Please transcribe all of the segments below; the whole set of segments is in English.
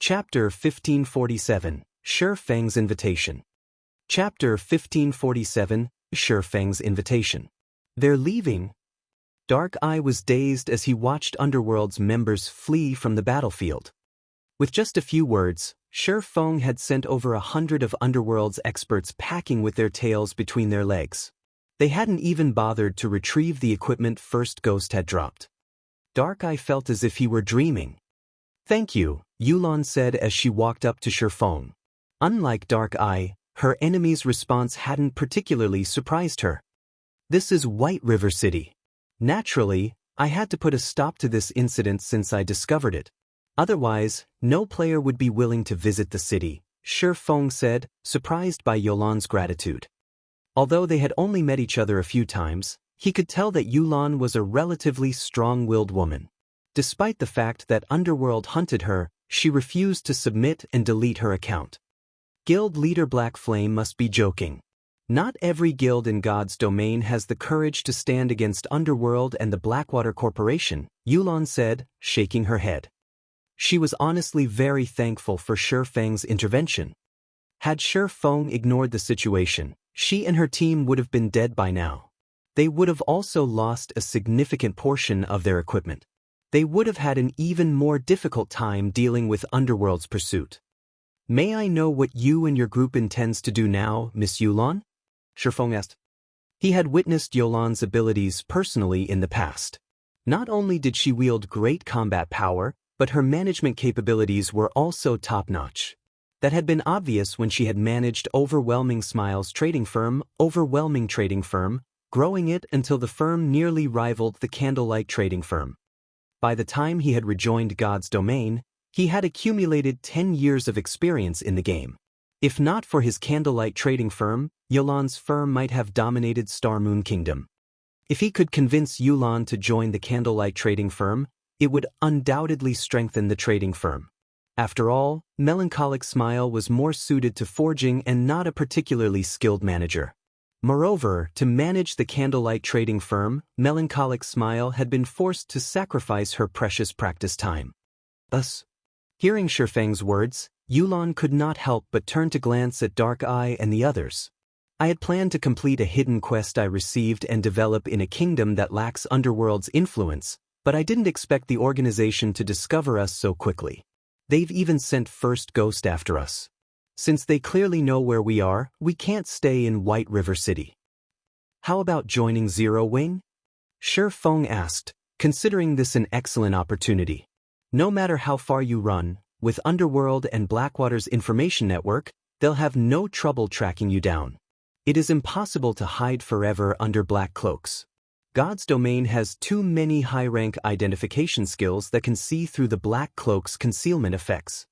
Chapter 1547, Shi Feng's Invitation. Chapter 1547, Shi Feng's Invitation. They're leaving. Dark Eye was dazed as he watched Underworld's members flee from the battlefield. With just a few words, Shi Feng had sent over 100 of Underworld's experts packing with their tails between their legs. They hadn't even bothered to retrieve the equipment First Ghost had dropped. Dark Eye felt as if he were dreaming. "Thank you," Yulan said as she walked up to Shi Feng. Unlike Dark Eye, her enemy's response hadn't particularly surprised her. "This is White River City. Naturally, I had to put a stop to this incident since I discovered it. Otherwise, no player would be willing to visit the city," Shi Feng said, surprised by Yulan's gratitude. Although they had only met each other a few times, he could tell that Yulan was a relatively strong-willed woman. Despite the fact that Underworld hunted her, she refused to submit and delete her account. Guild leader Black Flame must be joking. Not every guild in God's domain has the courage to stand against Underworld and the Blackwater Corporation, Yulan said, shaking her head. She was honestly very thankful for Shi Feng's intervention. Had Shi Feng ignored the situation, she and her team would have been dead by now. They would have also lost a significant portion of their equipment. They would have had an even more difficult time dealing with Underworld's pursuit. "May I know what you and your group intends to do now, Miss Yulan?" Shi Feng asked. He had witnessed Yulan's abilities personally in the past. Not only did she wield great combat power, but her management capabilities were also top-notch. That had been obvious when she had managed Overwhelming Smiles trading firm, growing it until the firm nearly rivaled the Candlelight trading firm. By the time he had rejoined God's domain, he had accumulated 10 years of experience in the game. If not for his Candlelight trading firm, Yulan's firm might have dominated Star Moon Kingdom. If he could convince Yulan to join the Candlelight trading firm, it would undoubtedly strengthen the trading firm. After all, Melancholic Smile was more suited to forging and not a particularly skilled manager. Moreover, to manage the Candlelight trading firm, Melancholic Smile had been forced to sacrifice her precious practice time. Thus, hearing Shi Feng's words, Yulan could not help but turn to glance at Dark Eye and the others. "I had planned to complete a hidden quest I received and develop in a kingdom that lacks Underworld's influence, but I didn't expect the organization to discover us so quickly. They've even sent First Ghost after us. Since they clearly know where we are, we can't stay in White River City." "How about joining Zero Wing?" Shi Feng asked, considering this an excellent opportunity. No matter how far you run, with Underworld and Blackwater's information network, they'll have no trouble tracking you down. It is impossible to hide forever under black cloaks. God's domain has too many high-rank identification skills that can see through the black cloak's concealment effects.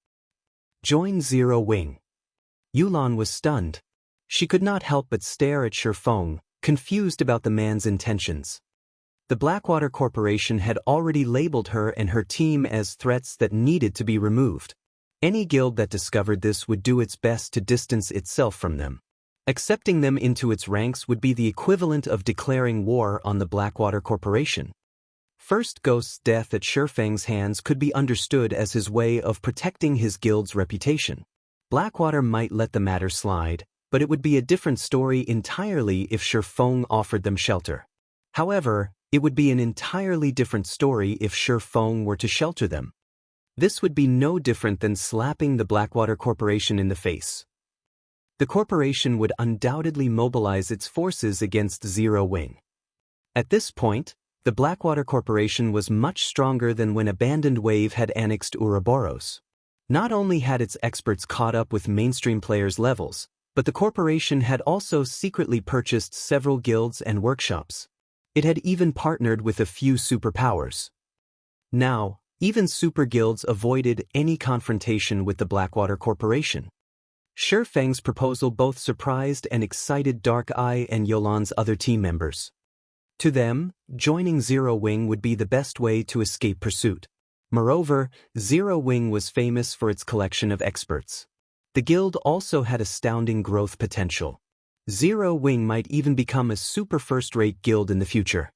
"Join Zero Wing." Yulan was stunned. She could not help but stare at Shi Feng, confused about the man's intentions. The Blackwater Corporation had already labeled her and her team as threats that needed to be removed. Any guild that discovered this would do its best to distance itself from them. Accepting them into its ranks would be the equivalent of declaring war on the Blackwater Corporation. First Ghost's death at Shi Feng's hands could be understood as his way of protecting his guild's reputation. Blackwater might let the matter slide, but it would be a different story entirely if Shi Feng offered them shelter. However, it would be an entirely different story if Shi Feng were to shelter them. This would be no different than slapping the Blackwater Corporation in the face. The corporation would undoubtedly mobilize its forces against Zero Wing. At this point, the Blackwater Corporation was much stronger than when Abandoned Wave had annexed Ouroboros. Not only had its experts caught up with mainstream players' levels, but the corporation had also secretly purchased several guilds and workshops. It had even partnered with a few superpowers. Now, even super guilds avoided any confrontation with the Blackwater Corporation. Shi Feng's proposal both surprised and excited Dark Eye and Yulan's other team members. To them, joining Zero Wing would be the best way to escape pursuit. Moreover, Zero Wing was famous for its collection of experts. The guild also had astounding growth potential. Zero Wing might even become a super first-rate guild in the future.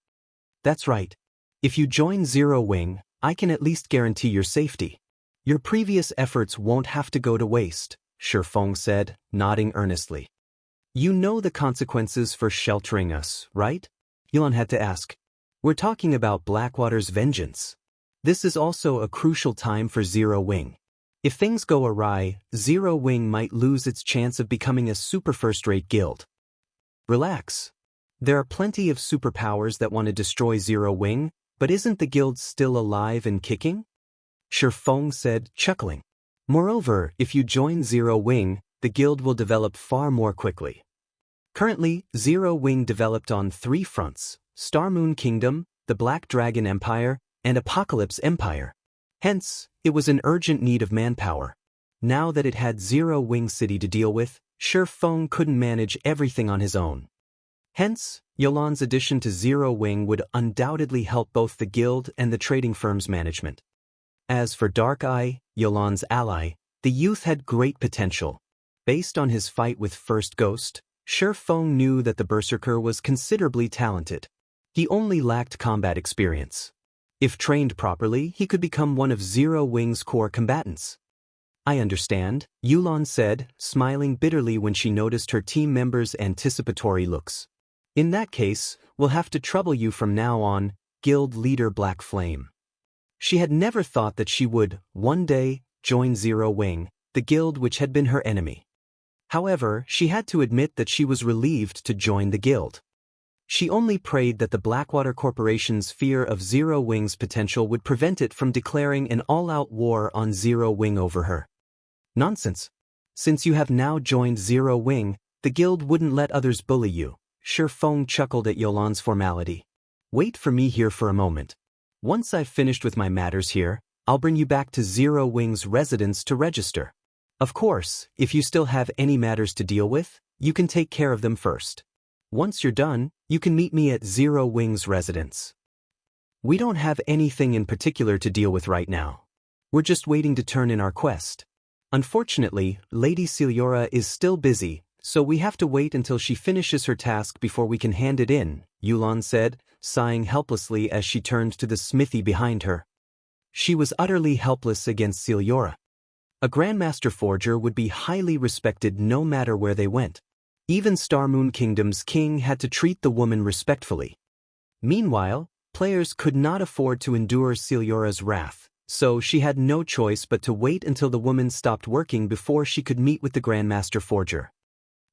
"That's right. If you join Zero Wing, I can at least guarantee your safety. Your previous efforts won't have to go to waste, Shifeng said, nodding earnestly. You know the consequences for sheltering us, right? Yulan had to ask. We're talking about Blackwater's vengeance. This is also a crucial time for Zero Wing. If things go awry, Zero Wing might lose its chance of becoming a super first-rate guild. Relax. There are plenty of superpowers that want to destroy Zero Wing, but isn't the guild still alive and kicking? Shifeng said, chuckling. Moreover, if you join Zero Wing, the guild will develop far more quickly. Currently, Zero Wing developed on 3 fronts: Star Moon Kingdom, the Black Dragon Empire, and Apocalypse Empire. Hence, it was in urgent need of manpower. Now that it had Zero Wing City to deal with, Shifeng couldn't manage everything on his own. Hence, Yolan's addition to Zero Wing would undoubtedly help both the guild and the trading firm's management. As for Dark Eye, Yolan's ally, the youth had great potential. Based on his fight with First Ghost, Shifeng knew that the Berserker was considerably talented. He only lacked combat experience. If trained properly, he could become one of Zero Wing's core combatants. I understand, Yulan said, smiling bitterly when she noticed her team members' anticipatory looks. In that case, we'll have to trouble you from now on, Guild Leader Black Flame. She had never thought that she would, one day, join Zero Wing, the guild which had been her enemy. However, she had to admit that she was relieved to join the guild. She only prayed that the Blackwater Corporation's fear of Zero Wing's potential would prevent it from declaring an all-out war on Zero Wing over her. Nonsense. Since you have now joined Zero Wing, the guild wouldn't let others bully you. Shifeng chuckled at Yolan's formality. Wait for me here for a moment. Once I've finished with my matters here, I'll bring you back to Zero Wing's residence to register. Of course, if you still have any matters to deal with, you can take care of them first. Once you're done, you can meet me at Zero Wing's residence. We don't have anything in particular to deal with right now. We're just waiting to turn in our quest. Unfortunately, Lady Celiora is still busy, so we have to wait until she finishes her task before we can hand it in, Yulan said, sighing helplessly as she turned to the smithy behind her. She was utterly helpless against Celiora. A Grandmaster Forger would be highly respected no matter where they went. Even Star Moon Kingdom's king had to treat the woman respectfully. Meanwhile, players could not afford to endure Celiora's wrath, so she had no choice but to wait until the woman stopped working before she could meet with the Grandmaster Forger.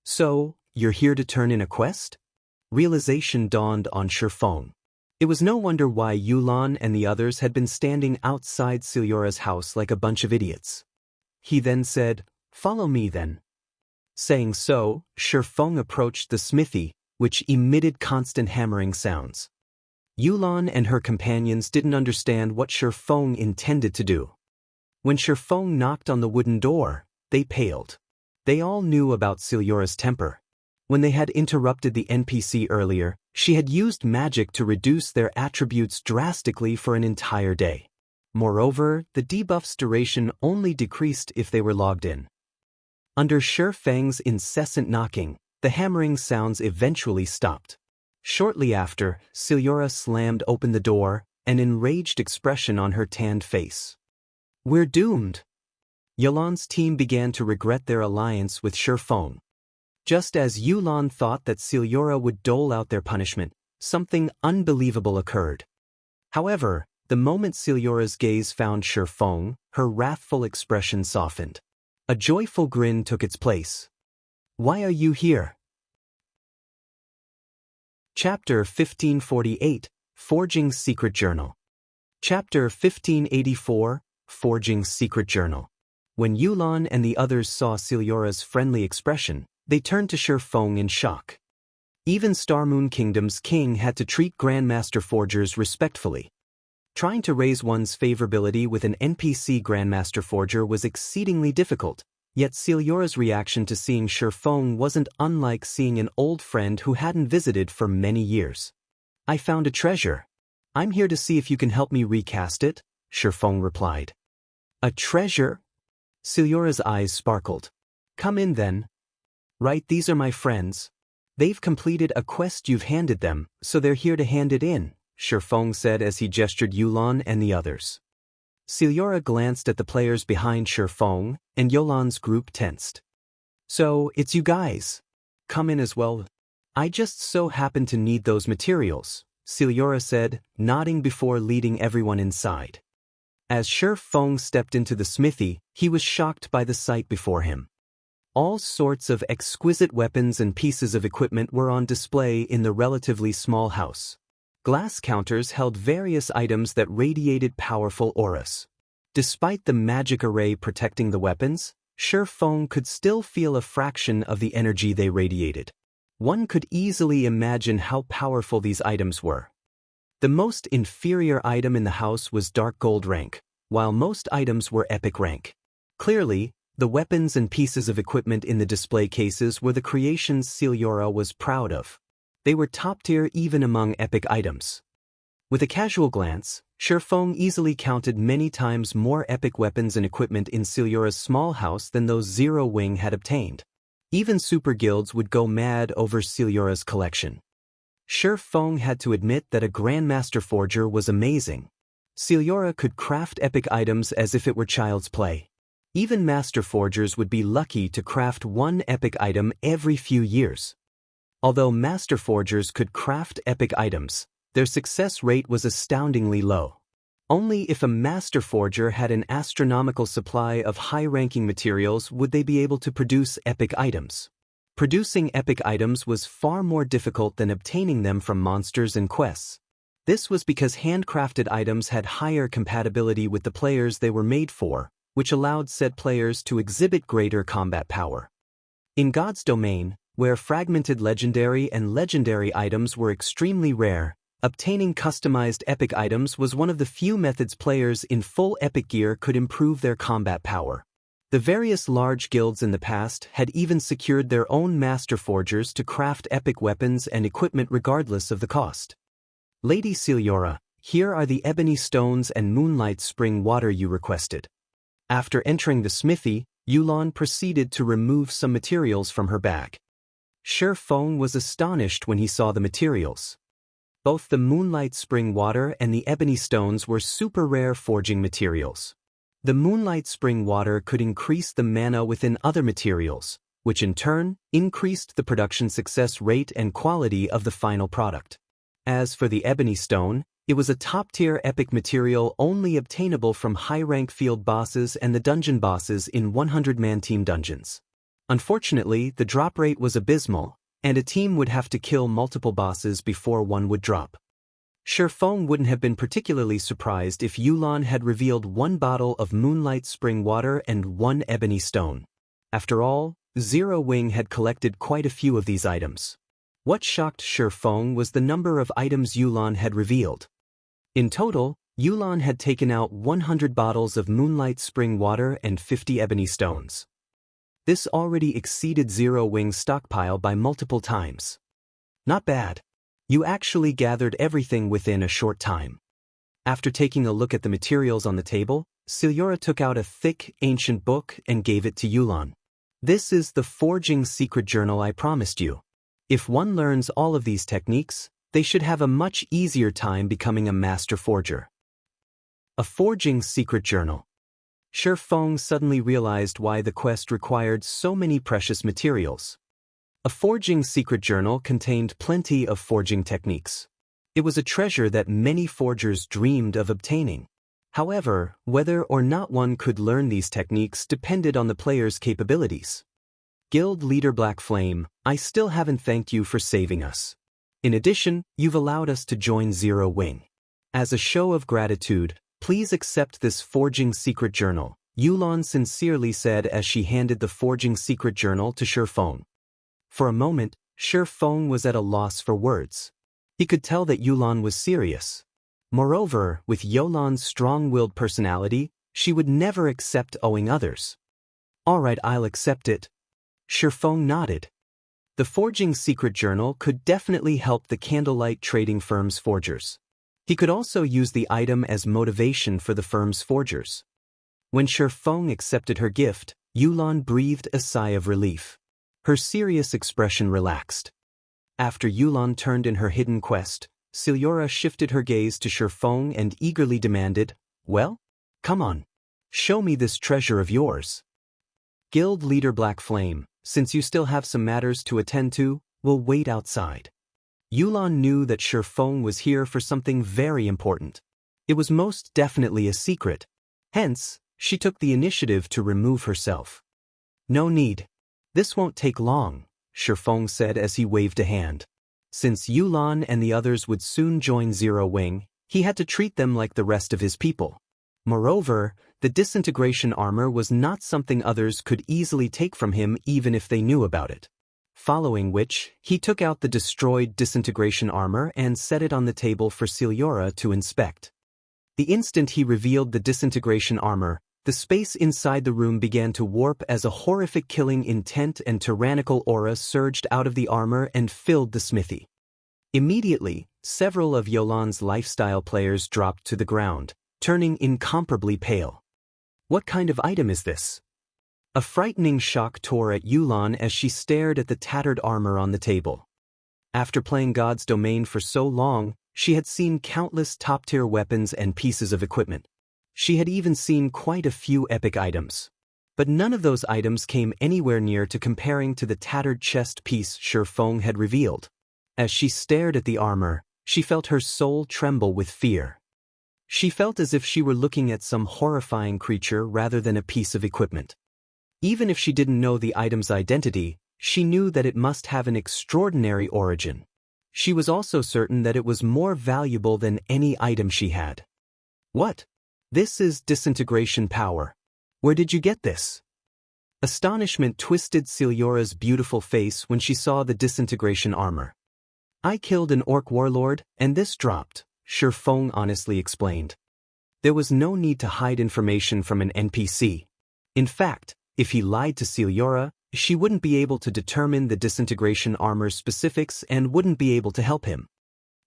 So, you're here to turn in a quest? Realization dawned on Shifeng. It was no wonder why Yulan and the others had been standing outside Celiora's house like a bunch of idiots. He then said, "Follow me then." Saying so, Shifeng approached the smithy, which emitted constant hammering sounds. Yulan and her companions didn't understand what Shifeng intended to do. When Shifeng knocked on the wooden door, they paled. They all knew about Celiora's temper. When they had interrupted the NPC earlier, she had used magic to reduce their attributes drastically for an entire day. Moreover, the debuff's duration only decreased if they were logged in. Under Shifeng's incessant knocking, the hammering sounds eventually stopped. Shortly after, Celiora slammed open the door, an enraged expression on her tanned face. "We're doomed." Yulan's team began to regret their alliance with Shifeng. Just as Yulan thought that Celiora would dole out their punishment, something unbelievable occurred. However, the moment Celiora's gaze found Shifeng, her wrathful expression softened. A joyful grin took its place. "Why are you here?" Chapter 1548, Forging Secret Journal. Chapter 1584, Forging Secret Journal. When Yulan and the others saw Celiora's friendly expression, they turned to Shifeng in shock. Even Star Moon Kingdom's king had to treat Grandmaster Forgers respectfully. Trying to raise one's favorability with an NPC Grandmaster Forger was exceedingly difficult, yet Celiora's reaction to seeing Shifeng wasn't unlike seeing an old friend who hadn't visited for many years. "I found a treasure. I'm here to see if you can help me recast it," Shifeng replied. "A treasure?" Celiora's eyes sparkled. "Come in then." "Right, these are my friends. They've completed a quest you've handed them, so they're here to hand it in," Shifeng said as he gestured Yulan and the others. Celiora glanced at the players behind Feng, and Yolan's group tensed. So, it's you guys. Come in as well. I just so happen to need those materials, Celiora said, nodding before leading everyone inside. As Feng stepped into the smithy, he was shocked by the sight before him. All sorts of exquisite weapons and pieces of equipment were on display in the relatively small house. Glass counters held various items that radiated powerful auras. Despite the magic array protecting the weapons, Feng could still feel a fraction of the energy they radiated. One could easily imagine how powerful these items were. The most inferior item in the house was dark gold rank, while most items were epic rank. Clearly, the weapons and pieces of equipment in the display cases were the creations Celiora was proud of. They were top tier even among epic items. With a casual glance, Feng easily counted many times more epic weapons and equipment in Celiora's small house than those Zero Wing had obtained. Even super guilds would go mad over Celiora's collection. Feng had to admit that a Grandmaster Forger was amazing. Celiora could craft epic items as if it were child's play. Even Master Forgers would be lucky to craft one epic item every few years. Although Master Forgers could craft epic items, their success rate was astoundingly low. Only if a Master Forger had an astronomical supply of high-ranking materials would they be able to produce epic items. Producing epic items was far more difficult than obtaining them from monsters and quests. This was because handcrafted items had higher compatibility with the players they were made for, which allowed said players to exhibit greater combat power. In God's domain, where fragmented legendary and legendary items were extremely rare, obtaining customized epic items was one of the few methods players in full epic gear could improve their combat power. The various large guilds in the past had even secured their own master forgers to craft epic weapons and equipment regardless of the cost. Lady Celiora, here are the ebony stones and moonlight spring water you requested. After entering the smithy, Yulan proceeded to remove some materials from her bag. Feng was astonished when he saw the materials. Both the moonlight spring water and the ebony stones were super rare forging materials. The moonlight spring water could increase the mana within other materials, which in turn increased the production success rate and quality of the final product. As for the ebony stone, it was a top-tier epic material only obtainable from high-rank field bosses and the dungeon bosses in 100-man team dungeons. Unfortunately, the drop rate was abysmal, and a team would have to kill multiple bosses before one would drop. Feng wouldn't have been particularly surprised if Yulan had revealed one bottle of moonlight spring water and one ebony stone. After all, Zero Wing had collected quite a few of these items. What shocked Feng was the number of items Yulan had revealed. In total, Yulan had taken out 100 bottles of moonlight spring water and 50 ebony stones. This already exceeded Zero Wing's stockpile by multiple times. Not bad. You actually gathered everything within a short time. After taking a look at the materials on the table, Celiora took out a thick, ancient book and gave it to Yulan. This is the forging secret journal I promised you. If one learns all of these techniques, they should have a much easier time becoming a master forger. A forging secret journal. Feng suddenly realized why the quest required so many precious materials. A forging secret journal contained plenty of forging techniques. It was a treasure that many forgers dreamed of obtaining. However, whether or not one could learn these techniques depended on the player's capabilities. Guild leader Black Flame, I still haven't thanked you for saving us. In addition, you've allowed us to join Zero Wing. As a show of gratitude, please accept this forging secret journal, Yulan sincerely said as she handed the forging secret journal to Feng. For a moment, Feng was at a loss for words. He could tell that Yulan was serious. Moreover, with Yulan's strong-willed personality, she would never accept owing others. All right, I'll accept it. Feng nodded. The forging secret journal could definitely help the candlelight trading firm's forgers. He could also use the item as motivation for the firm's forgers. When Feng accepted her gift, Yulan breathed a sigh of relief. Her serious expression relaxed. After Yulan turned in her hidden quest, Celiora shifted her gaze to Feng and eagerly demanded, "Well? Come on. Show me this treasure of yours. Guild leader Black Flame, since you still have some matters to attend to, we'll wait outside. Yulan knew that Shifeng was here for something very important. It was most definitely a secret. Hence, she took the initiative to remove herself. No need. This won't take long, Shifeng said as he waved a hand. Since Yulan and the others would soon join Zero Wing, he had to treat them like the rest of his people. Moreover, the disintegration armor was not something others could easily take from him even if they knew about it. Following which, he took out the destroyed disintegration armor and set it on the table for Celiora to inspect. The instant he revealed the disintegration armor, the space inside the room began to warp as a horrific killing intent and tyrannical aura surged out of the armor and filled the smithy. Immediately, several of Yolan's lifestyle players dropped to the ground, turning incomparably pale. What kind of item is this? A frightening shock tore at Yulan as she stared at the tattered armor on the table. After playing God's Domain for so long, she had seen countless top-tier weapons and pieces of equipment. She had even seen quite a few epic items. But none of those items came anywhere near to comparing to the tattered chest piece Shifeng had revealed. As she stared at the armor, she felt her soul tremble with fear. She felt as if she were looking at some horrifying creature rather than a piece of equipment. Even if she didn't know the item's identity, she knew that it must have an extraordinary origin. She was also certain that it was more valuable than any item she had. What? This is disintegration power. Where did you get this? Astonishment twisted Celiora's beautiful face when she saw the disintegration armor. I killed an orc warlord, and this dropped, Shifeng honestly explained. There was no need to hide information from an NPC. In fact, if he lied to Celiora, she wouldn't be able to determine the disintegration armor's specifics and wouldn't be able to help him.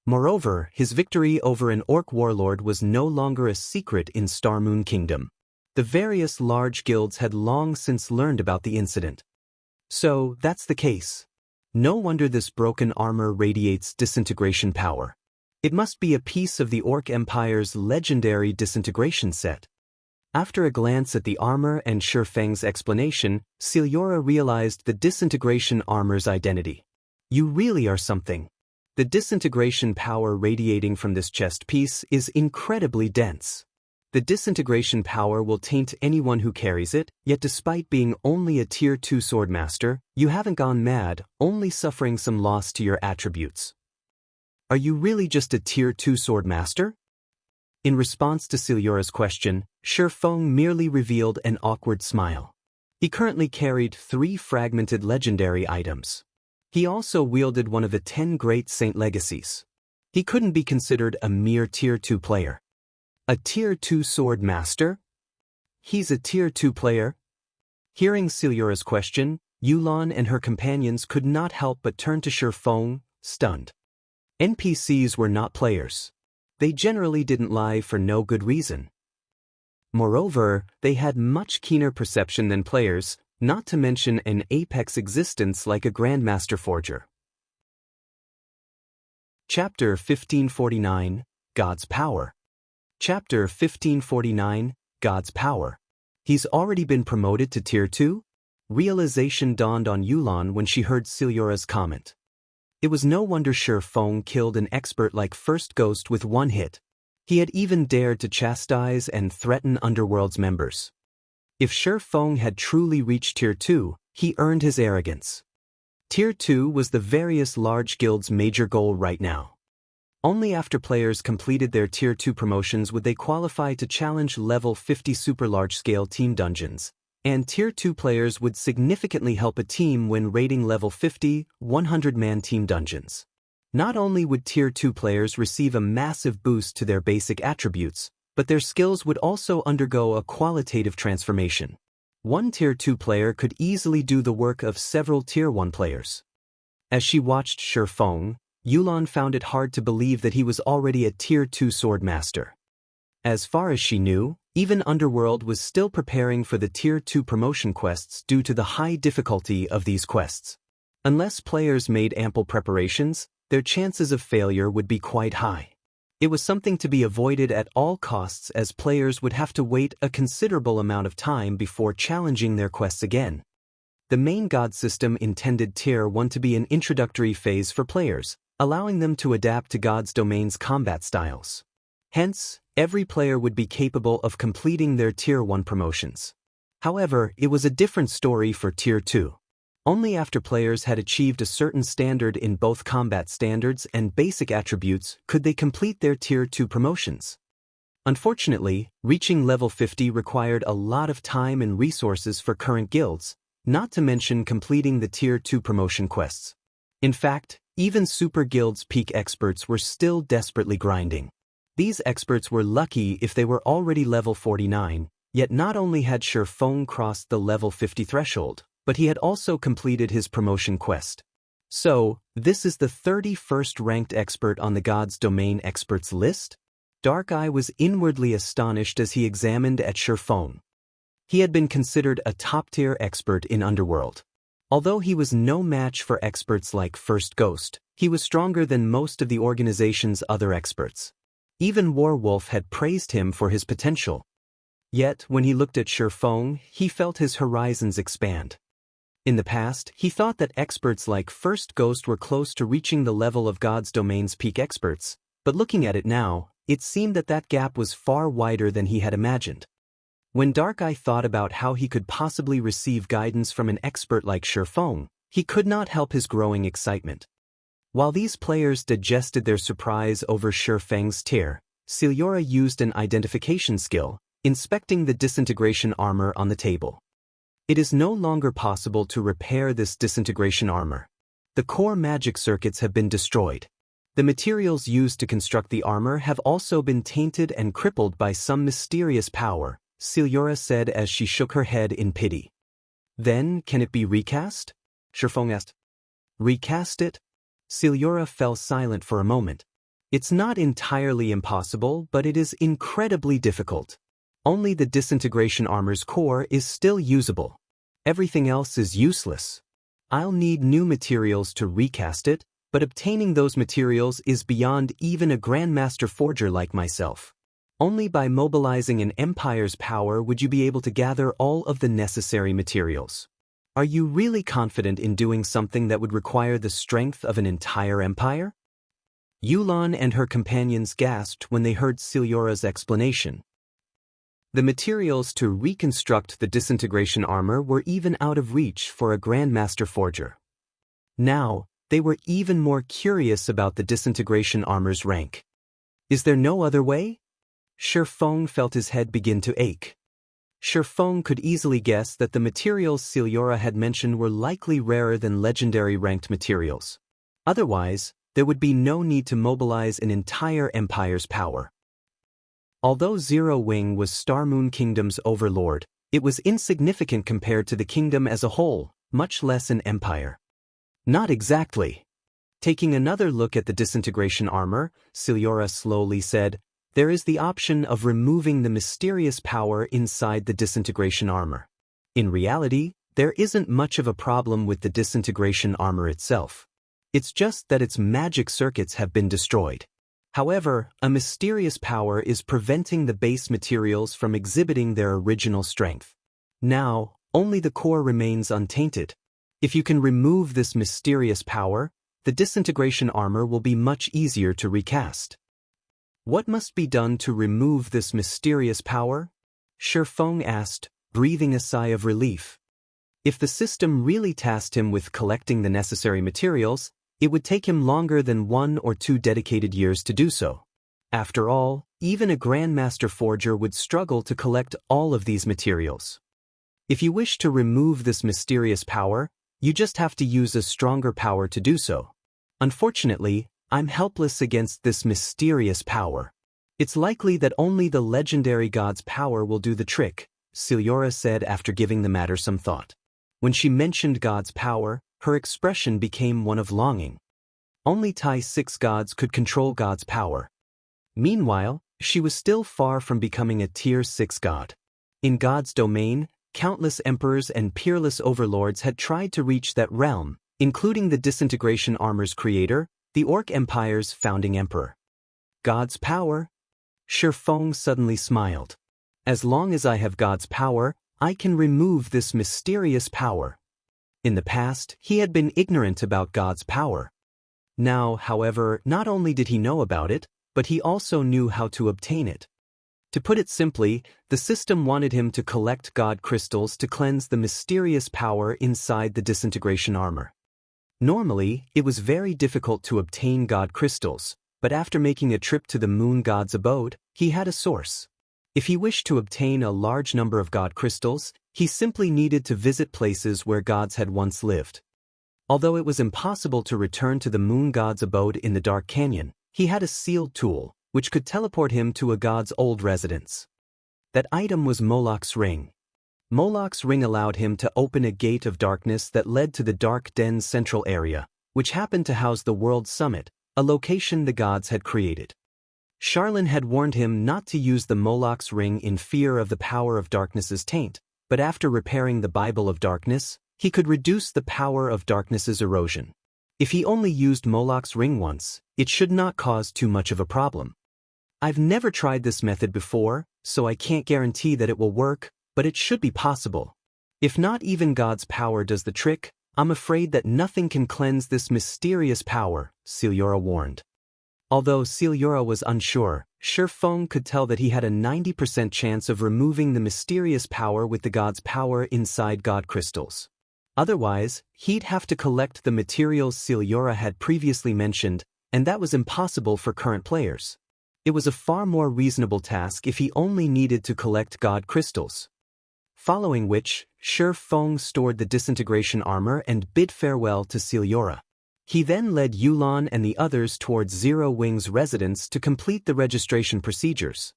Moreover, his victory over an orc warlord was no longer a secret in Starmoon Kingdom. The various large guilds had long since learned about the incident. So, that's the case. No wonder this broken armor radiates disintegration power. It must be a piece of the Orc Empire's legendary disintegration set. After a glance at the armor and Shifeng's explanation, Celiora realized the disintegration armor's identity. You really are something. The disintegration power radiating from this chest piece is incredibly dense. The disintegration power will taint anyone who carries it, yet despite being only a Tier 2 Swordmaster, you haven't gone mad, only suffering some loss to your attributes. Are you really just a Tier 2 Swordmaster? In response to Celiora's question, Shifeng merely revealed an awkward smile. He currently carried 3 fragmented legendary items. He also wielded one of the 10 great Saint Legacies. He couldn't be considered a mere Tier 2 player. A Tier 2 Sword Master? He's a Tier 2 player? Hearing Celiora's question, Yulan and her companions could not help but turn to Shifeng, stunned. NPCs were not players. They generally didn't lie for no good reason. Moreover, they had much keener perception than players, not to mention an apex existence like a Grandmaster Forger. Chapter 1549, God's Power. Chapter 1549, God's Power. He's already been promoted to Tier 2? Realization dawned on Yulan when she heard Celiora's comment. It was no wonder Shifeng killed an expert like First Ghost with one hit. He had even dared to chastise and threaten Underworld's members. If Shifeng had truly reached Tier 2, he earned his arrogance. Tier 2 was the various large guilds' major goal right now. Only after players completed their Tier 2 promotions would they qualify to challenge level 50 super large-scale team dungeons, and Tier 2 players would significantly help a team when raiding level 50, 100-man team dungeons. Not only would Tier 2 players receive a massive boost to their basic attributes, but their skills would also undergo a qualitative transformation. One Tier 2 player could easily do the work of several Tier 1 players. As she watched Shifeng, Yulan found it hard to believe that he was already a Tier 2 Swordmaster. As far as she knew, even Underworld was still preparing for the Tier 2 promotion quests due to the high difficulty of these quests. Unless players made ample preparations, their chances of failure would be quite high. It was something to be avoided at all costs, as players would have to wait a considerable amount of time before challenging their quests again. The main god system intended Tier 1 to be an introductory phase for players, allowing them to adapt to God's domain's combat styles. Hence, every player would be capable of completing their Tier 1 promotions. However, it was a different story for Tier 2. Only after players had achieved a certain standard in both combat standards and basic attributes could they complete their Tier 2 promotions. Unfortunately, reaching level 50 required a lot of time and resources for current guilds, not to mention completing the Tier 2 promotion quests. In fact, even Super Guild's peak experts were still desperately grinding. These experts were lucky if they were already level 49, yet not only had Xianxia crossed the level 50 threshold, but he had also completed his promotion quest. So, this is the 31st ranked expert on the God's Domain experts list? Dark Eye was inwardly astonished as he examined at Xianxia. He had been considered a top-tier expert in Underworld. Although he was no match for experts like First Ghost, he was stronger than most of the organization's other experts. Even Warwolf had praised him for his potential. Yet, when he looked at Xianxia, he felt his horizons expand. In the past, he thought that experts like First Ghost were close to reaching the level of God's Domain's peak experts, but looking at it now, it seemed that that gap was far wider than he had imagined. When Dark Eye thought about how he could possibly receive guidance from an expert like Xianxia, he could not help his growing excitement. While these players digested their surprise over Xianxia's tier, Xianxia used an identification skill, inspecting the disintegration armor on the table. It is no longer possible to repair this disintegration armor. The core magic circuits have been destroyed. The materials used to construct the armor have also been tainted and crippled by some mysterious power, Xianxia said as she shook her head in pity. Then, can it be recast? Xianxia asked. Recast it? Xianxia fell silent for a moment. It's not entirely impossible, but it is incredibly difficult. Only the disintegration armor's core is still usable. Everything else is useless. I'll need new materials to recast it, but obtaining those materials is beyond even a Grandmaster Forger like myself. Only by mobilizing an empire's power would you be able to gather all of the necessary materials. Are you really confident in doing something that would require the strength of an entire empire? Yulan and her companions gasped when they heard Xianxia's explanation. The materials to reconstruct the disintegration armor were even out of reach for a Grandmaster Forger. Now, they were even more curious about the disintegration armor's rank. Is there no other way? Xianxia felt his head begin to ache. Xianxia could easily guess that the materials Xianxia had mentioned were likely rarer than legendary ranked materials. Otherwise, there would be no need to mobilize an entire empire's power. Although Zero Wing was Star Moon Kingdom's overlord, it was insignificant compared to the kingdom as a whole, much less an empire. Not exactly. Taking another look at the disintegration armor, Xianxia slowly said, there is the option of removing the mysterious power inside the disintegration armor. In reality, there isn't much of a problem with the disintegration armor itself. It's just that its magic circuits have been destroyed. However, a mysterious power is preventing the base materials from exhibiting their original strength. Now, only the core remains untainted. If you can remove this mysterious power, the disintegration armor will be much easier to recast. What must be done to remove this mysterious power? Xianxia asked, breathing a sigh of relief. If the system really tasked him with collecting the necessary materials, it would take him longer than 1 or 2 dedicated years to do so. After all, even a Grandmaster Forger would struggle to collect all of these materials. If you wish to remove this mysterious power, you just have to use a stronger power to do so. Unfortunately, I'm helpless against this mysterious power. It's likely that only the legendary god's power will do the trick, Xianxia said after giving the matter some thought. When she mentioned God's power, her expression became one of longing. Only Tai 6 gods could control God's power. Meanwhile, she was still far from becoming a Tier 6 god. In God's domain, countless emperors and peerless overlords had tried to reach that realm, including the disintegration armor's creator, the Orc Empire's founding emperor. God's power? Shifeng suddenly smiled. As long as I have God's power, I can remove this mysterious power. In the past, he had been ignorant about God's power. Now, however, not only did he know about it, but he also knew how to obtain it. To put it simply, the system wanted him to collect God crystals to cleanse the mysterious power inside the disintegration armor. Normally, it was very difficult to obtain God crystals, but after making a trip to the moon god's abode, he had a source. If he wished to obtain a large number of God crystals, he simply needed to visit places where gods had once lived. Although it was impossible to return to the moon god's abode in the dark canyon, he had a sealed tool, which could teleport him to a god's old residence. That item was Moloch's ring. Moloch's ring allowed him to open a gate of darkness that led to the Dark Den's central area, which happened to house the World Summit, a location the gods had created. Charlene had warned him not to use the Moloch's ring in fear of the power of darkness's taint, but after repairing the Bible of Darkness, he could reduce the power of darkness's erosion. If he only used Moloch's ring once, it should not cause too much of a problem. I've never tried this method before, so I can't guarantee that it will work, but it should be possible. If not even God's power does the trick, I'm afraid that nothing can cleanse this mysterious power, Xianxia warned. Although Xianxia was unsure, Shifeng could tell that he had a 90% chance of removing the mysterious power with the god's power inside God crystals. Otherwise, he'd have to collect the materials Xianxia had previously mentioned, and that was impossible for current players. It was a far more reasonable task if he only needed to collect God crystals. Following which, Shifeng stored the disintegration armor and bid farewell to Xianxia. He then led Yulan and the others towards Zero Wing's residence to complete the registration procedures.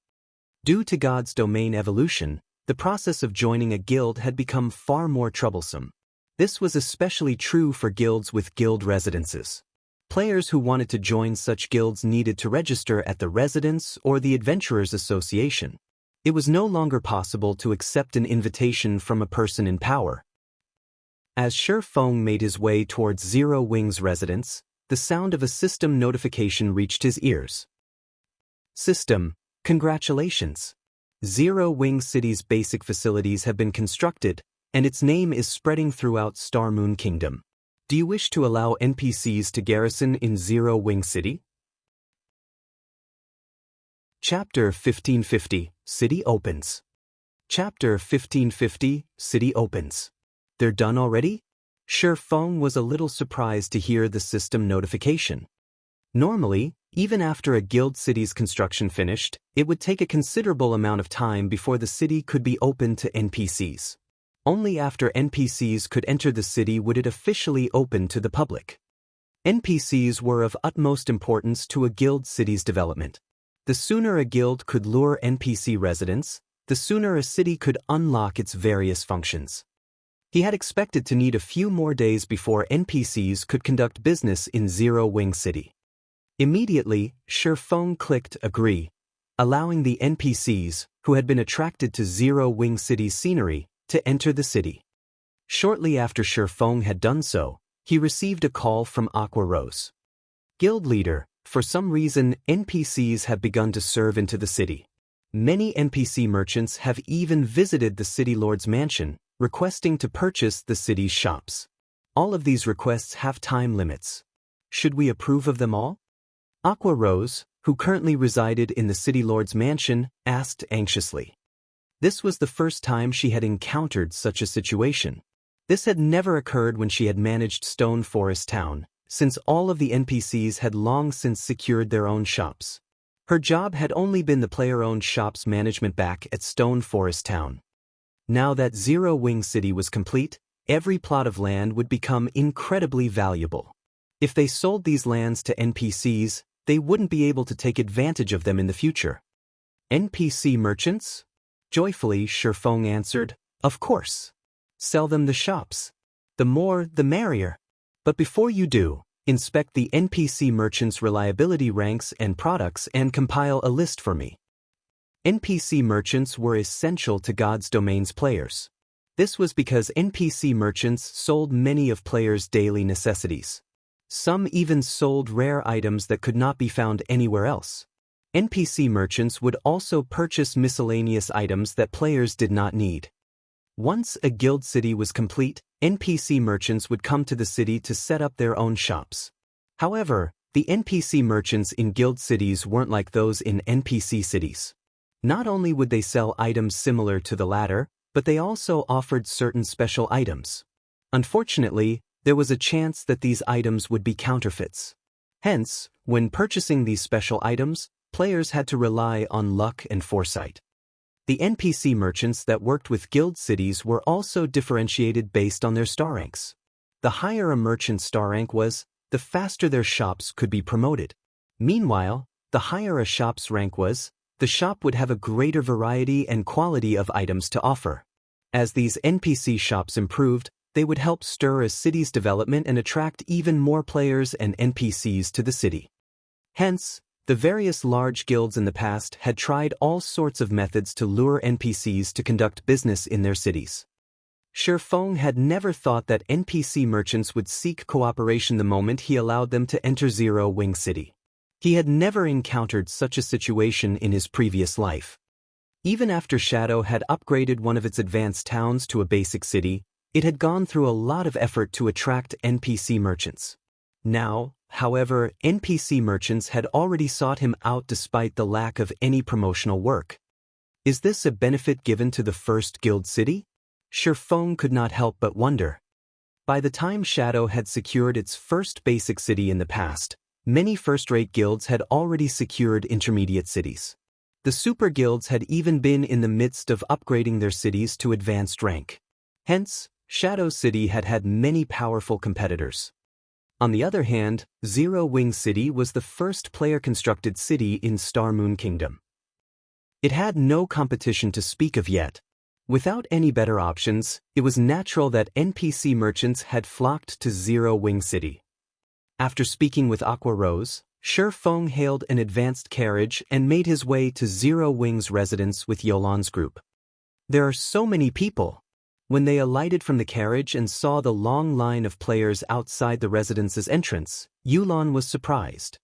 Due to God's domain evolution, the process of joining a guild had become far more troublesome. This was especially true for guilds with guild residences. Players who wanted to join such guilds needed to register at the Residence or the Adventurers Association. It was no longer possible to accept an invitation from a person in power. As Shifeng made his way towards Zero Wing's residence, the sound of a system notification reached his ears. System, congratulations. Zero Wing City's basic facilities have been constructed, and its name is spreading throughout Star Moon Kingdom. Do you wish to allow NPCs to garrison in Zero Wing City? Chapter 1550, City Opens. Chapter 1550, City Opens. They're done already? Shifeng was a little surprised to hear the system notification. Normally, even after a guild city's construction finished, it would take a considerable amount of time before the city could be open to NPCs. Only after NPCs could enter the city would it officially open to the public. NPCs were of utmost importance to a guild city's development. The sooner a guild could lure NPC residents, the sooner a city could unlock its various functions. He had expected to need a few more days before NPCs could conduct business in Zero Wing City. Immediately, Shifeng clicked Agree, allowing the NPCs, who had been attracted to Zero Wing City's scenery, to enter the city. Shortly after Shifeng had done so, he received a call from Aqua Rose. Guild leader, for some reason, NPCs have begun to serve into the city. Many NPC merchants have even visited the city lord's mansion, requesting to purchase the city's shops. All of these requests have time limits. Should we approve of them all? Aqua Rose, who currently resided in the city lord's mansion, asked anxiously. This was the first time she had encountered such a situation. This had never occurred when she had managed Stone Forest Town, since all of the NPCs had long since secured their own shops. Her job had only been the player-owned shops management back at Stone Forest Town. Now that Zero Wing City was complete, every plot of land would become incredibly valuable. If they sold these lands to NPCs, they wouldn't be able to take advantage of them in the future. NPC merchants? Joyfully, Shifeng answered, of course. Sell them the shops. The more, the merrier. But before you do, inspect the NPC merchants' reliability ranks and products and compile a list for me. NPC merchants were essential to God's Domain's players. This was because NPC merchants sold many of players' daily necessities. Some even sold rare items that could not be found anywhere else. NPC merchants would also purchase miscellaneous items that players did not need. Once a guild city was complete, NPC merchants would come to the city to set up their own shops. However, the NPC merchants in guild cities weren't like those in NPC cities. Not only would they sell items similar to the latter, but they also offered certain special items. Unfortunately, there was a chance that these items would be counterfeits. Hence, when purchasing these special items, players had to rely on luck and foresight. The NPC merchants that worked with guild cities were also differentiated based on their star ranks. The higher a merchant's star rank was, the faster their shops could be promoted. Meanwhile, the higher a shop's rank was, the shop would have a greater variety and quality of items to offer. As these NPC shops improved, they would help stir a city's development and attract even more players and NPCs to the city. Hence, the various large guilds in the past had tried all sorts of methods to lure NPCs to conduct business in their cities. Shifeng had never thought that NPC merchants would seek cooperation the moment he allowed them to enter Zero Wing City. He had never encountered such a situation in his previous life. Even after Shadow had upgraded one of its advanced towns to a basic city, it had gone through a lot of effort to attract NPC merchants. Now, however, NPC merchants had already sought him out despite the lack of any promotional work. Is this a benefit given to the first guild city? Shifeng could not help but wonder. By the time Shadow had secured its first basic city in the past, many first-rate guilds had already secured intermediate cities. The super guilds had even been in the midst of upgrading their cities to advanced rank. Hence, Shadow City had had many powerful competitors. On the other hand, Zero Wing City was the first player-constructed city in Star Moon Kingdom. It had no competition to speak of yet. Without any better options, it was natural that NPC merchants had flocked to Zero Wing City. After speaking with Aqua Rose, Shifeng hailed an advanced carriage and made his way to Zero Wing's residence with Yolan's group. There are so many people. When they alighted from the carriage and saw the long line of players outside the residence's entrance, Yulan was surprised.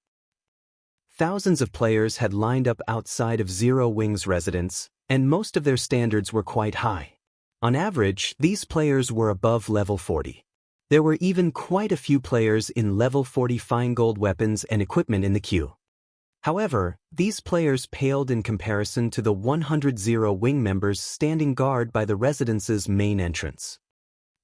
Thousands of players had lined up outside of Zero Wing's residence, and most of their standards were quite high. On average, these players were above level 40. There were even quite a few players in level 40 fine gold weapons and equipment in the queue. However, these players paled in comparison to the 100 Zero Wing members standing guard by the residence's main entrance.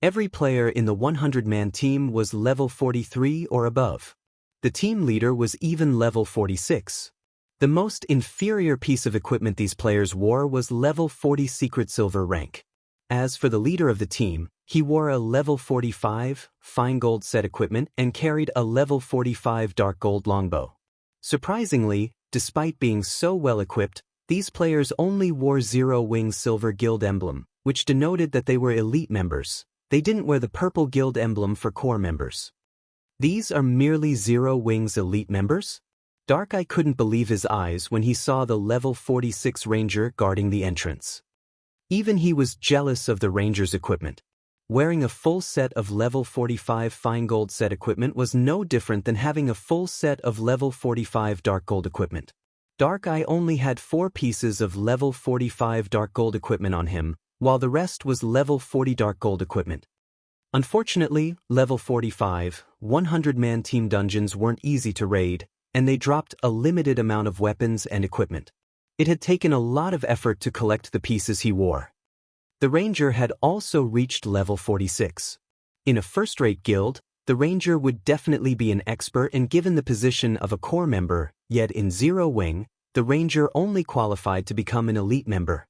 Every player in the 100-man team was level 43 or above. The team leader was even level 46. The most inferior piece of equipment these players wore was level 40 secret silver rank. As for the leader of the team, he wore a level 45 fine gold set equipment and carried a level 45 dark gold longbow. Surprisingly, despite being so well equipped, these players only wore Zero Wing's silver guild emblem, which denoted that they were elite members. They didn't wear the purple guild emblem for core members. These are merely Zero Wing's elite members? Dark Eye couldn't believe his eyes when he saw the level 46 ranger guarding the entrance. Even he was jealous of the ranger's equipment. Wearing a full set of level 45 fine gold set equipment was no different than having a full set of level 45 dark gold equipment. Dark Eye only had 4 pieces of level 45 dark gold equipment on him, while the rest was level 40 dark gold equipment. Unfortunately, level 45, 100-man team dungeons weren't easy to raid, and they dropped a limited amount of weapons and equipment. It had taken a lot of effort to collect the pieces he wore. The ranger had also reached level 46. In a first-rate guild, the ranger would definitely be an expert and given the position of a core member, yet in Zero Wing, the ranger only qualified to become an elite member.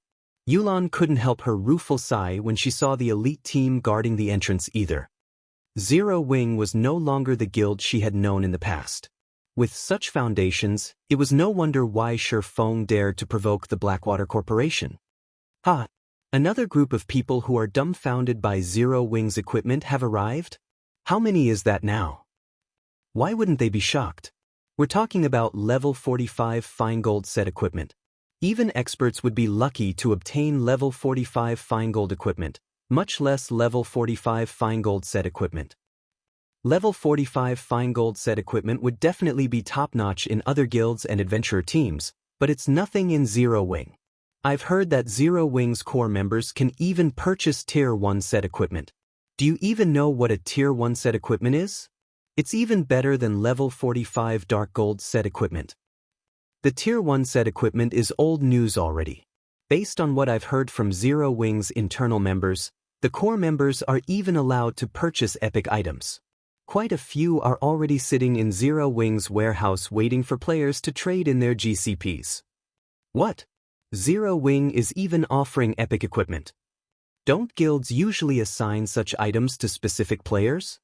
Yulan couldn't help her rueful sigh when she saw the elite team guarding the entrance either. Zero Wing was no longer the guild she had known in the past. With such foundations, it was no wonder why Shifeng dared to provoke the Blackwater Corporation. Ha! Another group of people who are dumbfounded by Zero Wing's equipment have arrived? How many is that now? Why wouldn't they be shocked? We're talking about level 45 fine gold set equipment. Even experts would be lucky to obtain level 45 fine gold equipment, much less level 45 fine gold set equipment. Level 45 fine gold set equipment would definitely be top-notch in other guilds and adventurer teams, But it's nothing in Zero Wing. I've heard that Zero Wing's core members can even purchase Tier 1 set equipment. Do you even know what a Tier 1 set equipment is? It's even better than level 45 Dark Gold set equipment. The Tier 1 set equipment is old news already. Based on what I've heard from Zero Wing's internal members, the core members are even allowed to purchase epic items. Quite a few are already sitting in Zero Wing's warehouse waiting for players to trade in their GCPs. What? Zero Wing is even offering epic equipment. Don't guilds usually assign such items to specific players?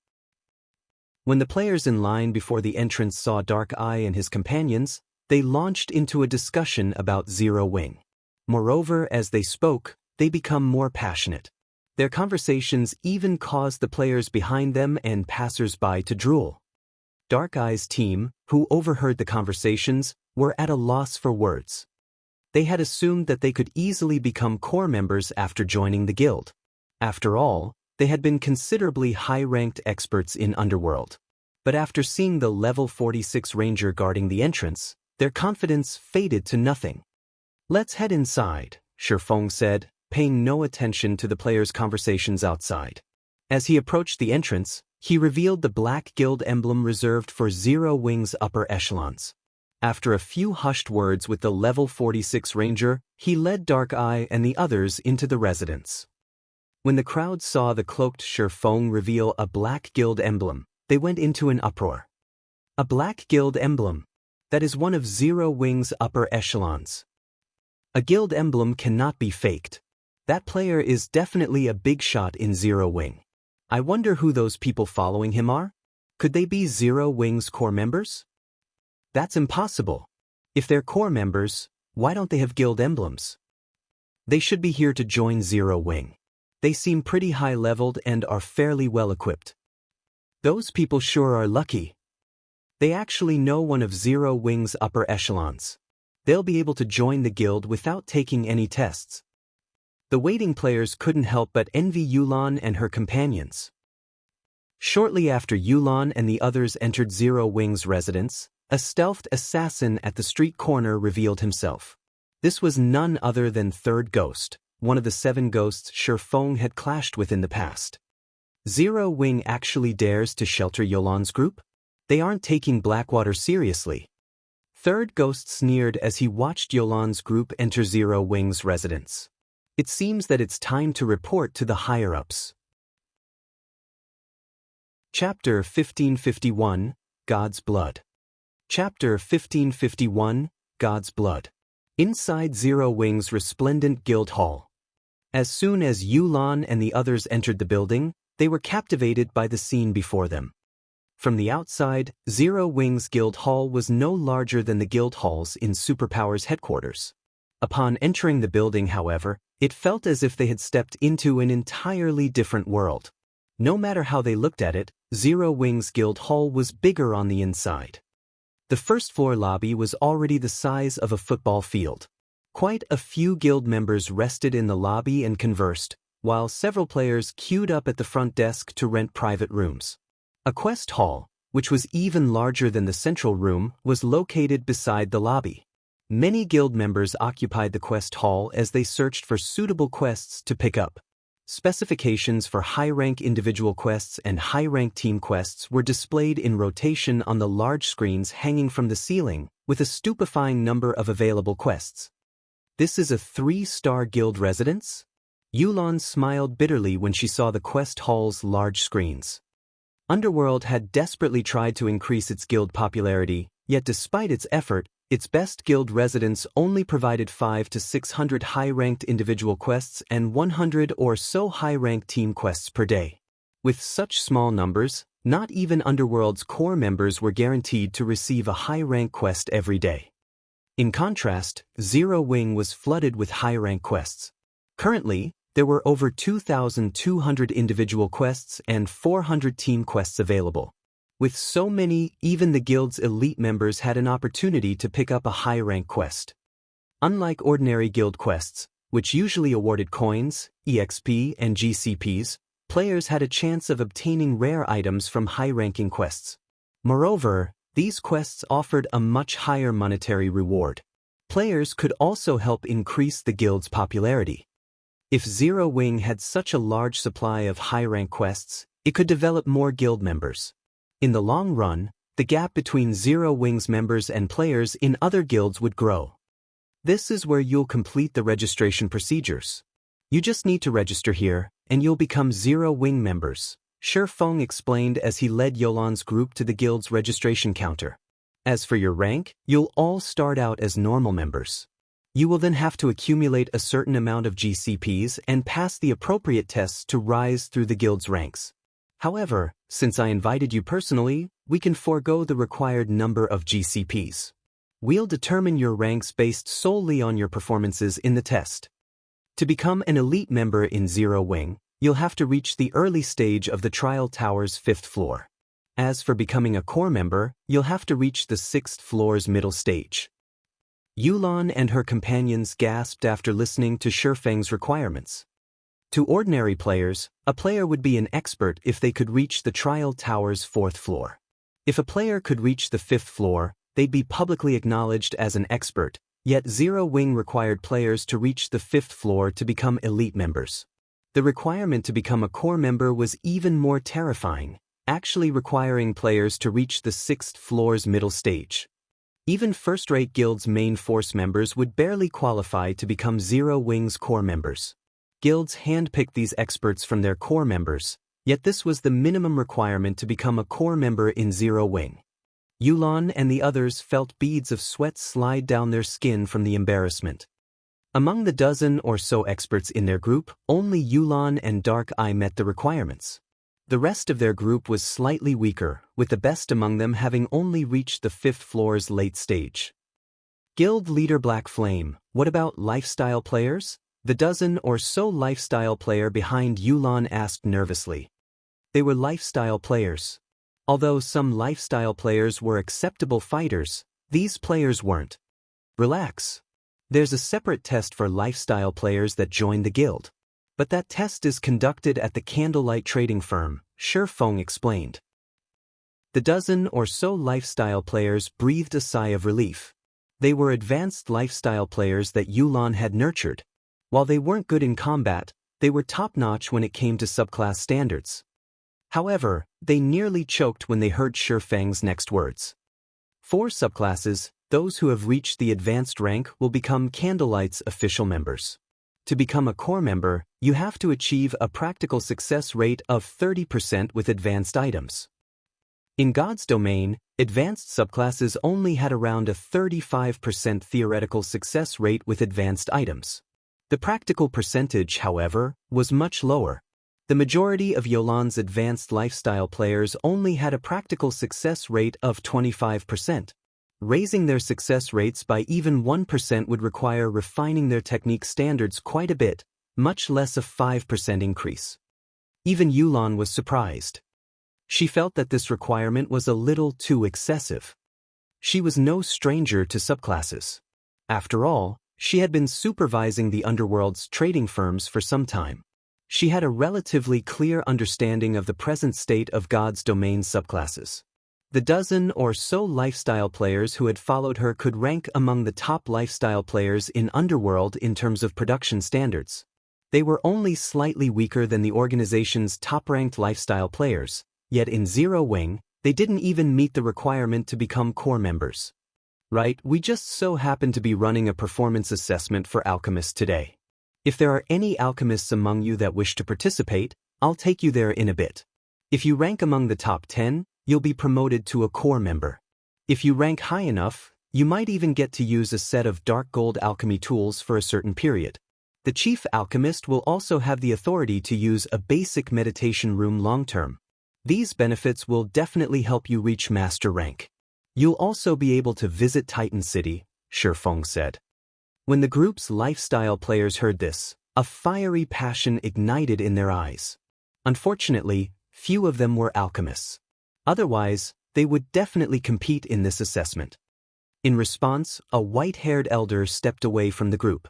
When the players in line before the entrance saw Dark Eye and his companions, they launched into a discussion about Zero Wing. Moreover, as they spoke, they become more passionate. Their conversations even caused the players behind them and passers-by to drool. Dark Eye's team, who overheard the conversations, were at a loss for words. They had assumed that they could easily become core members after joining the guild. After all, they had been considerably high-ranked experts in Underworld. But after seeing the level 46 ranger guarding the entrance, their confidence faded to nothing. "Let's head inside," Shifeng said, paying no attention to the players' conversations outside. As he approached the entrance, he revealed the black guild emblem reserved for Zero Wing's upper echelons. After a few hushed words with the level 46 ranger, he led Dark Eye and the others into the residence. When the crowd saw the cloaked Shifeng reveal a black guild emblem, they went into an uproar. A black guild emblem? That is one of Zero Wing's upper echelons. A guild emblem cannot be faked. That player is definitely a big shot in Zero Wing. I wonder who those people following him are? Could they be Zero Wing's core members? That's impossible. If they're core members, why don't they have guild emblems? They should be here to join Zero Wing. They seem pretty high-leveled and are fairly well-equipped. Those people sure are lucky. They actually know one of Zero Wing's upper echelons. They'll be able to join the guild without taking any tests. The waiting players couldn't help but envy Yulan and her companions. Shortly after Yulan and the others entered Zero Wing's residence, a stealthed assassin at the street corner revealed himself. This was none other than Third Ghost, one of the 7 ghosts Shifeng had clashed with in the past. Zero Wing actually dares to shelter Yulan's group? They aren't taking Blackwater seriously. Third Ghost sneered as he watched Yulan's group enter Zero Wing's residence. It seems that it's time to report to the higher-ups. Chapter 1551, God's Blood. Chapter 1551, God's Blood. Inside Zero Wing's resplendent guild hall. As soon as Yulan and the others entered the building, they were captivated by the scene before them. From the outside, Zero Wing's guild hall was no larger than the guild halls in Superpower's headquarters. Upon entering the building, however, it felt as if they had stepped into an entirely different world. No matter how they looked at it, Zero Wing's guild hall was bigger on the inside. The first-floor lobby was already the size of a football field. Quite a few guild members rested in the lobby and conversed, while several players queued up at the front desk to rent private rooms. A quest hall, which was even larger than the central room, was located beside the lobby. Many guild members occupied the quest hall as they searched for suitable quests to pick up. Specifications for high-rank individual quests and high-rank team quests were displayed in rotation on the large screens hanging from the ceiling, with a stupefying number of available quests. This is a 3-star guild residence? Yulan smiled bitterly when she saw the quest hall's large screens. Underworld had desperately tried to increase its guild popularity, yet despite its effort, its best guild residence only provided 500 to 600 high-ranked individual quests and 100 or so high-ranked team quests per day. With such small numbers, not even Underworld's core members were guaranteed to receive a high-rank quest every day. In contrast, Zero Wing was flooded with high-rank quests. Currently, there were over 2,200 individual quests and 400 team quests available. With so many, even the guild's elite members had an opportunity to pick up a high-rank quest. Unlike ordinary guild quests, which usually awarded coins, EXP, and GCPs, players had a chance of obtaining rare items from high-ranking quests. Moreover, these quests offered a much higher monetary reward. Players could also help increase the guild's popularity. If Zero Wing had such a large supply of high-rank quests, it could develop more guild members. In the long run, the gap between Zero Wing's members and players in other guilds would grow. This is where you'll complete the registration procedures. You just need to register here, and you'll become Zero Wing members, Feng explained as he led Yolan's group to the guild's registration counter. As for your rank, you'll all start out as normal members. You will then have to accumulate a certain amount of GCPs and pass the appropriate tests to rise through the guild's ranks. However, since I invited you personally, we can forego the required number of GCPs. We'll determine your ranks based solely on your performances in the test. To become an elite member in Zero Wing, you'll have to reach the early stage of the Trial Tower's 5th floor. As for becoming a core member, you'll have to reach the 6th floor's middle stage. Yulan and her companions gasped after listening to Feng's requirements. To ordinary players, a player would be an expert if they could reach the Trial Tower's 4th floor. If a player could reach the 5th floor, they'd be publicly acknowledged as an expert, yet Zero Wing required players to reach the 5th floor to become elite members. The requirement to become a core member was even more terrifying, actually requiring players to reach the 6th floor's middle stage. Even first-rate guilds' main force members would barely qualify to become Zero Wing's core members. Guilds handpicked these experts from their core members, yet this was the minimum requirement to become a core member in Zero Wing. Yulan and the others felt beads of sweat slide down their skin from the embarrassment. Among the dozen or so experts in their group, only Yulan and Dark Eye met the requirements. The rest of their group was slightly weaker, with the best among them having only reached the 5th floor's late stage. Guild leader Black Flame, what about lifestyle players? The dozen or so lifestyle player behind Yulan asked nervously. They were lifestyle players. Although some lifestyle players were acceptable fighters, these players weren't. Relax. There's a separate test for lifestyle players that join the guild. But that test is conducted at the Candlelight Trading Firm, Feng explained. The dozen or so lifestyle players breathed a sigh of relief. They were advanced lifestyle players that Yulan had nurtured. While they weren't good in combat, they were top-notch when it came to subclass standards. However, they nearly choked when they heard Feng's next words. 4 subclasses, those who have reached the advanced rank will become Candlelight's official members. To become a core member, you have to achieve a practical success rate of 30% with advanced items. In God's domain, advanced subclasses only had around a 35% theoretical success rate with advanced items. The practical percentage, however, was much lower. The majority of Yolan's advanced lifestyle players only had a practical success rate of 25%. Raising their success rates by even 1% would require refining their technique standards quite a bit, much less a 5% increase. Even Yulan was surprised. She felt that this requirement was a little too excessive. She was no stranger to subclasses. After all, she had been supervising the underworld's trading firms for some time. She had a relatively clear understanding of the present state of God's domain subclasses. The dozen or so lifestyle players who had followed her could rank among the top lifestyle players in Underworld in terms of production standards. They were only slightly weaker than the organization's top-ranked lifestyle players, yet in Zero Wing, they didn't even meet the requirement to become core members. Right, we just so happen to be running a performance assessment for alchemists today. If there are any alchemists among you that wish to participate, I'll take you there in a bit. If you rank among the top 10, you'll be promoted to a core member. If you rank high enough, you might even get to use a set of dark gold alchemy tools for a certain period. The chief alchemist will also have the authority to use a basic meditation room long-term. These benefits will definitely help you reach master rank. You'll also be able to visit Titan City, Feng said. When the group's lifestyle players heard this, a fiery passion ignited in their eyes. Unfortunately, few of them were alchemists. Otherwise, they would definitely compete in this assessment. In response, a white-haired elder stepped away from the group.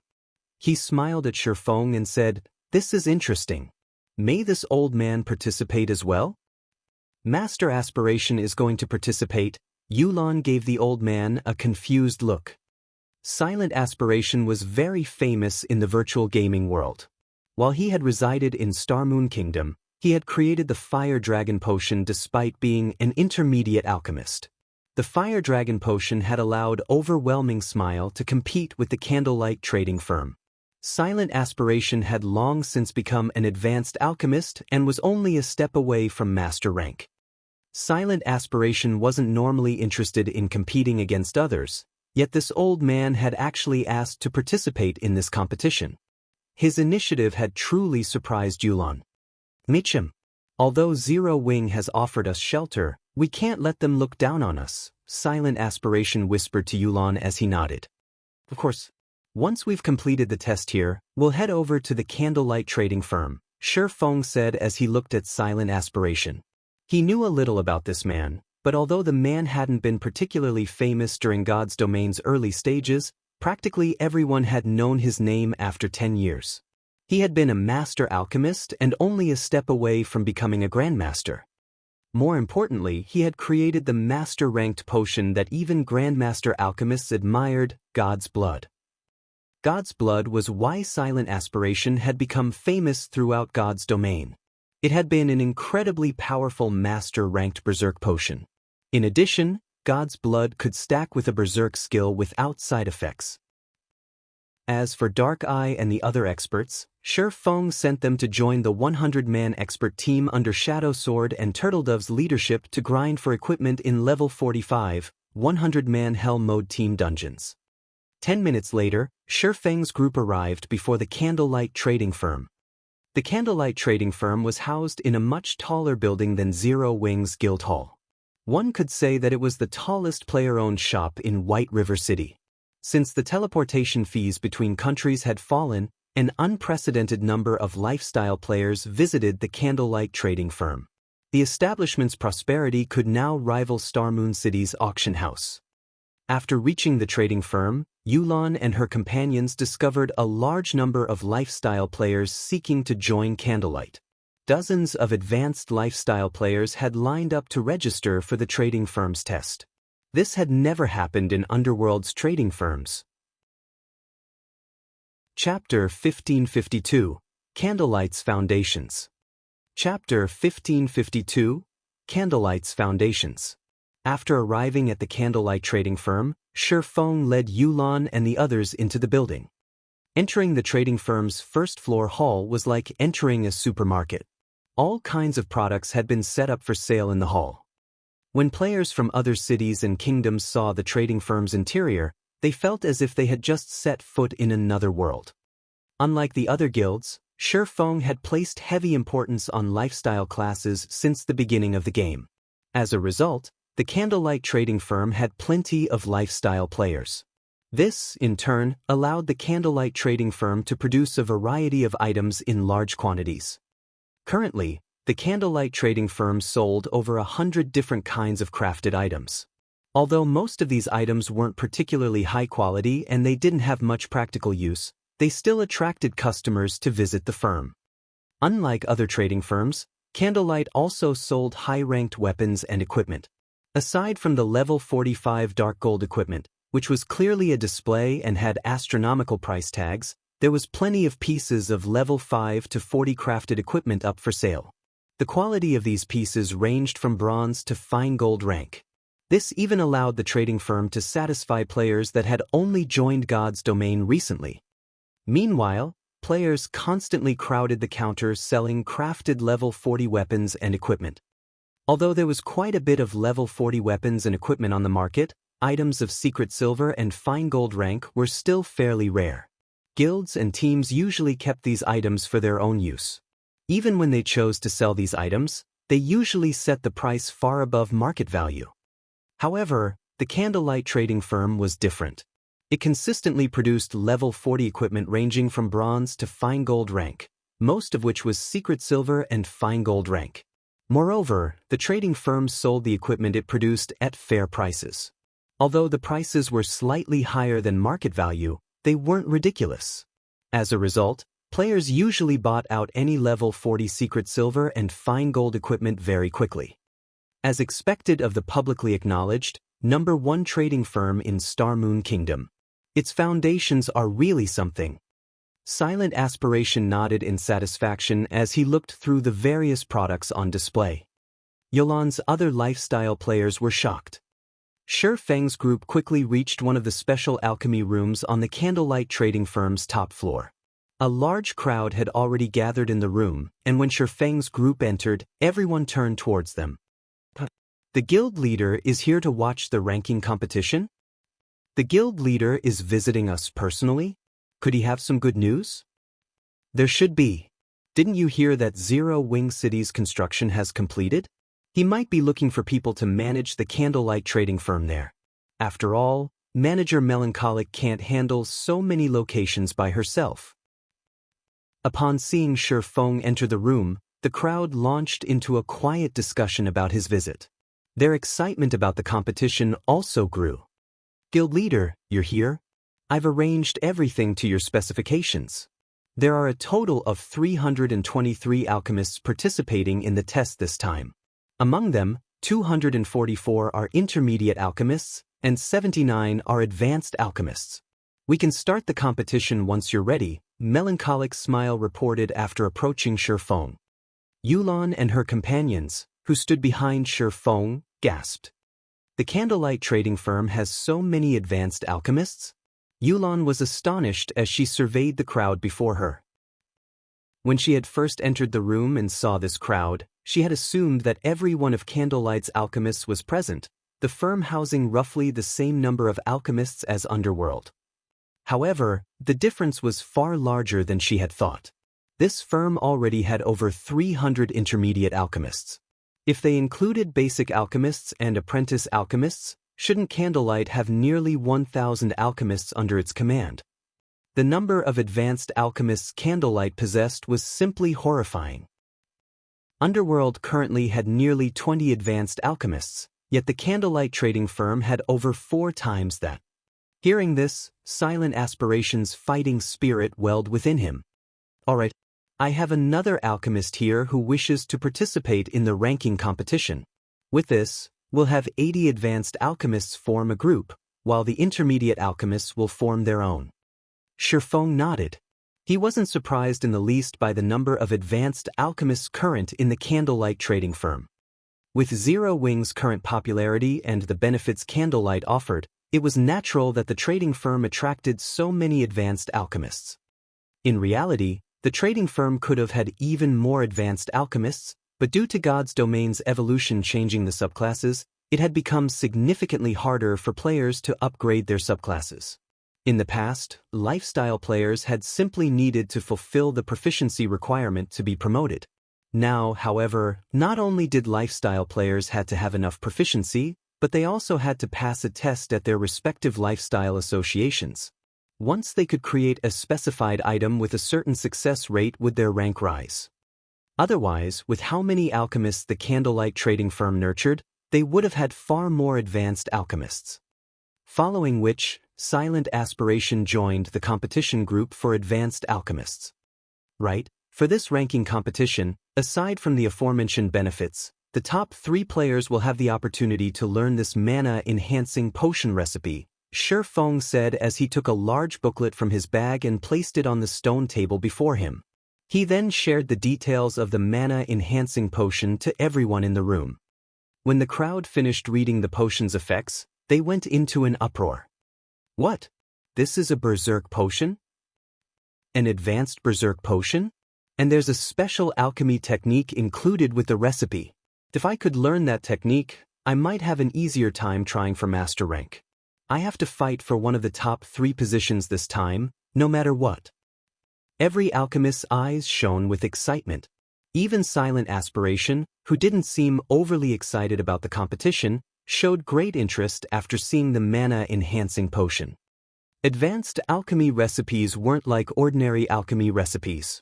He smiled at Feng and said, "This is interesting. May this old man participate as well?" Master Aspiration is going to participate. Yulan gave the old man a confused look. Silent Aspiration was very famous in the virtual gaming world. While he had resided in Star Moon Kingdom, he had created the Fire Dragon Potion despite being an intermediate alchemist. The Fire Dragon Potion had allowed Overwhelming Smile to compete with the Candlelight trading firm. Silent Aspiration had long since become an advanced alchemist and was only a step away from master rank. Silent Aspiration wasn't normally interested in competing against others, yet this old man had actually asked to participate in this competition. His initiative had truly surprised Yulan. Michim. Although Zero Wing has offered us shelter, we can't let them look down on us, Silent Aspiration whispered to Yulan as he nodded. Of course, once we've completed the test here, we'll head over to the Candlelight trading firm, Shi Feng said as he looked at Silent Aspiration. He knew a little about this man, but although the man hadn't been particularly famous during God's Domain's early stages, practically everyone had known his name after 10 years. He had been a master alchemist and only a step away from becoming a grandmaster. More importantly, he had created the master-ranked potion that even grandmaster alchemists admired, God's Blood. God's Blood was why Silent Aspiration had become famous throughout God's Domain. It had been an incredibly powerful master-ranked berserk potion. In addition, God's Blood could stack with a berserk skill without side effects. As for Dark Eye and the other experts, Shi Feng sent them to join the 100-man expert team under Shadow Sword and Turtledove's leadership to grind for equipment in level 45, 100-man Hell Mode team dungeons. 10 minutes later, Shi Feng's group arrived before the Candlelight trading firm. The Candlelight trading firm was housed in a much taller building than Zero Wing's guild hall. One could say that it was the tallest player-owned shop in White River City. Since the teleportation fees between countries had fallen, an unprecedented number of lifestyle players visited the Candlelight trading firm. The establishment's prosperity could now rival Star Moon City's auction house. After reaching the trading firm, Yulan and her companions discovered a large number of lifestyle players seeking to join Candlelight. Dozens of advanced lifestyle players had lined up to register for the trading firm's test. This had never happened in Underworld's trading firms. Chapter 1552, Candlelight's Foundations. Chapter 1552, Candlelight's Foundations. After arriving at the Candlelight trading firm, Shi Feng led Yulan and the others into the building. Entering the trading firm's first-floor hall was like entering a supermarket. All kinds of products had been set up for sale in the hall. When players from other cities and kingdoms saw the trading firm's interior, they felt as if they had just set foot in another world. Unlike the other guilds, Shi Feng had placed heavy importance on lifestyle classes since the beginning of the game. As a result, the Candlelight trading firm had plenty of lifestyle players. This, in turn, allowed the Candlelight trading firm to produce a variety of items in large quantities. Currently, the Candlelight trading firm sold over 100 different kinds of crafted items. Although most of these items weren't particularly high quality and they didn't have much practical use, they still attracted customers to visit the firm. Unlike other trading firms, Candlelight also sold high-ranked weapons and equipment. Aside from the level 45 dark gold equipment, which was clearly a display and had astronomical price tags, there was plenty of pieces of level 5 to 40 crafted equipment up for sale. The quality of these pieces ranged from bronze to fine gold rank. This even allowed the trading firm to satisfy players that had only joined God's Domain recently. Meanwhile, players constantly crowded the counters selling crafted level 40 weapons and equipment. Although there was quite a bit of level 40 weapons and equipment on the market, items of secret silver and fine gold rank were still fairly rare. Guilds and teams usually kept these items for their own use. Even when they chose to sell these items, they usually set the price far above market value. However, the Candlelight trading firm was different. It consistently produced level 40 equipment ranging from bronze to fine gold rank, most of which was secret silver and fine gold rank. Moreover, the trading firm sold the equipment it produced at fair prices. Although the prices were slightly higher than market value, they weren't ridiculous. As a result, players usually bought out any level 40 secret silver and fine gold equipment very quickly. As expected of the publicly acknowledged, #1 trading firm in Star Moon Kingdom, Its foundations are really something. Silent Aspiration nodded in satisfaction as he looked through the various products on display. Yolan's other lifestyle players were shocked. Shi Feng's group quickly reached one of the special alchemy rooms on the candlelight trading firm's top floor. A large crowd had already gathered in the room, and when Shi Feng's group entered, everyone turned towards them. The guild leader is here to watch the ranking competition? The guild leader is visiting us personally? Could he have some good news? There should be. Didn't you hear that Zero Wing City's construction has completed? He might be looking for people to manage the candlelight trading firm there. After all, Manager Melancholic can't handle so many locations by herself. Upon seeing Shi Feng enter the room, the crowd launched into a quiet discussion about his visit. Their excitement about the competition also grew. Guild leader, you're here? I've arranged everything to your specifications. There are a total of 323 alchemists participating in the test this time. Among them, 244 are intermediate alchemists, and 79 are advanced alchemists. We can start the competition once you're ready, Melancholic Smile reported after approaching Shi Feng. Yulan and her companions, who stood behind Shi Feng, gasped. The candlelight trading firm has so many advanced alchemists? Yulan was astonished as she surveyed the crowd before her. When she had first entered the room and saw this crowd, she had assumed that every one of Candlelight's alchemists was present, the firm housing roughly the same number of alchemists as Underworld. However, the difference was far larger than she had thought. This firm already had over 300 intermediate alchemists. If they included basic alchemists and apprentice alchemists, shouldn't Candlelight have nearly 1,000 alchemists under its command? The number of advanced alchemists Candlelight possessed was simply horrifying. Underworld currently had nearly 20 advanced alchemists, yet the Candlelight trading firm had over 4 times that. Hearing this, Silent Aspiration's fighting spirit welled within him. Alright, I have another alchemist here who wishes to participate in the ranking competition. With this, we'll have 80 advanced alchemists form a group, while the intermediate alchemists will form their own. Shi Feng nodded. He wasn't surprised in the least by the number of advanced alchemists current in the Candlelight trading firm. With Zero Wing's current popularity and the benefits Candlelight offered, it was natural that the trading firm attracted so many advanced alchemists. In reality, the trading firm could have had even more advanced alchemists, but due to God's domain's evolution changing the subclasses, it had become significantly harder for players to upgrade their subclasses. In the past, lifestyle players had simply needed to fulfill the proficiency requirement to be promoted. Now, however, not only did lifestyle players had to have enough proficiency, but they also had to pass a test at their respective lifestyle associations. Once they could create a specified item with a certain success rate would their rank rise. Otherwise, with how many alchemists the Candlelight trading firm nurtured, they would have had far more advanced alchemists. Following which, Silent Aspiration joined the competition group for advanced alchemists. Right, for this ranking competition, aside from the aforementioned benefits, the top 3 players will have the opportunity to learn this mana-enhancing potion recipe, Shi Feng said as he took a large booklet from his bag and placed it on the stone table before him. He then shared the details of the mana-enhancing potion to everyone in the room. When the crowd finished reading the potion's effects, they went into an uproar. What? This is a berserk potion? An advanced berserk potion? And there's a special alchemy technique included with the recipe. If I could learn that technique, I might have an easier time trying for master rank. I have to fight for one of the top 3 positions this time, no matter what. Every alchemist's eyes shone with excitement. Even Silent Aspiration, who didn't seem overly excited about the competition, showed great interest after seeing the mana-enhancing potion. Advanced alchemy recipes weren't like ordinary alchemy recipes.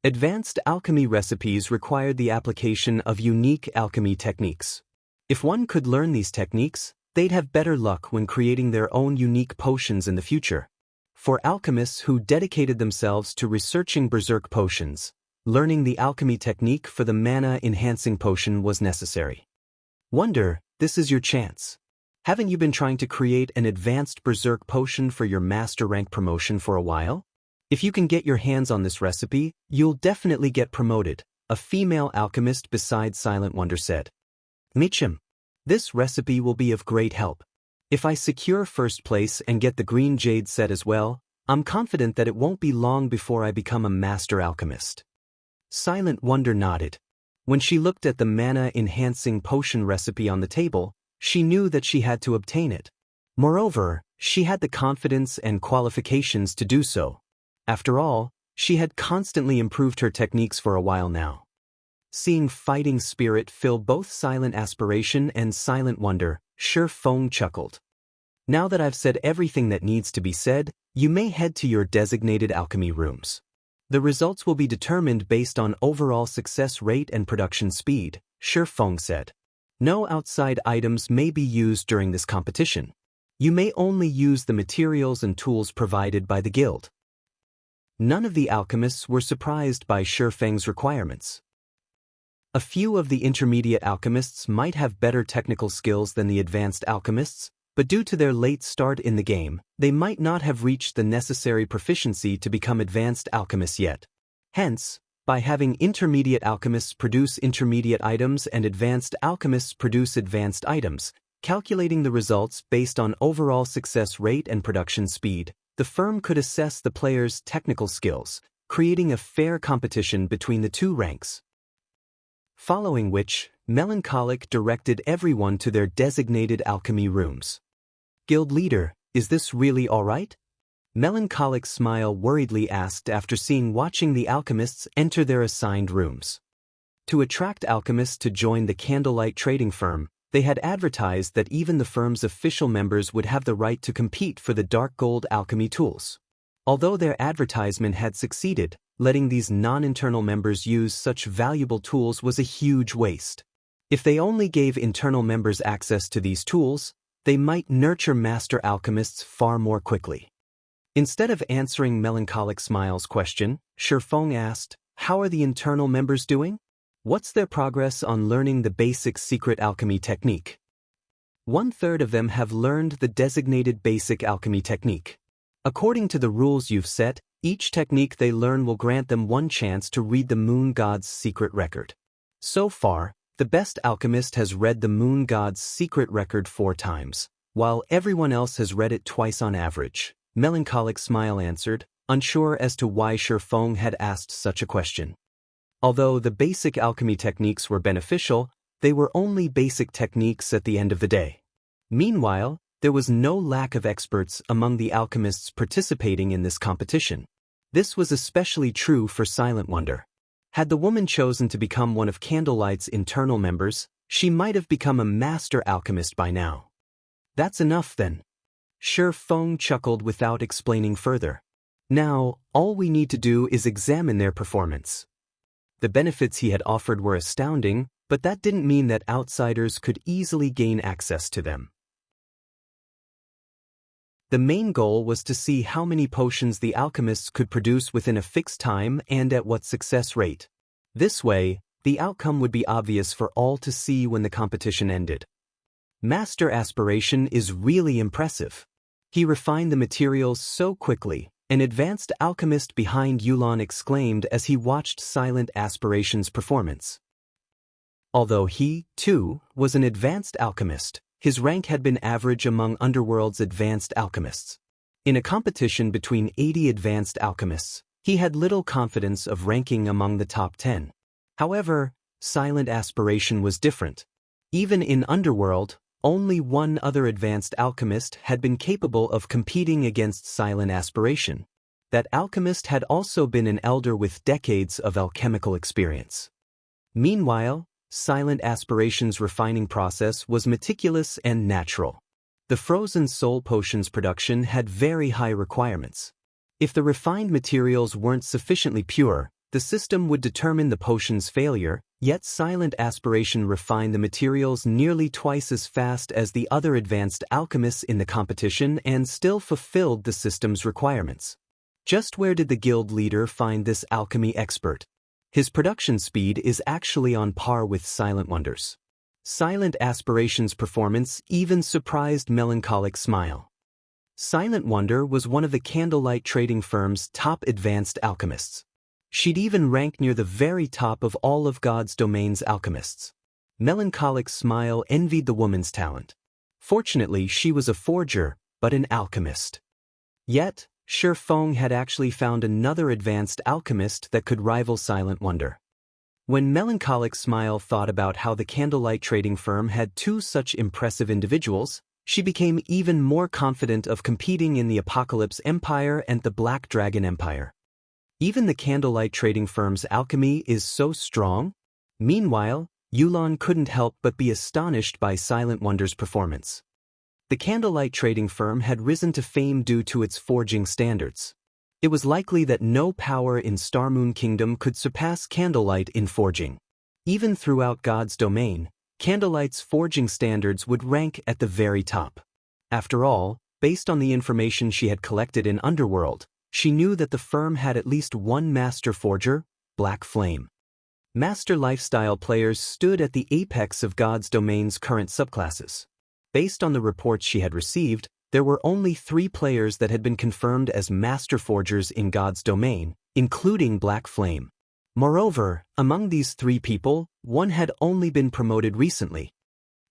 Advanced alchemy recipes required the application of unique alchemy techniques. If one could learn these techniques, they'd have better luck when creating their own unique potions in the future. For alchemists who dedicated themselves to researching berserk potions, learning the alchemy technique for the mana-enhancing potion was necessary. Wonder, this is your chance. Haven't you been trying to create an advanced berserk potion for your master rank promotion for a while? If you can get your hands on this recipe, you'll definitely get promoted, a female alchemist beside Silent Wonder said. Michim, this recipe will be of great help. If I secure first place and get the green jade set as well, I'm confident that it won't be long before I become a master alchemist. Silent Wonder nodded. When she looked at the mana-enhancing potion recipe on the table, she knew that she had to obtain it. Moreover, she had the confidence and qualifications to do so. After all, she had constantly improved her techniques for a while now. Seeing fighting spirit fill both Silent Aspiration and Silent Wonder, Shi Feng chuckled. Now that I've said everything that needs to be said, you may head to your designated alchemy rooms. The results will be determined based on overall success rate and production speed, Shi Feng said. No outside items may be used during this competition. You may only use the materials and tools provided by the guild. None of the alchemists were surprised by Shi Feng's requirements. A few of the intermediate alchemists might have better technical skills than the advanced alchemists, but due to their late start in the game, they might not have reached the necessary proficiency to become advanced alchemists yet. Hence, by having intermediate alchemists produce intermediate items and advanced alchemists produce advanced items, calculating the results based on overall success rate and production speed, the firm could assess the player's technical skills, creating a fair competition between the two ranks. Following which, Melancholic directed everyone to their designated alchemy rooms. Guild leader, is this really all right? Melancholic's smile worriedly asked after watching the alchemists enter their assigned rooms. To attract alchemists to join the candlelight trading firm, they had advertised that even the firm's official members would have the right to compete for the dark gold alchemy tools. Although their advertisement had succeeded, letting these non-internal members use such valuable tools was a huge waste. If they only gave internal members access to these tools, they might nurture master alchemists far more quickly. Instead of answering Melancholic Smile's question, Shi Feng asked, "How are the internal members doing? What's their progress on learning the basic secret alchemy technique?" 1/3 of them have learned the designated basic alchemy technique. According to the rules you've set, each technique they learn will grant them one chance to read the Moon God's secret record. So far, the best alchemist has read the Moon God's secret record 4 times, while everyone else has read it twice on average. Melancholic Smile answered, unsure as to why Shi Feng had asked such a question. Although the basic alchemy techniques were beneficial, they were only basic techniques at the end of the day. Meanwhile, there was no lack of experts among the alchemists participating in this competition. This was especially true for Silent Wonder. Had the woman chosen to become one of Candlelight's internal members, she might have become a master alchemist by now. That's enough then. Shi Feng chuckled without explaining further. Now, all we need to do is examine their performance. The benefits he had offered were astounding, but that didn't mean that outsiders could easily gain access to them. The main goal was to see how many potions the alchemists could produce within a fixed time and at what success rate. This way, the outcome would be obvious for all to see when the competition ended. Master Aspiration is really impressive. He refined the materials so quickly, an advanced alchemist behind Yulon exclaimed as he watched Silent Aspiration's performance. Although he, too, was an advanced alchemist, his rank had been average among Underworld's advanced alchemists. In a competition between 80 advanced alchemists, he had little confidence of ranking among the top 10. However, Silent Aspiration was different. Even in Underworld, only one other advanced alchemist had been capable of competing against Silent Aspiration. That alchemist had also been an elder with decades of alchemical experience. Meanwhile, Silent Aspiration's refining process was meticulous and natural. The frozen soul potions production had very high requirements. If the refined materials weren't sufficiently pure, the system would determine the potion's failure, yet Silent Aspiration refined the materials nearly twice as fast as the other advanced alchemists in the competition and still fulfilled the system's requirements. Just where did the guild leader find this alchemy expert? His production speed is actually on par with Silent Wonder's. Silent Aspiration's performance even surprised Melancholic Smile. Silent Wonder was one of the candlelight trading firm's top advanced alchemists. She'd even rank near the very top of all of God's Domain's alchemists. Melancholic Smile envied the woman's talent. Fortunately, she was a forger, but an alchemist. Yet, Shi Feng had actually found another advanced alchemist that could rival Silent Wonder. When Melancholic Smile thought about how the candlelight trading firm had two such impressive individuals, she became even more confident of competing in the Apocalypse Empire and the Black Dragon Empire. Even the candlelight trading firm's alchemy is so strong. Meanwhile, Yulan couldn't help but be astonished by Silent Wonder's performance. The candlelight trading firm had risen to fame due to its forging standards. It was likely that no power in Star Moon Kingdom could surpass candlelight in forging. Even throughout God's domain, candlelight's forging standards would rank at the very top. After all, based on the information she had collected in Underworld, she knew that the firm had at least one master forger, Black Flame. Master Lifestyle players stood at the apex of God's domain's current subclasses. Based on the reports she had received, there were only 3 players that had been confirmed as master forgers in God's domain, including Black Flame. Moreover, among these 3 people, one had only been promoted recently.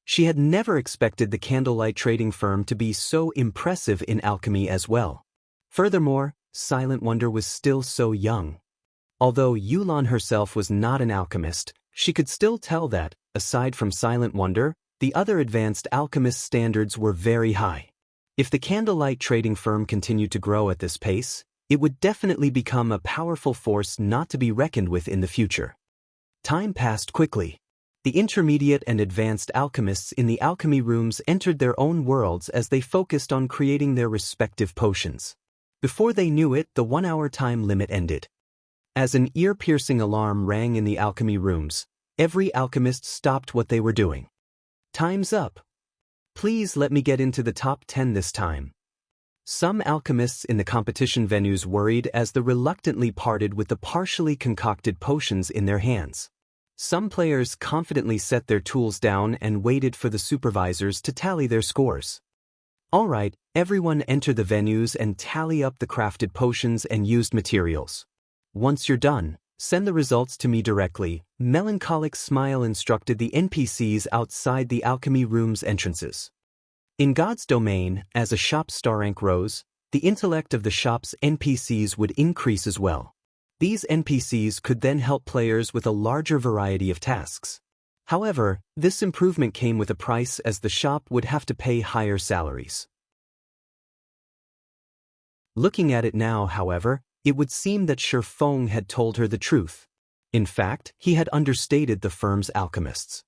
She had never expected the candlelight trading firm to be so impressive in alchemy as well. Furthermore, Silent Wonder was still so young. Although Yulan herself was not an alchemist, she could still tell that, aside from Silent Wonder, the other advanced alchemist standards were very high. If the candlelight trading firm continued to grow at this pace, it would definitely become a powerful force not to be reckoned with in the future. Time passed quickly. The intermediate and advanced alchemists in the alchemy rooms entered their own worlds as they focused on creating their respective potions. Before they knew it, the 1-hour time limit ended. As an ear-piercing alarm rang in the alchemy rooms, every alchemist stopped what they were doing. Time's up. Please let me get into the top 10 this time. Some alchemists in the competition venues worried as they reluctantly parted with the partially concocted potions in their hands. Some players confidently set their tools down and waited for the supervisors to tally their scores. All right, everyone enter the venues and tally up the crafted potions and used materials. Once you're done, send the results to me directly. Melancholic Smile instructed the NPCs outside the alchemy room's entrances. In God's domain, as a shop's star rank rose, the intellect of the shop's NPCs would increase as well. These NPCs could then help players with a larger variety of tasks. However, this improvement came with a price as the shop would have to pay higher salaries. Looking at it now, however, it would seem that Shi Feng had told her the truth. In fact, he had understated the firm's alchemists.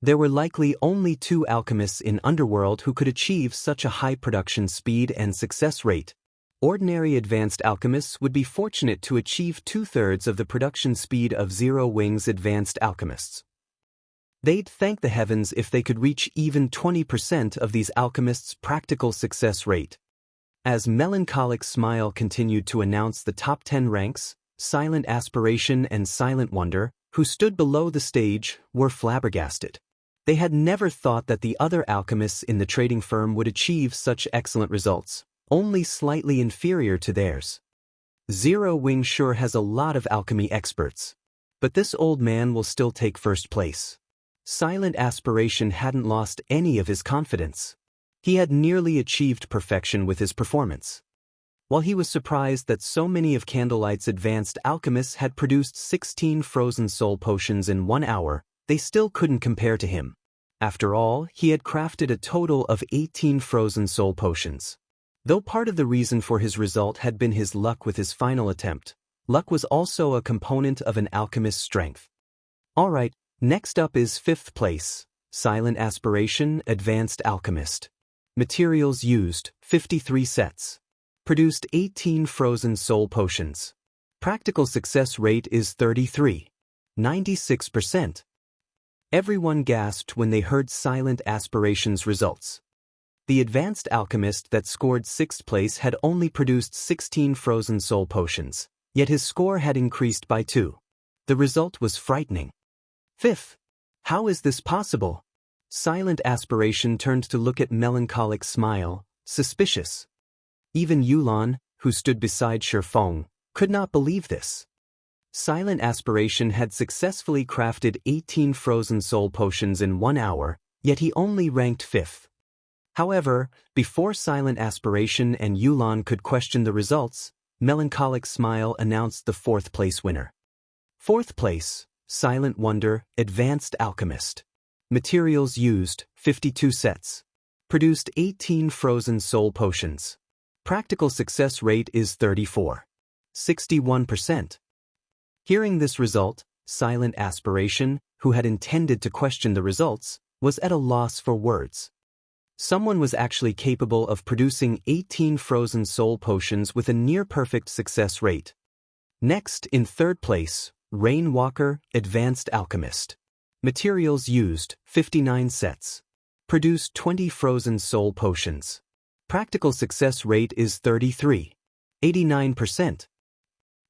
There were likely only 2 alchemists in Underworld who could achieve such a high production speed and success rate. Ordinary advanced alchemists would be fortunate to achieve 2/3 of the production speed of Zero Wing's advanced alchemists. They'd thank the heavens if they could reach even 20% of these alchemists' practical success rate. As Melancholic Smile continued to announce the top 10 ranks, Silent Aspiration and Silent Wonder, who stood below the stage, were flabbergasted. They had never thought that the other alchemists in the trading firm would achieve such excellent results, only slightly inferior to theirs. Zero Wing sure has a lot of alchemy experts, but this old man will still take first place. Silent Aspiration hadn't lost any of his confidence. He had nearly achieved perfection with his performance. While he was surprised that so many of Candlelight's advanced alchemists had produced 16 frozen soul potions in 1 hour, they still couldn't compare to him. After all, he had crafted a total of 18 frozen soul potions. Though part of the reason for his result had been his luck with his final attempt, luck was also a component of an alchemist's strength. Alright, next up is 5th place, Silent Aspiration, Advanced Alchemist. Materials used, 53 sets. Produced 18 frozen soul potions. Practical success rate is 96%. Everyone gasped when they heard Silent Aspiration's results. The advanced alchemist that scored 6th place had only produced 16 frozen soul potions, yet his score had increased by 2. The result was frightening. 5th. How is this possible? Silent Aspiration turned to look at Melancholic Smile, suspicious. Even Yulan, who stood beside Shifeng, could not believe this. Silent Aspiration had successfully crafted 18 frozen soul potions in 1 hour, yet he only ranked 5th. However, before Silent Aspiration and Yulan could question the results, Melancholic Smile announced the 4th place winner. 4th place, Silent Wonder, Advanced Alchemist. Materials used, 52 sets. Produced 18 frozen soul potions. Practical success rate is 61%. Hearing this result, Silent Aspiration, who had intended to question the results, was at a loss for words. Someone was actually capable of producing 18 frozen soul potions with a near-perfect success rate. Next, in 3rd place, Rainwalker, Advanced Alchemist. Materials used, 59 sets. Produced 20 frozen soul potions. Practical success rate is 89%.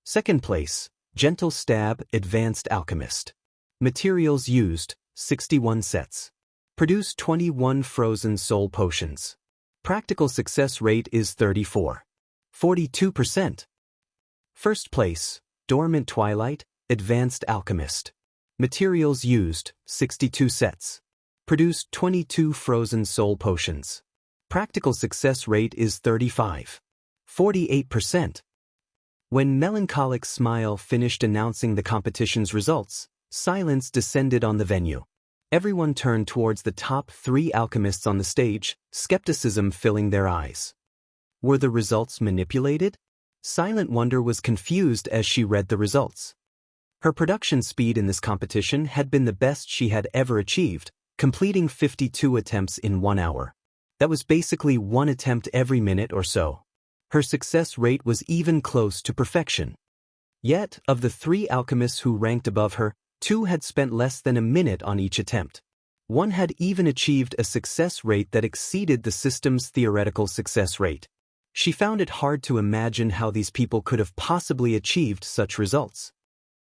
2nd place, Gentle Stab, Advanced Alchemist. Materials used, 61 sets. Produced 21 frozen soul potions. Practical success rate is 42%. 1st place, Dormant Twilight, Advanced Alchemist. Materials used, 62 sets. Produced 22 frozen soul potions. Practical success rate is 48%. When Melancholic Smile finished announcing the competition's results, silence descended on the venue. Everyone turned towards the top 3 alchemists on the stage, skepticism filling their eyes. Were the results manipulated? Silent Wonder was confused as she read the results. Her production speed in this competition had been the best she had ever achieved, completing 52 attempts in 1 hour. That was basically 1 attempt every minute or so. Her success rate was even close to perfection. Yet, of the 3 alchemists who ranked above her, 2 had spent less than a minute on each attempt. 1 had even achieved a success rate that exceeded the system's theoretical success rate. She found it hard to imagine how these people could have possibly achieved such results.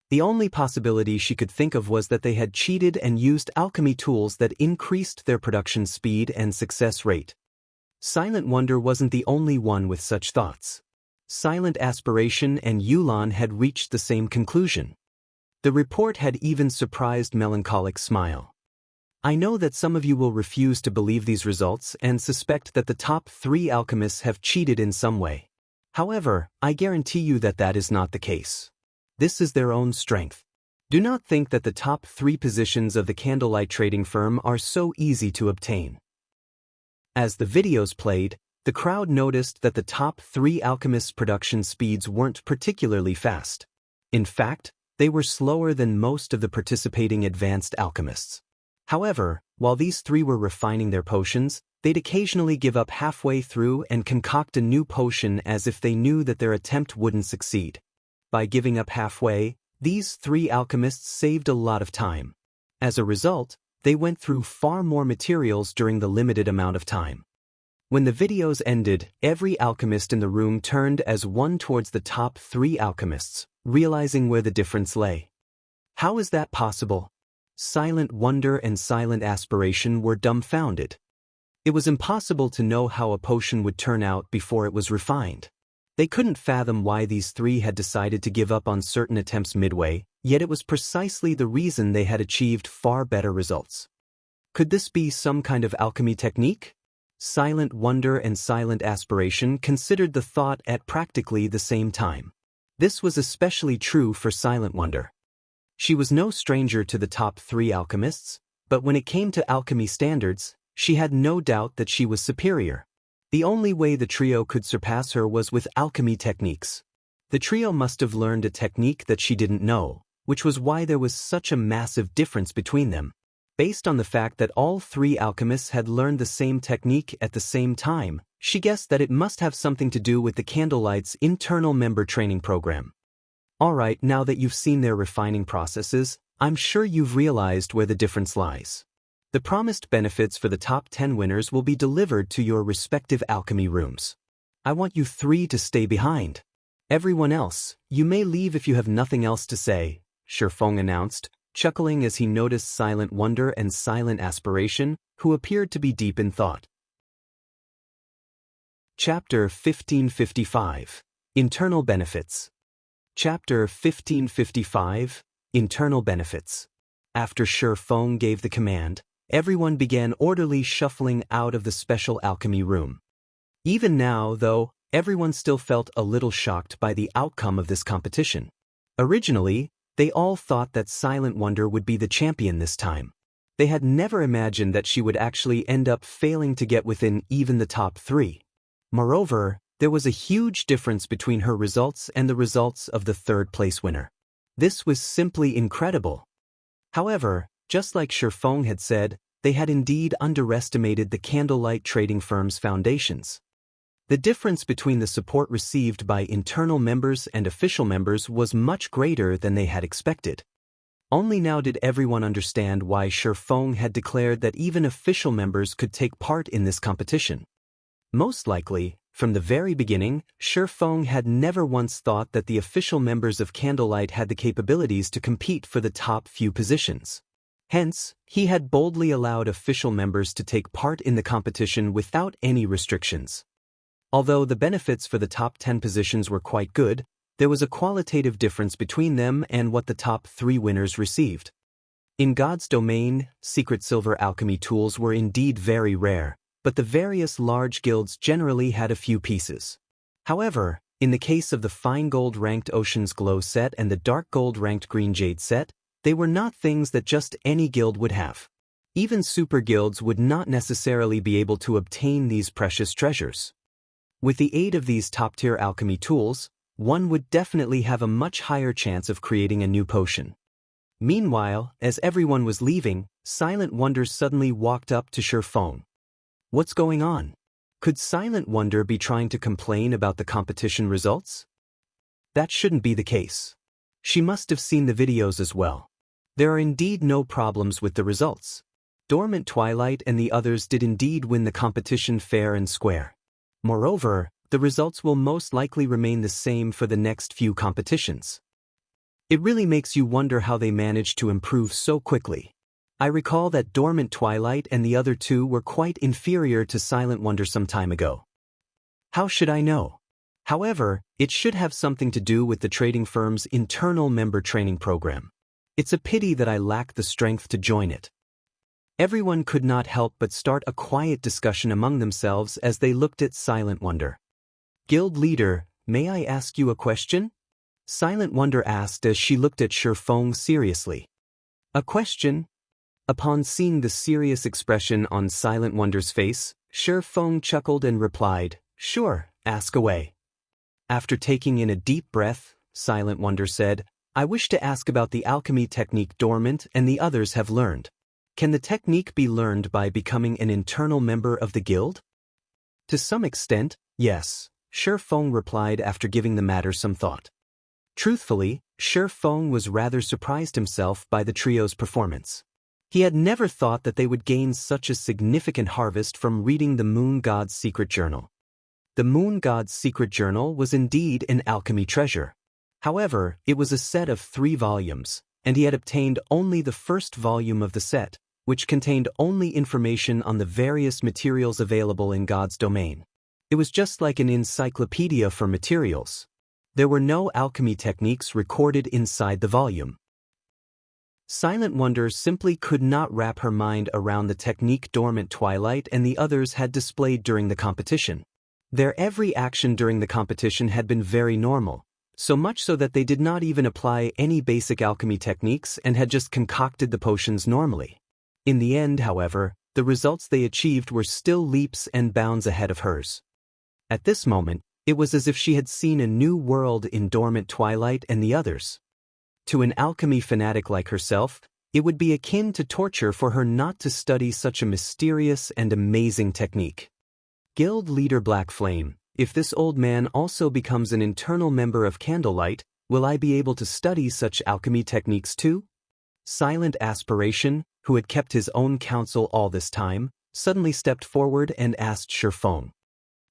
The only possibility she could think of was that they had cheated and used alchemy tools that increased their production speed and success rate. Silent Wonder wasn't the only one with such thoughts. Silent Aspiration and Yulan had reached the same conclusion. The report had even surprised Melancholic Smile. I know that some of you will refuse to believe these results and suspect that the top 3 alchemists have cheated in some way. However, I guarantee you that that is not the case. This is their own strength. Do not think that the top 3 positions of the candlelight trading firm are so easy to obtain. As the videos played, the crowd noticed that the top 3 alchemists' production speeds weren't particularly fast. In fact, they were slower than most of the participating advanced alchemists. However, while these 3 were refining their potions, they'd occasionally give up halfway through and concoct a new potion as if they knew that their attempt wouldn't succeed. By giving up halfway, these 3 alchemists saved a lot of time. As a result, they went through far more materials during the limited amount of time. When the videos ended, every alchemist in the room turned as one towards the top 3 alchemists, realizing where the difference lay. How is that possible? Silent Wonder and Silent Aspiration were dumbfounded. It was impossible to know how a potion would turn out before it was refined. They couldn't fathom why these 3 had decided to give up on certain attempts midway, yet it was precisely the reason they had achieved far better results. Could this be some kind of alchemy technique? Silent Wonder and Silent Aspiration considered the thought at practically the same time. This was especially true for Silent Wonder. She was no stranger to the top 3 alchemists, but when it came to alchemy standards, she had no doubt that she was superior. The only way the trio could surpass her was with alchemy techniques. The trio must have learned a technique that she didn't know, which was why there was such a massive difference between them. Based on the fact that all 3 alchemists had learned the same technique at the same time, she guessed that it must have something to do with the Candlelight's internal member training program. Alright, now that you've seen their refining processes, I'm sure you've realized where the difference lies. The promised benefits for the top 10 winners will be delivered to your respective alchemy rooms. I want you 3 to stay behind. Everyone else, you may leave if you have nothing else to say, Shifeng announced, chuckling as he noticed Silent Wonder and Silent Aspiration, who appeared to be deep in thought. Chapter 1555. Internal Benefits. Chapter 1555. Internal Benefits. After Shi Feng gave the command, everyone began orderly shuffling out of the special alchemy room. Even now, though, everyone still felt a little shocked by the outcome of this competition. Originally, they all thought that Silent Wonder would be the champion this time. They had never imagined that she would actually end up failing to get within even the top 3. Moreover, there was a huge difference between her results and the results of the third-place winner. This was simply incredible. However, just like Shi Feng had said, they had indeed underestimated the candlelight trading firm's foundations. The difference between the support received by internal members and official members was much greater than they had expected. Only now did everyone understand why Shi Feng had declared that even official members could take part in this competition. Most likely, from the very beginning, Shi Feng had never once thought that the official members of Candlelight had the capabilities to compete for the top few positions. Hence, he had boldly allowed official members to take part in the competition without any restrictions. Although the benefits for the top 10 positions were quite good, there was a qualitative difference between them and what the top 3 winners received. In God's domain, secret silver alchemy tools were indeed very rare, but the various large guilds generally had a few pieces. However, in the case of the fine gold ranked Ocean's Glow set and the dark gold ranked Green Jade set, they were not things that just any guild would have. Even super guilds would not necessarily be able to obtain these precious treasures. With the aid of these top-tier alchemy tools, one would definitely have a much higher chance of creating a new potion. Meanwhile, as everyone was leaving, Silent Wonder suddenly walked up to Shi Feng. What's going on? Could Silent Wonder be trying to complain about the competition results? That shouldn't be the case. She must have seen the videos as well. There are indeed no problems with the results. Dormant Twilight and the others did indeed win the competition fair and square. Moreover, the results will most likely remain the same for the next few competitions. It really makes you wonder how they managed to improve so quickly. I recall that Dormant Twilight and the other 2 were quite inferior to Silent Wonder some time ago. How should I know? However, it should have something to do with the trading firm's internal member training program. It's a pity that I lack the strength to join it. Everyone could not help but start a quiet discussion among themselves as they looked at Silent Wonder. Guild leader, may I ask you a question? Silent Wonder asked as she looked at Shi Feng seriously. A question? Upon seeing the serious expression on Silent Wonder's face, Shi Feng chuckled and replied, Sure, ask away. After taking in a deep breath, Silent Wonder said, I wish to ask about the alchemy technique Dormant and the others have learned. Can the technique be learned by becoming an internal member of the guild? To some extent, yes, Shi Feng replied after giving the matter some thought. Truthfully, Shi Feng was rather surprised himself by the trio's performance. He had never thought that they would gain such a significant harvest from reading the Moon God's Secret Journal. The Moon God's Secret Journal was indeed an alchemy treasure. However, it was a set of 3 volumes, and he had obtained only the first volume of the set, which contained only information on the various materials available in God's domain. It was just like an encyclopedia for materials. There were no alchemy techniques recorded inside the volume. Silent Wonder simply could not wrap her mind around the technique Dormant Twilight and the others had displayed during the competition. Their every action during the competition had been very normal, so much so that they did not even apply any basic alchemy techniques and had just concocted the potions normally. In the end, however, the results they achieved were still leaps and bounds ahead of hers. At this moment, it was as if she had seen a new world in Dormant Twilight and the others. To an alchemy fanatic like herself, it would be akin to torture for her not to study such a mysterious and amazing technique. Guild leader Black Flame, if this old man also becomes an internal member of Candlelight, will I be able to study such alchemy techniques too? Silent Aspiration, who had kept his own counsel all this time, suddenly stepped forward and asked Shi Feng.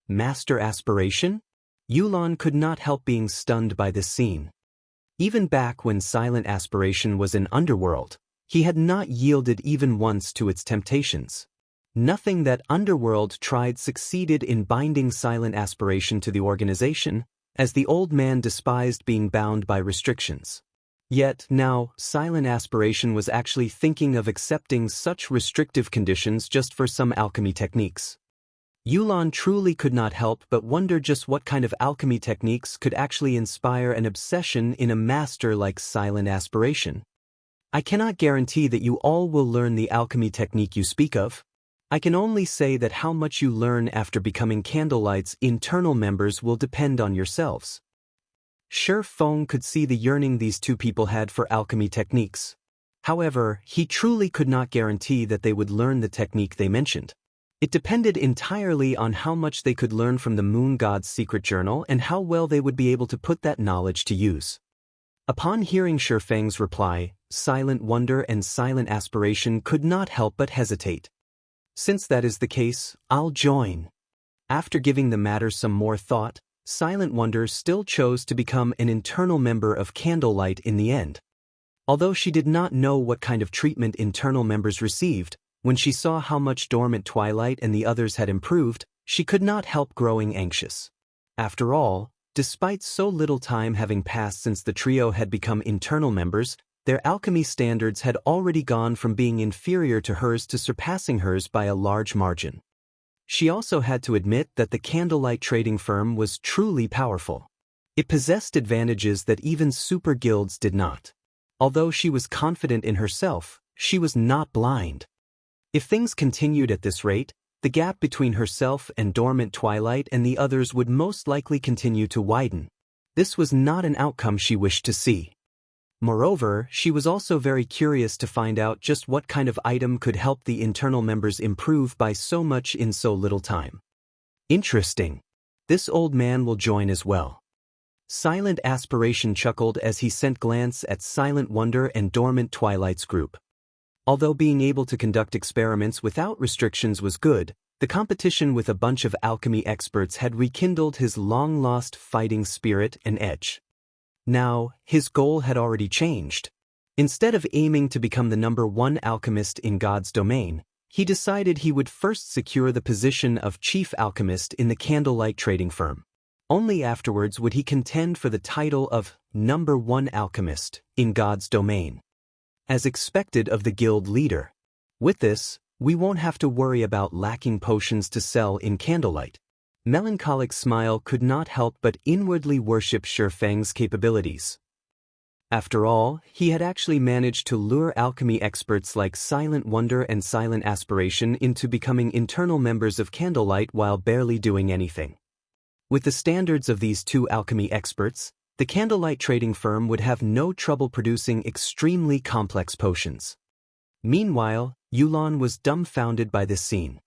Master Aspiration? Yulan could not help being stunned by this scene. Even back when silent aspiration was in Underworld, he had not yielded even once to its temptations. Nothing that Underworld tried succeeded in binding silent aspiration to the organization, as the old man despised being bound by restrictions. Yet now, silent aspiration was actually thinking of accepting such restrictive conditions just for some alchemy techniques. Yulan truly could not help but wonder just what kind of alchemy techniques could actually inspire an obsession in a master like silent aspiration. I cannot guarantee that you all will learn the alchemy technique you speak of. I can only say that how much you learn after becoming Candlelight's internal members will depend on yourselves. Shi Feng could see the yearning these two people had for alchemy techniques. However, he truly could not guarantee that they would learn the technique they mentioned. It depended entirely on how much they could learn from the Moon God's secret journal and how well they would be able to put that knowledge to use. Upon hearing Shi Feng's reply, Silent Wonder and Silent Aspiration could not help but hesitate. Since that is the case, I'll join. After giving the matter some more thought, Silent Wonder still chose to become an internal member of Candlelight in the end. Although she did not know what kind of treatment internal members received, when she saw how much Dormant Twilight and the others had improved, she could not help growing anxious. After all, despite so little time having passed since the trio had become internal members, their alchemy standards had already gone from being inferior to hers to surpassing hers by a large margin. She also had to admit that the Candlelight trading firm was truly powerful. It possessed advantages that even super guilds did not. Although she was confident in herself, she was not blind. If things continued at this rate, the gap between herself and Dormant Twilight and the others would most likely continue to widen. This was not an outcome she wished to see. Moreover, she was also very curious to find out just what kind of item could help the internal members improve by so much in so little time. Interesting. This old man will join as well. Silent Aspiration chuckled as he sent glance at Silent Wonder and Dormant Twilight's group. Although being able to conduct experiments without restrictions was good, the competition with a bunch of alchemy experts had rekindled his long-lost fighting spirit and edge. Now, his goal had already changed. Instead of aiming to become the #1 alchemist in God's domain, he decided he would first secure the position of chief alchemist in the Candlelight trading firm. Only afterwards would he contend for the title of #1 alchemist in God's domain, as expected of the guild leader. With this, we won't have to worry about lacking potions to sell in Candlelight. Melancholic Smile could not help but inwardly worship Shi Feng's capabilities. After all, he had actually managed to lure alchemy experts like Silent Wonder and Silent Aspiration into becoming internal members of Candlelight while barely doing anything. With the standards of these two alchemy experts, the Candlelight trading firm would have no trouble producing extremely complex potions. Meanwhile, Yulan was dumbfounded by this scene.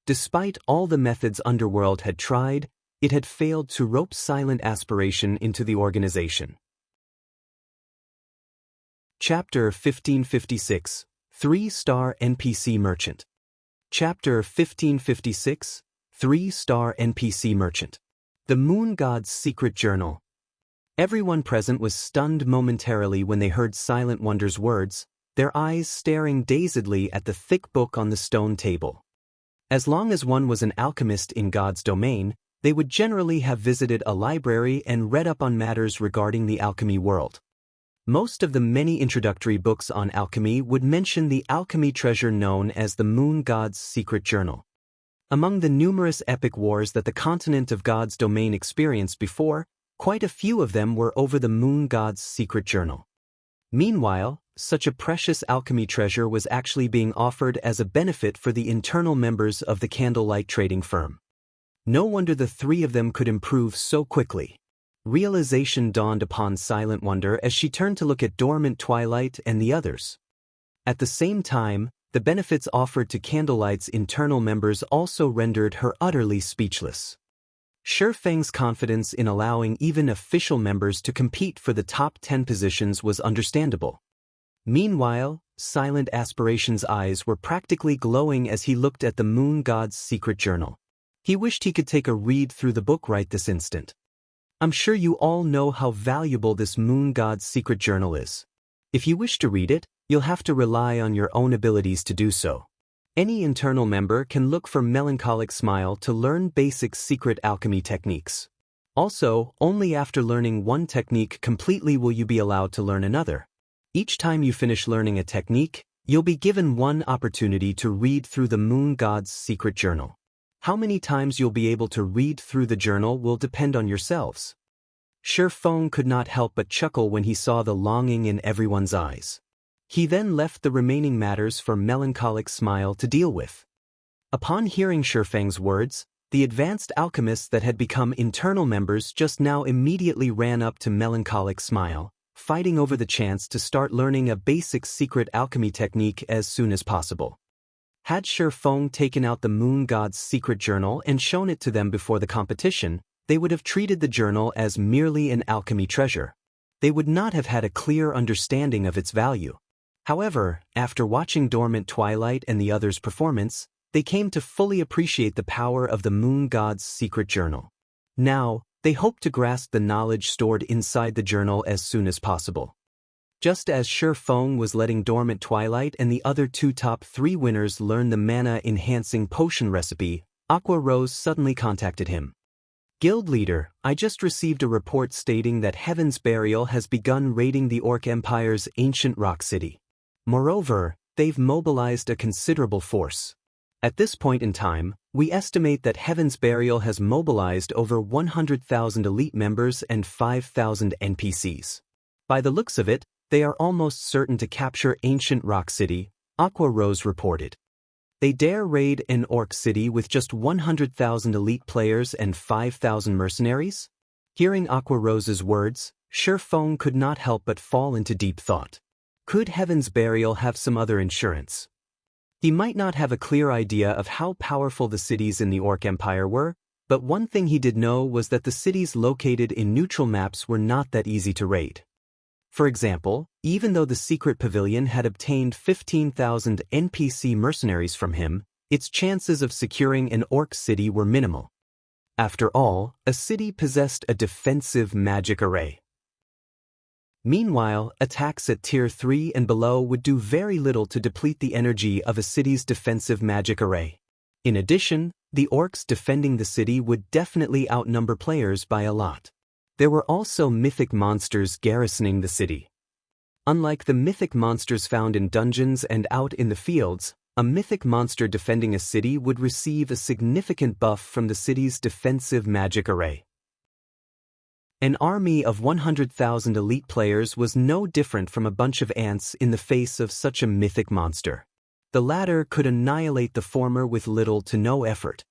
Despite all the methods Underworld had tried, it had failed to rope Silent Aspiration into the organization. Chapter 1556, 3-Star NPC Merchant. Chapter 1556, 3-Star NPC Merchant. The Moon God's Secret Journal. Everyone present was stunned momentarily when they heard Silent Wonder's words, their eyes staring dazedly at the thick book on the stone table. As long as one was an alchemist in God's domain, they would generally have visited a library and read up on matters regarding the alchemy world. Most of the many introductory books on alchemy would mention the alchemy treasure known as the Moon God's Secret Journal. Among the numerous epic wars that the continent of God's domain experienced before, quite a few of them were over the Moon God's Secret Journal. Meanwhile, such a precious alchemy treasure was actually being offered as a benefit for the internal members of the Candlelight trading firm. No wonder the three of them could improve so quickly. Realization dawned upon Silent Wonder as she turned to look at Dormant Twilight and the others. At the same time, the benefits offered to Candlelight's internal members also rendered her utterly speechless. Shi Feng's confidence in allowing even official members to compete for the top 10 positions was understandable. Meanwhile, Silent Aspiration's eyes were practically glowing as he looked at the Moon God's Secret Journal. He wished he could take a read through the book right this instant. I'm sure you all know how valuable this moon god's secret journal is. If you wish to read it, you'll have to rely on your own abilities to do so. Any internal member can look for melancholic smile to learn basic secret alchemy techniques. Also, only after learning one technique completely will you be allowed to learn another. Each time you finish learning a technique, you'll be given one opportunity to read through the moon god's secret journal. How many times you'll be able to read through the journal will depend on yourselves. Feng could not help but chuckle when he saw the longing in everyone's eyes. He then left the remaining matters for melancholic smile to deal with. Upon hearing Feng's words, the advanced alchemists that had become internal members just now immediately ran up to melancholic smile, fighting over the chance to start learning a basic secret alchemy technique as soon as possible. Had Feng taken out the moon god's secret journal and shown it to them before the competition, they would have treated the journal as merely an alchemy treasure. They would not have had a clear understanding of its value. However, after watching Dormant Twilight and the others' performance, they came to fully appreciate the power of the moon god's secret journal. Now, they hoped to grasp the knowledge stored inside the journal as soon as possible. Just as Feng was letting Dormant Twilight and the other two top 3 winners learn the mana-enhancing potion recipe, Aqua Rose suddenly contacted him. Guild leader, I just received a report stating that Heaven's Burial has begun raiding the Orc Empire's ancient rock city. Moreover, they've mobilized a considerable force. At this point in time, we estimate that Heaven's Burial has mobilized over 100,000 elite members and 5,000 NPCs. By the looks of it, they are almost certain to capture ancient rock city, Aqua Rose reported. They dare raid an orc city with just 100,000 elite players and 5,000 mercenaries? Hearing Aqua Rose's words, Feng could not help but fall into deep thought. Could Heaven's Burial have some other insurance? He might not have a clear idea of how powerful the cities in the Orc Empire were, but one thing he did know was that the cities located in neutral maps were not that easy to raid. For example, even though the secret pavilion had obtained 15,000 NPC mercenaries from him, its chances of securing an orc city were minimal. After all, a city possessed a defensive magic array. Meanwhile, attacks at Tier 3 and below would do very little to deplete the energy of a city's defensive magic array. In addition, the orcs defending the city would definitely outnumber players by a lot. There were also mythic monsters garrisoning the city. Unlike the mythic monsters found in dungeons and out in the fields, a mythic monster defending a city would receive a significant buff from the city's defensive magic array. An army of 100,000 elite players was no different from a bunch of ants in the face of such a mythic monster. The latter could annihilate the former with little to no effort.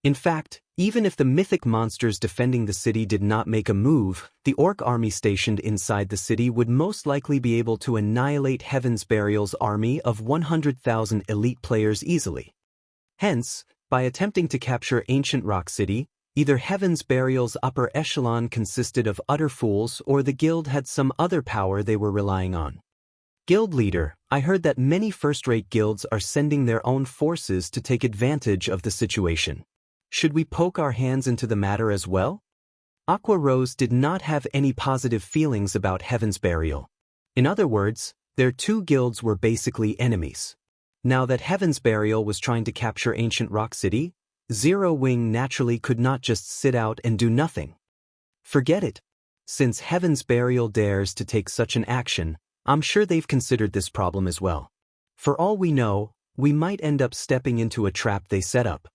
In fact, even if the mythic monsters defending the city did not make a move, the orc army stationed inside the city would most likely be able to annihilate Heaven's Burial's army of 100,000 elite players easily. Hence, by attempting to capture ancient rock city, either Heaven's Burial's upper echelon consisted of utter fools or the guild had some other power they were relying on. Guild leader, I heard that many first-rate guilds are sending their own forces to take advantage of the situation. Should we poke our hands into the matter as well? Aqua Rose did not have any positive feelings about Heaven's Burial. In other words, their two guilds were basically enemies. Now that Heaven's Burial was trying to capture ancient rock city, Zero Wing naturally could not just sit out and do nothing. Forget it. Since Heaven's Burial dares to take such an action, I'm sure they've considered this problem as well. For all we know, we might end up stepping into a trap they set up.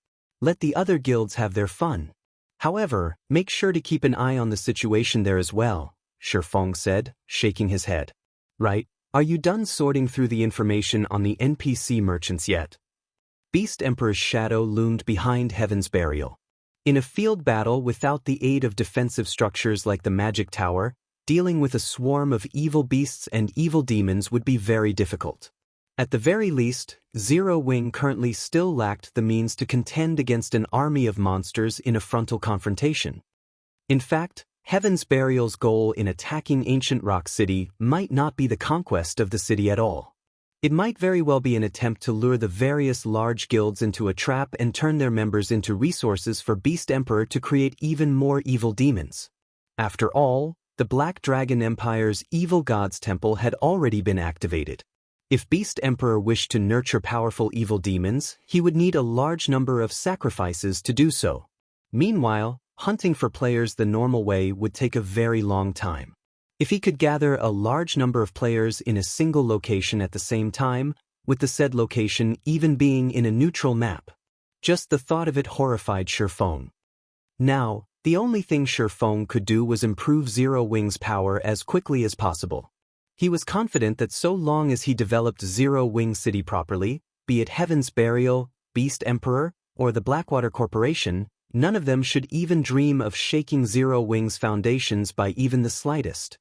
Let the other guilds have their fun. However, make sure to keep an eye on the situation there as well, Feng said, shaking his head. Right, are you done sorting through the information on the NPC merchants yet? Beast Emperor's shadow loomed behind Heaven's Burial. In a field battle without the aid of defensive structures like the Magic Tower, dealing with a swarm of evil beasts and evil demons would be very difficult. At the very least, Zero Wing currently still lacked the means to contend against an army of monsters in a frontal confrontation. In fact, Heaven's Burial's goal in attacking ancient rock city might not be the conquest of the city at all. It might very well be an attempt to lure the various large guilds into a trap and turn their members into resources for Beast Emperor to create even more evil demons. After all, the Black Dragon Empire's Evil Gods Temple had already been activated. If Beast Emperor wished to nurture powerful evil demons, he would need a large number of sacrifices to do so. Meanwhile, hunting for players the normal way would take a very long time. If he could gather a large number of players in a single location at the same time, with the said location even being in a neutral map, just the thought of it horrified Shifeng. Now, the only thing Shifeng could do was improve Zero Wing's power as quickly as possible. He was confident that so long as he developed Zero Wing City properly, be it Heaven's Burial, Beast Emperor, or the Blackwater Corporation, none of them should even dream of shaking Zero Wing's foundations by even the slightest.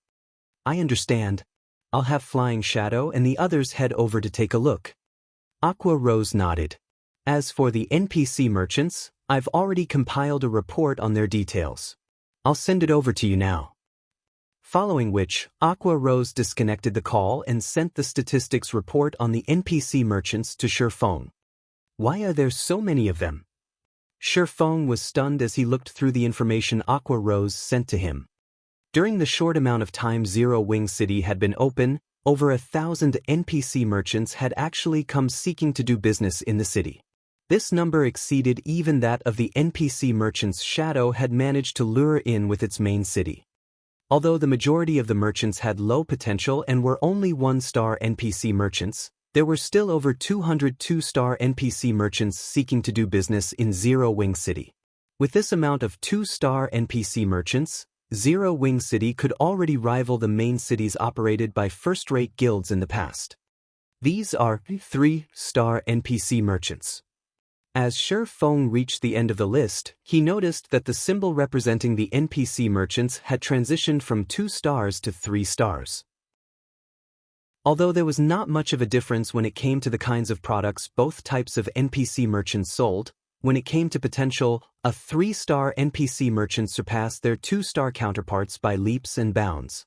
I understand. I'll have Flying Shadow and the others head over to take a look. Aqua Rose nodded. As for the NPC merchants, I've already compiled a report on their details. I'll send it over to you now. Following which, Aqua Rose disconnected the call and sent the statistics report on the NPC merchants to Shifeng. Why are there so many of them? Shifeng was stunned as he looked through the information Aqua Rose sent to him. During the short amount of time Zero Wing City had been open, over 1,000 NPC merchants had actually come seeking to do business in the city. This number exceeded even that of the NPC merchants Shadow had managed to lure in with its main city. Although the majority of the merchants had low potential and were only 1-star NPC merchants, there were still over 200 2-star NPC merchants seeking to do business in Zero Wing City. With this amount of 2-star NPC merchants, Zero Wing City could already rival the main cities operated by first-rate guilds in the past. These are 3-star NPC merchants. As Shifeng reached the end of the list, he noticed that the symbol representing the NPC merchants had transitioned from 2 stars to 3 stars. Although there was not much of a difference when it came to the kinds of products both types of NPC merchants sold, when it came to potential, a 3-star NPC merchant surpassed their 2-star counterparts by leaps and bounds.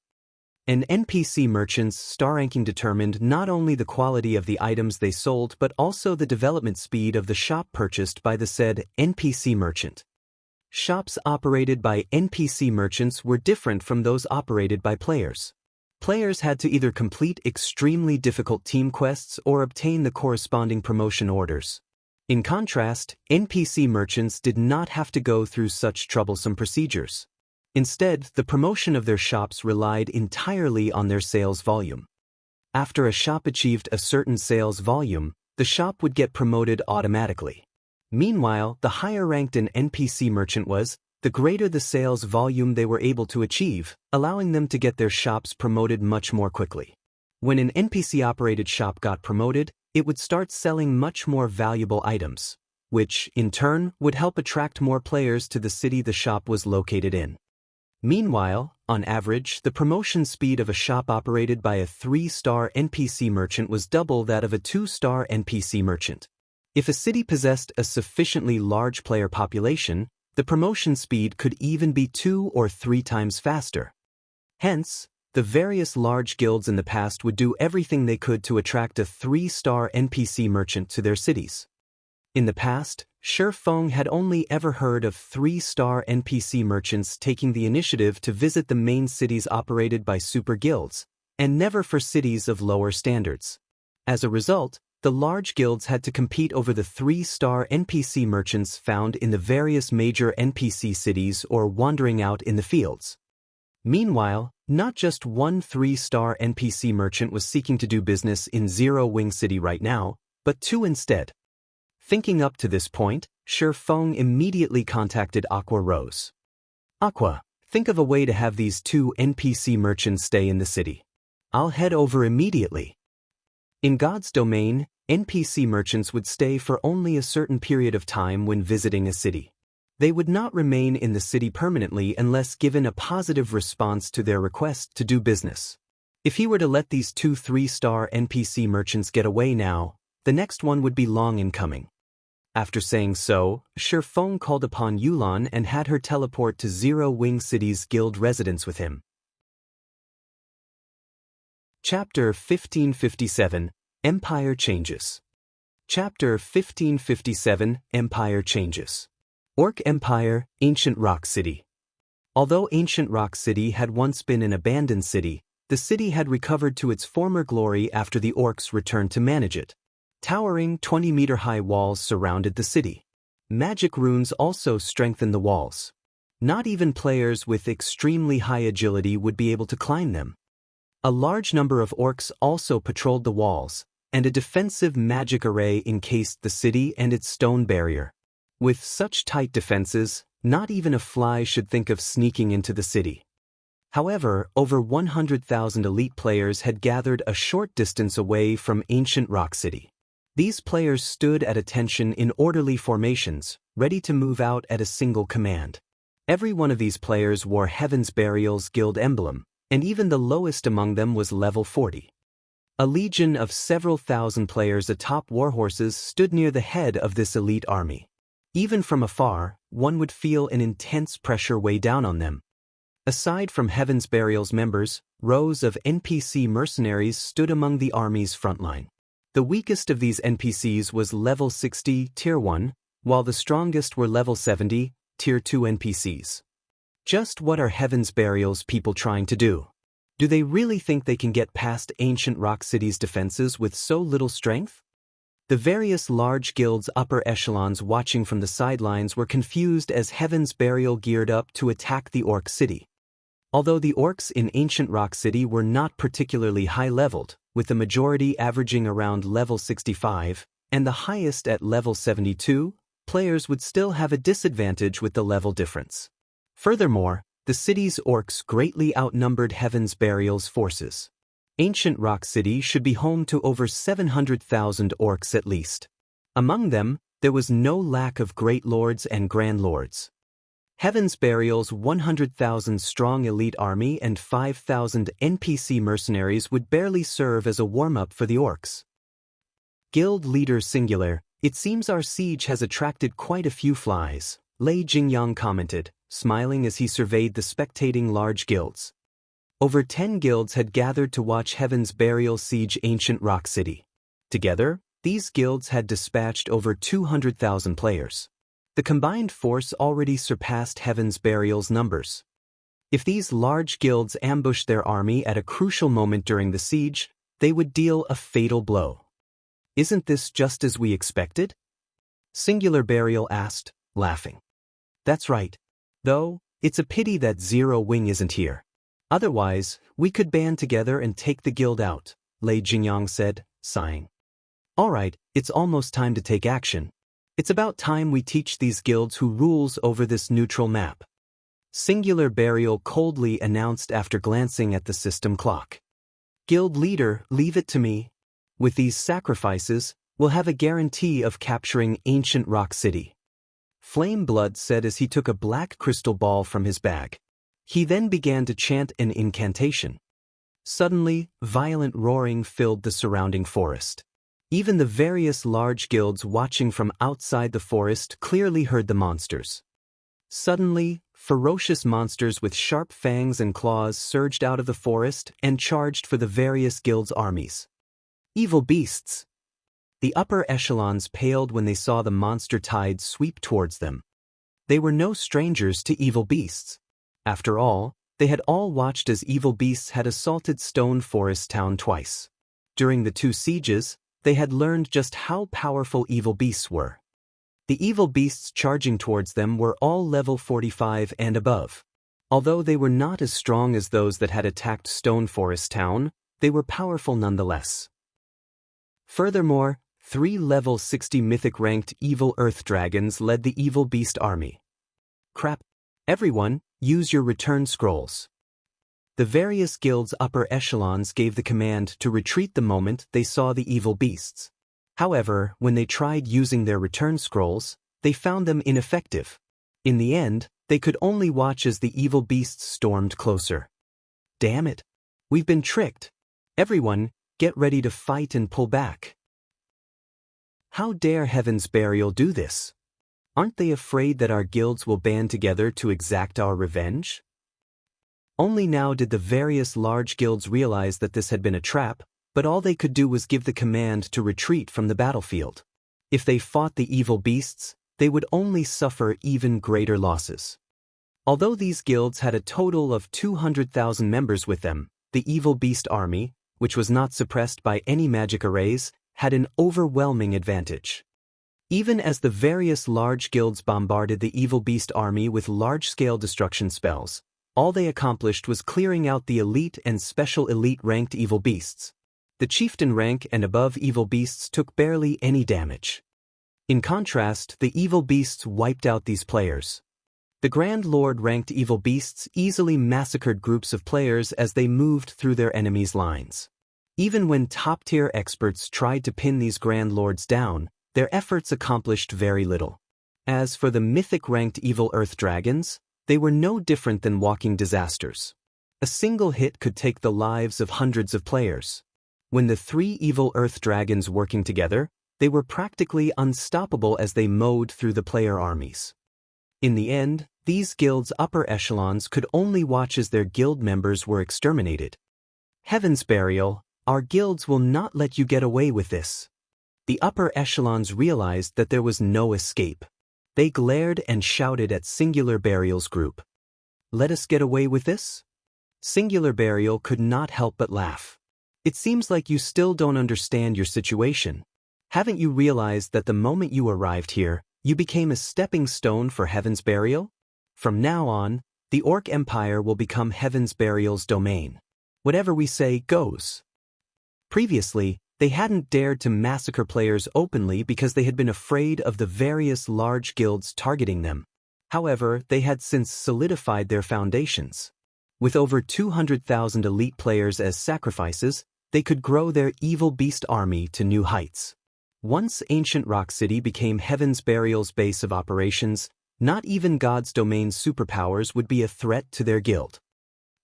An NPC merchant's star ranking determined not only the quality of the items they sold but also the development speed of the shop purchased by the said NPC merchant. Shops operated by NPC merchants were different from those operated by players. Players had to either complete extremely difficult team quests or obtain the corresponding promotion orders. In contrast, NPC merchants did not have to go through such troublesome procedures. Instead, the promotion of their shops relied entirely on their sales volume. After a shop achieved a certain sales volume, the shop would get promoted automatically. Meanwhile, the higher ranked an NPC merchant was, the greater the sales volume they were able to achieve, allowing them to get their shops promoted much more quickly. When an NPC-operated shop got promoted, it would start selling much more valuable items, which, in turn, would help attract more players to the city the shop was located in. Meanwhile, on average, the promotion speed of a shop operated by a 3-star NPC merchant was double that of a 2-star NPC merchant. If a city possessed a sufficiently large player population, the promotion speed could even be 2 or 3 times faster. Hence, the various large guilds in the past would do everything they could to attract a 3-star NPC merchant to their cities. In the past, Shifeng had only ever heard of 3-star NPC merchants taking the initiative to visit the main cities operated by super guilds, and never for cities of lower standards. As a result, the large guilds had to compete over the 3-star NPC merchants found in the various major NPC cities or wandering out in the fields. Meanwhile, not just one 3-star NPC merchant was seeking to do business in Zero Wing City right now, but 2 instead. Thinking up to this point, Shifeng immediately contacted Aqua Rose. Aqua, think of a way to have these 2 NPC merchants stay in the city. I'll head over immediately. In God's domain, NPC merchants would stay for only a certain period of time when visiting a city. They would not remain in the city permanently unless given a positive response to their request to do business. If he were to let these 2 3-star NPC merchants get away now, the next one would be long in coming. After saying so, Shifeng called upon Yulan and had her teleport to Zero Wing City's guild residence with him. Chapter 1557, Empire Changes. Chapter 1557, Empire Changes. Orc Empire, Ancient Rock City. Although ancient Rock City had once been an abandoned city, the city had recovered to its former glory after the orcs returned to manage it. Towering 20-meter-high walls surrounded the city. Magic runes also strengthened the walls. Not even players with extremely high agility would be able to climb them. A large number of orcs also patrolled the walls, and a defensive magic array encased the city and its stone barrier. With such tight defenses, not even a fly should think of sneaking into the city. However, over 100,000 elite players had gathered a short distance away from ancient Rock City. These players stood at attention in orderly formations, ready to move out at a single command. Every one of these players wore Heaven's Burial's guild emblem, and even the lowest among them was level 40. A legion of several thousand players atop warhorses stood near the head of this elite army. Even from afar, one would feel an intense pressure weigh down on them. Aside from Heaven's Burial's members, rows of NPC mercenaries stood among the army's frontline. The weakest of these NPCs was level 60, Tier 1, while the strongest were level 70, Tier 2 NPCs. Just what are Heaven's Burial's people trying to do? Do they really think they can get past ancient Rock City's defenses with so little strength? The various large guilds' upper echelons watching from the sidelines were confused as Heaven's Burial geared up to attack the Orc City. Although the orcs in ancient Rock City were not particularly high-leveled, with the majority averaging around level 65, and the highest at level 72, players would still have a disadvantage with the level difference. Furthermore, the city's orcs greatly outnumbered Heaven's Burial's forces. Ancient Rock City should be home to over 700,000 orcs at least. Among them, there was no lack of great lords and grand lords. Heaven's Burial's 100,000-strong elite army and 5,000 NPC mercenaries would barely serve as a warm-up for the orcs. Guild Leader Singular, it seems our siege has attracted quite a few flies, Lei Jingyang commented, smiling as he surveyed the spectating large guilds. Over 10 guilds had gathered to watch Heaven's Burial siege ancient Rock City. Together, these guilds had dispatched over 200,000 players. The combined force already surpassed Heaven's Burial's numbers. If these large guilds ambushed their army at a crucial moment during the siege, they would deal a fatal blow. Isn't this just as we expected? Singular Burial asked, laughing. That's right. Though, it's a pity that Zero Wing isn't here. Otherwise, we could band together and take the guild out, Lei Jingyang said, sighing. All right, it's almost time to take action. It's about time we teach these guilds who rules over this neutral map. Singular Burial coldly announced after glancing at the system clock. Guild leader, leave it to me. With these sacrifices, we'll have a guarantee of capturing ancient Rock City. Flame Blood said as he took a black crystal ball from his bag. He then began to chant an incantation. Suddenly, violent roaring filled the surrounding forest. Even the various large guilds watching from outside the forest clearly heard the monsters. Suddenly, ferocious monsters with sharp fangs and claws surged out of the forest and charged for the various guilds' armies. Evil beasts! The upper echelons paled when they saw the monster tide sweep towards them. They were no strangers to evil beasts. After all, they had all watched as evil beasts had assaulted Stone Forest Town twice. During the two sieges, they had learned just how powerful evil beasts were. The evil beasts charging towards them were all level 45 and above. Although they were not as strong as those that had attacked Stone Forest Town, they were powerful nonetheless. Furthermore, 3 level 60 mythic-ranked evil earth dragons led the evil beast army. Crap. Everyone, use your return scrolls. The various guilds' upper echelons gave the command to retreat the moment they saw the evil beasts. However, when they tried using their return scrolls, they found them ineffective. In the end, they could only watch as the evil beasts stormed closer. Damn it! We've been tricked. Everyone, get ready to fight and pull back. How dare Heaven's Burial do this? Aren't they afraid that our guilds will band together to exact our revenge? Only now did the various large guilds realize that this had been a trap, but all they could do was give the command to retreat from the battlefield. If they fought the evil beasts, they would only suffer even greater losses. Although these guilds had a total of 200,000 members with them, the evil beast army, which was not suppressed by any magic arrays, had an overwhelming advantage. Even as the various large guilds bombarded the evil beast army with large-scale destruction spells, all they accomplished was clearing out the elite and special elite ranked evil beasts. The chieftain rank and above evil beasts took barely any damage. In contrast, the evil beasts wiped out these players. The Grand Lord ranked evil beasts easily massacred groups of players as they moved through their enemies' lines. Even when top-tier experts tried to pin these Grand Lords down, their efforts accomplished very little. As for the mythic-ranked evil earth dragons, they were no different than walking disasters. A single hit could take the lives of hundreds of players. When the three evil earth dragons working together, they were practically unstoppable as they mowed through the player armies. In the end, these guilds' upper echelons could only watch as their guild members were exterminated. Heaven's Burial, our guilds will not let you get away with this. The upper echelons realized that there was no escape. They glared and shouted at Singular Burial's group. Let us get away with this? Singular Burial could not help but laugh. It seems like you still don't understand your situation. Haven't you realized that the moment you arrived here, you became a stepping stone for Heaven's Burial? From now on, the Orc Empire will become Heaven's Burial's domain. Whatever we say goes. Previously, they hadn't dared to massacre players openly because they had been afraid of the various large guilds targeting them. However, they had since solidified their foundations. With over 200,000 elite players as sacrifices, they could grow their evil beast army to new heights. Once Ancient Rock City became Heaven's Burial's base of operations, not even God's Domain's superpowers would be a threat to their guild.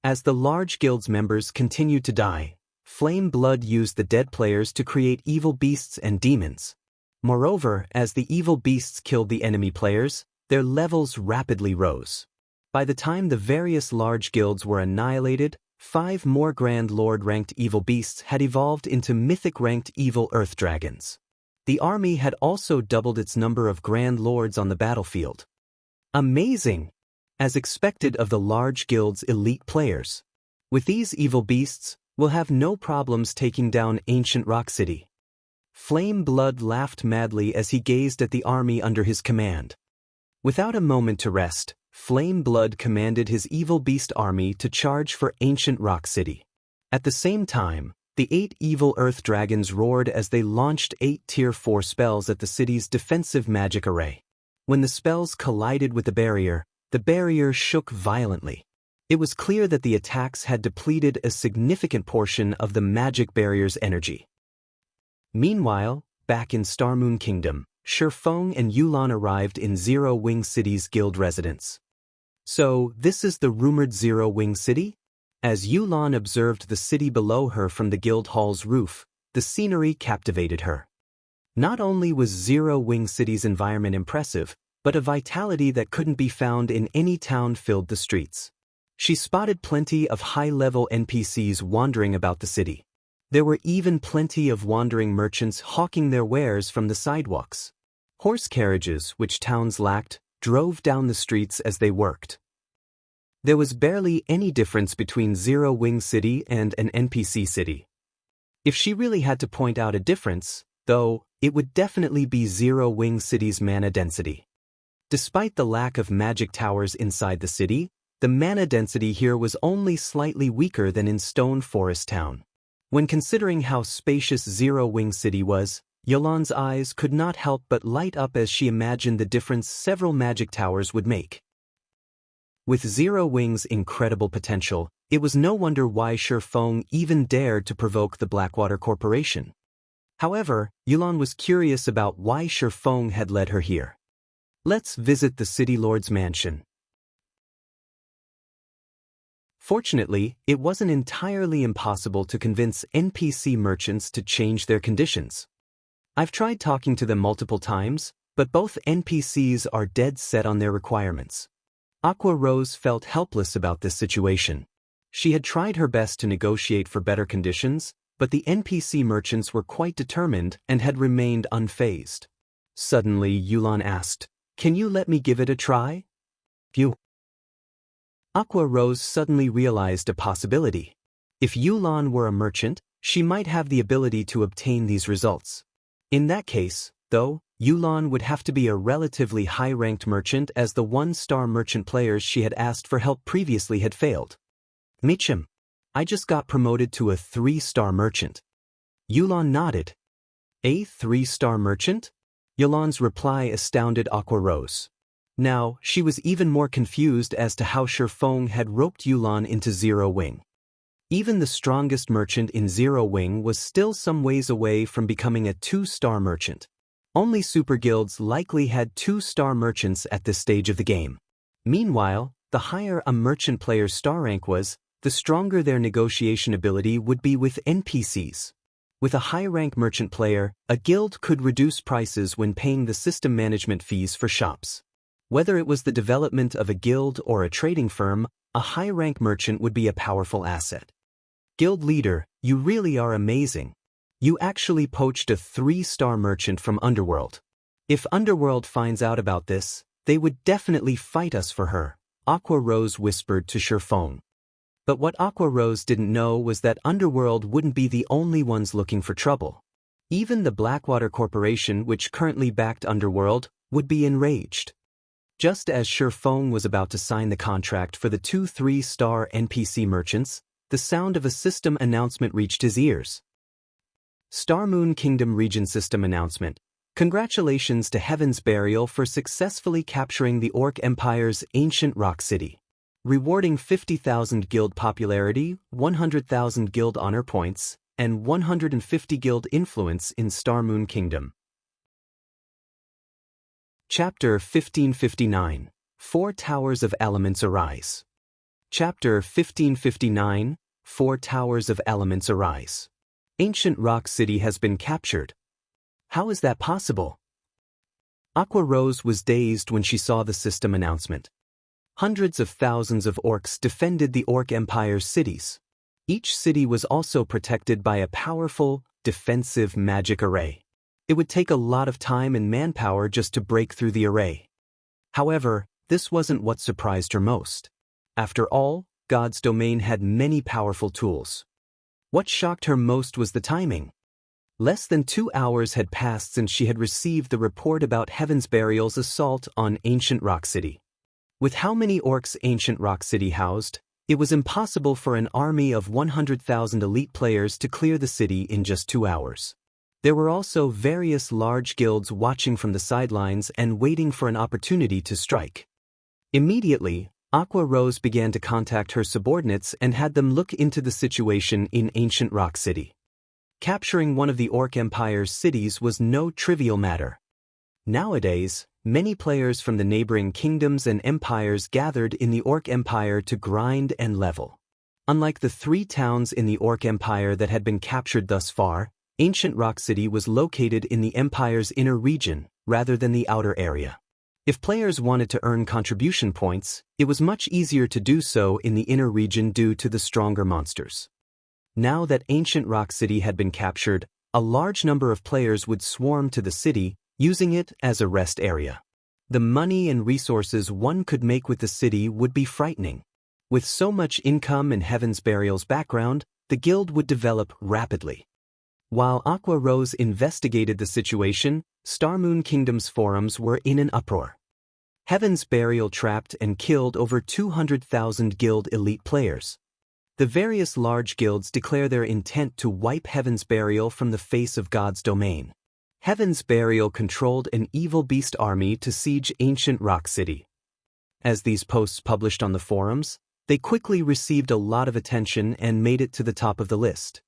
As the large guild's members continued to die, Flame Blood used the dead players to create evil beasts and demons. Moreover, as the evil beasts killed the enemy players, their levels rapidly rose. By the time the various large guilds were annihilated, 5 more Grand Lord-ranked evil beasts had evolved into mythic-ranked evil earth dragons. The army had also doubled its number of Grand Lords on the battlefield. Amazing! As expected of the large guild's elite players. With these evil beasts, we'll have no problems taking down Ancient Rock City. Flame Blood laughed madly as he gazed at the army under his command. Without a moment to rest, Flame Blood commanded his evil beast army to charge for Ancient Rock City. At the same time, the 8 evil earth dragons roared as they launched 8 Tier 4 spells at the city's defensive magic array. When the spells collided with the barrier shook violently. It was clear that the attacks had depleted a significant portion of the magic barrier's energy. Meanwhile, back in Starmoon Kingdom, Shifeng and Yulan arrived in Zero Wing City's guild residence. So, this is the rumored Zero Wing City? As Yulan observed the city below her from the guild hall's roof, the scenery captivated her. Not only was Zero Wing City's environment impressive, but a vitality that couldn't be found in any town filled the streets. She spotted plenty of high-level NPCs wandering about the city. There were even plenty of wandering merchants hawking their wares from the sidewalks. Horse carriages, which towns lacked, drove down the streets as they worked. There was barely any difference between Zero Wing City and an NPC city. If she really had to point out a difference, though, it would definitely be Zero Wing City's mana density. Despite the lack of magic towers inside the city, the mana density here was only slightly weaker than in Stone Forest Town. When considering how spacious Zero Wing City was, Yolan's eyes could not help but light up as she imagined the difference several magic towers would make. With Zero Wing's incredible potential, it was no wonder why Shifeng even dared to provoke the Blackwater Corporation. However, Yulan was curious about why Shifeng had led her here. Let's visit the City Lord's mansion. Fortunately, it wasn't entirely impossible to convince NPC merchants to change their conditions. I've tried talking to them multiple times, but both NPCs are dead set on their requirements. Aqua Rose felt helpless about this situation. She had tried her best to negotiate for better conditions, but the NPC merchants were quite determined and had remained unfazed. Suddenly, Yulan asked, "Can you let me give it a try?" "Phew." Aqua Rose suddenly realized a possibility. If Yulan were a merchant, she might have the ability to obtain these results. In that case, though, Yulan would have to be a relatively high-ranked merchant, as the one-star merchant players she had asked for help previously had failed. Michim, I just got promoted to a 3-star merchant. Yulan nodded. A 3-star merchant? Yulan's reply astounded Aqua Rose. Now, she was even more confused as to how Shifeng had roped Yulan into Zero Wing. Even the strongest merchant in Zero Wing was still some ways away from becoming a 2-star merchant. Only super guilds likely had 2-star merchants at this stage of the game. Meanwhile, the higher a merchant player's star rank was, the stronger their negotiation ability would be with NPCs. With a high-rank merchant player, a guild could reduce prices when paying the system management fees for shops. Whether it was the development of a guild or a trading firm, a high-rank merchant would be a powerful asset. Guild leader, you really are amazing. You actually poached a 3-star merchant from Underworld. If Underworld finds out about this, they would definitely fight us for her, Aqua Rose whispered to Shifeng. But what Aqua Rose didn't know was that Underworld wouldn't be the only ones looking for trouble. Even the Blackwater Corporation, which currently backed Underworld, would be enraged. Just as Shifeng was about to sign the contract for the 2 3-star NPC merchants, the sound of a system announcement reached his ears. Star Moon Kingdom Region System Announcement. Congratulations to Heaven's Burial for successfully capturing the Orc Empire's ancient rock city. Rewarding 50,000 guild popularity, 100,000 guild honor points, and 150 guild influence in Star Moon Kingdom. Chapter 1559. 4 Towers of Elements Arise. Chapter 1559. 4 Towers of Elements Arise. Ancient Rock City has been captured. How is that possible? Aqua Rose was dazed when she saw the system announcement. Hundreds of thousands of orcs defended the Orc Empire's cities. Each city was also protected by a powerful, defensive magic array. It would take a lot of time and manpower just to break through the array. However, this wasn't what surprised her most. After all, God's domain had many powerful tools. What shocked her most was the timing. Less than 2 hours had passed since she had received the report about Heaven's Burial's assault on Ancient Rock City. With how many orcs Ancient Rock City housed, it was impossible for an army of 100,000 elite players to clear the city in just 2 hours. There were also various large guilds watching from the sidelines and waiting for an opportunity to strike. Immediately, Aqua Rose began to contact her subordinates and had them look into the situation in Ancient Rock City. Capturing one of the Orc Empire's cities was no trivial matter. Nowadays, many players from the neighboring kingdoms and empires gathered in the Orc Empire to grind and level. Unlike the 3 towns in the Orc Empire that had been captured thus far, Ancient Rock City was located in the Empire's inner region, rather than the outer area. If players wanted to earn contribution points, it was much easier to do so in the inner region due to the stronger monsters. Now that Ancient Rock City had been captured, a large number of players would swarm to the city, using it as a rest area. The money and resources one could make with the city would be frightening. With so much income in Heaven's Burial's background, the guild would develop rapidly. While Aqua Rose investigated the situation, Star Moon Kingdom's forums were in an uproar. Heaven's Burial trapped and killed over 200,000 guild elite players. The various large guilds declare their intent to wipe Heaven's Burial from the face of God's domain. Heaven's Burial controlled an evil beast army to siege Ancient Rock City. As these posts published on the forums, they quickly received a lot of attention and made it to the top of the list.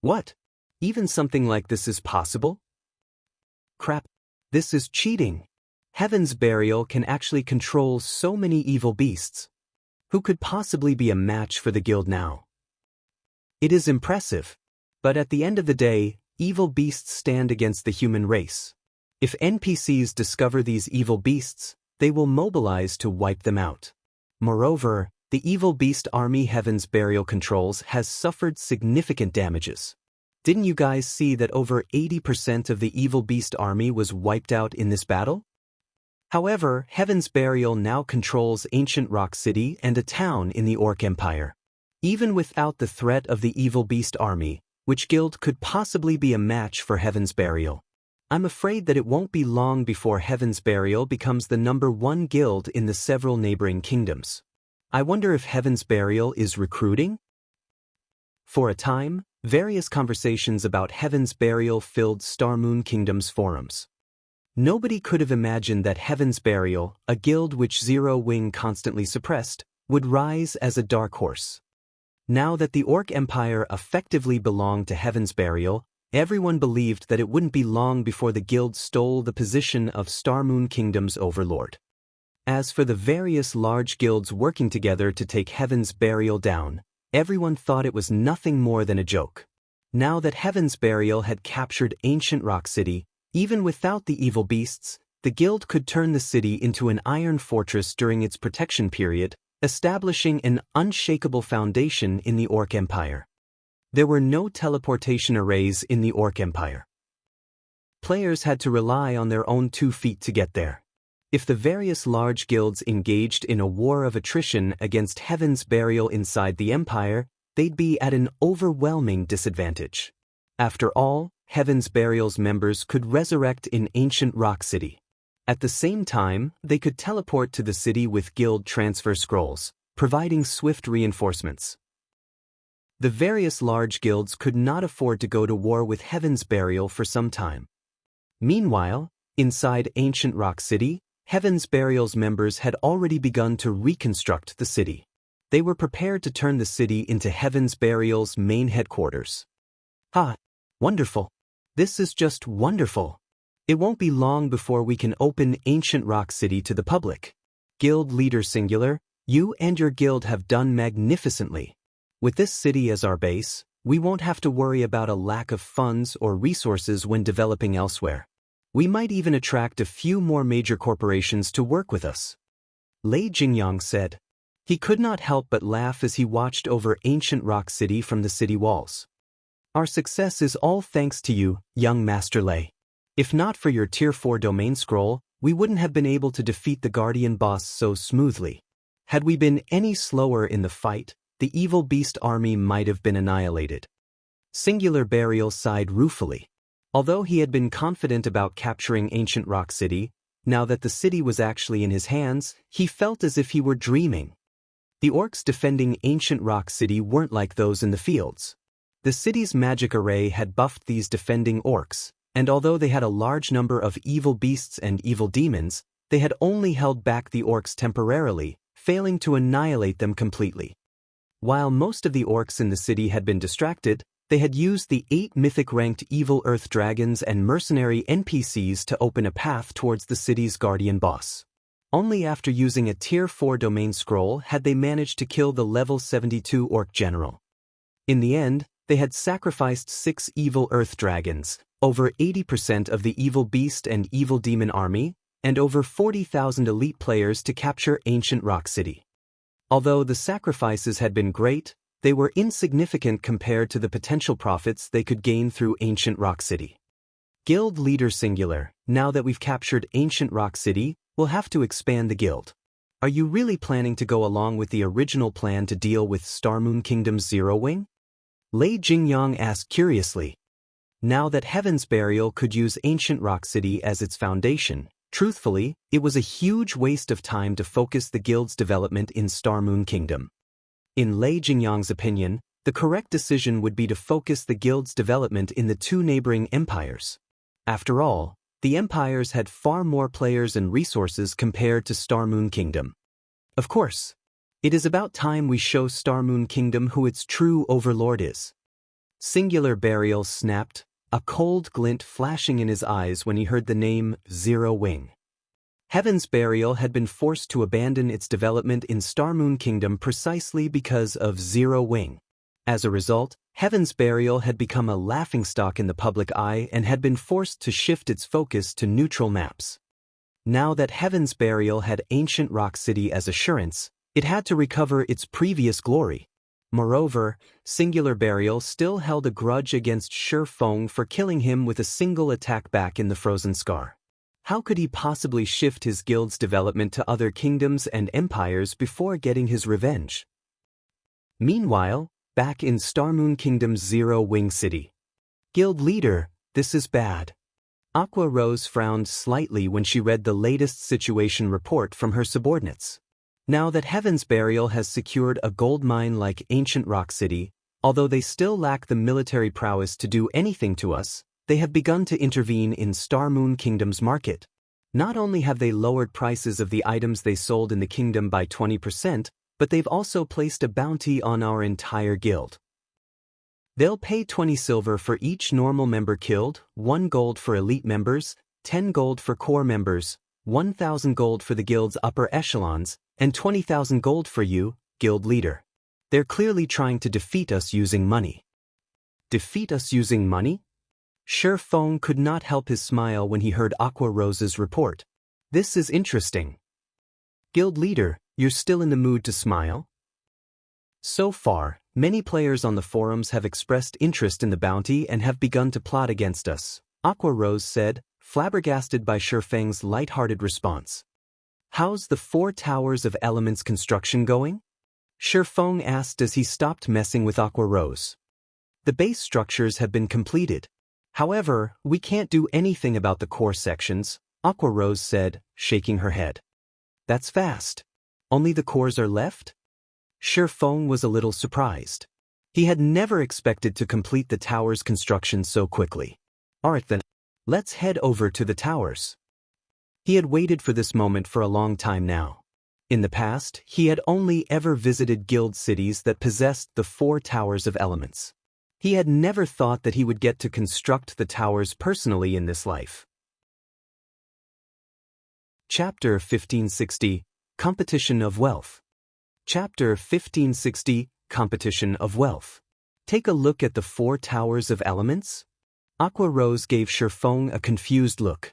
What? Even something like this is possible? Crap, this is cheating. Heaven's Burial can actually control so many evil beasts. Who could possibly be a match for the guild now? It is impressive, but at the end of the day, evil beasts stand against the human race. If NPCs discover these evil beasts, they will mobilize to wipe them out. Moreover, the evil beast army Heaven's Burial controls has suffered significant damages. Didn't you guys see that over 80% of the evil beast army was wiped out in this battle? However, Heaven's Burial now controls ancient Rock City and a town in the Orc Empire. Even without the threat of the evil beast army, which guild could possibly be a match for Heaven's Burial? I'm afraid that it won't be long before Heaven's Burial becomes the #1 guild in the several neighboring kingdoms. I wonder if Heaven's Burial is recruiting? For a time, various conversations about Heaven's Burial filled Star Moon Kingdom's forums. Nobody could have imagined that Heaven's Burial, a guild which Zero Wing constantly suppressed, would rise as a dark horse. Now that the Orc Empire effectively belonged to Heaven's Burial, everyone believed that it wouldn't be long before the guild stole the position of Star Moon Kingdom's overlord. As for the various large guilds working together to take Heaven's Burial down, everyone thought it was nothing more than a joke. Now that Heaven's Burial had captured ancient Rock City, even without the evil beasts, the guild could turn the city into an iron fortress during its protection period, establishing an unshakable foundation in the Orc Empire. There were no teleportation arrays in the Orc Empire. Players had to rely on their own 2 feet to get there. If the various large guilds engaged in a war of attrition against Heaven's Burial inside the Empire, they'd be at an overwhelming disadvantage. After all, Heaven's Burial's members could resurrect in ancient Rock City. At the same time, they could teleport to the city with guild transfer scrolls, providing swift reinforcements. The various large guilds could not afford to go to war with Heaven's Burial for some time. Meanwhile, inside ancient Rock City, Heaven's Burial's members had already begun to reconstruct the city. They were prepared to turn the city into Heaven's Burial's main headquarters. Wonderful. This is just wonderful. It won't be long before we can open ancient Rock City to the public. Guild Leader Singular, you and your guild have done magnificently. With this city as our base, we won't have to worry about a lack of funds or resources when developing elsewhere. We might even attract a few more major corporations to work with us. Lei Jingyang said. He could not help but laugh as he watched over ancient Rock City from the city walls. Our success is all thanks to you, young Master Lei. If not for your Tier 4 domain scroll, we wouldn't have been able to defeat the Guardian boss so smoothly. Had we been any slower in the fight, the evil beast army might have been annihilated. Singular Burial sighed ruefully. Although he had been confident about capturing ancient Rock City, now that the city was actually in his hands, he felt as if he were dreaming. The orcs defending ancient Rock City weren't like those in the fields. The city's magic array had buffed these defending orcs, and although they had a large number of evil beasts and evil demons, they had only held back the orcs temporarily, failing to annihilate them completely. While most of the orcs in the city had been distracted, they had used the 8 mythic-ranked evil earth dragons and mercenary NPCs to open a path towards the city's guardian boss. Only after using a Tier 4 domain scroll had they managed to kill the level 72 orc general. In the end, they had sacrificed 6 evil earth dragons, over 80% of the evil beast and evil demon army, and over 40,000 elite players to capture ancient Rock City. Although the sacrifices had been great, they were insignificant compared to the potential profits they could gain through ancient Rock City. Guild Leader Singular, now that we've captured ancient Rock City, we'll have to expand the guild. Are you really planning to go along with the original plan to deal with Star Moon Kingdom's Zero Wing? Lei Jingyang asked curiously. Now that Heaven's Burial could use ancient Rock City as its foundation, truthfully, it was a huge waste of time to focus the guild's development in Star Moon Kingdom. In Lei Jingyang's opinion, the correct decision would be to focus the guild's development in the 2 neighboring empires. After all, the empires had far more players and resources compared to Star Moon Kingdom. Of course, it is about time we show Star Moon Kingdom who its true overlord is. Singular Burial snapped, a cold glint flashing in his eyes when he heard the name Zero Wing. Heaven's Burial had been forced to abandon its development in Star Moon Kingdom precisely because of Zero Wing. As a result, Heaven's Burial had become a laughingstock in the public eye and had been forced to shift its focus to neutral maps. Now that Heaven's Burial had ancient Rock City as assurance, it had to recover its previous glory. Moreover, Singular Burial still held a grudge against Shi Feng for killing him with a single attack back in the Frozen Scar. How could he possibly shift his guild's development to other kingdoms and empires before getting his revenge? Meanwhile, back in Starmoon Kingdom's Zero Wing City. Guild leader, this is bad. Aqua Rose frowned slightly when she read the latest situation report from her subordinates. Now that Heaven's Burial has secured a gold mine like Ancient Rock City, although they still lack the military prowess to do anything to us, they have begun to intervene in Starmoon Kingdom's market. Not only have they lowered prices of the items they sold in the kingdom by 20%, but they've also placed a bounty on our entire guild. They'll pay 20 silver for each normal member killed, 1 gold for elite members, 10 gold for core members, 1,000 gold for the guild's upper echelons, and 20,000 gold for you, guild leader. They're clearly trying to defeat us using money. Defeat us using money? Shi Feng could not help his smile when he heard Aqua Rose's report. This is interesting. Guild leader, you're still in the mood to smile? So far, many players on the forums have expressed interest in the bounty and have begun to plot against us, Aqua Rose said, flabbergasted by Shi Feng's light-hearted response. How's the 4 Towers of Elements construction going? Shi Feng asked as he stopped messing with Aqua Rose. The base structures have been completed. However, we can't do anything about the core sections, Aqua Rose said, shaking her head. That's fast. Only the cores are left? Shi Feng was a little surprised. He had never expected to complete the tower's construction so quickly. Alright then, let's head over to the towers. He had waited for this moment for a long time now. In the past, he had only ever visited guild cities that possessed the 4 Towers of Elements. He had never thought that he would get to construct the towers personally in this life. Chapter 1560, Competition of Wealth. Chapter 1560, Competition of Wealth. Take a look at the 4 Towers of Elements. Aqua Rose gave Shi Feng a confused look.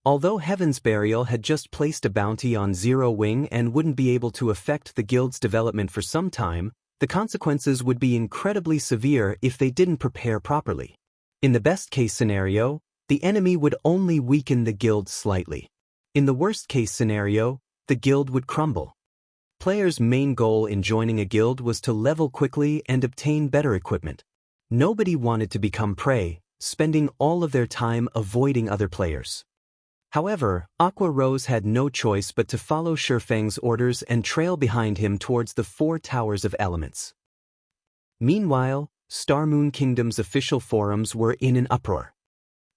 Although Heaven's Burial had just placed a bounty on Zero Wing and wouldn't be able to affect the guild's development for some time, the consequences would be incredibly severe if they didn't prepare properly. In the best-case scenario, the enemy would only weaken the guild slightly. In the worst-case scenario, the guild would crumble. Players' main goal in joining a guild was to level quickly and obtain better equipment. Nobody wanted to become prey, spending all of their time avoiding other players. However, Aqua Rose had no choice but to follow Shi Feng's orders and trail behind him towards the 4 Towers of Elements. Meanwhile, Starmoon Kingdom's official forums were in an uproar.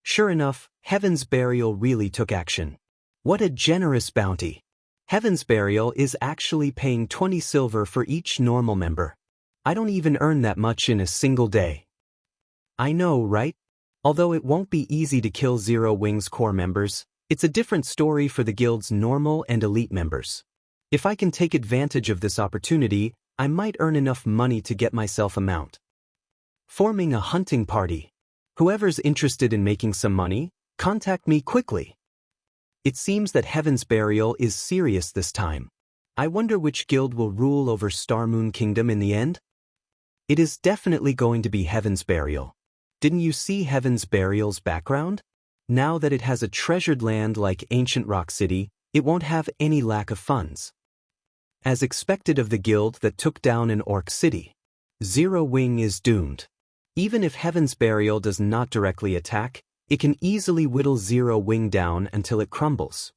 Sure enough, Heaven's Burial really took action. What a generous bounty! Heaven's Burial is actually paying 20 silver for each normal member. I don't even earn that much in a single day. I know, right? Although it won't be easy to kill Zero Wing's core members, it's a different story for the guild's normal and elite members. If I can take advantage of this opportunity, I might earn enough money to get myself a mount. Forming a hunting party. Whoever's interested in making some money, contact me quickly. It seems that Heaven's Burial is serious this time. I wonder which guild will rule over Starmoon Kingdom in the end? It is definitely going to be Heaven's Burial. Didn't you see Heaven's Burial's background? Now that it has a treasured land like Ancient Rock City, it won't have any lack of funds. As expected of the guild that took down an orc city, Zero Wing is doomed. Even if Heaven's Burial does not directly attack, it can easily whittle Zero Wing down until it crumbles.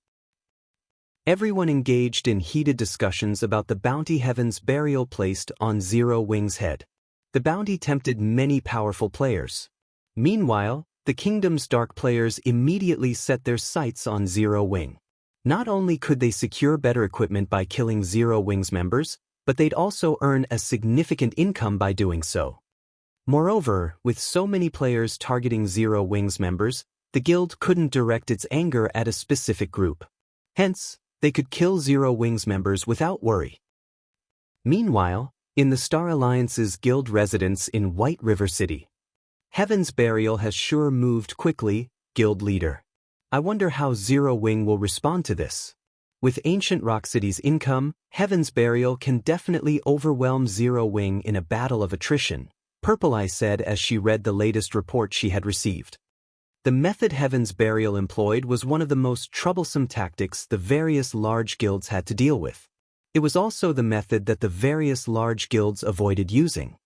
Everyone engaged in heated discussions about the bounty Heaven's Burial placed on Zero Wing's head. The bounty tempted many powerful players. Meanwhile, the kingdom's dark players immediately set their sights on Zero Wing. Not only could they secure better equipment by killing Zero Wing's members, but they'd also earn a significant income by doing so. Moreover, with so many players targeting Zero Wing's members, the guild couldn't direct its anger at a specific group. Hence, they could kill Zero Wing's members without worry. Meanwhile, in the Star Alliance's guild residence in White River City, Heaven's Burial has sure moved quickly, guild leader. I wonder how Zero Wing will respond to this. With Ancient Rock City's income, Heaven's Burial can definitely overwhelm Zero Wing in a battle of attrition, Purple Eye said as she read the latest report she had received. The method Heaven's Burial employed was one of the most troublesome tactics the various large guilds had to deal with. It was also the method that the various large guilds avoided using.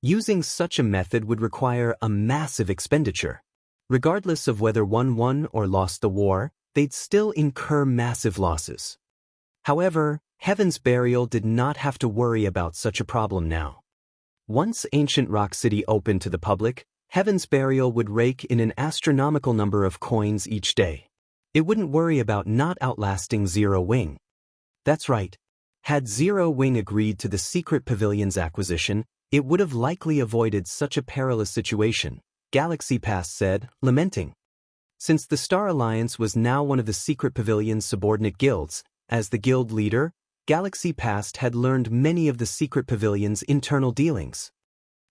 Using such a method would require a massive expenditure. Regardless of whether one won or lost the war, they'd still incur massive losses. However, Heaven's Burial did not have to worry about such a problem now. Once Ancient Rock City opened to the public, Heaven's Burial would rake in an astronomical number of coins each day. It wouldn't worry about not outlasting Zero Wing. That's right. Had Zero Wing agreed to the Secret Pavilion's acquisition, it would have likely avoided such a perilous situation, Galaxy Pass said, lamenting. Since the Star Alliance was now one of the Secret Pavilion's subordinate guilds, as the guild leader, Galaxy Pass had learned many of the Secret Pavilion's internal dealings.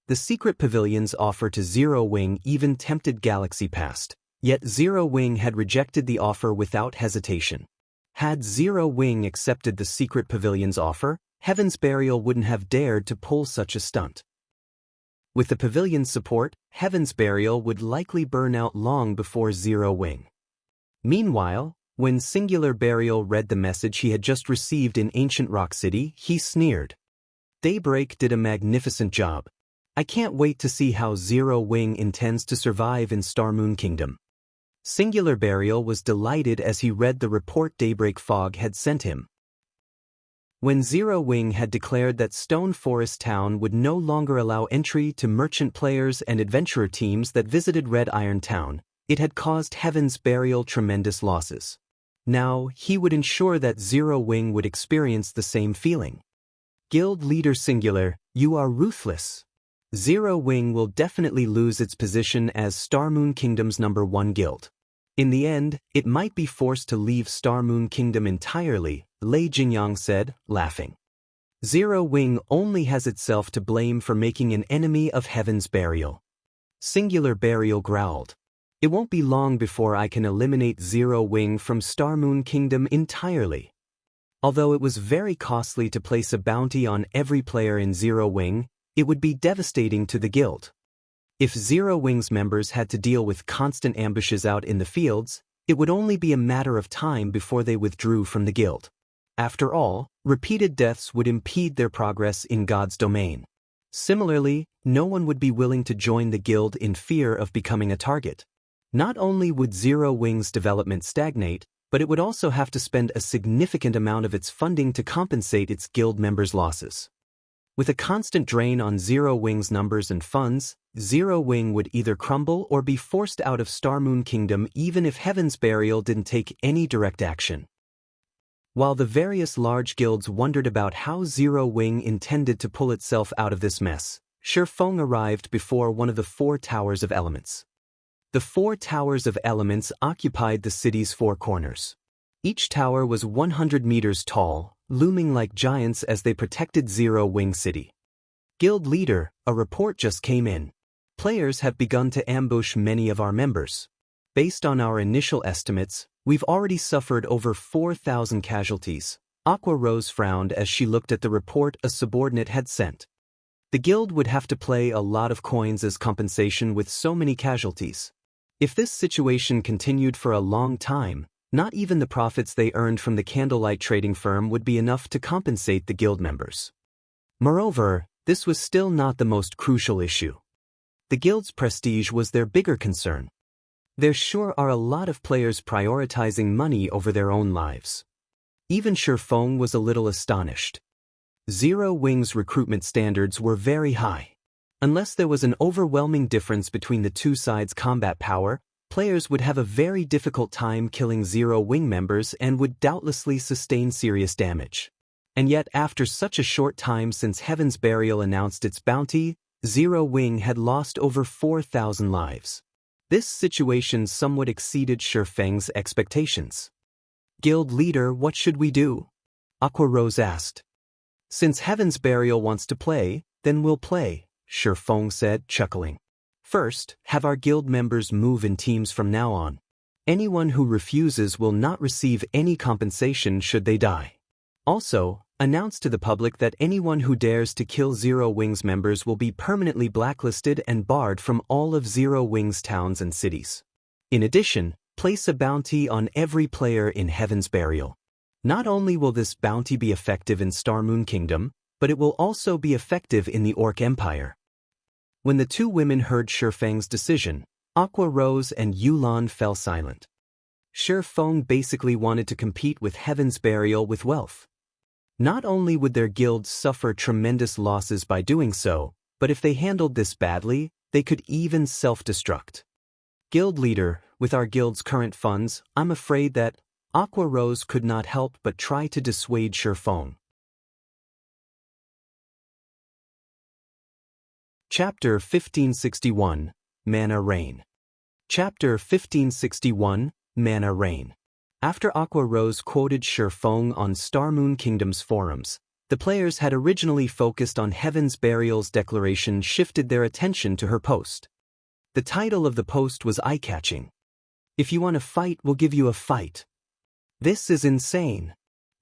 The Secret Pavilion's offer to Zero Wing even tempted Galaxy Pass, yet Zero Wing had rejected the offer without hesitation. Had Zero Wing accepted the Secret Pavilion's offer, Heaven's Burial wouldn't have dared to pull such a stunt. With the Pavilion's support, Heaven's Burial would likely burn out long before Zero Wing. Meanwhile, when Singular Burial read the message he had just received in Ancient Rock City, he sneered. Daybreak did a magnificent job. I can't wait to see how Zero Wing intends to survive in Star Moon Kingdom. Singular Burial was delighted as he read the report Daybreak Fog had sent him. When Zero Wing had declared that Stone Forest Town would no longer allow entry to merchant players and adventurer teams that visited Red Iron Town, it had caused Heaven's Burial tremendous losses. Now, he would ensure that Zero Wing would experience the same feeling. Guild Leader Singular, you are ruthless. Zero Wing will definitely lose its position as Star Moon Kingdom's #1 guild. In the end, it might be forced to leave Star Moon Kingdom entirely, Lei Jingyang said, laughing. Zero Wing only has itself to blame for making an enemy of Heaven's Burial. Singular Burial growled. It won't be long before I can eliminate Zero Wing from Star Moon Kingdom entirely. Although it was very costly to place a bounty on every player in Zero Wing, it would be devastating to the guild. If Zero Wing's members had to deal with constant ambushes out in the fields, it would only be a matter of time before they withdrew from the guild. After all, repeated deaths would impede their progress in God's domain. Similarly, no one would be willing to join the guild in fear of becoming a target. Not only would Zero Wing's development stagnate, but it would also have to spend a significant amount of its funding to compensate its guild members' losses. With a constant drain on Zero Wing's numbers and funds, Zero Wing would either crumble or be forced out of Star Moon Kingdom even if Heaven's Burial didn't take any direct action. While the various large guilds wondered about how Zero Wing intended to pull itself out of this mess, Shifeng arrived before one of the 4 Towers of Elements. The 4 Towers of Elements occupied the city's 4 corners. Each tower was 100 meters tall, looming like giants as they protected Zero Wing City. Guild Leader, a report just came in. Players have begun to ambush many of our members. Based on our initial estimates, we've already suffered over 4,000 casualties. Aqua Rose frowned as she looked at the report a subordinate had sent. The guild would have to play a lot of coins as compensation with so many casualties. If this situation continued for a long time, not even the profits they earned from the candlelight trading firm would be enough to compensate the guild members. Moreover, this was still not the most crucial issue. The guild's prestige was their bigger concern. There sure are a lot of players prioritizing money over their own lives. Even Shifeng was a little astonished. Zero Wing's recruitment standards were very high. Unless there was an overwhelming difference between the two sides' combat power, players would have a very difficult time killing Zero Wing members and would doubtlessly sustain serious damage. And yet after such a short time since Heaven's Burial announced its bounty, Zero Wing had lost over 4,000 lives. This situation somewhat exceeded Shifeng's expectations. Guild Leader, what should we do? Aqua Rose asked. Since Heaven's Burial wants to play, then we'll play, Shifeng said, chuckling. First, have our guild members move in teams from now on. Anyone who refuses will not receive any compensation should they die. Also, announce to the public that anyone who dares to kill Zero Wing's members will be permanently blacklisted and barred from all of Zero Wing's towns and cities. In addition, place a bounty on every player in Heaven's Burial. Not only will this bounty be effective in Star Moon Kingdom, but it will also be effective in the Orc Empire. When the two women heard Shifeng's decision, Aqua Rose and Yulan fell silent. Shifeng basically wanted to compete with Heaven's Burial with wealth. Not only would their guild suffer tremendous losses by doing so, but if they handled this badly, they could even self-destruct. Guild leader, with our guild's current funds, I'm afraid that Aqua Rose could not help but try to dissuade Shifeng. Chapter 1561, Mana Rain. Chapter 1561, Mana Rain. After Aqua Rose quoted Shifeng on Star Moon Kingdom's forums, the players had originally focused on Heaven's Burial's declaration shifted their attention to her post. The title of the post was eye-catching. If you want to fight, we'll give you a fight. This is insane.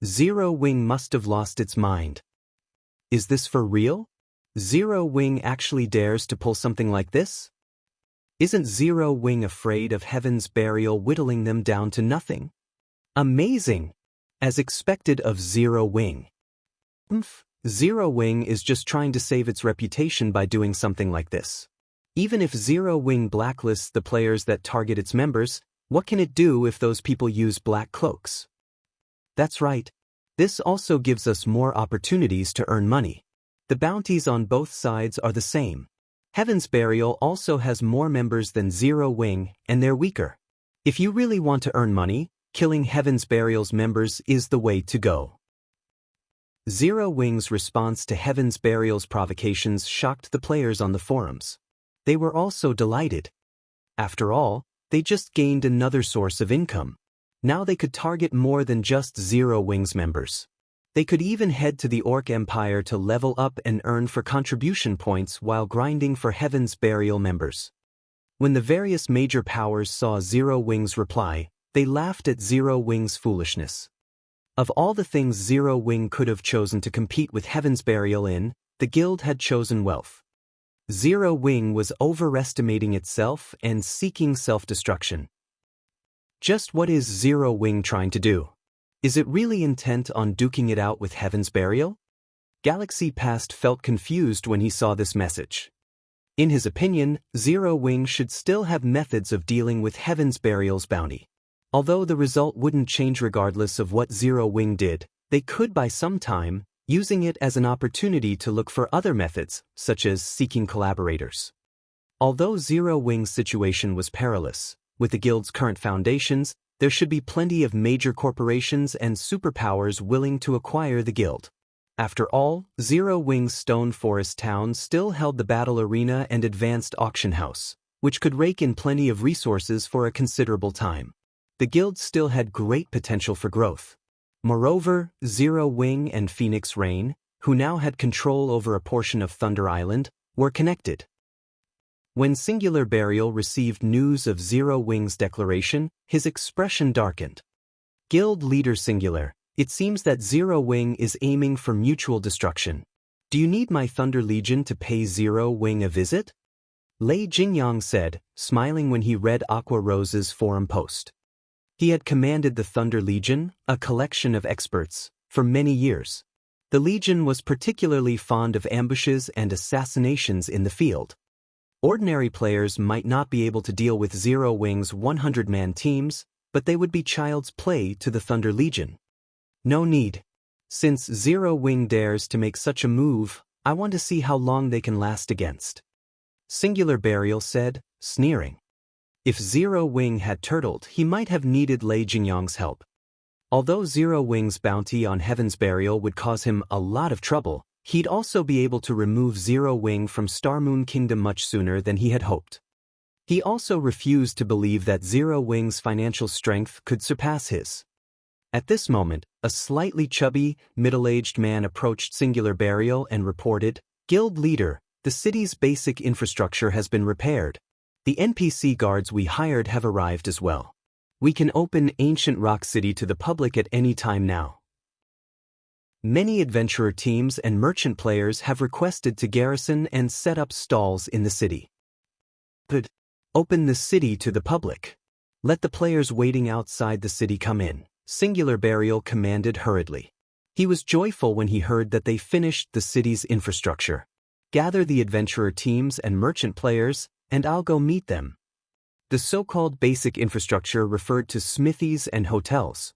Zero Wing must have lost its mind. Is this for real? Zero Wing actually dares to pull something like this? Isn't Zero Wing afraid of Heaven's Burial whittling them down to nothing? Amazing! As expected of Zero Wing. Zero Wing is just trying to save its reputation by doing something like this. Even if Zero Wing blacklists the players that target its members, what can it do if those people use black cloaks? That's right. This also gives us more opportunities to earn money. The bounties on both sides are the same. Heaven's Burial also has more members than Zero Wing, and they're weaker. If you really want to earn money, killing Heaven's Burial's members is the way to go. Zero Wing's response to Heaven's Burial's provocations shocked the players on the forums. They were also delighted. After all, they just gained another source of income. Now they could target more than just Zero Wing's members. They could even head to the Orc Empire to level up and earn for contribution points while grinding for Heaven's Burial members. When the various major powers saw Zero Wing's reply, they laughed at Zero Wing's foolishness. Of all the things Zero Wing could have chosen to compete with Heaven's Burial in, the guild had chosen wealth. Zero Wing was overestimating itself and seeking self-destruction. Just what is Zero Wing trying to do? Is it really intent on duking it out with Heaven's Burial? Galaxy Past felt confused when he saw this message. In his opinion, Zero Wing should still have methods of dealing with Heaven's Burial's bounty. Although the result wouldn't change regardless of what Zero Wing did, they could buy some time, using it as an opportunity to look for other methods, such as seeking collaborators. Although Zero Wing's situation was perilous, with the guild's current foundations, there should be plenty of major corporations and superpowers willing to acquire the guild. After all, Zero Wing's Stone Forest town still held the battle arena and advanced auction house, which could rake in plenty of resources for a considerable time. The guild still had great potential for growth. Moreover, Zero Wing and Phoenix Rain, who now had control over a portion of Thunder Island, were connected. When Singular Burial received news of Zero Wing's declaration, his expression darkened. Guild leader Singular, it seems that Zero Wing is aiming for mutual destruction. Do you need my Thunder Legion to pay Zero Wing a visit? Lei Jingyang said, smiling when he read Aqua Rose's forum post. He had commanded the Thunder Legion, a collection of experts, for many years. The Legion was particularly fond of ambushes and assassinations in the field. Ordinary players might not be able to deal with Zero Wing's 100-man teams, but they would be child's play to the Thunder Legion. No need. Since Zero Wing dares to make such a move, I want to see how long they can last against. Singular Burial said, sneering. If Zero Wing had turtled, he might have needed Lei Jingyang's help. Although Zero Wing's bounty on Heaven's Burial would cause him a lot of trouble, he'd also be able to remove Zero Wing from Star Moon Kingdom much sooner than he had hoped. He also refused to believe that Zero Wing's financial strength could surpass his. At this moment, a slightly chubby, middle-aged man approached Singular Burial and reported, Guild leader, the city's basic infrastructure has been repaired. The NPC guards we hired have arrived as well. We can open Ancient Rock City to the public at any time now. Many adventurer teams and merchant players have requested to garrison and set up stalls in the city. Open the city to the public. Let the players waiting outside the city come in, Singular Burial commanded hurriedly. He was joyful when he heard that they finished the city's infrastructure. Gather the adventurer teams and merchant players, and I'll go meet them. The so-called basic infrastructure referred to smithies and hotels.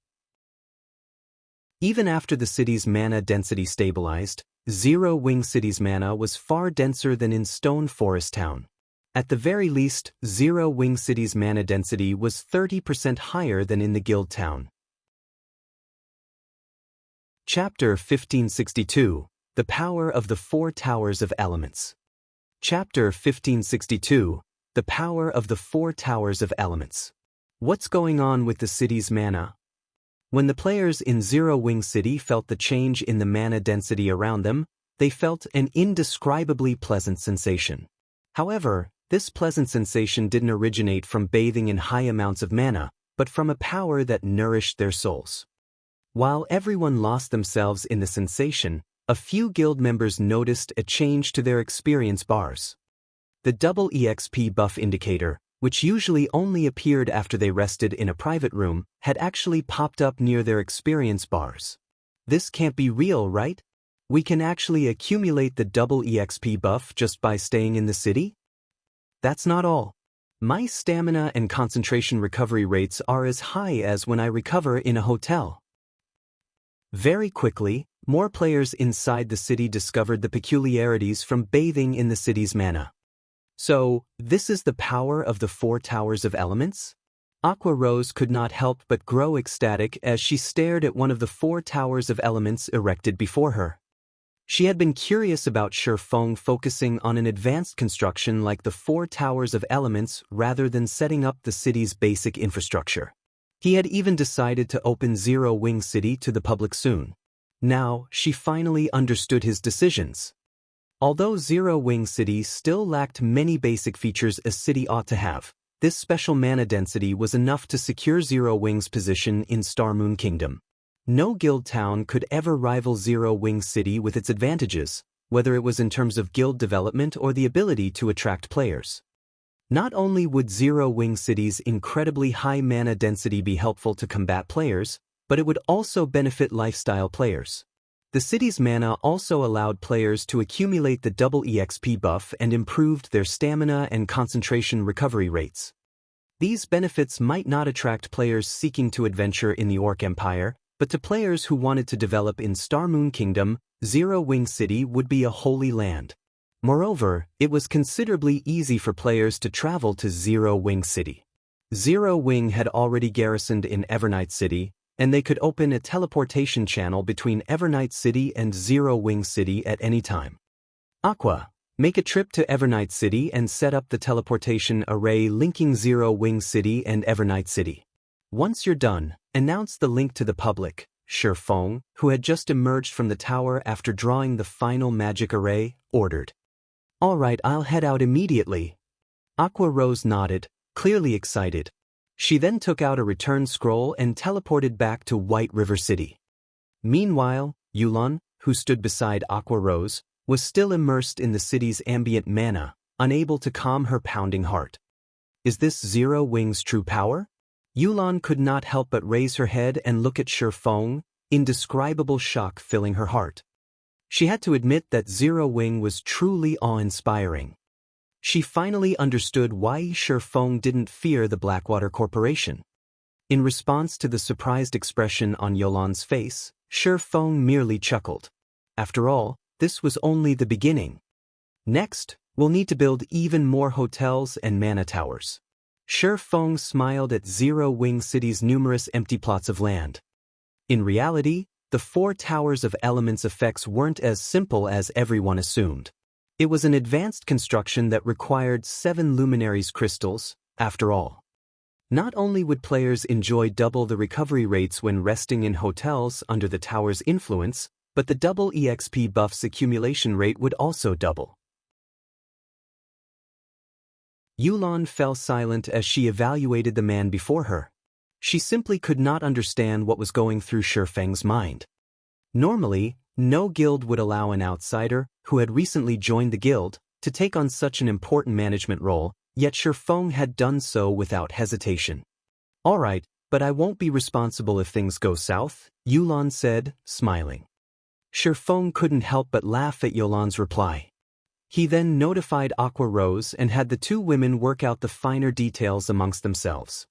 Even after the city's mana density stabilized, Zero Wing City's mana was far denser than in Stone Forest Town. At the very least, Zero Wing City's mana density was 30% higher than in the Guild Town. Chapter 1562, The Power of the Four Towers of Elements. Chapter 1562, The Power of the Four Towers of Elements. What's going on with the city's mana? When the players in Zero Wing City felt the change in the mana density around them, they felt an indescribably pleasant sensation. However, this pleasant sensation didn't originate from bathing in high amounts of mana, but from a power that nourished their souls. While everyone lost themselves in the sensation, a few guild members noticed a change to their experience bars. The double EXP buff indicator, which usually only appeared after they rested in a private room, had actually popped up near their experience bars. This can't be real, right? We can actually accumulate the double EXP buff just by staying in the city? That's not all. My stamina and concentration recovery rates are as high as when I recover in a hotel. Very quickly, more players inside the city discovered the peculiarities from bathing in the city's mana. So, this is the power of the Four Towers of Elements? Aqua Rose could not help but grow ecstatic as she stared at one of the four towers of elements erected before her. She had been curious about Shifeng focusing on an advanced construction like the Four Towers of Elements rather than setting up the city's basic infrastructure. He had even decided to open Zero Wing City to the public soon. Now, she finally understood his decisions. Although Zero Wing City still lacked many basic features a city ought to have, this special mana density was enough to secure Zero Wing's position in Star Moon Kingdom. No guild town could ever rival Zero Wing City with its advantages, whether it was in terms of guild development or the ability to attract players. Not only would Zero Wing City's incredibly high mana density be helpful to combat players, but it would also benefit lifestyle players. The city's mana also allowed players to accumulate the double EXP buff and improved their stamina and concentration recovery rates. These benefits might not attract players seeking to adventure in the Orc Empire, but to players who wanted to develop in Star Moon Kingdom, Zero Wing City would be a holy land. Moreover, it was considerably easy for players to travel to Zero Wing City. Zero Wing had already garrisoned in Evernight City, and they could open a teleportation channel between Evernight City and Zero Wing City at any time. Aqua, make a trip to Evernight City and set up the teleportation array linking Zero Wing City and Evernight City. Once you're done, announce the link to the public. Shifeng, who had just emerged from the tower after drawing the final magic array, ordered. All right, I'll head out immediately. Aqua Rose nodded, clearly excited. She then took out a return scroll and teleported back to White River City. Meanwhile, Yulan, who stood beside Aqua Rose, was still immersed in the city's ambient mana, unable to calm her pounding heart. Is this Zero Wing's true power? Yulan could not help but raise her head and look at Shifeng, indescribable shock filling her heart. She had to admit that Zero Wing was truly awe-inspiring. She finally understood why Shifeng didn't fear the Blackwater Corporation. In response to the surprised expression on Yulan's face, Shifeng merely chuckled. After all, this was only the beginning. Next, we'll need to build even more hotels and mana towers. Shifeng smiled at Zero Wing City's numerous empty plots of land. In reality, the Four Towers of Elements effects weren't as simple as everyone assumed. It was an advanced construction that required 7 luminaries crystals, after all. Not only would players enjoy double the recovery rates when resting in hotels under the tower's influence, but the double EXP buff's accumulation rate would also double. Yulan fell silent as she evaluated the man before her. She simply could not understand what was going through Shifeng's mind. Normally, no guild would allow an outsider, who had recently joined the guild, to take on such an important management role, yet Shifeng had done so without hesitation. Alright, but I won't be responsible if things go south, Yulan said, smiling. Shifeng couldn't help but laugh at Yulan's reply. He then notified Aqua Rose and had the two women work out the finer details amongst themselves.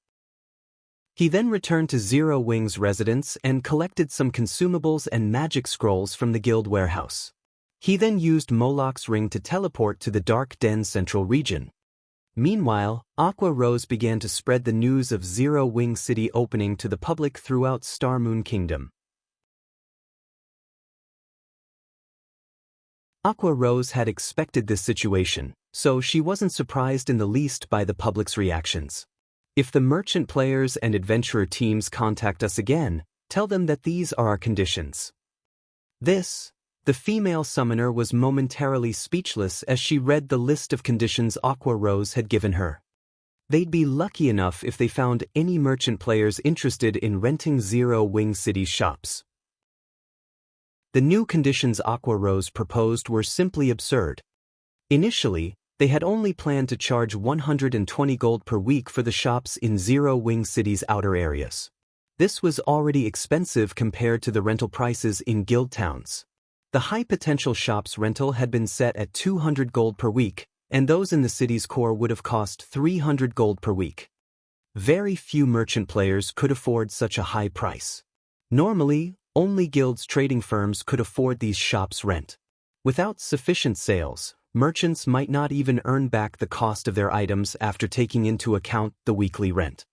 He then returned to Zero Wing's residence and collected some consumables and magic scrolls from the guild warehouse. He then used Moloch's ring to teleport to the Dark Den Central region. Meanwhile, Aqua Rose began to spread the news of Zero Wing City opening to the public throughout Star Moon Kingdom. Aqua Rose had expected this situation, so she wasn't surprised in the least by the public's reactions. If the merchant players and adventurer teams contact us again, tell them that these are our conditions. The female summoner was momentarily speechless as she read the list of conditions Aqua Rose had given her. They'd be lucky enough if they found any merchant players interested in renting Zero Wing City's shops. The new conditions Aqua Rose proposed were simply absurd. Initially, they had only planned to charge 120 gold per week for the shops in Zero Wing City's outer areas. This was already expensive compared to the rental prices in guild towns. The high-potential shops rental had been set at 200 gold per week, and those in the city's core would have cost 300 gold per week. Very few merchant players could afford such a high price. Normally, only guilds' trading firms could afford these shops' rent. Without sufficient sales, merchants might not even earn back the cost of their items after taking into account the weekly rent.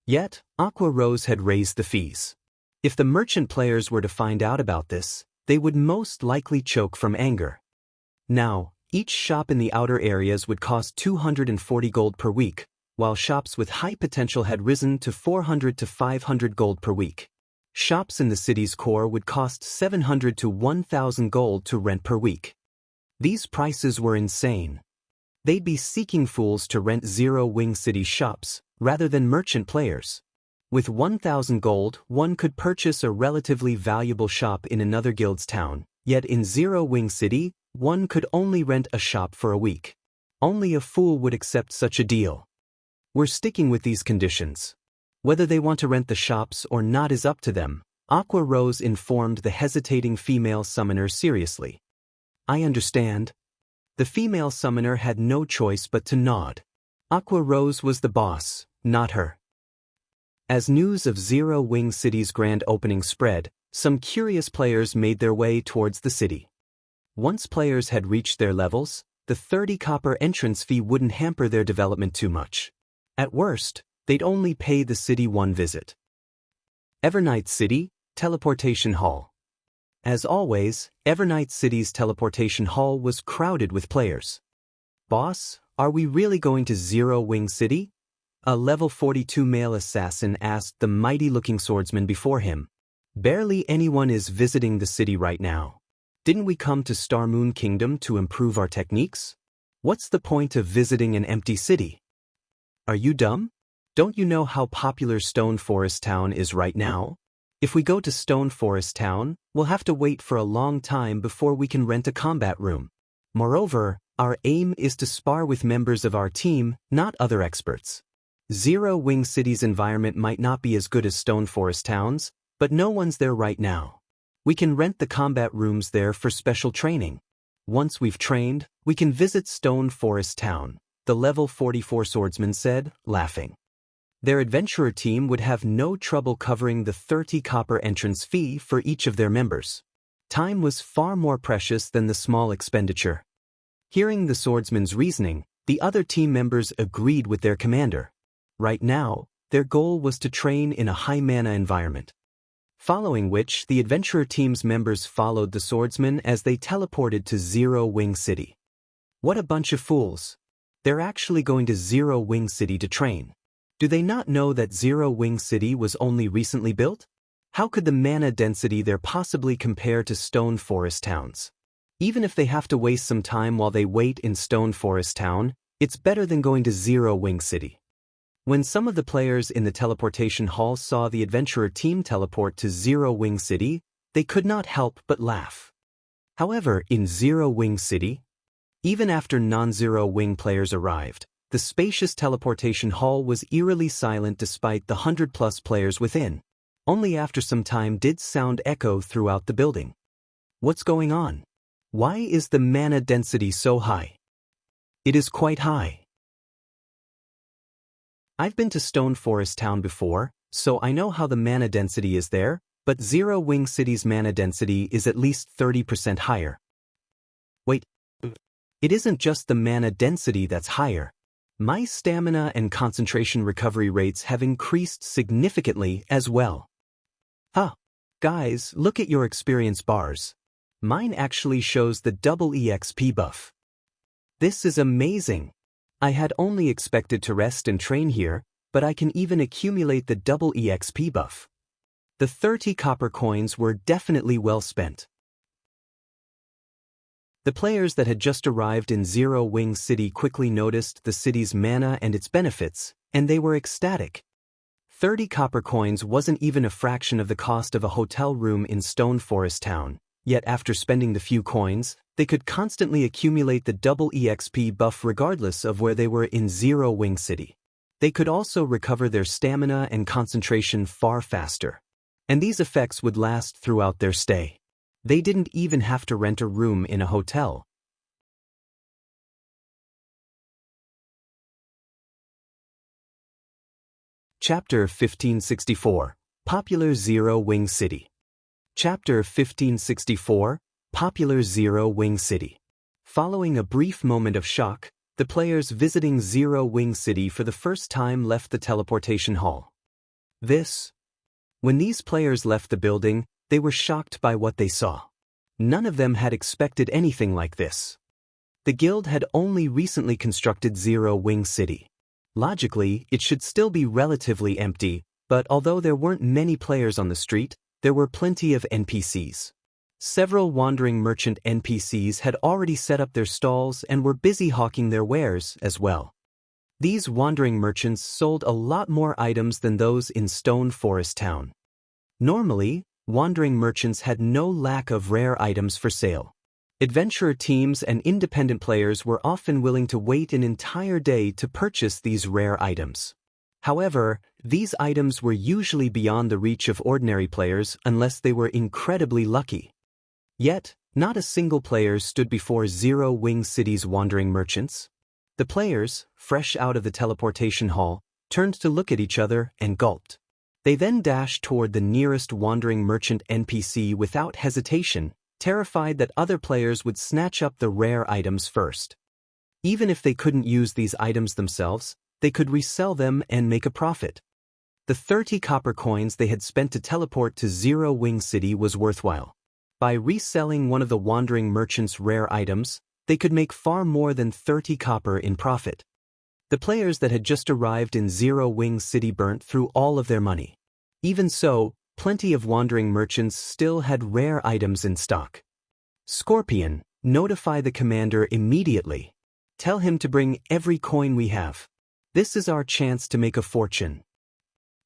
Yet, Aqua Rose had raised the fees. If the merchant players were to find out about this, they would most likely choke from anger. Now, each shop in the outer areas would cost 240 gold per week, while shops with high potential had risen to 400 to 500 gold per week. Shops in the city's core would cost 700 to 1,000 gold to rent per week. These prices were insane. They'd be seeking fools to rent Zero Wing City shops, rather than merchant players. With 1,000 gold, one could purchase a relatively valuable shop in another guild's town, yet in Zero Wing City, one could only rent a shop for a week. Only a fool would accept such a deal. We're sticking with these conditions. Whether they want to rent the shops or not is up to them, Aqua Rose informed the hesitating female summoner seriously. I understand. The female summoner had no choice but to nod. Aqua Rose was the boss, not her. As news of Zero Wing City's grand opening spread, some curious players made their way towards the city. Once players had reached their levels, the 30 copper entrance fee wouldn't hamper their development too much. At worst, they'd only pay the city one visit. Evernight City, Teleportation Hall. As always, Evernight City's Teleportation Hall was crowded with players. Boss, are we really going to Zero Wing City? A level 42 male assassin asked the mighty-looking swordsman before him. Barely anyone is visiting the city right now. Didn't we come to Star Moon Kingdom to improve our techniques? What's the point of visiting an empty city? Are you dumb? Don't you know how popular Stone Forest Town is right now? If we go to Stone Forest Town, we'll have to wait for a long time before we can rent a combat room. Moreover, our aim is to spar with members of our team, not other experts. Zero Wing City's environment might not be as good as Stone Forest Town's, but no one's there right now. We can rent the combat rooms there for special training. Once we've trained, we can visit Stone Forest Town, the level 44 swordsman said, laughing. Their adventurer team would have no trouble covering the 30 copper entrance fee for each of their members. Time was far more precious than the small expenditure. Hearing the swordsman's reasoning, the other team members agreed with their commander. Right now, their goal was to train in a high-mana environment. Following which, the adventurer team's members followed the swordsman as they teleported to Zero Wing City. What a bunch of fools. They're actually going to Zero Wing City to train. Do they not know that Zero Wing City was only recently built? How could the mana density there possibly compare to Stone Forest Towns? Even if they have to waste some time while they wait in Stone Forest Town, it's better than going to Zero Wing City. When some of the players in the teleportation hall saw the adventurer team teleport to Zero Wing City, they could not help but laugh. However, in Zero Wing City, even after non-Zero Wing players arrived, The spacious teleportation hall was eerily silent despite the 100+ players within. Only after some time did sound echo throughout the building. What's going on? Why is the mana density so high? It is quite high. I've been to Stone Forest Town before, so I know how the mana density is there, but Zero Wing City's mana density is at least 30% higher. Wait, it isn't just the mana density that's higher. My stamina and concentration recovery rates have increased significantly as well. Guys, look at your experience bars. Mine actually shows the double EXP buff. This is amazing. I had only expected to rest and train here, but I can even accumulate the double EXP buff. The 30 copper coins were definitely well spent. The players that had just arrived in Zero Wing City quickly noticed the city's mana and its benefits, and they were ecstatic. 30 copper coins wasn't even a fraction of the cost of a hotel room in Stone Forest Town, yet after spending the few coins, they could constantly accumulate the double EXP buff regardless of where they were in Zero Wing City. They could also recover their stamina and concentration far faster. And these effects would last throughout their stay. They didn't even have to rent a room in a hotel. Chapter 1564, Popular Zero Wing City. Chapter 1564, Popular Zero Wing City. Following a brief moment of shock, the players visiting Zero Wing City for the first time left the teleportation hall. When these players left the building, they were shocked by what they saw. None of them had expected anything like this. The guild had only recently constructed Zero Wing City. Logically, it should still be relatively empty, but although there weren't many players on the street, there were plenty of NPCs. Several wandering merchant NPCs had already set up their stalls and were busy hawking their wares as well. These wandering merchants sold a lot more items than those in Stone Forest Town. Normally, wandering merchants had no lack of rare items for sale. Adventurer teams and independent players were often willing to wait an entire day to purchase these rare items. However, these items were usually beyond the reach of ordinary players unless they were incredibly lucky. Yet, not a single player stood before Zero Wing City's wandering merchants. The players, fresh out of the teleportation hall, turned to look at each other and gulped. They then dashed toward the nearest wandering merchant NPC without hesitation, terrified that other players would snatch up the rare items first. Even if they couldn't use these items themselves, they could resell them and make a profit. The 30 copper coins they had spent to teleport to Zero Wing City was worthwhile. By reselling one of the wandering merchant's rare items, they could make far more than 30 copper in profit. The players that had just arrived in Zero Wing City burnt through all of their money. Even so, plenty of wandering merchants still had rare items in stock. Scorpion, notify the commander immediately. Tell him to bring every coin we have. This is our chance to make a fortune.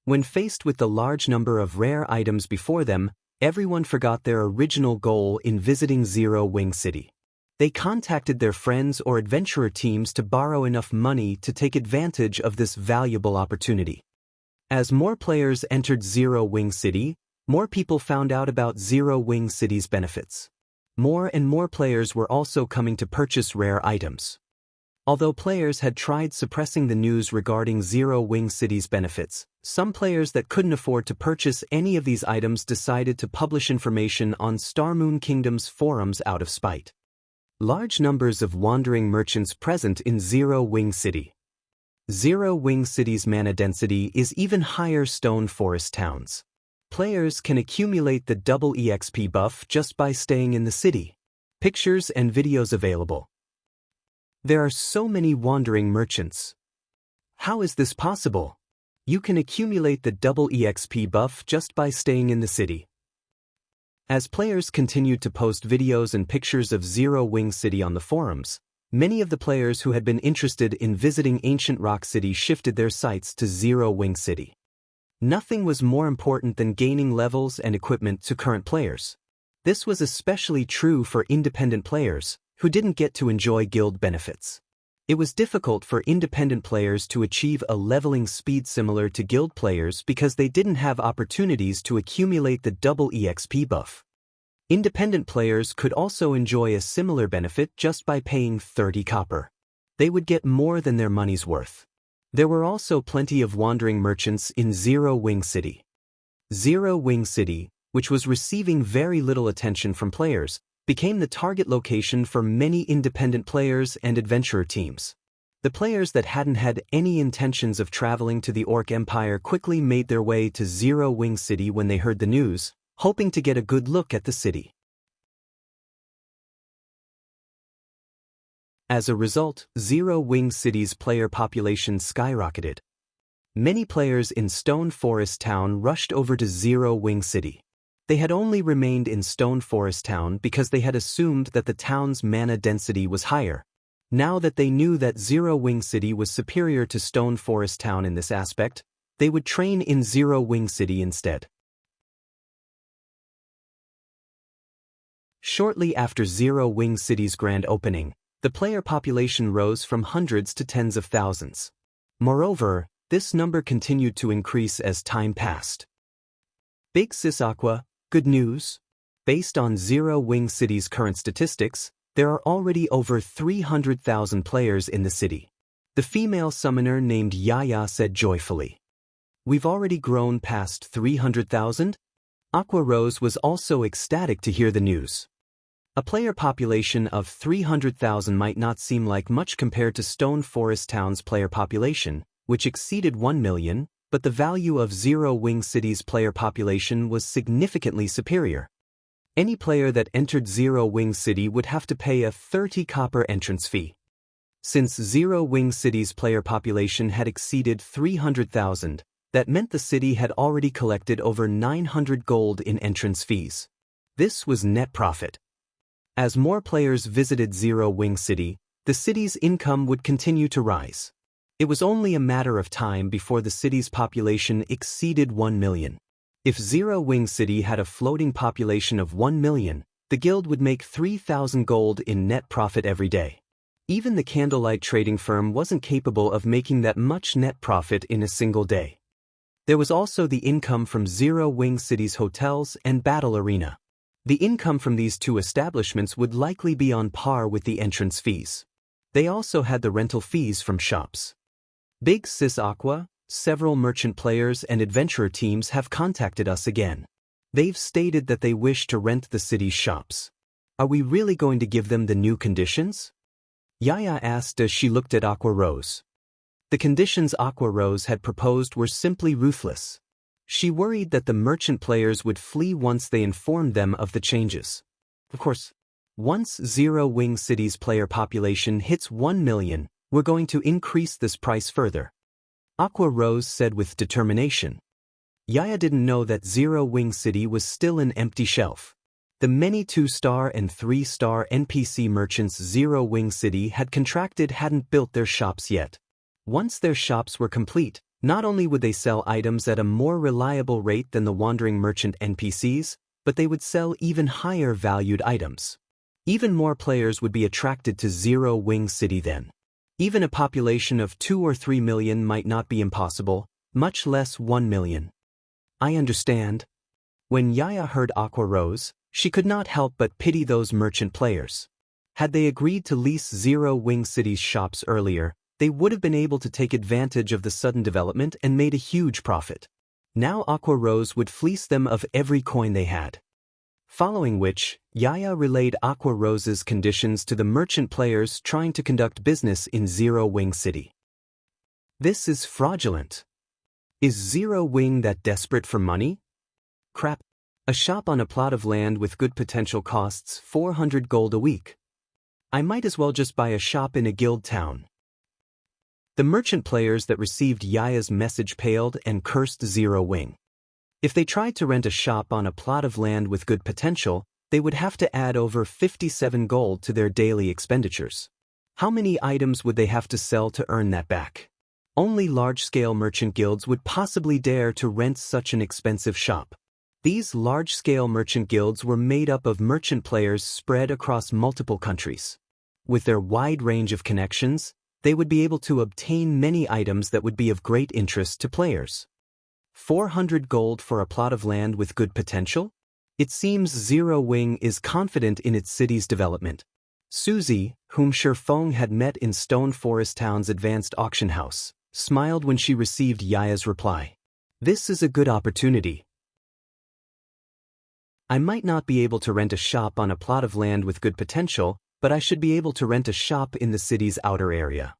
When faced with the large number of rare items before them, everyone forgot their original goal in visiting Zero Wing City. They contacted their friends or adventurer teams to borrow enough money to take advantage of this valuable opportunity. As more players entered Zero Wing City, more people found out about Zero Wing City's benefits. More and more players were also coming to purchase rare items. Although players had tried suppressing the news regarding Zero Wing City's benefits, some players that couldn't afford to purchase any of these items decided to publish information on Starmoon Kingdom's forums out of spite. Large numbers of wandering merchants present in Zero Wing City. Zero Wing City's mana density is even higher Stone Forest Towns. Players can accumulate the double EXP buff just by staying in the city. Pictures and videos available. There are so many wandering merchants. How is this possible? You can accumulate the double EXP buff just by staying in the city. As players continued to post videos and pictures of Zero Wing City on the forums, many of the players who had been interested in visiting Ancient Rock City shifted their sights to Zero Wing City. Nothing was more important than gaining levels and equipment to current players. This was especially true for independent players, who didn't get to enjoy guild benefits. It was difficult for independent players to achieve a leveling speed similar to guild players because they didn't have opportunities to accumulate the double EXP buff. Independent players could also enjoy a similar benefit just by paying 30 copper. They would get more than their money's worth. There were also plenty of wandering merchants in Zero Wing City. Zero Wing City, which was receiving very little attention from players, became the target location for many independent players and adventurer teams. The players that hadn't had any intentions of traveling to the Orc Empire quickly made their way to Zero Wing City when they heard the news, hoping to get a good look at the city. As a result, Zero Wing City's player population skyrocketed. Many players in Stone Forest Town rushed over to Zero Wing City. They had only remained in Stone Forest Town because they had assumed that the town's mana density was higher. Now that they knew that Zero Wing City was superior to Stone Forest Town in this aspect, they would train in Zero Wing City instead. Shortly after Zero Wing City's grand opening, the player population rose from hundreds to tens of thousands. Moreover, this number continued to increase as time passed. Big Sis Aqua, good news? Based on Zero Wing City's current statistics, there are already over 300,000 players in the city. The female summoner named Yaya said joyfully. We've already grown past 300,000? Aqua Rose was also ecstatic to hear the news. A player population of 300,000 might not seem like much compared to Stone Forest Town's player population, which exceeded 1 million, but the value of Zero Wing City's player population was significantly superior. Any player that entered Zero Wing City would have to pay a 30 copper entrance fee. Since Zero Wing City's player population had exceeded 300,000, that meant the city had already collected over 900 gold in entrance fees. This was net profit. As more players visited Zero Wing City, the city's income would continue to rise. It was only a matter of time before the city's population exceeded 1 million. If Zero Wing City had a floating population of 1 million, the guild would make 3,000 gold in net profit every day. Even the candlelight trading firm wasn't capable of making that much net profit in a single day. There was also the income from Zero Wing City's hotels and battle arena. The income from these two establishments would likely be on par with the entrance fees. They also had the rental fees from shops. Big Sis Aqua, several merchant players and adventurer teams have contacted us again. They've stated that they wish to rent the city's shops. Are we really going to give them the new conditions? Yaya asked as she looked at Aqua Rose. The conditions Aqua Rose had proposed were simply ruthless. She worried that the merchant players would flee once they informed them of the changes. Of course, once Zero Wing City's player population hits 1 million, we're going to increase this price further. Aqua Rose said with determination. Yaya didn't know that Zero Wing City was still an empty shelf. The many 2-star and 3-star NPC merchants Zero Wing City had contracted hadn't built their shops yet. Once their shops were complete, not only would they sell items at a more reliable rate than the wandering merchant NPCs, but they would sell even higher valued items. Even more players would be attracted to Zero Wing City then. Even a population of 2 or 3 million might not be impossible, much less 1 million. I understand. When Yaya heard Aqua Rose, she could not help but pity those merchant players. Had they agreed to lease Zero Wing City's shops earlier, they would have been able to take advantage of the sudden development and made a huge profit. Now Aqua Rose would fleece them of every coin they had. Following which, Yaya relayed Aqua Rose's conditions to the merchant players trying to conduct business in Zero Wing City. This is fraudulent. Is Zero Wing that desperate for money? Crap. A shop on a plot of land with good potential costs 400 gold a week. I might as well just buy a shop in a guild town. The merchant players that received Yaya's message paled and cursed Zero Wing. If they tried to rent a shop on a plot of land with good potential, they would have to add over 57 gold to their daily expenditures. How many items would they have to sell to earn that back? Only large-scale merchant guilds would possibly dare to rent such an expensive shop. These large-scale merchant guilds were made up of merchant players spread across multiple countries. With their wide range of connections, They would be able to obtain many items that would be of great interest to players. 400 gold for a plot of land with good potential? It seems Zero Wing is confident in its city's development. Susie, whom Shifeng had met in Stone Forest Town's advanced auction house, smiled when she received Yaya's reply. This is a good opportunity. I might not be able to rent a shop on a plot of land with good potential, but I should be able to rent a shop in the city's outer area.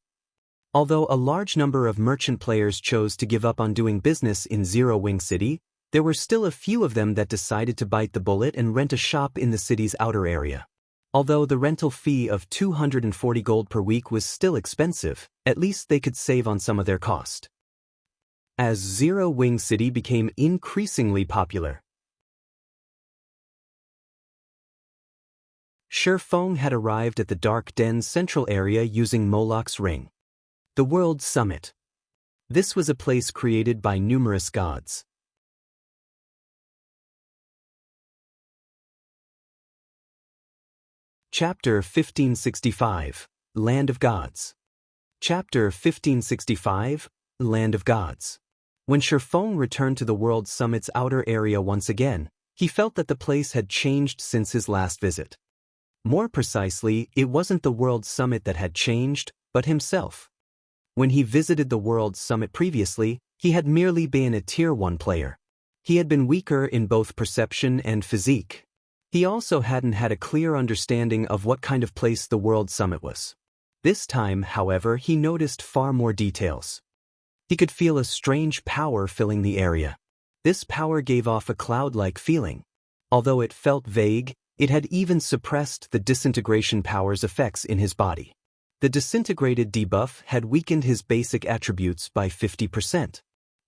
Although a large number of merchant players chose to give up on doing business in Zero Wing City, there were still a few of them that decided to bite the bullet and rent a shop in the city's outer area. Although the rental fee of 240 gold per week was still expensive, at least they could save on some of their cost. As Zero Wing City became increasingly popular, Shifeng had arrived at the Dark Den's central area using Moloch's ring. The World Summit. This was a place created by numerous gods. Chapter 1565, Land of Gods. Chapter 1565, Land of Gods. When Shifeng returned to the World Summit's outer area once again, he felt that the place had changed since his last visit. More precisely, it wasn't the World Summit that had changed, but himself. When he visited the World Summit previously, he had merely been a Tier 1 player. He had been weaker in both perception and physique. He also hadn't had a clear understanding of what kind of place the World Summit was. This time, however, he noticed far more details. He could feel a strange power filling the area. This power gave off a cloud-like feeling. Although it felt vague, it had even suppressed the disintegration power's effects in his body. The disintegrated debuff had weakened his basic attributes by 50%.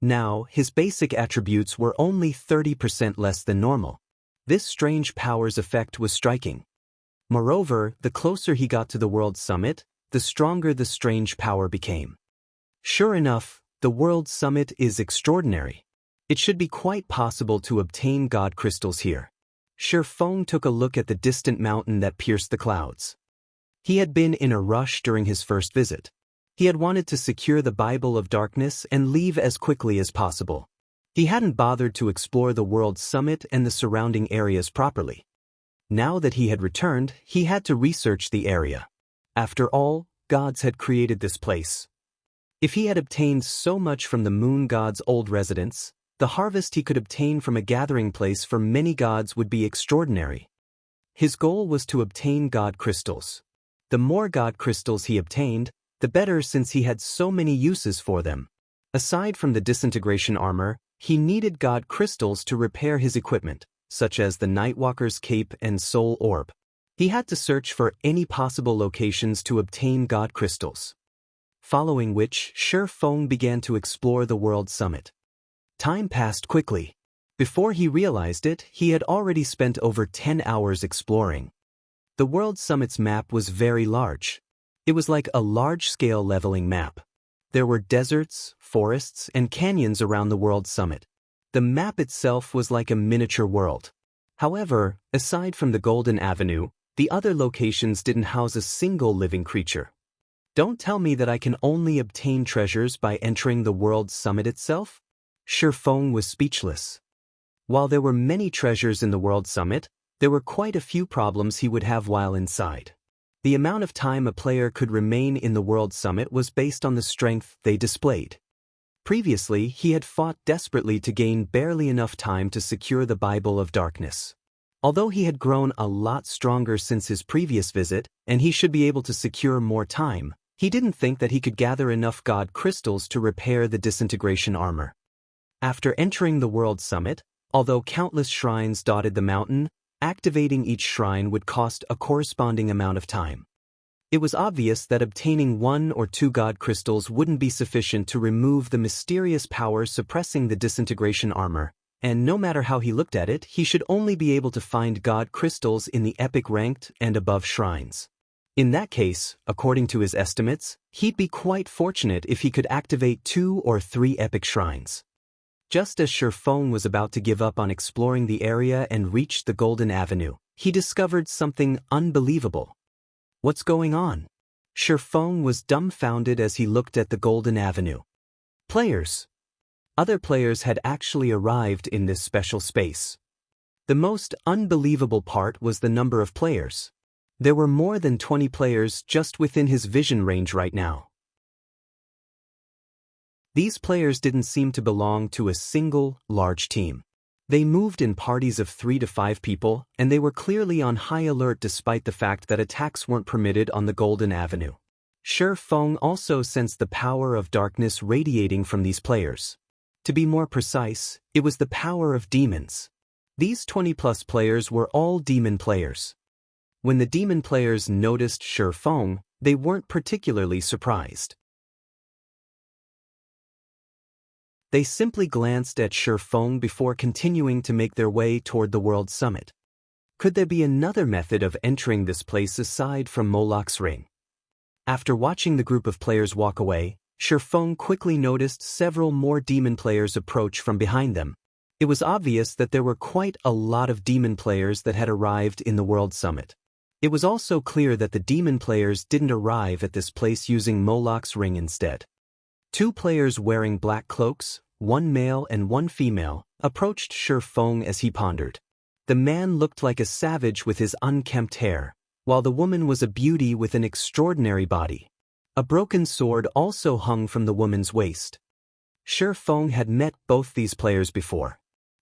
Now, his basic attributes were only 30% less than normal. This strange power's effect was striking. Moreover, the closer he got to the World Summit, the stronger the strange power became. Sure enough, the World Summit is extraordinary. It should be quite possible to obtain God crystals here. Shifeng took a look at the distant mountain that pierced the clouds. He had been in a rush during his first visit. He had wanted to secure the Bible of Darkness and leave as quickly as possible. He hadn't bothered to explore the World Summit and the surrounding areas properly. Now that he had returned, he had to research the area. After all, gods had created this place. If he had obtained so much from the moon god's old residence, the harvest he could obtain from a gathering place for many gods would be extraordinary. His goal was to obtain god crystals. The more god crystals he obtained, the better, since he had so many uses for them. Aside from the disintegration armor, he needed god crystals to repair his equipment, such as the Nightwalker's cape and soul orb. He had to search for any possible locations to obtain god crystals. Following which, Shifeng began to explore the World Summit. Time passed quickly. Before he realized it, he had already spent over 10 hours exploring. The World Summit's map was very large. It was like a large-scale leveling map. There were deserts, forests, and canyons around the World Summit. The map itself was like a miniature world. However, aside from the Golden Avenue, the other locations didn't house a single living creature. Don't tell me that I can only obtain treasures by entering the World Summit itself? Shifeng was speechless. While there were many treasures in the World Summit, there were quite a few problems he would have while inside. The amount of time a player could remain in the World Summit was based on the strength they displayed. Previously, he had fought desperately to gain barely enough time to secure the Bible of Darkness. Although he had grown a lot stronger since his previous visit, and he should be able to secure more time, he didn't think that he could gather enough god crystals to repair the disintegration armor. After entering the World Summit, although countless shrines dotted the mountain, activating each shrine would cost a corresponding amount of time. It was obvious that obtaining 1 or 2 god crystals wouldn't be sufficient to remove the mysterious power suppressing the disintegration armor, and no matter how he looked at it, he should only be able to find god crystals in the epic ranked and above shrines. In that case, according to his estimates, he'd be quite fortunate if he could activate 2 or 3 epic shrines. Just as Shifeng was about to give up on exploring the area and reach the Golden Avenue, he discovered something unbelievable. What's going on? Shifeng was dumbfounded as he looked at the Golden Avenue. Players. Other players had actually arrived in this special space. The most unbelievable part was the number of players. There were more than 20 players just within his vision range right now. These players didn't seem to belong to a single, large team. They moved in parties of 3 to 5 people, and they were clearly on high alert despite the fact that attacks weren't permitted on the Golden Avenue. Shifeng also sensed the power of darkness radiating from these players. To be more precise, it was the power of demons. These 20-plus players were all demon players. When the demon players noticed Shifeng, they weren't particularly surprised. They simply glanced at Shifeng before continuing to make their way toward the World Summit. Could there be another method of entering this place aside from Moloch's ring? After watching the group of players walk away, Shifeng quickly noticed several more demon players approach from behind them. It was obvious that there were quite a lot of demon players that had arrived in the World Summit. It was also clear that the demon players didn't arrive at this place using Moloch's ring instead. 2 players wearing black cloaks, one male and one female, approached Shifeng as he pondered. The man looked like a savage with his unkempt hair, while the woman was a beauty with an extraordinary body. A broken sword also hung from the woman's waist. Shifeng had met both these players before.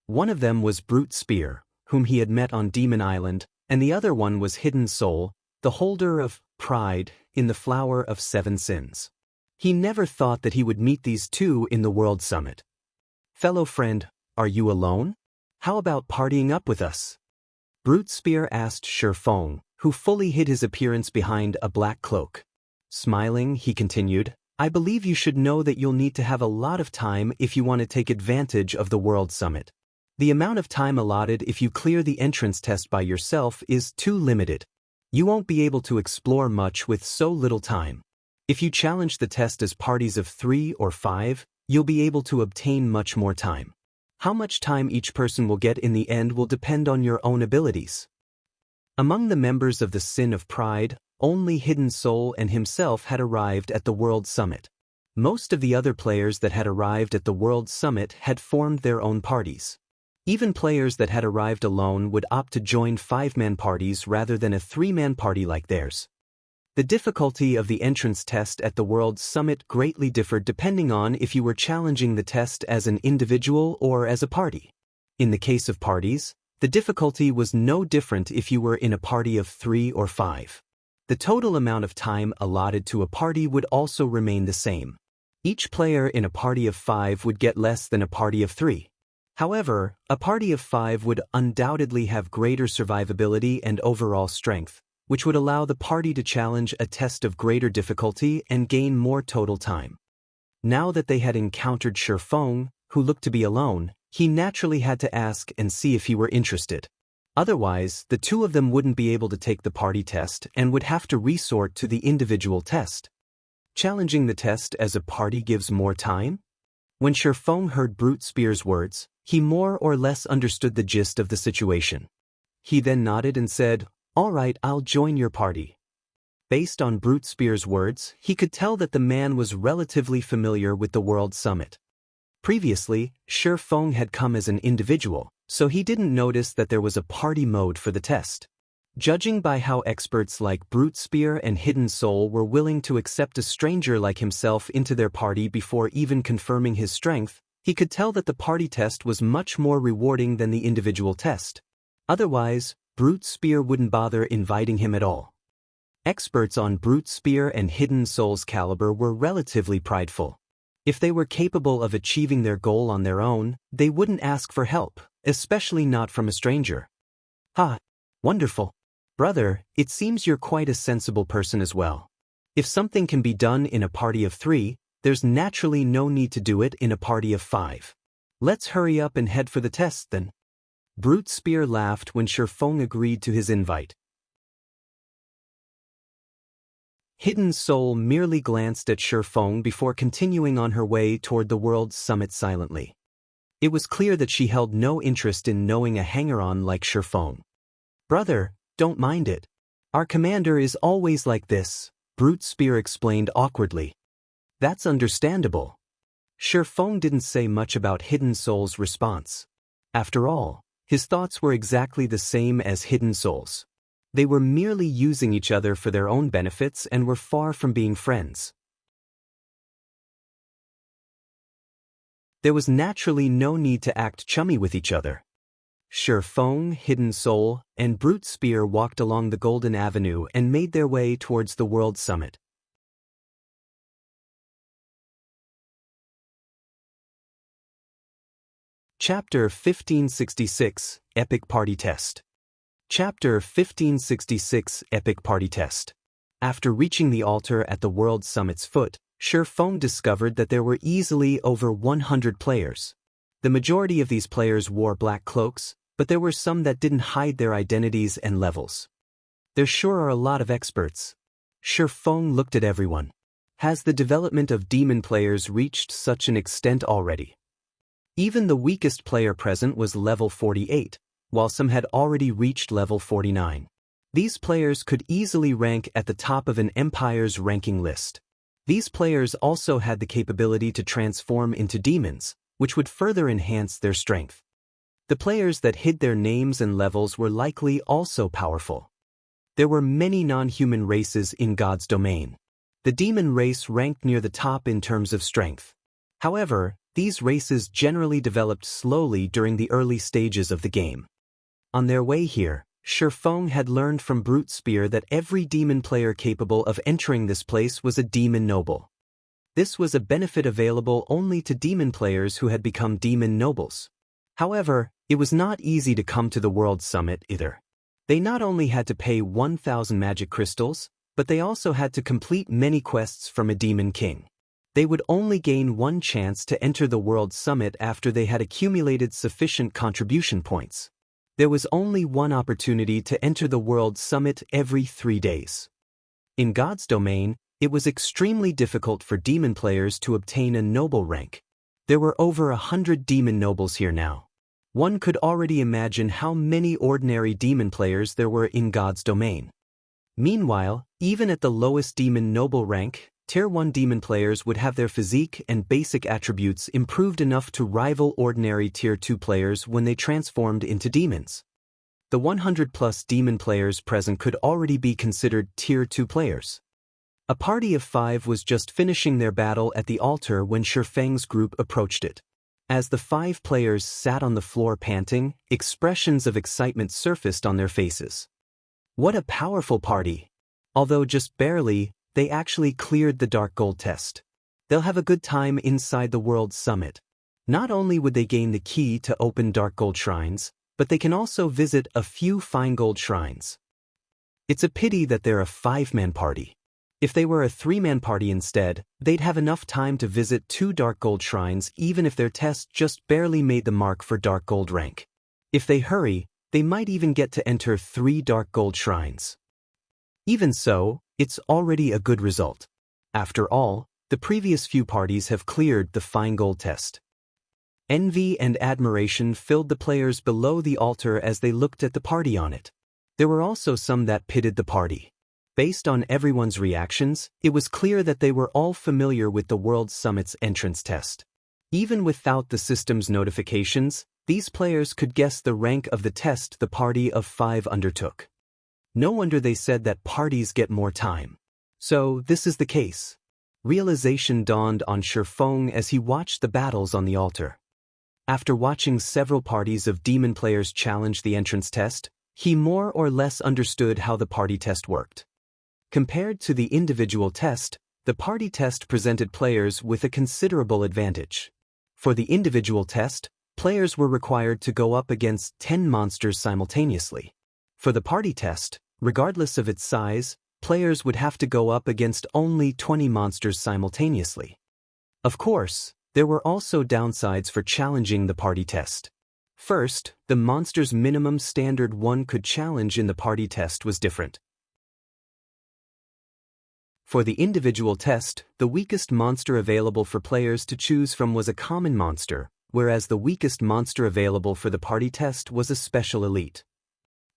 One of them was Brute Spear, whom he had met on Demon Island, and the other one was Hidden Soul, the holder of Pride in the Flower of 7 Sins. He never thought that he would meet these two in the World Summit. Fellow friend, are you alone? How about partying up with us? Brute Spear asked Shifeng, who fully hid his appearance behind a black cloak. Smiling, he continued, I believe you should know that you'll need to have a lot of time if you want to take advantage of the World Summit. The amount of time allotted if you clear the entrance test by yourself is too limited. You won't be able to explore much with so little time. If you challenge the test as parties of 3 or 5, you'll be able to obtain much more time. How much time each person will get in the end will depend on your own abilities. Among the members of the Sin of Pride, only Hidden Soul and himself had arrived at the World Summit. Most of the other players that had arrived at the World Summit had formed their own parties. Even players that had arrived alone would opt to join 5-man parties rather than a 3-man party like theirs. The difficulty of the entrance test at the World Summit greatly differed depending on if you were challenging the test as an individual or as a party. In the case of parties, the difficulty was no different if you were in a party of 3 or 5. The total amount of time allotted to a party would also remain the same. Each player in a party of 5 would get less than a party of 3. However, a party of 5 would undoubtedly have greater survivability and overall strength, which would allow the party to challenge a test of greater difficulty and gain more total time. Now that they had encountered Shifeng, who looked to be alone, he naturally had to ask and see if he were interested. Otherwise, the two of them wouldn't be able to take the party test and would have to resort to the individual test. Challenging the test as a party gives more time? When Shifeng heard Brute Spear's words, he more or less understood the gist of the situation. He then nodded and said, All right, I'll join your party. Based on Brute Spear's words, he could tell that the man was relatively familiar with the World Summit. Previously, Shifeng had come as an individual, so he didn't notice that there was a party mode for the test. Judging by how experts like Brute Spear and Hidden Soul were willing to accept a stranger like himself into their party before even confirming his strength, he could tell that the party test was much more rewarding than the individual test. Otherwise, Brute Spear wouldn't bother inviting him at all. Experts on Brute Spear and Hidden Soul's caliber were relatively prideful. If they were capable of achieving their goal on their own, they wouldn't ask for help, especially not from a stranger. Ha! Wonderful. Brother, it seems you're quite a sensible person as well. If something can be done in a party of 3, there's naturally no need to do it in a party of 5. Let's hurry up and head for the test then. Brute Spear laughed when Shifeng agreed to his invite. Hidden Soul merely glanced at Shifeng before continuing on her way toward the World Summit silently. It was clear that she held no interest in knowing a hanger-on like Shifeng. Brother, don't mind it. Our commander is always like this, Brute Spear explained awkwardly. That's understandable. Shifeng didn't say much about Hidden Soul's response. After all, his thoughts were exactly the same as Hidden Soul's. They were merely using each other for their own benefits and were far from being friends. There was naturally no need to act chummy with each other. Shifeng, Hidden Soul, and Brute Spear walked along the Golden Avenue and made their way towards the World Summit. Chapter 1566, Epic Party Test. Chapter 1566, Epic Party Test. After reaching the altar at the World Summit's foot, Shifeng discovered that there were easily over 100 players. The majority of these players wore black cloaks, but there were some that didn't hide their identities and levels. There sure are a lot of experts. Shifeng looked at everyone. Has the development of demon players reached such an extent already? Even the weakest player present was level 48, while some had already reached level 49. These players could easily rank at the top of an empire's ranking list. These players also had the capability to transform into demons, which would further enhance their strength. The players that hid their names and levels were likely also powerful. There were many non-human races in God's domain. The demon race ranked near the top in terms of strength. However, these races generally developed slowly during the early stages of the game. On their way here, Shifeng had learned from Brute Spear that every demon player capable of entering this place was a demon noble. This was a benefit available only to demon players who had become demon nobles. However, it was not easy to come to the World Summit either. They not only had to pay 1,000 magic crystals, but they also had to complete many quests from a demon king. They would only gain one chance to enter the World Summit after they had accumulated sufficient contribution points. There was only one opportunity to enter the World Summit every 3 days. In God's domain, it was extremely difficult for demon players to obtain a noble rank. There were over 100 demon nobles here now. One could already imagine how many ordinary demon players there were in God's domain. Meanwhile, even at the lowest demon noble rank, Tier 1 demon players would have their physique and basic attributes improved enough to rival ordinary Tier 2 players when they transformed into demons. The 100+ demon players present could already be considered Tier 2 players. A party of 5 was just finishing their battle at the altar when Shifeng's group approached it. As the 5 players sat on the floor panting, expressions of excitement surfaced on their faces. What a powerful party! Although just barely, they actually cleared the Dark Gold test. They'll have a good time inside the World Summit. Not only would they gain the key to open Dark Gold shrines, but they can also visit a few Fine Gold shrines. It's a pity that they're a 5-man party. If they were a 3-man party instead, they'd have enough time to visit 2 Dark Gold shrines even if their test just barely made the mark for Dark Gold rank. If they hurry, they might even get to enter 3 Dark Gold shrines. Even so, it's already a good result. After all, the previous few parties have cleared the Fine Gold test. Envy and admiration filled the players below the altar as they looked at the party on it. There were also some that pitied the party. Based on everyone's reactions, it was clear that they were all familiar with the World Summit's entrance test. Even without the system's notifications, these players could guess the rank of the test the party of 5 undertook. No wonder they said that parties get more time. So, this is the case. Realization dawned on Shifeng as he watched the battles on the altar. After watching several parties of demon players challenge the entrance test, he more or less understood how the party test worked. Compared to the individual test, the party test presented players with a considerable advantage. For the individual test, players were required to go up against 10 monsters simultaneously. For the party test, regardless of its size, players would have to go up against only 20 monsters simultaneously. Of course, there were also downsides for challenging the party test. First, the monster's minimum standard one could challenge in the party test was different. For the individual test, the weakest monster available for players to choose from was a common monster, whereas the weakest monster available for the party test was a special elite.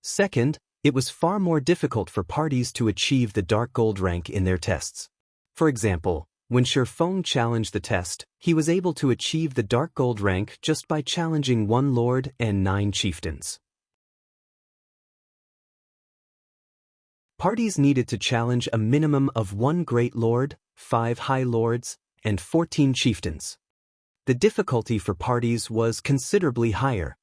Second, It was far more difficult for parties to achieve the Dark Gold rank in their tests. For example, when Xianxia challenged the test, he was able to achieve the Dark Gold rank just by challenging 1 lord and 9 chieftains. Parties needed to challenge a minimum of 1 great lord, 5 high lords, and 14 chieftains. The difficulty for parties was considerably higher.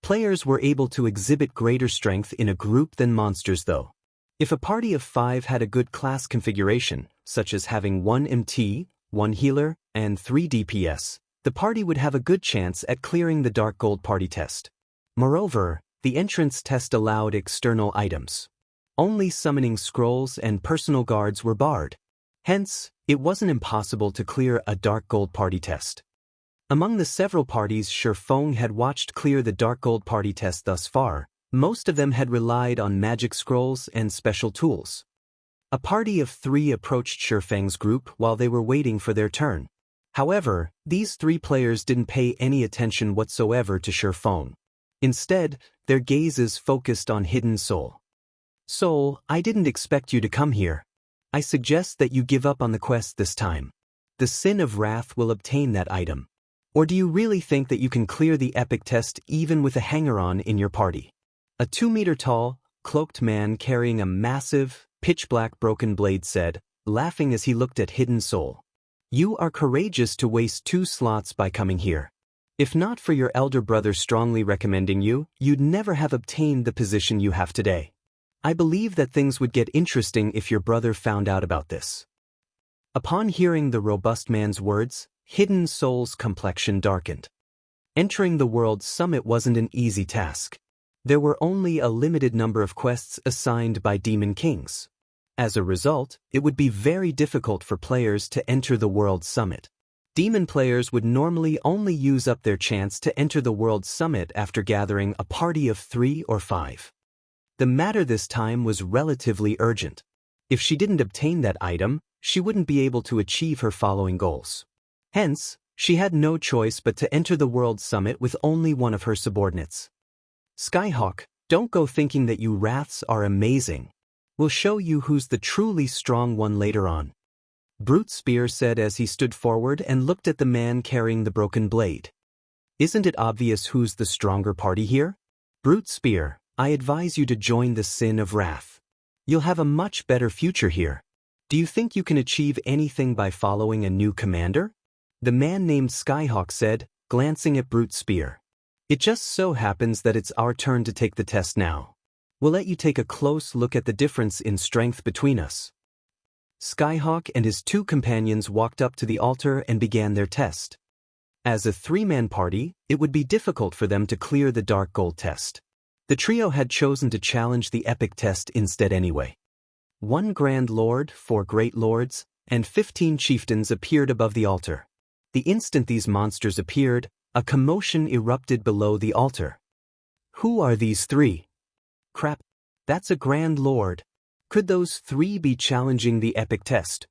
Players were able to exhibit greater strength in a group than monsters though. If a party of 5 had a good class configuration, such as having 1 MT, 1 healer, and 3 DPS, the party would have a good chance at clearing the Dark Gold party test. Moreover, the entrance test allowed external items. Only summoning scrolls and personal guards were barred. Hence, it wasn't impossible to clear a Dark Gold party test. Among the several parties Xianxia had watched clear the Dark Gold party test thus far, most of them had relied on magic scrolls and special tools. A party of 3 approached Xianxia's group while they were waiting for their turn. However, these 3 players didn't pay any attention whatsoever to Xianxia. Instead, their gazes focused on Hidden Soul. "Soul, I didn't expect you to come here. I suggest that you give up on the quest this time. The Sin of Wrath will obtain that item. Or do you really think that you can clear the epic test even with a hanger-on in your party?" A 2-meter-tall, cloaked man carrying a massive, pitch-black broken blade said, laughing as he looked at Hidden Soul. "You are courageous to waste 2 slots by coming here. If not for your elder brother strongly recommending you, you'd never have obtained the position you have today. I believe that things would get interesting if your brother found out about this." Upon hearing the robust man's words, Hidden Soul's complexion darkened. Entering the World Summit wasn't an easy task. There were only a limited number of quests assigned by Demon Kings. As a result, it would be very difficult for players to enter the World Summit. Demon players would normally only use up their chance to enter the World Summit after gathering a party of 3 or 5. The matter this time was relatively urgent. If she didn't obtain that item, she wouldn't be able to achieve her following goals. Hence, she had no choice but to enter the World Summit with only one of her subordinates. "Skyhawk, don't go thinking that you Wraths are amazing. We'll show you who's the truly strong one later on," Brute Spear said as he stood forward and looked at the man carrying the broken blade. "Isn't it obvious who's the stronger party here? Brute Spear, I advise you to join the Sin of Wrath. You'll have a much better future here. Do you think you can achieve anything by following a new commander?" The man named Skyhawk said, glancing at Brute Spear. "It just so happens that it's our turn to take the test now. We'll let you take a close look at the difference in strength between us." Skyhawk and his 2 companions walked up to the altar and began their test. As a 3-man party, it would be difficult for them to clear the Dark Gold test. The trio had chosen to challenge the epic test instead anyway. 1 Grand Lord, 4 Great Lords, and 15 chieftains appeared above the altar. The instant these monsters appeared, a commotion erupted below the altar. "Who are these 3? Crap, that's a Grand Lord. Could those 3 be challenging the epic test?"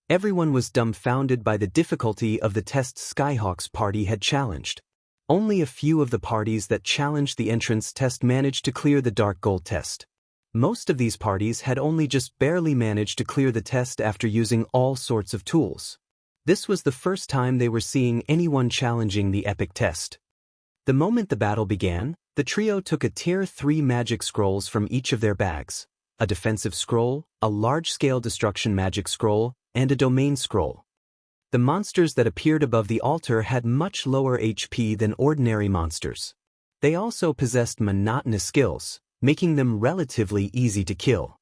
Everyone was dumbfounded by the difficulty of the test Skyhawk's party had challenged. Only a few of the parties that challenged the entrance test managed to clear the Dark Gold test. Most of these parties had only just barely managed to clear the test after using all sorts of tools. This was the first time they were seeing anyone challenging the epic test. The moment the battle began, the trio took a tier 3 magic scrolls from each of their bags, a defensive scroll, a large-scale destruction magic scroll, and a domain scroll. The monsters that appeared above the altar had much lower HP than ordinary monsters. They also possessed monotonous skills, making them relatively easy to kill.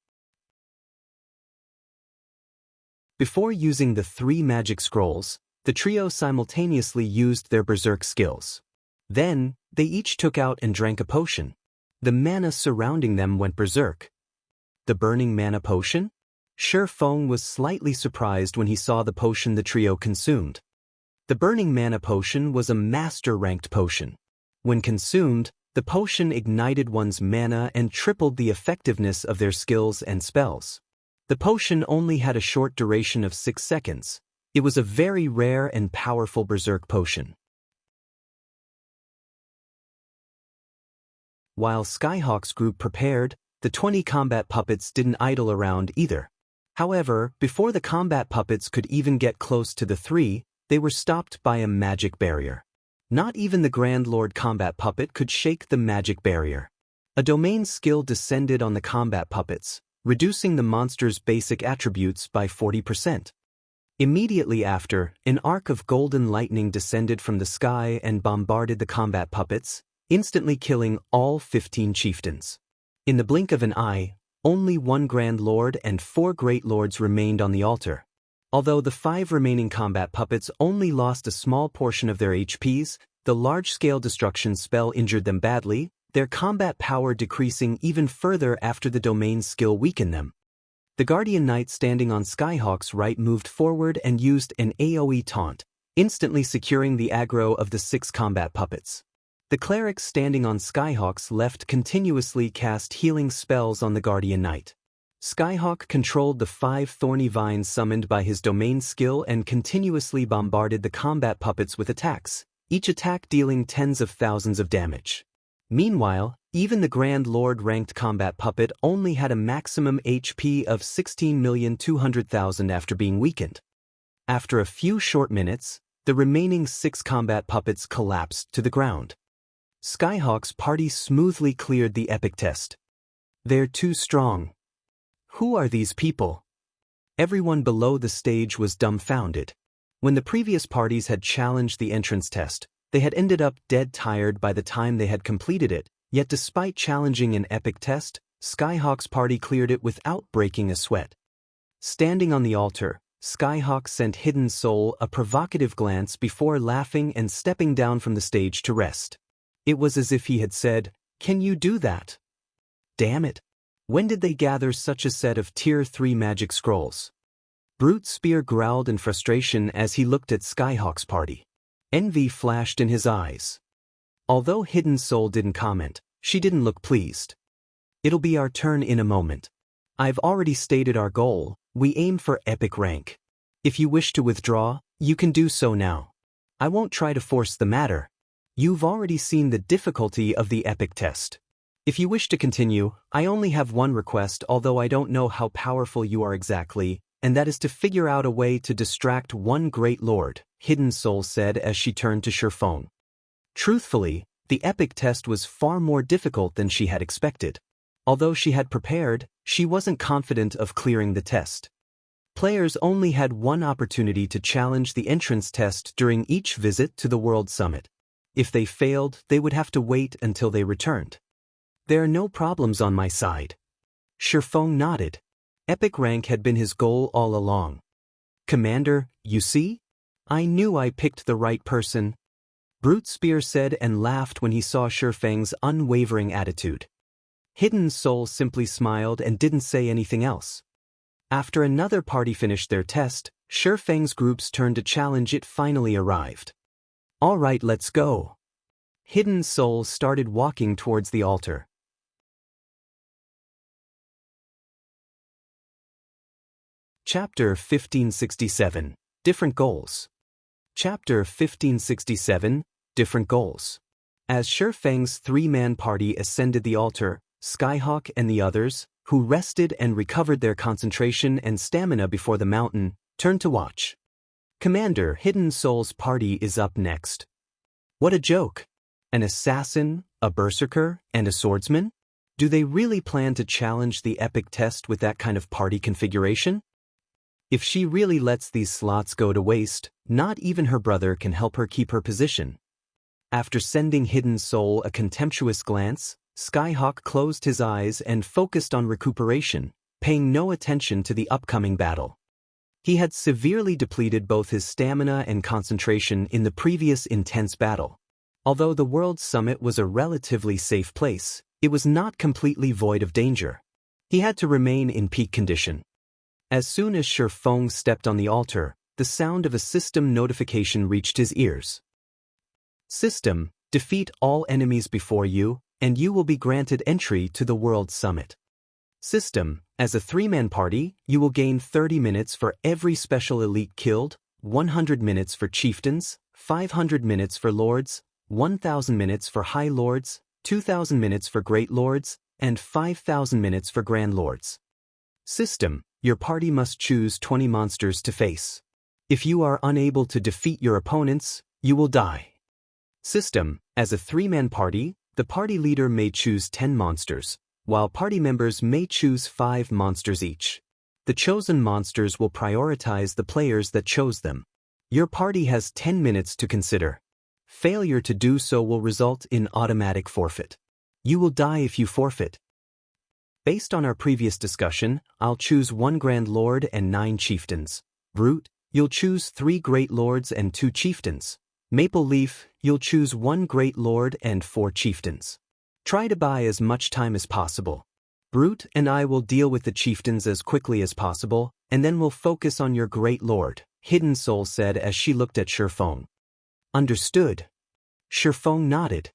Before using the 3 magic scrolls, the trio simultaneously used their berserk skills. Then, they each took out and drank a potion. The mana surrounding them went berserk. The burning mana potion? Xianxia was slightly surprised when he saw the potion the trio consumed. The burning mana potion was a master-ranked potion. When consumed, the potion ignited one's mana and tripled the effectiveness of their skills and spells. The potion only had a short duration of 6 seconds. It was a very rare and powerful berserk potion. While Skyhawk's group prepared, the 20 combat puppets didn't idle around either. However, before the combat puppets could even get close to the three, they were stopped by a magic barrier. Not even the Grand Lord combat puppet could shake the magic barrier. A domain skill descended on the combat puppets, reducing the monster's basic attributes by 40%. Immediately after, an arc of golden lightning descended from the sky and bombarded the combat puppets, instantly killing all 15 chieftains. In the blink of an eye, only one Grand Lord and 4 Great Lords remained on the altar. Although the 5 remaining combat puppets only lost a small portion of their HPs, the large-scale destruction spell injured them badly, their combat power decreasing even further after the domain skill weakened them. The Guardian Knight standing on Skyhawk's right moved forward and used an AoE taunt, instantly securing the aggro of the 6 combat puppets. The Cleric standing on Skyhawk's left continuously cast healing spells on the Guardian Knight. Skyhawk controlled the 5 thorny vines summoned by his domain skill and continuously bombarded the combat puppets with attacks, each attack dealing tens of thousands of damage. Meanwhile, even the Grand Lord ranked combat puppet only had a maximum HP of 16,200,000 after being weakened. After a few short minutes, the remaining 6 combat puppets collapsed to the ground. Skyhawk's party smoothly cleared the epic test. They're too strong. Who are these people? Everyone below the stage was dumbfounded. When the previous parties had challenged the entrance test, they had ended up dead tired by the time they had completed it, yet despite challenging an epic test, Skyhawk's party cleared it without breaking a sweat. Standing on the altar, Skyhawk sent Hidden Soul a provocative glance before laughing and stepping down from the stage to rest. It was as if he had said, "Can you do that? Damn it. When did they gather such a set of Tier 3 magic scrolls?" Brute Spear growled in frustration as he looked at Skyhawk's party. Envy flashed in his eyes. Although Hidden Soul didn't comment, she didn't look pleased. "It'll be our turn in a moment. I've already stated our goal, we aim for epic rank. If you wish to withdraw, you can do so now. I won't try to force the matter. You've already seen the difficulty of the epic test. If you wish to continue, I only have one request, although I don't know how powerful you are exactly, and that is to figure out a way to distract one Great Lord," Hidden Soul said as she turned to Shifeng. Truthfully, the epic test was far more difficult than she had expected. Although she had prepared, she wasn't confident of clearing the test. Players only had one opportunity to challenge the entrance test during each visit to the World Summit. If they failed, they would have to wait until they returned. "There are no problems on my side." Shifeng nodded. Epic rank had been his goal all along. "Commander, you see? I knew I picked the right person," Brute Spear said and laughed when he saw Shifeng's unwavering attitude. Hidden Soul simply smiled and didn't say anything else. After another party finished their test, Shifeng's group's turn to challenge it finally arrived. "All right, let's go." Hidden Soul started walking towards the altar. Chapter 1567, Different Goals. Chapter 1567, Different Goals. As Shifeng's 3-man party ascended the altar, Skyhawk and the others, who rested and recovered their concentration and stamina before the mountain, turned to watch. "Commander, Hidden Soul's party is up next." What a joke! An assassin, a berserker, and a swordsman? Do they really plan to challenge the epic test with that kind of party configuration? If she really lets these slots go to waste, not even her brother can help her keep her position. After sending Hidden Soul a contemptuous glance, Skyhawk closed his eyes and focused on recuperation, paying no attention to the upcoming battle. He had severely depleted both his stamina and concentration in the previous intense battle. Although the World Summit was a relatively safe place, it was not completely void of danger. He had to remain in peak condition. As soon as Shifeng stepped on the altar, the sound of a system notification reached his ears. "System, defeat all enemies before you, and you will be granted entry to the World Summit. System, as a 3-man party, you will gain 30 minutes for every special elite killed, 100 minutes for chieftains, 500 minutes for lords, 1,000 minutes for high lords, 2,000 minutes for great lords, and 5,000 minutes for Grand Lords. System: your party must choose 20 monsters to face. If you are unable to defeat your opponents, you will die. System: as a 3-man party, the party leader may choose 10 monsters, while party members may choose 5 monsters each. The chosen monsters will prioritize the players that chose them. Your party has 10 minutes to consider. Failure to do so will result in automatic forfeit. You will die if you forfeit. Based on our previous discussion, I'll choose 1 Grand Lord and 9 chieftains. Brute: you'll choose 3 Great Lords and 2 chieftains. Maple Leaf: you'll choose 1 Great Lord and 4 chieftains. Try to buy as much time as possible. Brute and I will deal with the chieftains as quickly as possible, and then we'll focus on your Great Lord, Hidden Soul said as she looked at Shifeng. Understood. Shifeng nodded.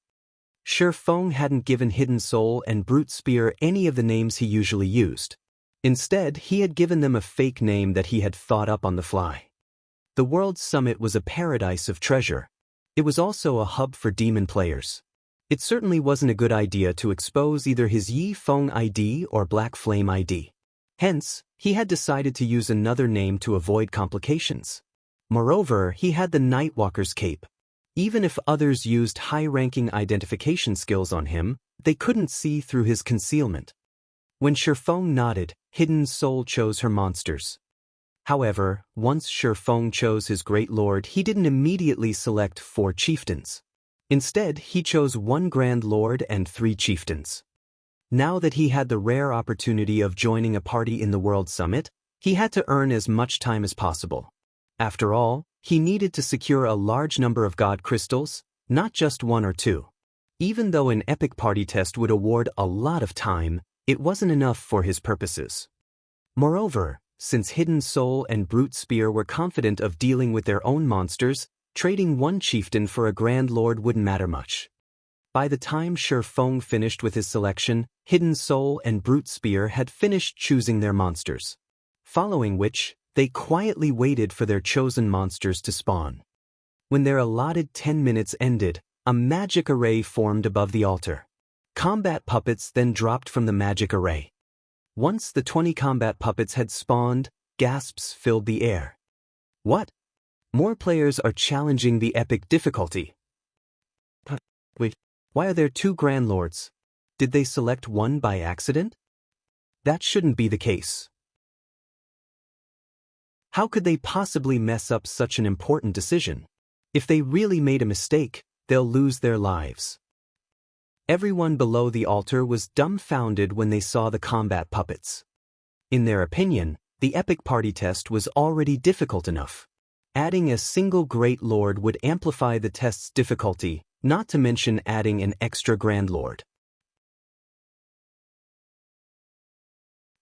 Shifeng hadn't given Hidden Soul and Brute Spear any of the names he usually used. Instead, he had given them a fake name that he had thought up on the fly. The World Summit was a paradise of treasure. It was also a hub for demon players. It certainly wasn't a good idea to expose either his Yi Feng ID or Black Flame ID. Hence, he had decided to use another name to avoid complications. Moreover, he had the Nightwalker's cape. Even if others used high-ranking identification skills on him, they couldn't see through his concealment. When Shifeng nodded, Hidden Soul chose her monsters. However, once Shifeng chose his Great Lord, he didn't immediately select 4 chieftains. Instead, he chose 1 Grand Lord and 3 chieftains. Now that he had the rare opportunity of joining a party in the World Summit, he had to earn as much time as possible. After all, he needed to secure a large number of God Crystals, not just 1 or 2. Even though an epic party test would award a lot of time, it wasn't enough for his purposes. Moreover, since Hidden Soul and Brute Spear were confident of dealing with their own monsters, trading 1 chieftain for a Grand Lord wouldn't matter much. By the time Shifeng finished with his selection, Hidden Soul and Brute Spear had finished choosing their monsters. Following which, they quietly waited for their chosen monsters to spawn. When their allotted 10 minutes ended, a magic array formed above the altar. Combat puppets then dropped from the magic array. Once the 20 combat puppets had spawned, gasps filled the air. What? More players are challenging the epic difficulty. Wait, why are there 2 Grand Lords? Did they select 1 by accident? That shouldn't be the case. How could they possibly mess up such an important decision? If they really made a mistake, they'll lose their lives. Everyone below the altar was dumbfounded when they saw the combat puppets. In their opinion, the epic party test was already difficult enough. Adding a single Great Lord would amplify the test's difficulty, not to mention adding an extra Grand Lord.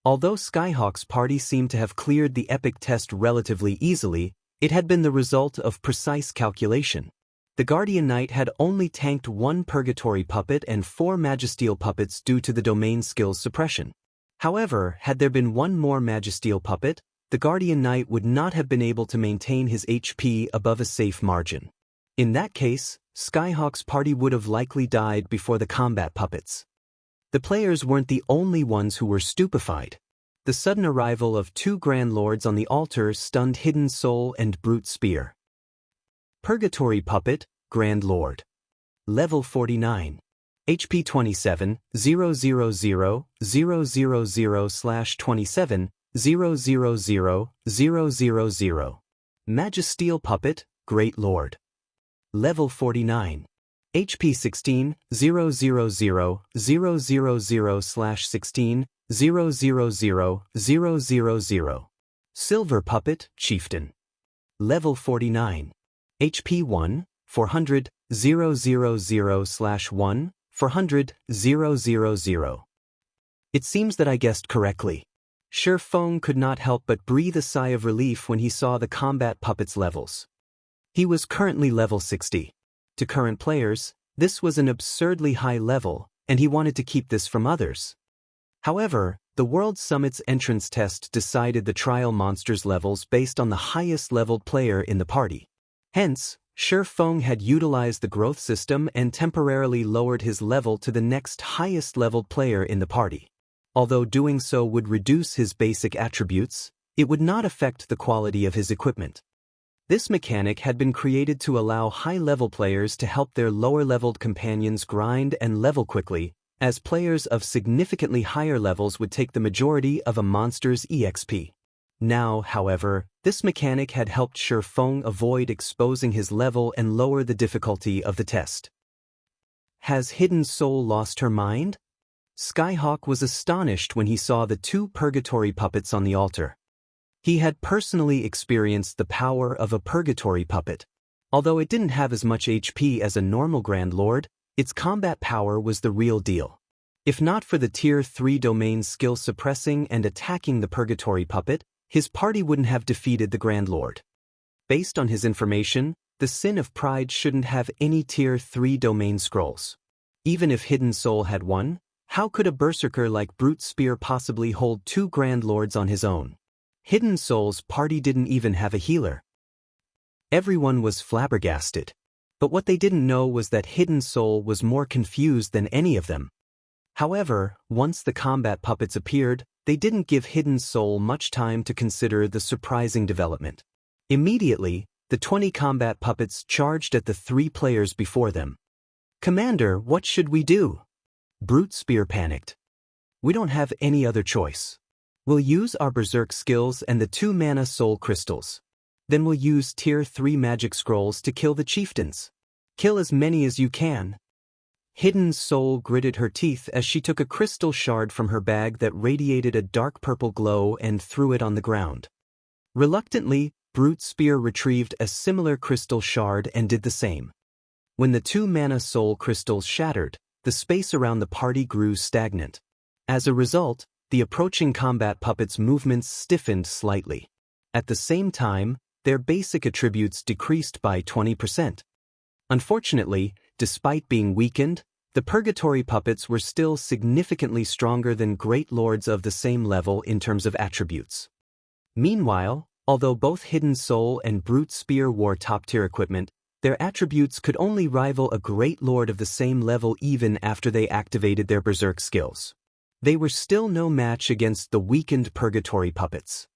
Although Skyhawk's party seemed to have cleared the epic test relatively easily, it had been the result of precise calculation. The Guardian Knight had only tanked 1 Purgatory puppet and 4 Magisteel puppets due to the domain skill's suppression. However, had there been 1 more Magisteel puppet, the Guardian Knight would not have been able to maintain his HP above a safe margin. In that case, Skyhawk's party would have likely died before the combat puppets. The players weren't the only ones who were stupefied. The sudden arrival of 2 Grand Lords on the altar stunned Hidden Soul and Brute Spear. Purgatory Puppet, Grand Lord. Level 49. HP 27, 000/27, 000/000. Magisteel Puppet, Great Lord. Level 49. HP 16, 000/000/16, 000/000. Silver Puppet, Chieftain. Level 49. HP 1, 400, 000/1, 400, 000. It seems that I guessed correctly. Shifeng could not help but breathe a sigh of relief when he saw the combat puppet's levels. He was currently level 60. To current players, this was an absurdly high level, and he wanted to keep this from others. However, the World Summit's entrance test decided the trial monster's levels based on the highest leveled player in the party. Hence, Feng had utilized the growth system and temporarily lowered his level to the next highest leveled player in the party. Although doing so would reduce his basic attributes, it would not affect the quality of his equipment. This mechanic had been created to allow high-level players to help their lower-leveled companions grind and level quickly, as players of significantly higher levels would take the majority of a monster's EXP. Now, however, this mechanic had helped Feng avoid exposing his level and lower the difficulty of the test. Has Hidden Soul lost her mind? Skyhawk was astonished when he saw the two purgatory puppets on the altar. He had personally experienced the power of a purgatory puppet. Although it didn't have as much HP as a normal Grand Lord, its combat power was the real deal. If not for the Tier 3 domain skill suppressing and attacking the purgatory puppet, his party wouldn't have defeated the Grand Lord. Based on his information, the Sin of Pride shouldn't have any Tier 3 domain scrolls. Even if Hidden Soul had one, how could a berserker like Brute Spear possibly hold two Grand Lords on his own? Hidden Soul's party didn't even have a healer. Everyone was flabbergasted. But what they didn't know was that Hidden Soul was more confused than any of them. However, once the combat puppets appeared, they didn't give Hidden Soul much time to consider the surprising development. Immediately, the 20 combat puppets charged at the 3 players before them. "Commander, what should we do?" Brute Spear panicked. "We don't have any other choice. We'll use our Berserk skills and the 2 mana soul crystals. Then we'll use Tier 3 magic scrolls to kill the chieftains. Kill as many as you can." Hidden Soul gritted her teeth as she took a crystal shard from her bag that radiated a dark purple glow and threw it on the ground. Reluctantly, Brute Spear retrieved a similar crystal shard and did the same. When the 2 mana soul crystals shattered, the space around the party grew stagnant. As a result, the approaching combat puppets' movements stiffened slightly. At the same time, their basic attributes decreased by 20%. Unfortunately, despite being weakened, the purgatory puppets were still significantly stronger than great lords of the same level in terms of attributes. Meanwhile, although both Hidden Soul and Brute Spear wore top-tier equipment, their attributes could only rival a great lord of the same level even after they activated their berserk skills. They were still no match against the weakened purgatory puppets.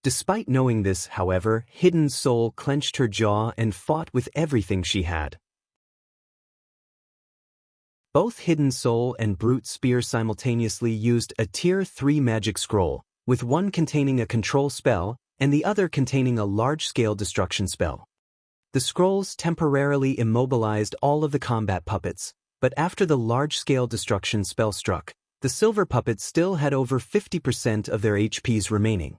Despite knowing this, however, Hidden Soul clenched her jaw and fought with everything she had. Both Hidden Soul and Brute Spear simultaneously used a Tier 3 magic scroll, with one containing a control spell and the other containing a large-scale destruction spell. The scrolls temporarily immobilized all of the combat puppets, but after the large-scale destruction spell struck, the silver puppets still had over 50% of their HPs remaining.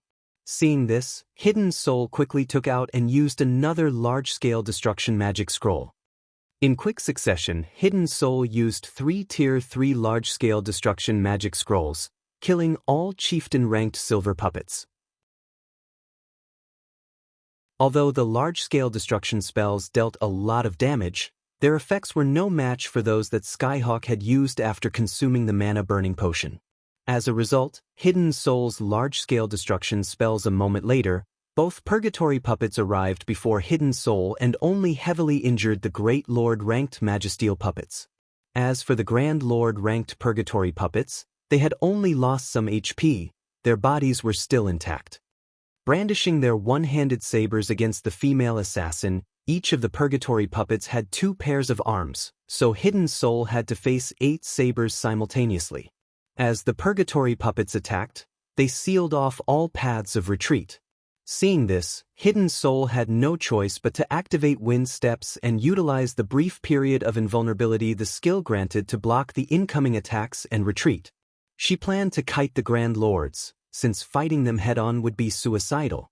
Seeing this, Hidden Soul quickly took out and used another large-scale destruction magic scroll. In quick succession, Hidden Soul used 3 Tier 3 large-scale destruction magic scrolls, killing all chieftain-ranked silver puppets. Although the large-scale destruction spells dealt a lot of damage, their effects were no match for those that Skyhawk had used after consuming the mana-burning potion. As a result, Hidden Soul's large-scale destruction spells a moment later, both purgatory puppets arrived before Hidden Soul and only heavily injured the Great Lord-ranked Magisteel puppets. As for the Grand Lord-ranked purgatory puppets, they had only lost some HP, their bodies were still intact. Brandishing their one-handed sabers against the female assassin, each of the purgatory puppets had 2 pairs of arms, so Hidden Soul had to face 8 sabers simultaneously. As the purgatory puppets attacked, they sealed off all paths of retreat. Seeing this, Hidden Soul had no choice but to activate Wind Steps and utilize the brief period of invulnerability the skill granted to block the incoming attacks and retreat. She planned to kite the Grand Lords, since fighting them head-on would be suicidal.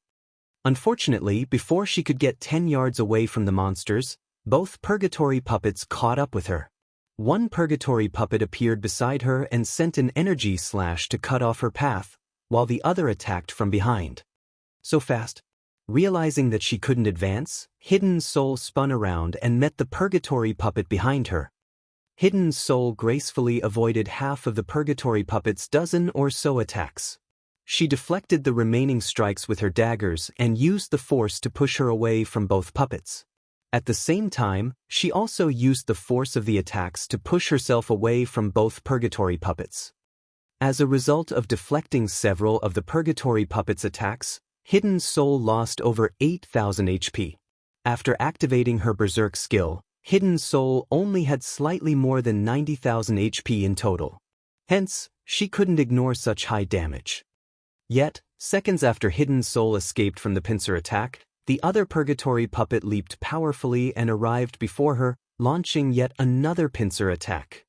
Unfortunately, before she could get 10 yards away from the monsters, both purgatory puppets caught up with her. One purgatory puppet appeared beside her and sent an energy slash to cut off her path, while the other attacked from behind. So fast. Realizing that she couldn't advance, Hidden Soul spun around and met the purgatory puppet behind her. Hidden Soul gracefully avoided half of the purgatory puppet's dozen or so attacks. She deflected the remaining strikes with her daggers and used the force to push her away from both puppets. At the same time, she also used the force of the attacks to push herself away from both purgatory puppets. As a result of deflecting several of the purgatory puppets' attacks, Hidden Soul lost over 8,000 HP. After activating her Berserk skill, Hidden Soul only had slightly more than 90,000 HP in total. Hence, she couldn't ignore such high damage. Yet, seconds after Hidden Soul escaped from the pincer attack, the other purgatory puppet leaped powerfully and arrived before her, launching yet another pincer attack.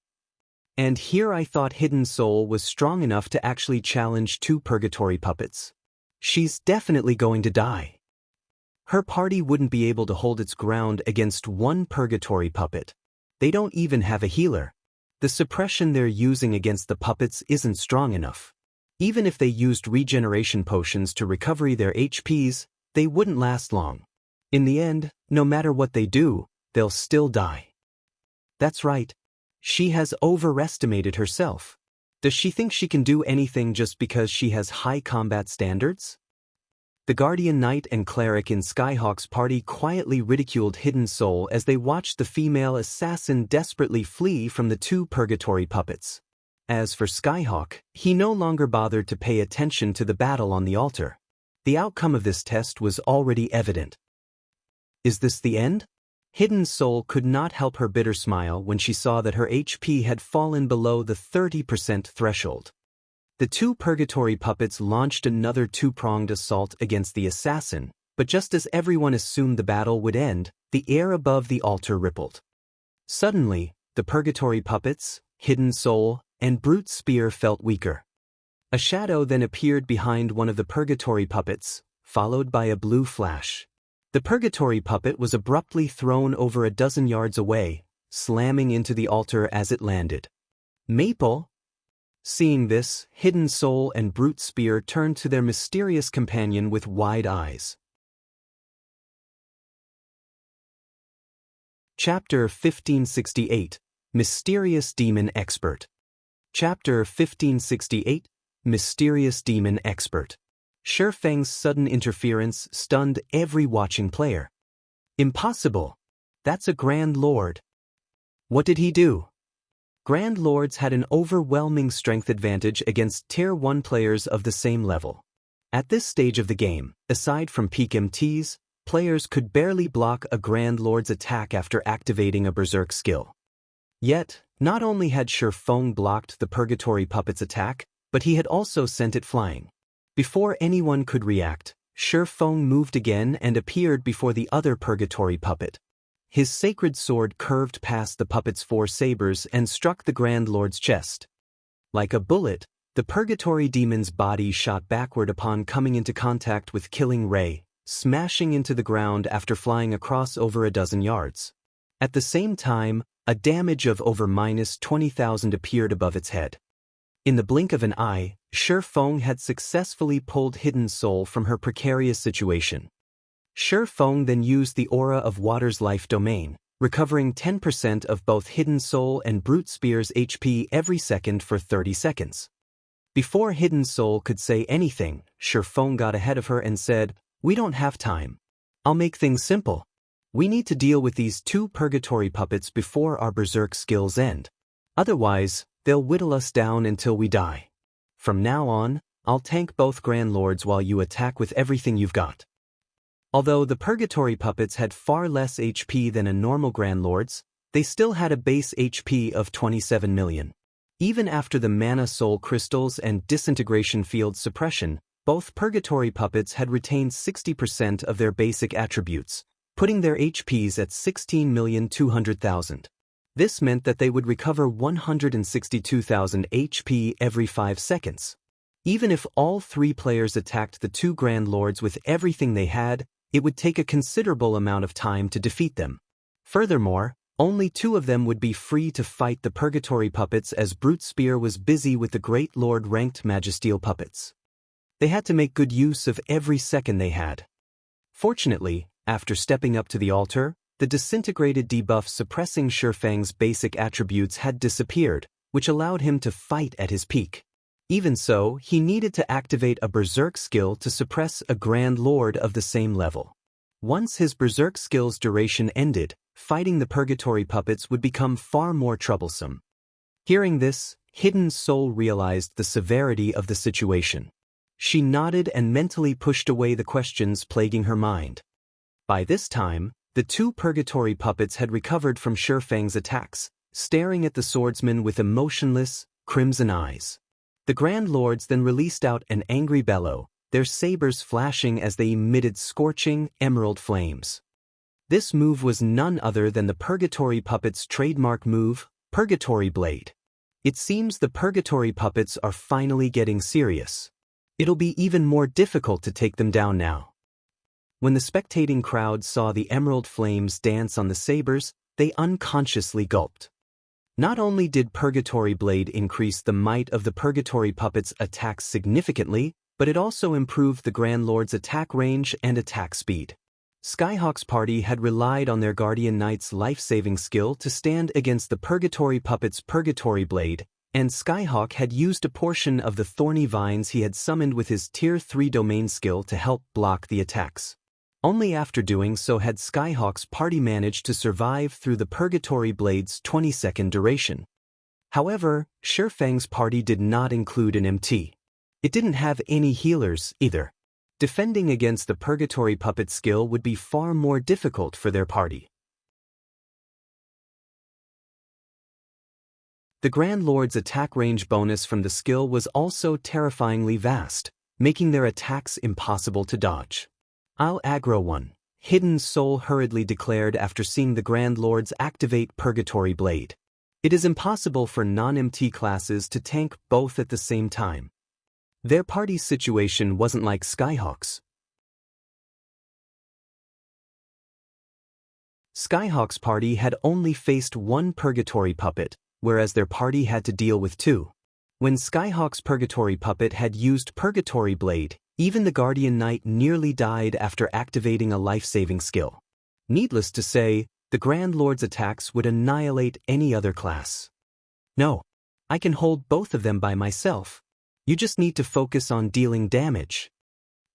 And here I thought Hidden Soul was strong enough to actually challenge two purgatory puppets. She's definitely going to die. Her party wouldn't be able to hold its ground against one purgatory puppet. They don't even have a healer. The suppression they're using against the puppets isn't strong enough. Even if they used regeneration potions to recover their HPs, they wouldn't last long. In the end, no matter what they do, they'll still die. That's right. She has overestimated herself. Does she think she can do anything just because she has high combat standards? The Guardian Knight and Cleric in Skyhawk's party quietly ridiculed Hidden Soul as they watched the female assassin desperately flee from the two purgatory puppets. As for Skyhawk, he no longer bothered to pay attention to the battle on the altar. The outcome of this test was already evident. Is this the end? Hidden Soul could not help her bitter smile when she saw that her HP had fallen below the 30% threshold. The two purgatory puppets launched another two-pronged assault against the assassin, but just as everyone assumed the battle would end, the air above the altar rippled. Suddenly, the purgatory puppets, Hidden Soul, and Brute Spear felt weaker. A shadow then appeared behind one of the purgatory puppets, followed by a blue flash. The purgatory puppet was abruptly thrown over a dozen yards away, slamming into the altar as it landed. Maple? Seeing this, Hidden Soul and Brute Spear turned to their mysterious companion with wide eyes. Chapter 1568, Mysterious Demon Expert. Chapter 1568, Mysterious Demon Expert. Shi Feng's sudden interference stunned every watching player. Impossible! That's a Grand Lord. What did he do? Grand Lords had an overwhelming strength advantage against Tier 1 players of the same level. At this stage of the game, aside from peak MTs, players could barely block a Grand Lord's attack after activating a Berserk skill. Yet, not only had Shi Feng blocked the Purgatory Puppet's attack, but he had also sent it flying. Before anyone could react, Shi Feng moved again and appeared before the other Purgatory Puppet. His sacred sword curved past the puppet's four sabers and struck the Grand Lord's chest. Like a bullet, the Purgatory Demon's body shot backward upon coming into contact with Killing Ray, smashing into the ground after flying across over a dozen yards. At the same time, a damage of over -20,000 appeared above its head. In the blink of an eye, Shi Feng had successfully pulled Hidden Soul from her precarious situation. Shi Feng then used the aura of Water's life domain, recovering 10% of both Hidden Soul and Brute Spear's HP every second for 30 seconds. Before Hidden Soul could say anything, Shi Feng got ahead of her and said, "We don't have time. I'll make things simple. We need to deal with these two Purgatory Puppets before our Berserk skills end. Otherwise, they'll whittle us down until we die. From now on, I'll tank both Grand Lords while you attack with everything you've got." Although the Purgatory Puppets had far less HP than a normal Grand Lord's, they still had a base HP of 27 million. Even after the Mana Soul Crystals and Disintegration Field suppression, both Purgatory Puppets had retained 60% of their basic attributes, putting their HPs at 16,200,000. This meant that they would recover 162,000 HP every 5 seconds. Even if all three players attacked the two Grand Lords with everything they had, it would take a considerable amount of time to defeat them. Furthermore, only two of them would be free to fight the Purgatory Puppets as Brute Spear was busy with the Great Lord ranked Magisteel Puppets. They had to make good use of every second they had. Fortunately, after stepping up to the altar, the disintegrated debuff suppressing Shi Feng's basic attributes had disappeared, which allowed him to fight at his peak. Even so, he needed to activate a Berserk skill to suppress a Grand Lord of the same level. Once his berserk skill's duration ended, fighting the purgatory puppets would become far more troublesome. Hearing this, Hidden Soul realized the severity of the situation. She nodded and mentally pushed away the questions plaguing her mind. By this time, the two purgatory puppets had recovered from Shifeng's attacks, staring at the swordsman with emotionless, crimson eyes. The Grand Lords then released out an angry bellow, their sabers flashing as they emitted scorching, emerald flames. This move was none other than the purgatory puppets' trademark move, Purgatory Blade. It seems the purgatory puppets are finally getting serious. It'll be even more difficult to take them down now. When the spectating crowd saw the emerald flames dance on the sabers, they unconsciously gulped. Not only did Purgatory Blade increase the might of the purgatory puppets' attacks significantly, but it also improved the Grand Lord's attack range and attack speed. Skyhawk's party had relied on their Guardian Knight's life-saving skill to stand against the purgatory puppet's Purgatory Blade, and Skyhawk had used a portion of the thorny vines he had summoned with his Tier 3 domain skill to help block the attacks. Only after doing so had Skyhawk's party managed to survive through the Purgatory Blade's 20-second duration. However, Shifeng's party did not include an MT. It didn't have any healers, either. Defending against the Purgatory Puppet skill would be far more difficult for their party. The Grand Lord's attack range bonus from the skill was also terrifyingly vast, making their attacks impossible to dodge. "I'll aggro one," Hidden Soul hurriedly declared after seeing the Grand Lords activate Purgatory Blade. It is impossible for non-MT classes to tank both at the same time. Their party's situation wasn't like Skyhawk's. Skyhawk's party had only faced one purgatory puppet, whereas their party had to deal with two. When Skyhawk's purgatory puppet had used Purgatory Blade, even the Guardian Knight nearly died after activating a life-saving skill. Needless to say, the Grand Lord's attacks would annihilate any other class. "No, I can hold both of them by myself. You just need to focus on dealing damage,"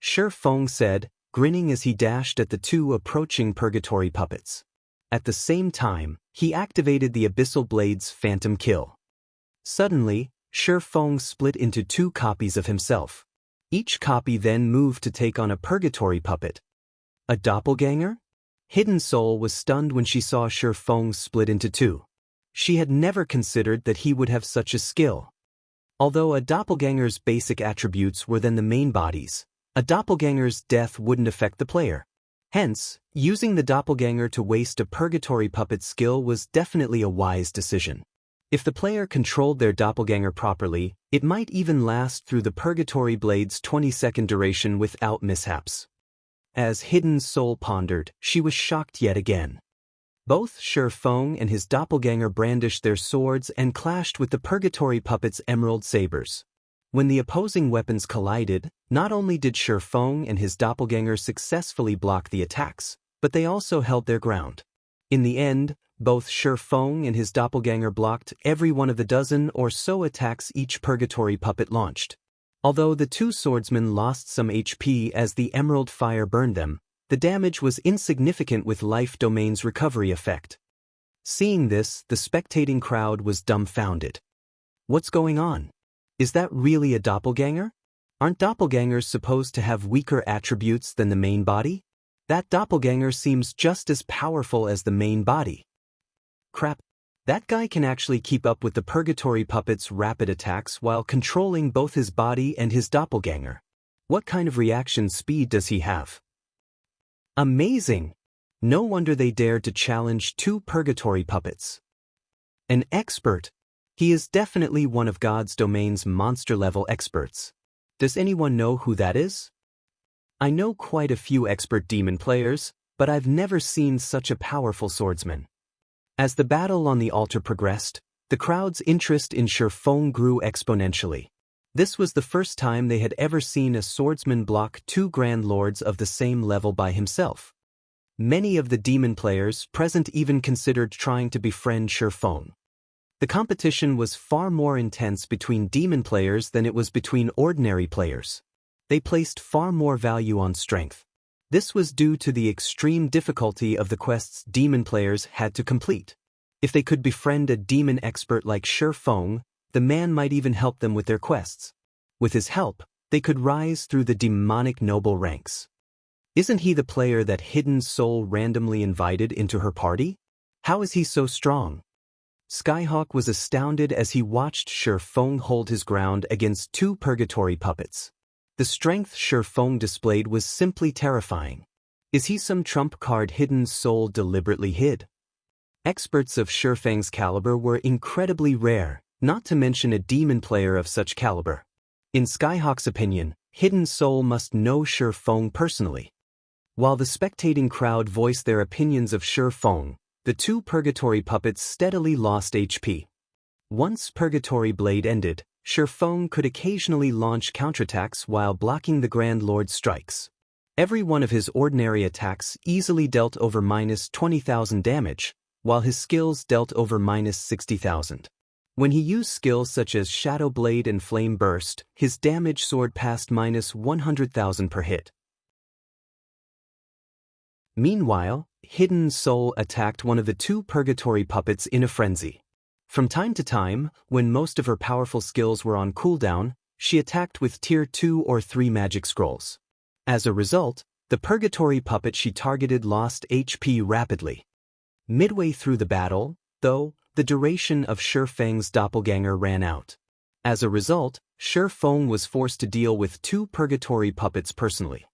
Shifeng said, grinning as he dashed at the two approaching purgatory puppets. At the same time, he activated the Abyssal Blade's Phantom Kill. Suddenly, Shifeng split into two copies of himself. Each copy then moved to take on a purgatory puppet. A doppelganger? Hidden Soul was stunned when she saw Shifeng split into two. She had never considered that he would have such a skill. Although a doppelganger's basic attributes were then the main bodies, a doppelganger's death wouldn't affect the player. Hence, using the doppelganger to waste a purgatory puppet skill was definitely a wise decision. If the player controlled their doppelganger properly, it might even last through the Purgatory Blade's 20-second duration without mishaps. As Hidden Soul pondered, she was shocked yet again. Both Shifeng and his doppelganger brandished their swords and clashed with the purgatory puppet's emerald sabers. When the opposing weapons collided, not only did Shifeng and his doppelganger successfully block the attacks, but they also held their ground. In the end, both Shifeng and his doppelganger blocked every one of the dozen or so attacks each purgatory puppet launched. Although the two swordsmen lost some HP as the emerald fire burned them, the damage was insignificant with Life Domain's recovery effect. Seeing this, the spectating crowd was dumbfounded. What's going on? Is that really a doppelganger? Aren't doppelgangers supposed to have weaker attributes than the main body? That doppelganger seems just as powerful as the main body. Crap, that guy can actually keep up with the purgatory puppet's rapid attacks while controlling both his body and his doppelganger. What kind of reaction speed does he have? Amazing! No wonder they dared to challenge two purgatory puppets. An expert. He is definitely one of God's Domain's monster-level experts. Does anyone know who that is? I know quite a few expert demon players, but I've never seen such a powerful swordsman. As the battle on the altar progressed, the crowd's interest in Shifeng grew exponentially. This was the first time they had ever seen a swordsman block two Grand Lords of the same level by himself. Many of the demon players present even considered trying to befriend Shifeng. The competition was far more intense between demon players than it was between ordinary players. They placed far more value on strength. This was due to the extreme difficulty of the quests demon players had to complete. If they could befriend a demon expert like Shi Feng, the man might even help them with their quests. With his help, they could rise through the demonic noble ranks. Isn't he the player that Hidden Soul randomly invited into her party? How is he so strong? Skyhawk was astounded as he watched Shi Feng hold his ground against 2 purgatory puppets. The strength Shi Feng displayed was simply terrifying. Is he some trump card Hidden Soul deliberately hid? Experts of Shi Feng's caliber were incredibly rare, not to mention a demon player of such caliber. In Skyhawk's opinion, Hidden Soul must know Shi Feng personally. While the spectating crowd voiced their opinions of Shi Feng, the 2 purgatory puppets steadily lost HP. Once Purgatory Blade ended, Shi Feng could occasionally launch counterattacks while blocking the Grand Lord's strikes. Every one of his ordinary attacks easily dealt over -20,000 damage, while his skills dealt over -60,000. When he used skills such as Shadow Blade and Flame Burst, his damage soared past -100,000 per hit. Meanwhile, Hidden Soul attacked one of the 2 purgatory puppets in a frenzy. From time to time, when most of her powerful skills were on cooldown, she attacked with Tier 2 or 3 magic scrolls. As a result, the purgatory puppet she targeted lost HP rapidly. Midway through the battle, though, the duration of Shi Feng's doppelganger ran out. As a result, Shi Feng was forced to deal with 2 purgatory puppets personally.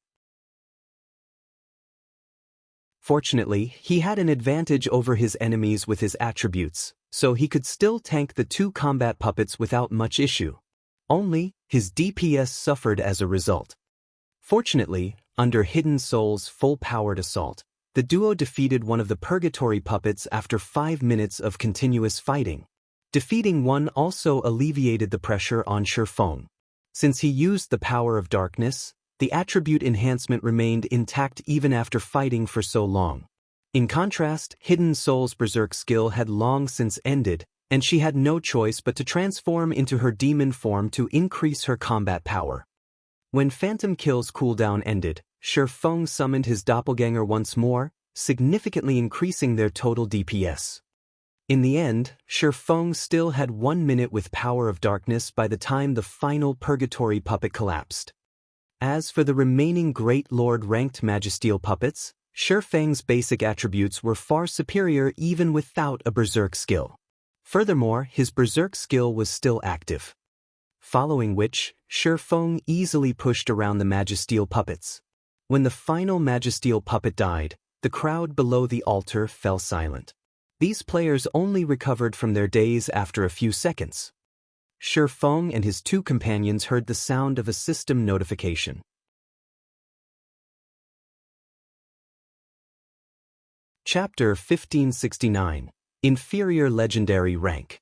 Fortunately, he had an advantage over his enemies with his attributes, so he could still tank the 2 combat puppets without much issue. Only, his DPS suffered as a result. Fortunately, under Hidden Soul's full-powered assault, the duo defeated one of the purgatory puppets after 5 minutes of continuous fighting. Defeating one also alleviated the pressure on Shi Feng. Since he used the power of darkness, the attribute enhancement remained intact even after fighting for so long. In contrast, Hidden Soul's berserk skill had long since ended, and she had no choice but to transform into her demon form to increase her combat power. When Phantom Kill's cooldown ended, Shi Feng summoned his doppelganger once more, significantly increasing their total DPS. In the end, Shi Feng still had 1 minute with Power of Darkness by the time the final purgatory puppet collapsed. As for the remaining Great Lord ranked Magisteel puppets, Shi Feng's basic attributes were far superior even without a berserk skill. Furthermore, his berserk skill was still active. Following which, Shi Feng easily pushed around the Magisteel puppets. When the final Magisteel puppet died, the crowd below the altar fell silent. These players only recovered from their daze after a few seconds. Shi Feng and his 2 companions heard the sound of a system notification. Chapter 1569, Inferior Legendary Rank.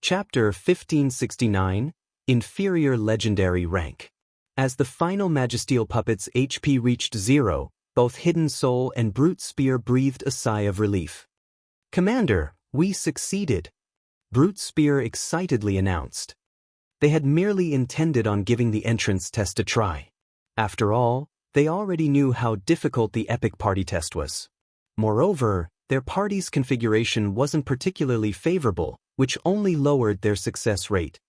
Chapter 1569, Inferior Legendary Rank. As the final Magisteel puppet's HP reached 0, both Hidden Soul and Brute Spear breathed a sigh of relief. "Commander, we succeeded," Brute Spear excitedly announced. They had merely intended on giving the entrance test a try. After all, they already knew how difficult the Epic Party test was. Moreover, their party's configuration wasn't particularly favorable, which only lowered their success rate.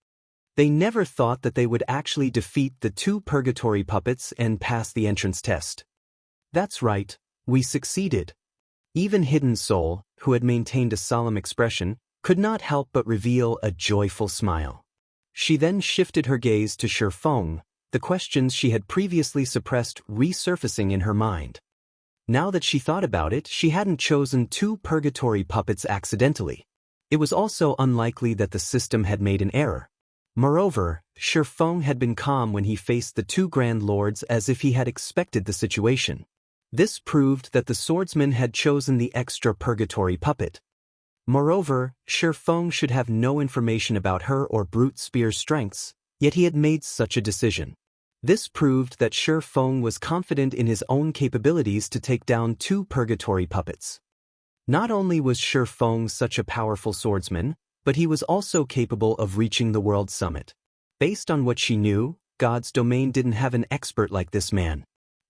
They never thought that they would actually defeat the 2 purgatory puppets and pass the entrance test. "That's right, we succeeded." Even Hidden Soul, who had maintained a solemn expression, could not help but reveal a joyful smile. She then shifted her gaze to Shi Feng, the questions she had previously suppressed resurfacing in her mind. Now that she thought about it, she hadn't chosen 2 purgatory puppets accidentally. It was also unlikely that the system had made an error. Moreover, Shi Feng had been calm when he faced the 2 Grand Lords as if he had expected the situation. This proved that the swordsman had chosen the extra purgatory puppet. Moreover, Shi Feng should have no information about her or Brute Spear's strengths, yet he had made such a decision. This proved that Shi Feng was confident in his own capabilities to take down 2 purgatory puppets. Not only was Shi Feng such a powerful swordsman, but he was also capable of reaching the World Summit. Based on what she knew, God's Domain didn't have an expert like this man.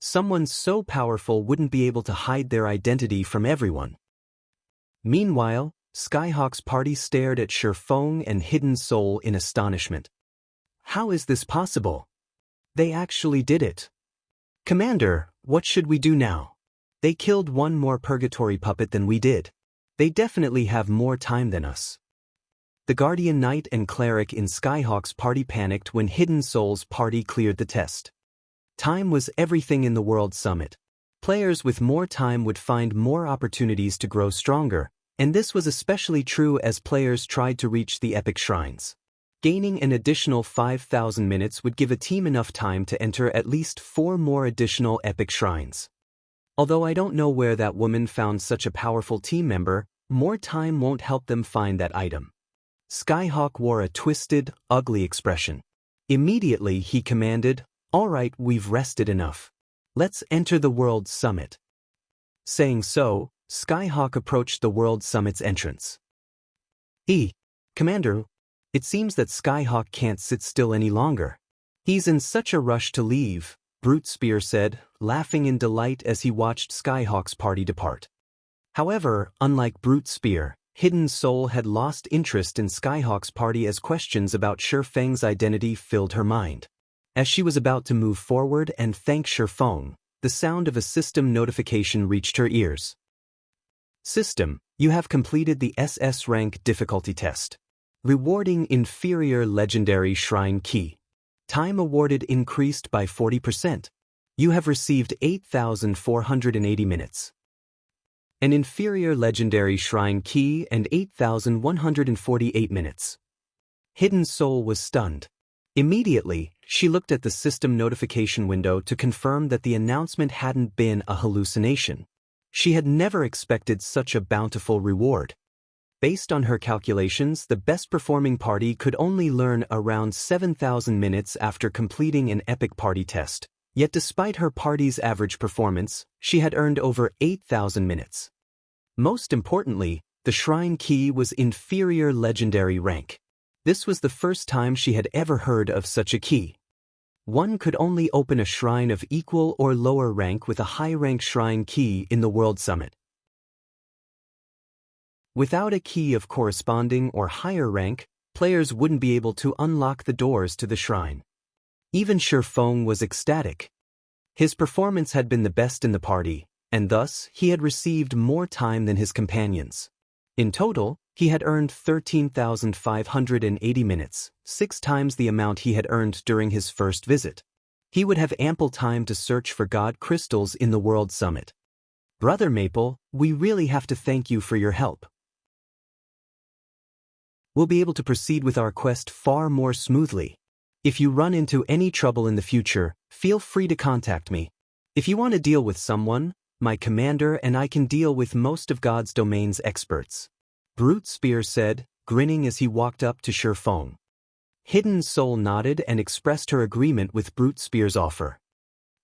Someone so powerful wouldn't be able to hide their identity from everyone. Meanwhile, Skyhawk's party stared at Shifeng and Hidden Soul in astonishment. How is this possible? They actually did it. Commander, what should we do now? They killed one more purgatory puppet than we did. They definitely have more time than us. The Guardian Knight and Cleric in Skyhawk's party panicked when Hidden Soul's party cleared the test. Time was everything in the World Summit. Players with more time would find more opportunities to grow stronger, and this was especially true as players tried to reach the epic shrines. Gaining an additional 5,000 minutes would give a team enough time to enter at least 4 more additional epic shrines. Although I don't know where that woman found such a powerful team member, more time won't help them find that item. Skyhawk wore a twisted, ugly expression. Immediately he commanded, "All right, we've rested enough. Let's enter the World Summit." Saying so, Skyhawk approached the World Summit's entrance. Commander, it seems that Skyhawk can't sit still any longer. He's in such a rush to leave, Brute Spear said, laughing in delight as he watched Skyhawk's party depart. However, unlike Brute Spear, Hidden Soul had lost interest in Skyhawk's party as questions about Shifeng's identity filled her mind. As she was about to move forward and thank Shifeng, the sound of a system notification reached her ears. System, you have completed the SS rank difficulty test. Rewarding inferior legendary shrine key. Time awarded increased by 40%. You have received 8,480 minutes. An inferior legendary shrine key and 8,148 minutes. Hidden Soul was stunned. Immediately, she looked at the system notification window to confirm that the announcement hadn't been a hallucination. She had never expected such a bountiful reward. Based on her calculations, the best-performing party could only learn around 7,000 minutes after completing an epic party test. Yet despite her party's average performance, she had earned over 8,000 minutes. Most importantly, the shrine key was inferior legendary rank. This was the first time she had ever heard of such a key. One could only open a shrine of equal or lower rank with a high-rank shrine key in the World Summit. Without a key of corresponding or higher rank, players wouldn't be able to unlock the doors to the shrine. Even Shifeng was ecstatic. His performance had been the best in the party, and thus he had received more time than his companions. In total, he had earned 13,580 minutes, 6 times the amount he had earned during his first visit. He would have ample time to search for God crystals in the World Summit. Brother Maple, we really have to thank you for your help. We'll be able to proceed with our quest far more smoothly. If you run into any trouble in the future, feel free to contact me. If you want to deal with someone, my commander and I can deal with most of God's domain's experts. Brute Spear said, grinning as he walked up to Shifeng. Hidden Soul nodded and expressed her agreement with Brute Spear's offer.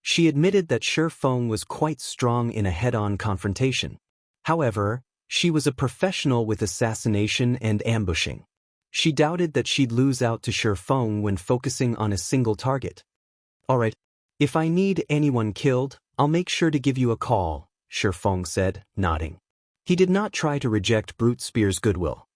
She admitted that Shifeng was quite strong in a head-on confrontation. However, she was a professional with assassination and ambushing. She doubted that she'd lose out to Shifeng when focusing on a single target. Alright, if I need anyone killed, I'll make sure to give you a call, Shifeng said, nodding. He did not try to reject Brute Spear's goodwill.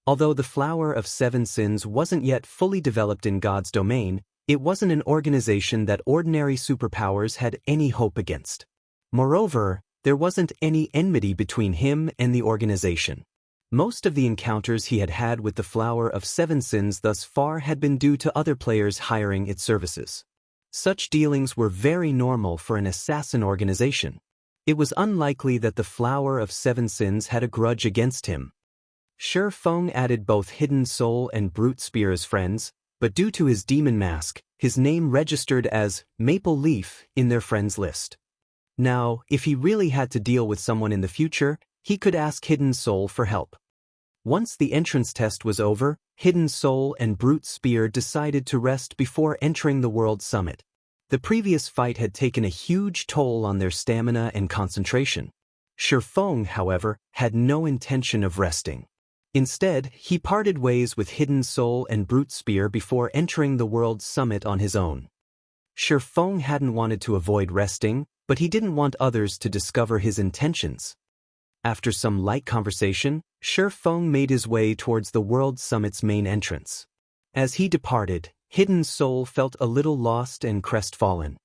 Although the Flower of Seven Sins wasn't yet fully developed in God's domain, it wasn't an organization that ordinary superpowers had any hope against. Moreover, there wasn't any enmity between him and the organization. Most of the encounters he had had with the Flower of Seven Sins thus far had been due to other players hiring its services. Such dealings were very normal for an assassin organization. It was unlikely that the Flower of Seven Sins had a grudge against him. Shifeng added both Hidden Soul and Brute Spear as friends, but due to his demon mask, his name registered as Maple Leaf in their friends list. Now, if he really had to deal with someone in the future, he could ask Hidden Soul for help. Once the entrance test was over, Hidden Soul and Brute Spear decided to rest before entering the World Summit. The previous fight had taken a huge toll on their stamina and concentration. Shifeng, however, had no intention of resting. Instead, he parted ways with Hidden Soul and Brute Spear before entering the World Summit on his own. Feng hadn't wanted to avoid resting, but he didn't want others to discover his intentions. After some light conversation, Feng made his way towards the World Summit's main entrance. As he departed, Hidden Soul felt a little lost and crestfallen.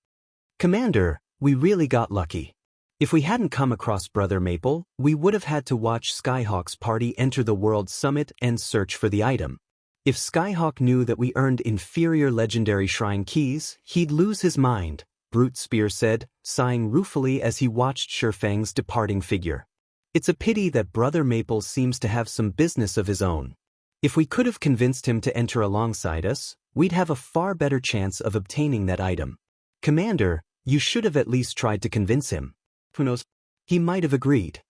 "Commander, we really got lucky. If we hadn't come across Brother Maple, we would have had to watch Skyhawk's party enter the World Summit and search for the item. If Skyhawk knew that we earned inferior legendary shrine keys, he'd lose his mind," Brute Spear said, sighing ruefully as he watched Feng's departing figure. "It's a pity that Brother Maple seems to have some business of his own. If we could have convinced him to enter alongside us, we'd have a far better chance of obtaining that item. Commander, you should have at least tried to convince him. Who knows? He might have agreed.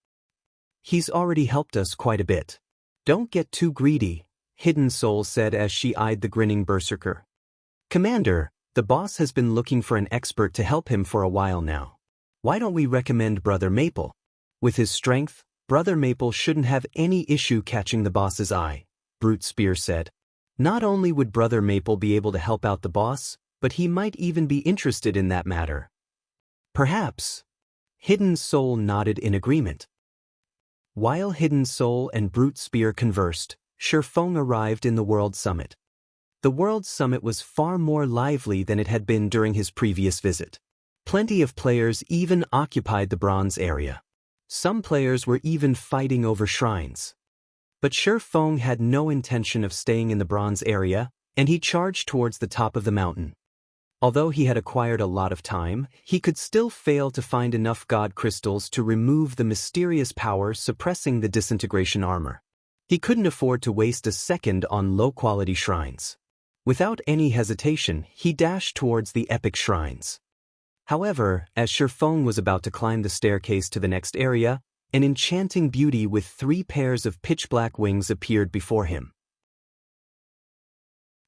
He's already helped us quite a bit." "Don't get too greedy," Hidden Soul said as she eyed the grinning berserker. "Commander, the boss has been looking for an expert to help him for a while now. Why don't we recommend Brother Maple? With his strength, Brother Maple shouldn't have any issue catching the boss's eye," Brute Spear said. "Not only would Brother Maple be able to help out the boss, but he might even be interested in that matter." "Perhaps." Hidden Soul nodded in agreement. While Hidden Soul and Brute Spear conversed, Feng arrived in the World Summit. The World Summit was far more lively than it had been during his previous visit. Plenty of players even occupied the bronze area. Some players were even fighting over shrines. But Feng had no intention of staying in the bronze area, and he charged towards the top of the mountain. Although he had acquired a lot of time, he could still fail to find enough god crystals to remove the mysterious power suppressing the disintegration armor. He couldn't afford to waste a second on low-quality shrines. Without any hesitation, he dashed towards the epic shrines. However, as Feng was about to climb the staircase to the next area, an enchanting beauty with 3 pairs of pitch-black wings appeared before him.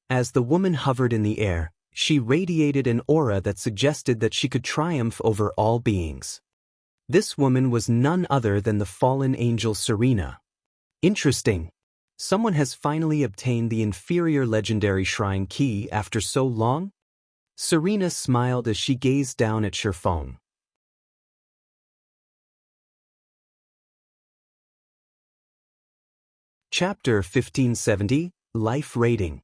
As the woman hovered in the air, she radiated an aura that suggested that she could triumph over all beings. This woman was none other than the fallen angel Serena. Interesting. Someone has finally obtained the inferior legendary shrine key after so long? Serena smiled as she gazed down at Feng. Chapter 1570, Life Rating.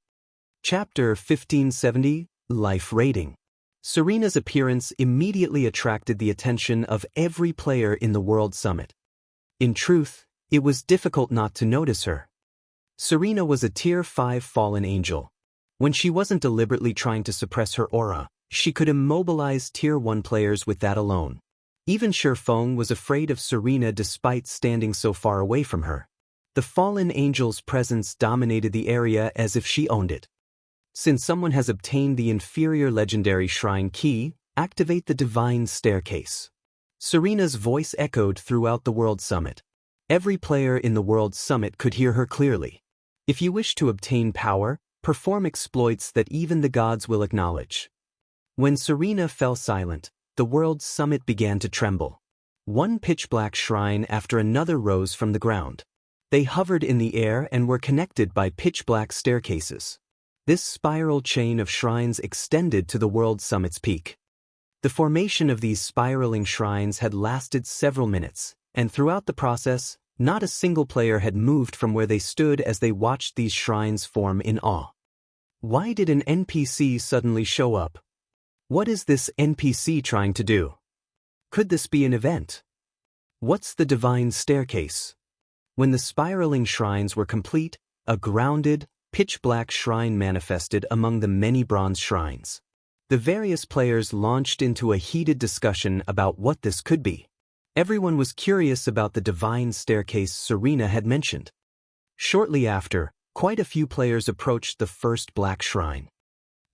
Chapter 1570, Life Rating. Serena's appearance immediately attracted the attention of every player in the World Summit. In truth, it was difficult not to notice her. Serena was a Tier 5 fallen angel. When she wasn't deliberately trying to suppress her aura, she could immobilize Tier 1 players with that alone. Even Feng was afraid of Serena despite standing so far away from her. The fallen angel's presence dominated the area as if she owned it. Since someone has obtained the inferior legendary shrine key, activate the divine staircase. Serena's voice echoed throughout the World Summit. Every player in the World Summit could hear her clearly. If you wish to obtain power, perform exploits that even the gods will acknowledge. When Serena fell silent, the World Summit began to tremble. One pitch-black shrine after another rose from the ground. They hovered in the air and were connected by pitch-black staircases. This spiral chain of shrines extended to the World Summit's peak. The formation of these spiraling shrines had lasted several minutes, and throughout the process, not a single player had moved from where they stood as they watched these shrines form in awe. Why did an NPC suddenly show up? What is this NPC trying to do? Could this be an event? What's the divine staircase? When the spiraling shrines were complete, a grounded, pitch-black shrine manifested among the many bronze shrines. The various players launched into a heated discussion about what this could be. Everyone was curious about the divine staircase Serena had mentioned. Shortly after, quite a few players approached the first black shrine.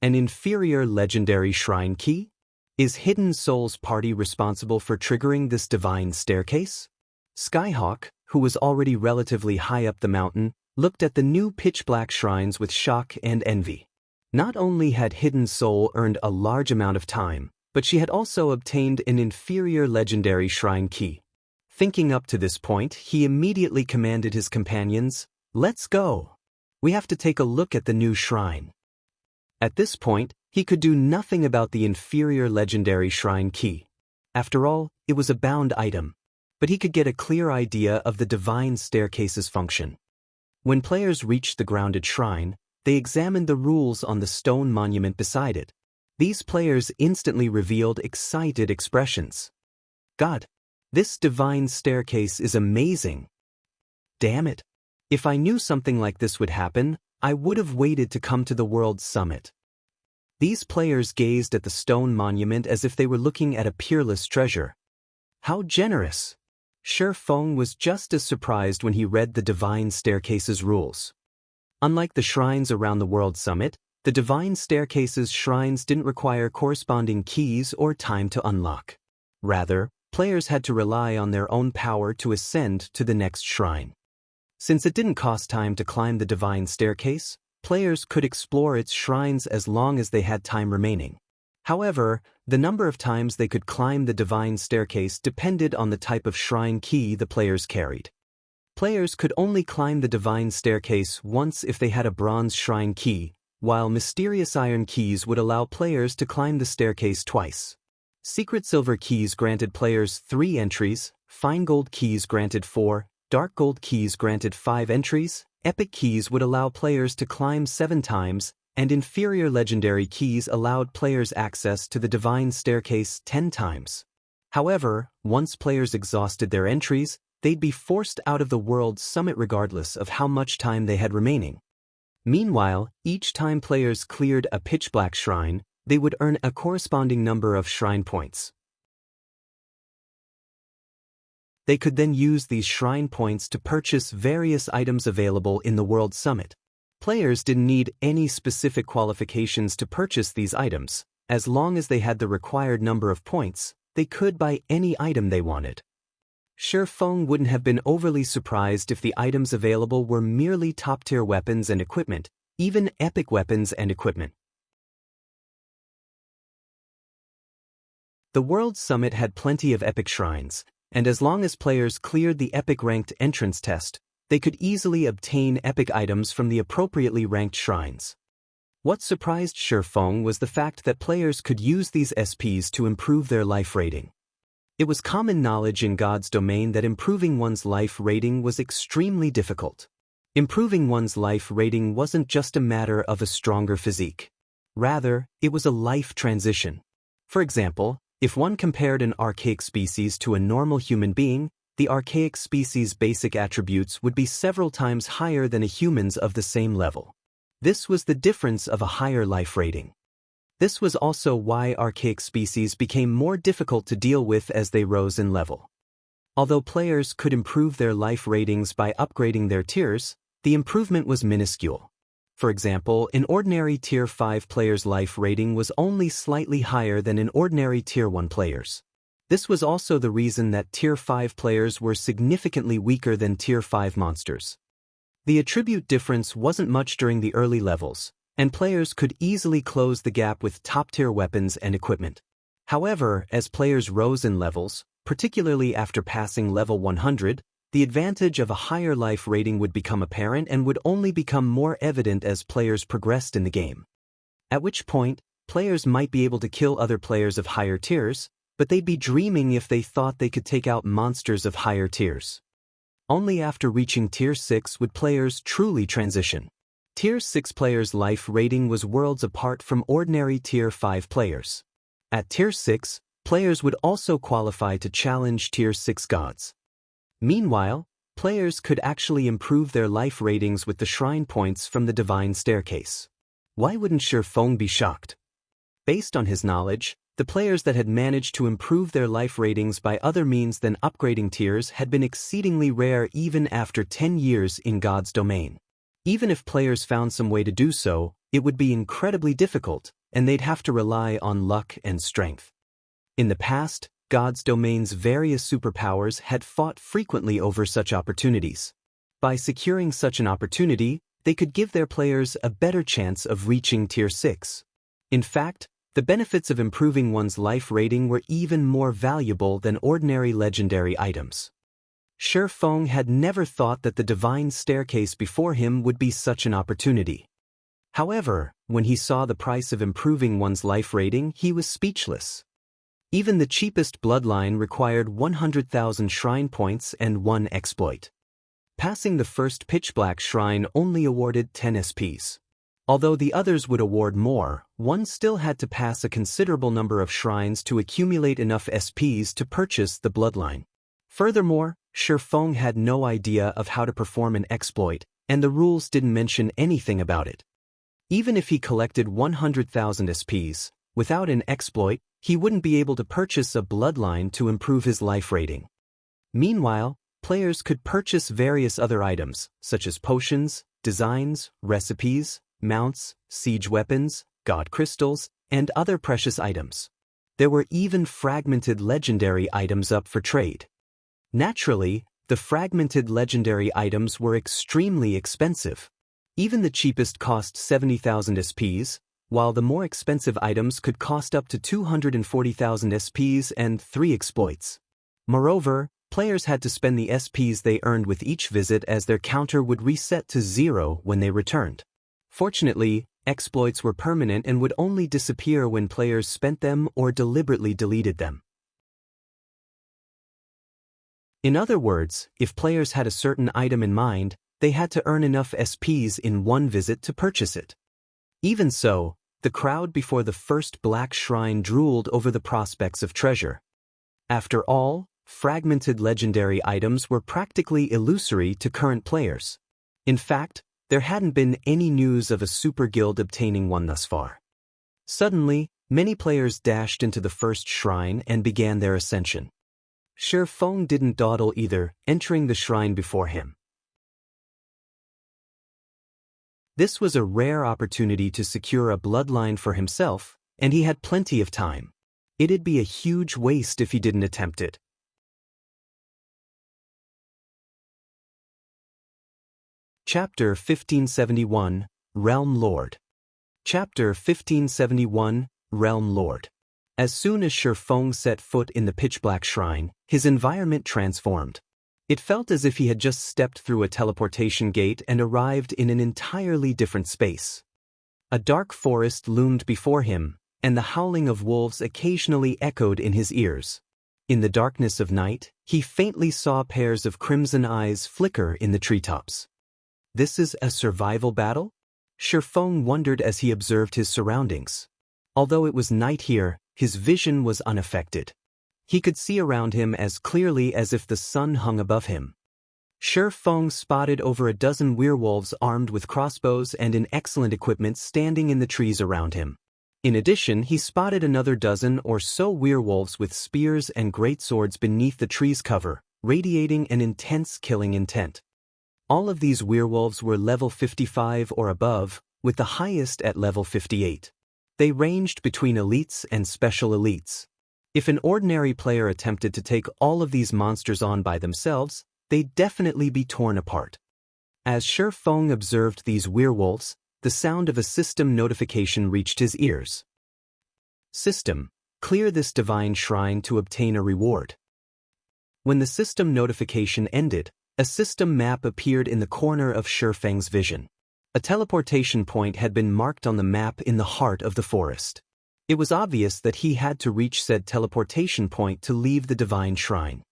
An inferior legendary shrine key? Is Hidden Soul's party responsible for triggering this divine staircase? Skyhawk, who was already relatively high up the mountain, looked at the new pitch-black shrines with shock and envy. Not only had Hidden Soul earned a large amount of time, but she had also obtained an inferior legendary shrine key. Thinking up to this point, he immediately commanded his companions, "Let's go! We have to take a look at the new shrine." At this point, he could do nothing about the inferior legendary shrine key. After all, it was a bound item. But he could get a clear idea of the divine staircase's function. When players reached the grounded shrine, they examined the rules on the stone monument beside it. These players instantly revealed excited expressions. God, this divine staircase is amazing. Damn it. If I knew something like this would happen, I would have waited to come to the world's summit. These players gazed at the stone monument as if they were looking at a peerless treasure. How generous! Shi Feng was just as surprised when he read the divine staircase's rules. Unlike the shrines around the world summit, the divine staircase's shrines didn't require corresponding keys or time to unlock. Rather, players had to rely on their own power to ascend to the next shrine. Since it didn't cost time to climb the divine staircase, players could explore its shrines as long as they had time remaining. However, the number of times they could climb the divine staircase depended on the type of shrine key the players carried. Players could only climb the divine staircase once if they had a bronze shrine key, while mysterious iron keys would allow players to climb the staircase twice. Secret silver keys granted players 3 entries, fine gold keys granted 4, dark gold keys granted 5 entries, epic keys would allow players to climb 7 times, and inferior legendary keys allowed players access to the divine staircase 10 times. However, once players exhausted their entries, they'd be forced out of the world's summit regardless of how much time they had remaining. Meanwhile, each time players cleared a pitch-black shrine, they would earn a corresponding number of shrine points. They could then use these shrine points to purchase various items available in the world summit. Players didn't need any specific qualifications to purchase these items. As long as they had the required number of points, they could buy any item they wanted. Shi Feng wouldn't have been overly surprised if the items available were merely top-tier weapons and equipment, even epic weapons and equipment. The World Summit had plenty of epic shrines, and as long as players cleared the epic ranked entrance test, they could easily obtain epic items from the appropriately ranked shrines. What surprised Shi Feng was the fact that players could use these SPs to improve their life rating. It was common knowledge in God's domain that improving one's life rating was extremely difficult. Improving one's life rating wasn't just a matter of a stronger physique. Rather, it was a life transition. For example, if one compared an archaic species to a normal human being, the archaic species' basic attributes would be several times higher than a human's of the same level. This was the difference of a higher life rating. This was also why archaic species became more difficult to deal with as they rose in level. Although players could improve their life ratings by upgrading their tiers, the improvement was minuscule. For example, an ordinary Tier 5 player's life rating was only slightly higher than an ordinary Tier 1 player's. This was also the reason that Tier 5 players were significantly weaker than Tier 5 monsters. The attribute difference wasn't much during the early levels, and players could easily close the gap with top-tier weapons and equipment. However, as players rose in levels, particularly after passing level 100, the advantage of a higher life rating would become apparent and would only become more evident as players progressed in the game. At which point, players might be able to kill other players of higher tiers, but they'd be dreaming if they thought they could take out monsters of higher tiers. Only after reaching Tier 6 would players truly transition. Tier 6 players' life rating was worlds apart from ordinary Tier 5 players. At Tier 6, players would also qualify to challenge Tier 6 gods. Meanwhile, players could actually improve their life ratings with the shrine points from the divine staircase. Why wouldn't Shi Feng be shocked? Based on his knowledge, the players that had managed to improve their life ratings by other means than upgrading tiers had been exceedingly rare even after 10 years in God's domain. Even if players found some way to do so, it would be incredibly difficult, and they'd have to rely on luck and strength. In the past, God's domain's various superpowers had fought frequently over such opportunities. By securing such an opportunity, they could give their players a better chance of reaching Tier 6. In fact, the benefits of improving one's life rating were even more valuable than ordinary legendary items. Shi Feng had never thought that the divine staircase before him would be such an opportunity. However, when he saw the price of improving one's life rating, he was speechless. Even the cheapest bloodline required 100,000 shrine points and 1 exploit. Passing the first pitch-black shrine only awarded 10 SPs. Although the others would award more, one still had to pass a considerable number of shrines to accumulate enough SPs to purchase the bloodline. Furthermore, Shifeng had no idea of how to perform an exploit, and the rules didn't mention anything about it. Even if he collected 100,000 SPs, without an exploit, he wouldn't be able to purchase a bloodline to improve his life rating. Meanwhile, players could purchase various other items, such as potions, designs, recipes, mounts, siege weapons, god crystals, and other precious items. There were even fragmented legendary items up for trade. Naturally, the fragmented legendary items were extremely expensive. Even the cheapest cost 70,000 SPs, while the more expensive items could cost up to 240,000 SPs and 3 exploits. Moreover, players had to spend the SPs they earned with each visit, as their counter would reset to 0 when they returned. Fortunately, exploits were permanent and would only disappear when players spent them or deliberately deleted them. In other words, if players had a certain item in mind, they had to earn enough SPs in one visit to purchase it. Even so, the crowd before the first black shrine drooled over the prospects of treasure. After all, fragmented legendary items were practically illusory to current players. In fact, there hadn't been any news of a super guild obtaining one thus far. Suddenly, many players dashed into the first shrine and began their ascension. Shifeng didn't dawdle either, entering the shrine before him. This was a rare opportunity to secure a bloodline for himself, and he had plenty of time. It'd be a huge waste if he didn't attempt it. Chapter 1571, Realm Lord. Chapter 1571, Realm Lord. As soon as Shifeng set foot in the pitch-black shrine, his environment transformed. It felt as if he had just stepped through a teleportation gate and arrived in an entirely different space. A dark forest loomed before him, and the howling of wolves occasionally echoed in his ears. In the darkness of night, he faintly saw pairs of crimson eyes flicker in the treetops. This is a survival battle? Shifeng wondered as he observed his surroundings. Although it was night here, his vision was unaffected. He could see around him as clearly as if the sun hung above him. Shifeng spotted over a dozen werewolves armed with crossbows and in excellent equipment standing in the trees around him. In addition, he spotted another dozen or so werewolves with spears and greatswords beneath the tree's cover, radiating an intense killing intent. All of these werewolves were level 55 or above, with the highest at level 58. They ranged between elites and special elites. If an ordinary player attempted to take all of these monsters on by themselves, they'd definitely be torn apart. As Shifeng observed these werewolves, the sound of a system notification reached his ears. System, clear this divine shrine to obtain a reward. When the system notification ended, a system map appeared in the corner of Shifeng's vision. A teleportation point had been marked on the map in the heart of the forest. It was obvious that he had to reach said teleportation point to leave the divine shrine.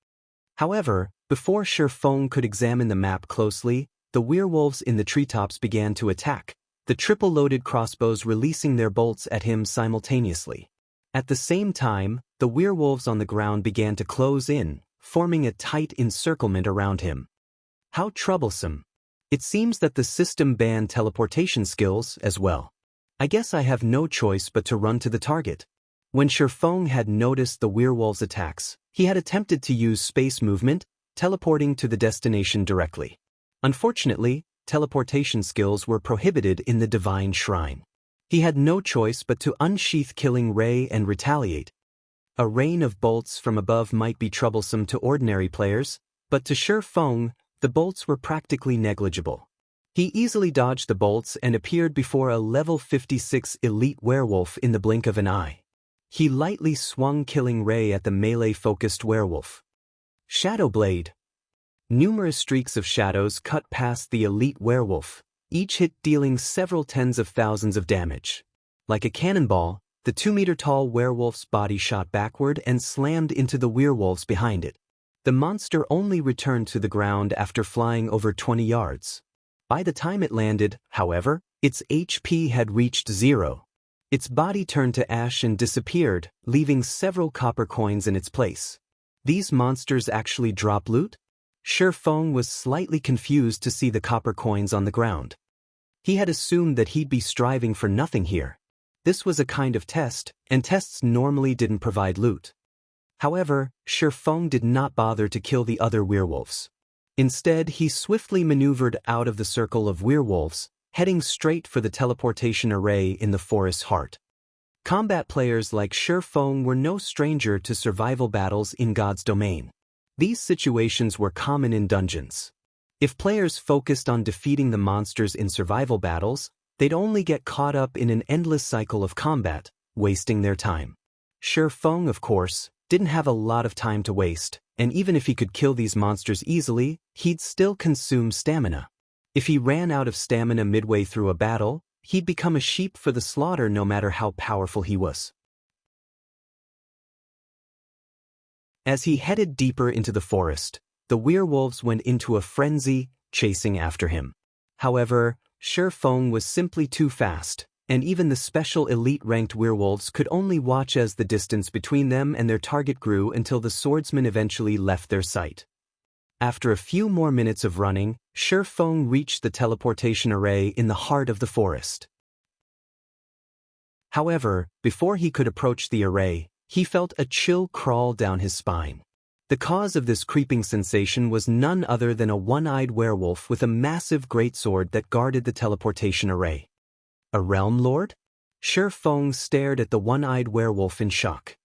However, before Shifeng could examine the map closely, the werewolves in the treetops began to attack, the triple-loaded crossbows releasing their bolts at him simultaneously. At the same time, the werewolves on the ground began to close in, forming a tight encirclement around him. How troublesome. It seems that the system banned teleportation skills as well. I guess I have no choice but to run to the target. When Shifeng had noticed the werewolves' attacks, he had attempted to use space movement, teleporting to the destination directly. Unfortunately, teleportation skills were prohibited in the divine shrine. He had no choice but to unsheath Killing Ray and retaliate. A rain of bolts from above might be troublesome to ordinary players, but to Shifeng, the bolts were practically negligible. He easily dodged the bolts and appeared before a level 56 elite werewolf in the blink of an eye. He lightly swung Killing Ray at the melee-focused werewolf. Shadow Blade. Numerous streaks of shadows cut past the elite werewolf, each hit dealing several tens of thousands of damage. Like a cannonball, the 2-meter-tall werewolf's body shot backward and slammed into the werewolves behind it. The monster only returned to the ground after flying over 20 yards. By the time it landed, however, its HP had reached 0. Its body turned to ash and disappeared, leaving several copper coins in its place. These monsters actually drop loot? Feng was slightly confused to see the copper coins on the ground. He had assumed that he'd be striving for nothing here. This was a kind of test, and tests normally didn't provide loot. However, Feng did not bother to kill the other werewolves. Instead, he swiftly maneuvered out of the circle of werewolves, heading straight for the teleportation array in the forest's heart. Combat players like Feng were no stranger to survival battles in God's domain. These situations were common in dungeons. If players focused on defeating the monsters in survival battles, they'd only get caught up in an endless cycle of combat, wasting their time. Feng, of course, didn't have a lot of time to waste, and even if he could kill these monsters easily, he'd still consume stamina. If he ran out of stamina midway through a battle, he'd become a sheep for the slaughter no matter how powerful he was. As he headed deeper into the forest, the werewolves went into a frenzy, chasing after him. However, Feng was simply too fast, and even the special elite-ranked werewolves could only watch as the distance between them and their target grew until the swordsman eventually left their sight. After a few more minutes of running, Feng reached the teleportation array in the heart of the forest. However, before he could approach the array, he felt a chill crawl down his spine. The cause of this creeping sensation was none other than a one-eyed werewolf with a massive greatsword that guarded the teleportation array. A realm lord? Feng stared at the one-eyed werewolf in shock.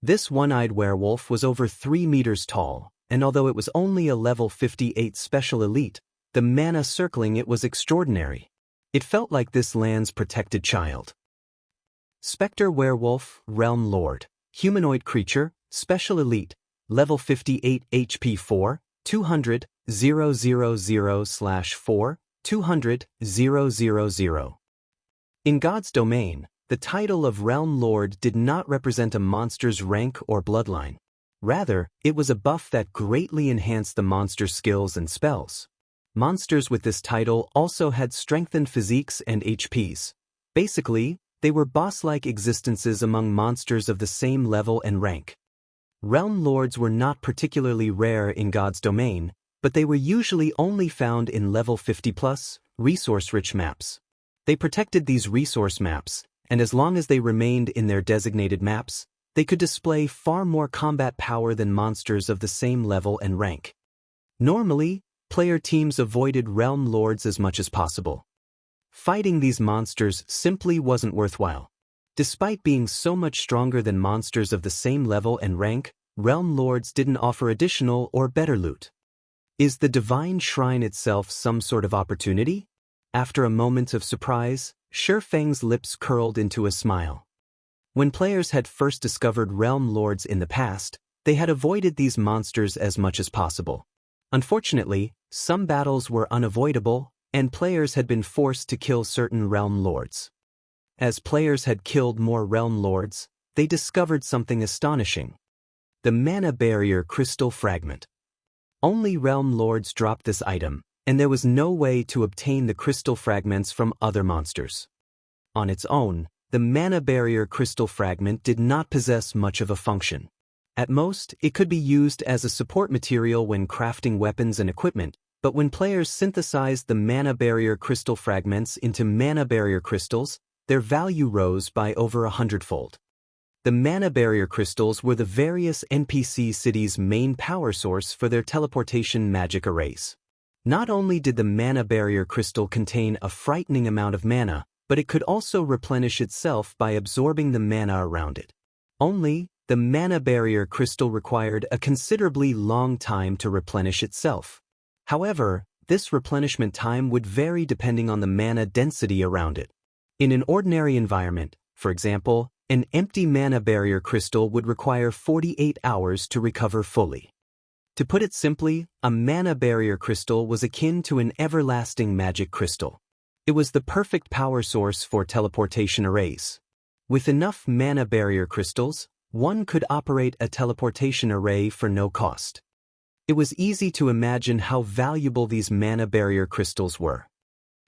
This one-eyed werewolf was over 3 meters tall, and although it was only a level 58 special elite, the mana circling it was extraordinary. It felt like this land's protected child. Spectre werewolf, realm lord, humanoid creature, special elite, level 58 HP 4, 200, 000/4, 200, 000. In God's domain, the title of Realm Lord did not represent a monster's rank or bloodline. Rather, it was a buff that greatly enhanced the monster's skills and spells. Monsters with this title also had strengthened physiques and HPs. Basically, they were boss-like existences among monsters of the same level and rank. Realm Lords were not particularly rare in God's domain, but they were usually only found in level 50+, resource-rich maps. They protected these resource maps, and as long as they remained in their designated maps, they could display far more combat power than monsters of the same level and rank. Normally, player teams avoided Realm Lords as much as possible. Fighting these monsters simply wasn't worthwhile. Despite being so much stronger than monsters of the same level and rank, Realm Lords didn't offer additional or better loot. Is the Divine Shrine itself some sort of opportunity? After a moment of surprise, Feng's lips curled into a smile. When players had first discovered Realm Lords in the past, they had avoided these monsters as much as possible. Unfortunately, some battles were unavoidable, and players had been forced to kill certain Realm Lords. As players had killed more Realm Lords, they discovered something astonishing. The Mana Barrier Crystal Fragment. Only Realm Lords dropped this item, and there was no way to obtain the crystal fragments from other monsters. On its own, the Mana Barrier Crystal Fragment did not possess much of a function. At most, it could be used as a support material when crafting weapons and equipment, but when players synthesized the Mana Barrier Crystal Fragments into Mana Barrier Crystals, their value rose by over 100-fold. The Mana Barrier Crystals were the various NPC cities' main power source for their teleportation magic arrays. Not only did the Mana Barrier Crystal contain a frightening amount of mana, but it could also replenish itself by absorbing the mana around it. Only, the Mana Barrier Crystal required a considerably long time to replenish itself. However, this replenishment time would vary depending on the mana density around it. In an ordinary environment, for example, an empty Mana Barrier Crystal would require 48 hours to recover fully. To put it simply, a Mana Barrier Crystal was akin to an everlasting magic crystal. It was the perfect power source for teleportation arrays. With enough mana barrier crystals, one could operate a teleportation array for no cost. It was easy to imagine how valuable these mana barrier crystals were.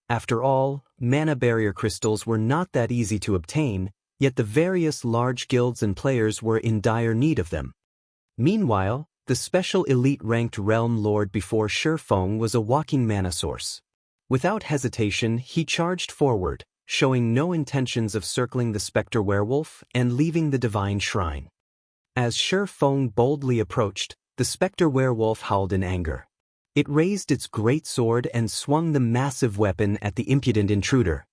After all, mana barrier crystals were not that easy to obtain, yet the various large guilds and players were in dire need of them. Meanwhile, the special elite-ranked realm lord before Shifeng was a walking mana source. Without hesitation, he charged forward, showing no intentions of circling the specter werewolf and leaving the divine shrine. As Shifeng boldly approached, the specter werewolf howled in anger. It raised its great sword and swung the massive weapon at the impudent intruder.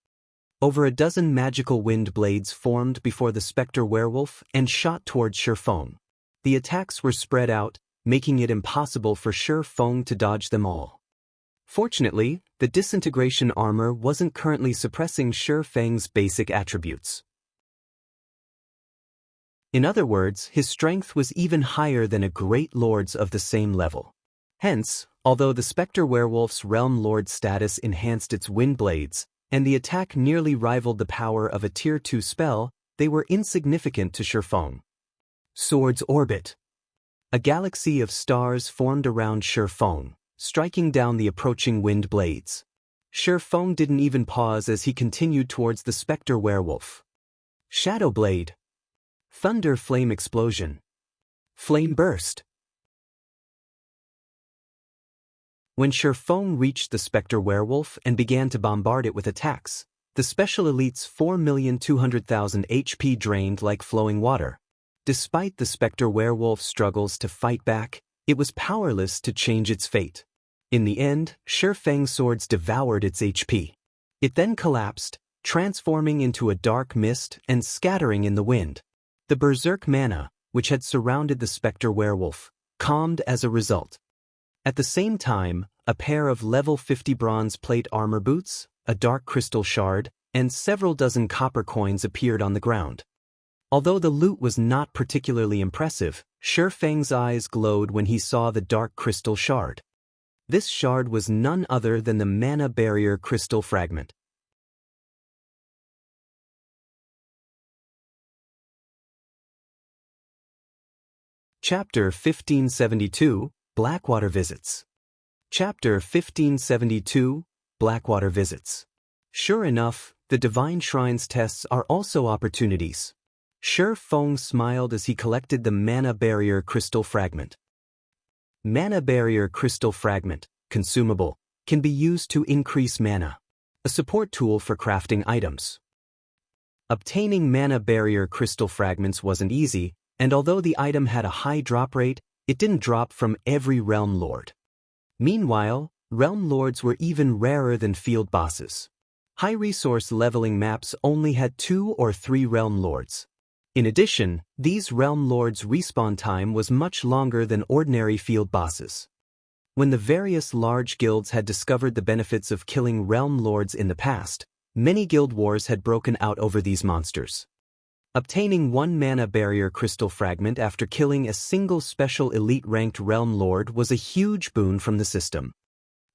Over a dozen magical wind blades formed before the specter werewolf and shot towards Shifeng. The attacks were spread out, making it impossible for Shifeng to dodge them all. Fortunately, the disintegration armor wasn't currently suppressing Shifeng's basic attributes. In other words, his strength was even higher than a great lord's of the same level. Hence, although the specter werewolf's realm lord status enhanced its wind blades, and the attack nearly rivaled the power of a Tier 2 spell, they were insignificant to Shifeng. Sword's orbit. A galaxy of stars formed around Shifeng, striking down the approaching wind blades. Shifeng didn't even pause as he continued towards the specter werewolf. Shadow blade. Thunder flame explosion. Flame burst. When Shifeng reached the specter werewolf and began to bombard it with attacks, the special elite's 4,200,000 HP drained like flowing water. Despite the specter werewolf's struggles to fight back, it was powerless to change its fate. In the end, Shifeng's swords devoured its HP. It then collapsed, transforming into a dark mist and scattering in the wind. The berserk mana, which had surrounded the specter werewolf, calmed as a result. At the same time, a pair of level 50 bronze plate armor boots, a dark crystal shard, and several dozen copper coins appeared on the ground. Although the loot was not particularly impressive, Shifeng's eyes glowed when he saw the dark crystal shard. This shard was none other than the mana barrier crystal fragment. Chapter 1572, Blackwater Visits. Chapter 1572, Blackwater Visits. Sure enough, the Divine Shrine's tests are also opportunities. Shifeng smiled as he collected the mana barrier crystal fragment. Mana barrier crystal fragment, consumable, can be used to increase mana. A support tool for crafting items. Obtaining mana barrier crystal fragments wasn't easy, and although the item had a high drop rate, it didn't drop from every realm lord. Meanwhile, realm lords were even rarer than field bosses. High resource leveling maps only had 2 or 3 realm lords. In addition, these realm lords' respawn time was much longer than ordinary field bosses. When the various large guilds had discovered the benefits of killing realm lords in the past, many guild wars had broken out over these monsters. Obtaining 1 mana barrier crystal fragment after killing a single special elite-ranked realm lord was a huge boon from the system.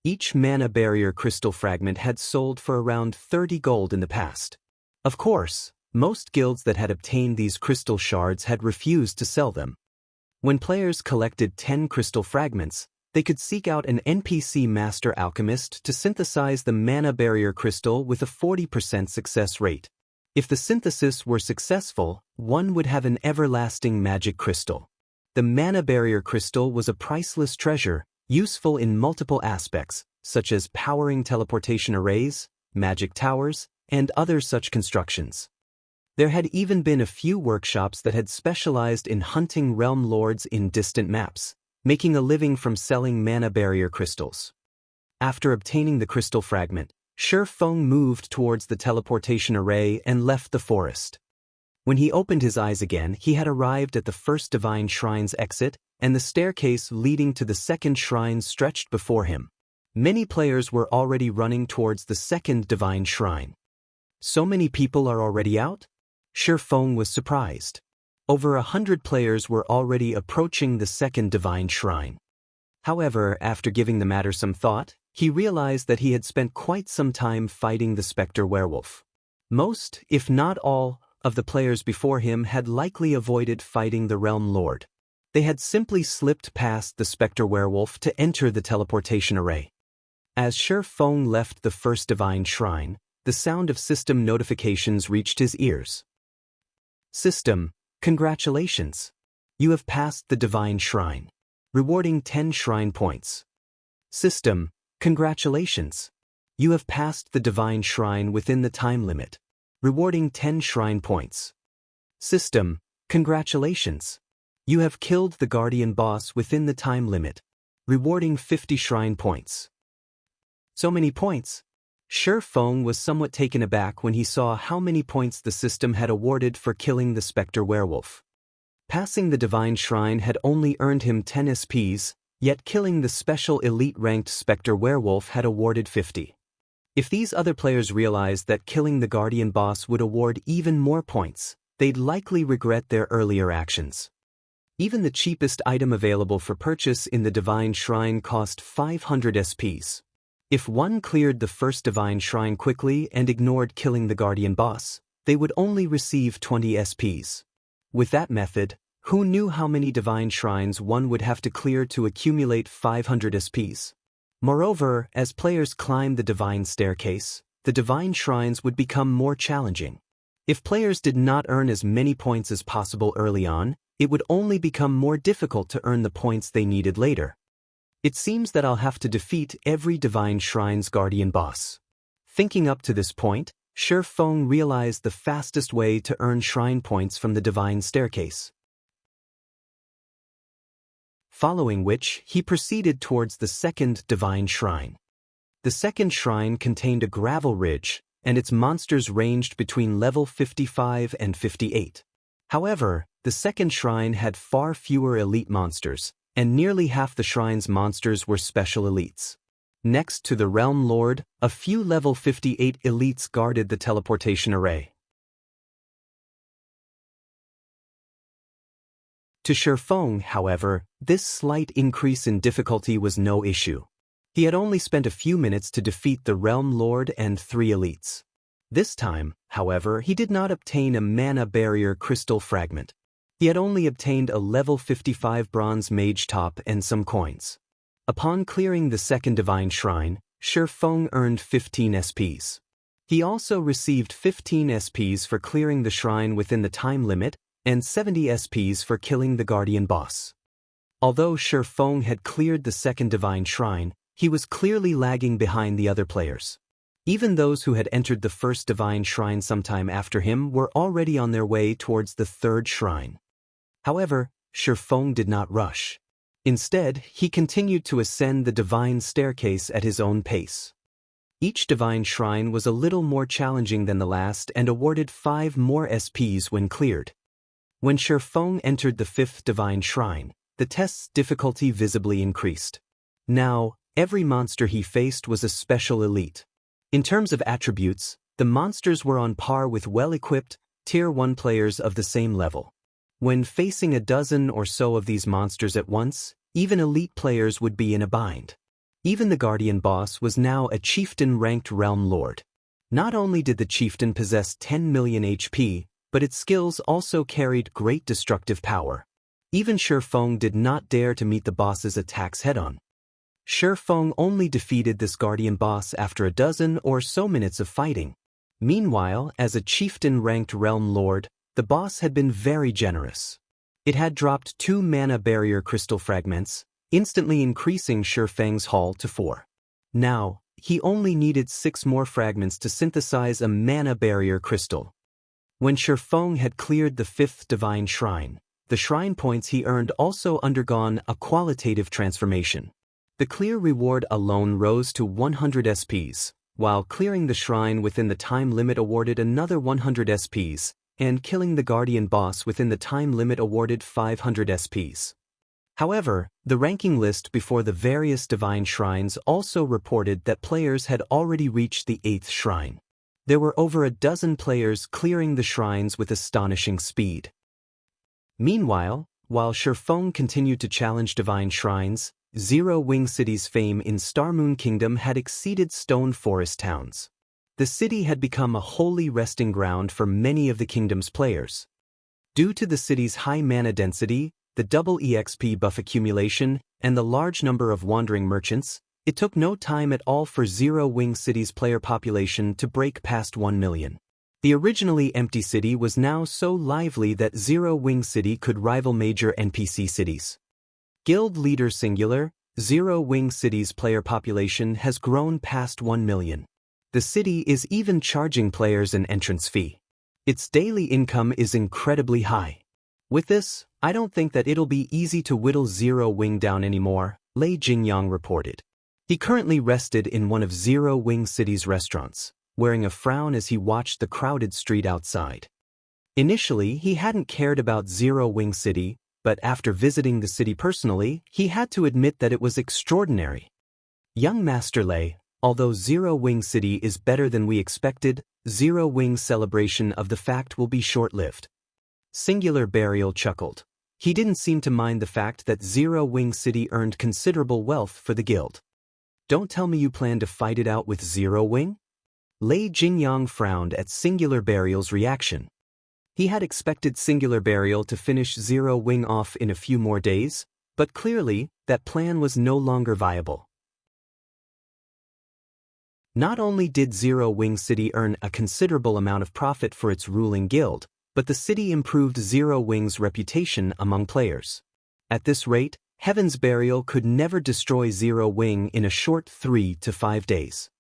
Each mana barrier crystal fragment had sold for around 30 gold in the past. Of course, most guilds that had obtained these crystal shards had refused to sell them. When players collected 10 crystal fragments, they could seek out an NPC master alchemist to synthesize the mana barrier crystal with a 40% success rate. If the synthesis were successful, one would have an everlasting magic crystal. The mana barrier crystal was a priceless treasure, useful in multiple aspects, such as powering teleportation arrays, magic towers, and other such constructions. There had even been a few workshops that had specialized in hunting realm lords in distant maps, making a living from selling mana barrier crystals. After obtaining the crystal fragment, Shifeng moved towards the teleportation array and left the forest. When he opened his eyes again, he had arrived at the first divine shrine's exit, and the staircase leading to the second shrine stretched before him. Many players were already running towards the second divine shrine. So many people are already out? Shifeng was surprised. Over 100 players were already approaching the second divine shrine. However, after giving the matter some thought, he realized that he had spent quite some time fighting the specter werewolf. Most, if not all, of the players before him had likely avoided fighting the Realm Lord. They had simply slipped past the specter werewolf to enter the teleportation array. As Shi Feng left the first divine shrine, the sound of system notifications reached his ears. System, congratulations! You have passed the divine shrine, rewarding 10 shrine points. System, congratulations! You have passed the divine shrine within the time limit, rewarding 10 shrine points. System, congratulations! You have killed the guardian boss within the time limit, rewarding 50 shrine points. So many points! Shi Feng was somewhat taken aback when he saw how many points the system had awarded for killing the specter werewolf. Passing the divine shrine had only earned him 10 SPs, yet killing the special elite-ranked specter werewolf had awarded 50. If these other players realized that killing the guardian boss would award even more points, they'd likely regret their earlier actions. Even the cheapest item available for purchase in the divine shrine cost 500 SPs. If one cleared the first divine shrine quickly and ignored killing the guardian boss, they would only receive 20 SPs. With that method, who knew how many divine shrines one would have to clear to accumulate 500 SPs? Moreover, as players climbed the divine staircase, the divine shrines would become more challenging. If players did not earn as many points as possible early on, it would only become more difficult to earn the points they needed later. It seems that I'll have to defeat every divine shrine's guardian boss. Thinking up to this point, Shi Feng realized the fastest way to earn shrine points from the divine staircase. Following which, he proceeded towards the second divine shrine. The second shrine contained a gravel ridge, and its monsters ranged between level 55 and 58. However, the second shrine had far fewer elite monsters, and nearly half the shrine's monsters were special elites. Next to the Realm Lord, a few level 58 elites guarded the teleportation array. To Shi Feng, however, this slight increase in difficulty was no issue. He had only spent a few minutes to defeat the Realm Lord and 3 elites. This time, however, he did not obtain a mana barrier crystal fragment. He had only obtained a level 55 bronze mage top and some coins. Upon clearing the second divine shrine, Shi Feng earned 15 SPs. He also received 15 SPs for clearing the shrine within the time limit and 70 SPs for killing the guardian boss. Although Shi Feng had cleared the second divine shrine, he was clearly lagging behind the other players. Even those who had entered the first divine shrine sometime after him were already on their way towards the third shrine. However, Shi Feng did not rush. Instead, he continued to ascend the divine staircase at his own pace. Each divine shrine was a little more challenging than the last and awarded 5 more SPs when cleared. When Shi Feng entered the 5th divine shrine, the test's difficulty visibly increased. Now, every monster he faced was a special elite. In terms of attributes, the monsters were on par with well-equipped, Tier 1 players of the same level. When facing a dozen or so of these monsters at once, even elite players would be in a bind. Even the guardian boss was now a chieftain-ranked realm lord. Not only did the chieftain possess 10 million HP, but its skills also carried great destructive power. Even Shi Feng did not dare to meet the boss's attacks head-on. Shi Feng only defeated this guardian boss after a dozen or so minutes of fighting. Meanwhile, as a chieftain-ranked realm lord, the boss had been very generous. It had dropped 2 mana barrier crystal fragments, instantly increasing Shi Feng's haul to 4. Now, he only needed 6 more fragments to synthesize a mana barrier crystal. When Shi Feng had cleared the 5th divine shrine, the shrine points he earned also undergone a qualitative transformation. The clear reward alone rose to 100 SPs, while clearing the shrine within the time limit awarded another 100 SPs, and killing the guardian boss within the time limit awarded 500 SPs. However, the ranking list before the various divine shrines also reported that players had already reached the 8th shrine. There were over a dozen players clearing the shrines with astonishing speed. Meanwhile, while Shi Feng continued to challenge divine shrines, Zero Wing City's fame in Starmoon Kingdom had exceeded Stone Forest towns. The city had become a holy resting ground for many of the kingdom's players. Due to the city's high mana density, the double EXP buff accumulation, and the large number of wandering merchants, it took no time at all for Zero Wing City's player population to break past 1 million. The originally empty city was now so lively that Zero Wing City could rival major NPC cities. Guild Leader Singular, Zero Wing City's player population has grown past 1 million. The city is even charging players an entrance fee. Its daily income is incredibly high. With this, I don't think that it'll be easy to whittle Zero Wing down anymore, Lei Jingyang reported. He currently rested in one of Zero Wing City's restaurants, wearing a frown as he watched the crowded street outside. Initially, he hadn't cared about Zero Wing City, but after visiting the city personally, he had to admit that it was extraordinary. Young Master Lei, although Zero Wing City is better than we expected, Zero Wing's celebration of the fact will be short-lived. Singular Burial chuckled. He didn't seem to mind the fact that Zero Wing City earned considerable wealth for the guild. Don't tell me you plan to fight it out with Zero Wing? Lei Jingyang frowned at Singular Burial's reaction. He had expected Singular Burial to finish Zero Wing off in a few more days, but clearly, that plan was no longer viable. Not only did Zero Wing City earn a considerable amount of profit for its ruling guild, but the city improved Zero Wing's reputation among players. At this rate, Heaven's Burial could never destroy Zero Wing in a short 3 to 5 days.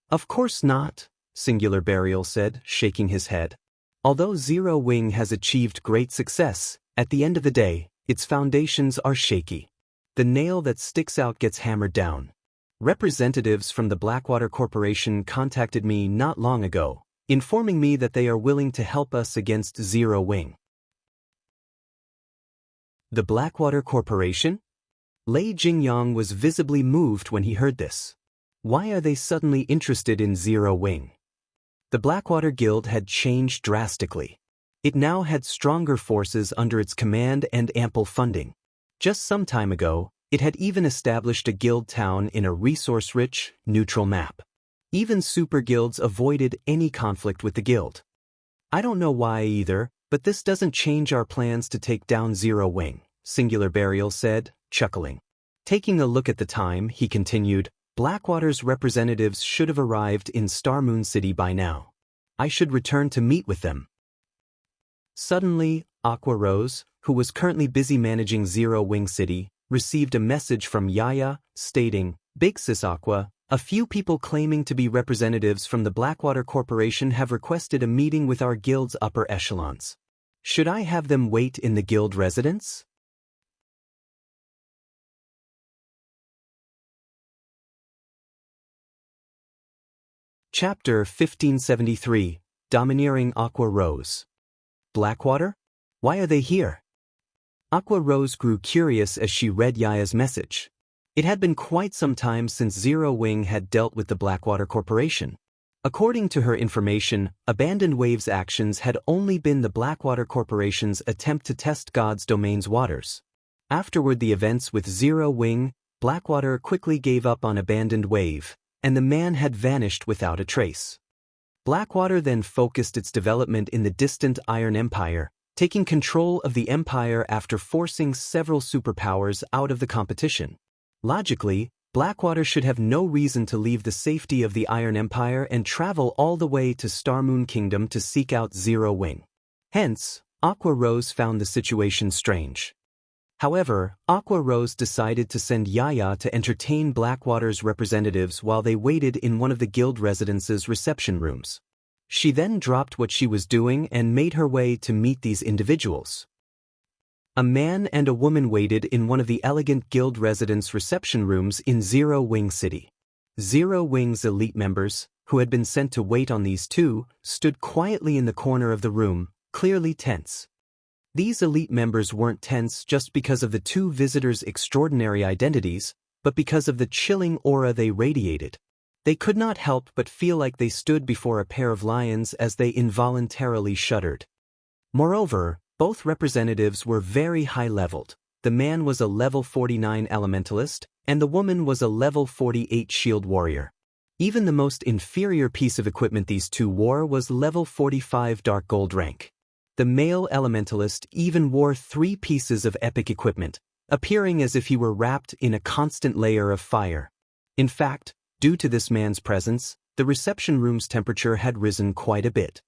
Of course not, Singular Burial said, shaking his head. Although Zero Wing has achieved great success, at the end of the day, its foundations are shaky. The nail that sticks out gets hammered down. Representatives from the Blackwater Corporation contacted me not long ago, informing me that they are willing to help us against Zero Wing. The Blackwater Corporation? Lei Jingyang was visibly moved when he heard this. Why are they suddenly interested in Zero Wing? The Blackwater Guild had changed drastically. It now had stronger forces under its command and ample funding. Just some time ago, it had even established a guild town in a resource-rich, neutral map. Even super guilds avoided any conflict with the guild. I don't know why either, but this doesn't change our plans to take down Zero Wing, Singular Burial said, chuckling. Taking a look at the time, he continued, Blackwater's representatives should have arrived in Starmoon City by now. I should return to meet with them. Suddenly, Aqua Rose, who was currently busy managing Zero Wing City, received a message from Yaya, stating, Big Sis Aqua, a few people claiming to be representatives from the Blackwater Corporation have requested a meeting with our guild's upper echelons. Should I have them wait in the guild residence? Chapter 1573, Domineering Aqua Rose. Blackwater? Why are they here? Aqua Rose grew curious as she read Yaya's message. It had been quite some time since Zero Wing had dealt with the Blackwater Corporation. According to her information, Abandoned Wave's actions had only been the Blackwater Corporation's attempt to test God's domain's waters. Afterward, the events with Zero Wing, Blackwater quickly gave up on Abandoned Wave, and the man had vanished without a trace. Blackwater then focused its development in the distant Iron Empire, taking control of the Empire after forcing several superpowers out of the competition. Logically, Blackwater should have no reason to leave the safety of the Iron Empire and travel all the way to Starmoon Kingdom to seek out Zero Wing. Hence, Aqua Rose found the situation strange. However, Aqua Rose decided to send Yaya to entertain Blackwater's representatives while they waited in one of the guild residence's reception rooms. She then dropped what she was doing and made her way to meet these individuals. A man and a woman waited in one of the elegant guild residence reception rooms in Zero Wing City. Zero Wing's elite members, who had been sent to wait on these two, stood quietly in the corner of the room, clearly tense. These elite members weren't tense just because of the two visitors' extraordinary identities, but because of the chilling aura they radiated. They could not help but feel like they stood before a pair of lions as they involuntarily shuddered. Moreover, both representatives were very high-leveled. The man was a level 49 elementalist, and the woman was a level 48 shield warrior. Even the most inferior piece of equipment these two wore was level 45 dark gold rank. The male elementalist even wore 3 pieces of epic equipment, appearing as if he were wrapped in a constant layer of fire. In fact, due to this man's presence, the reception room's temperature had risen quite a bit.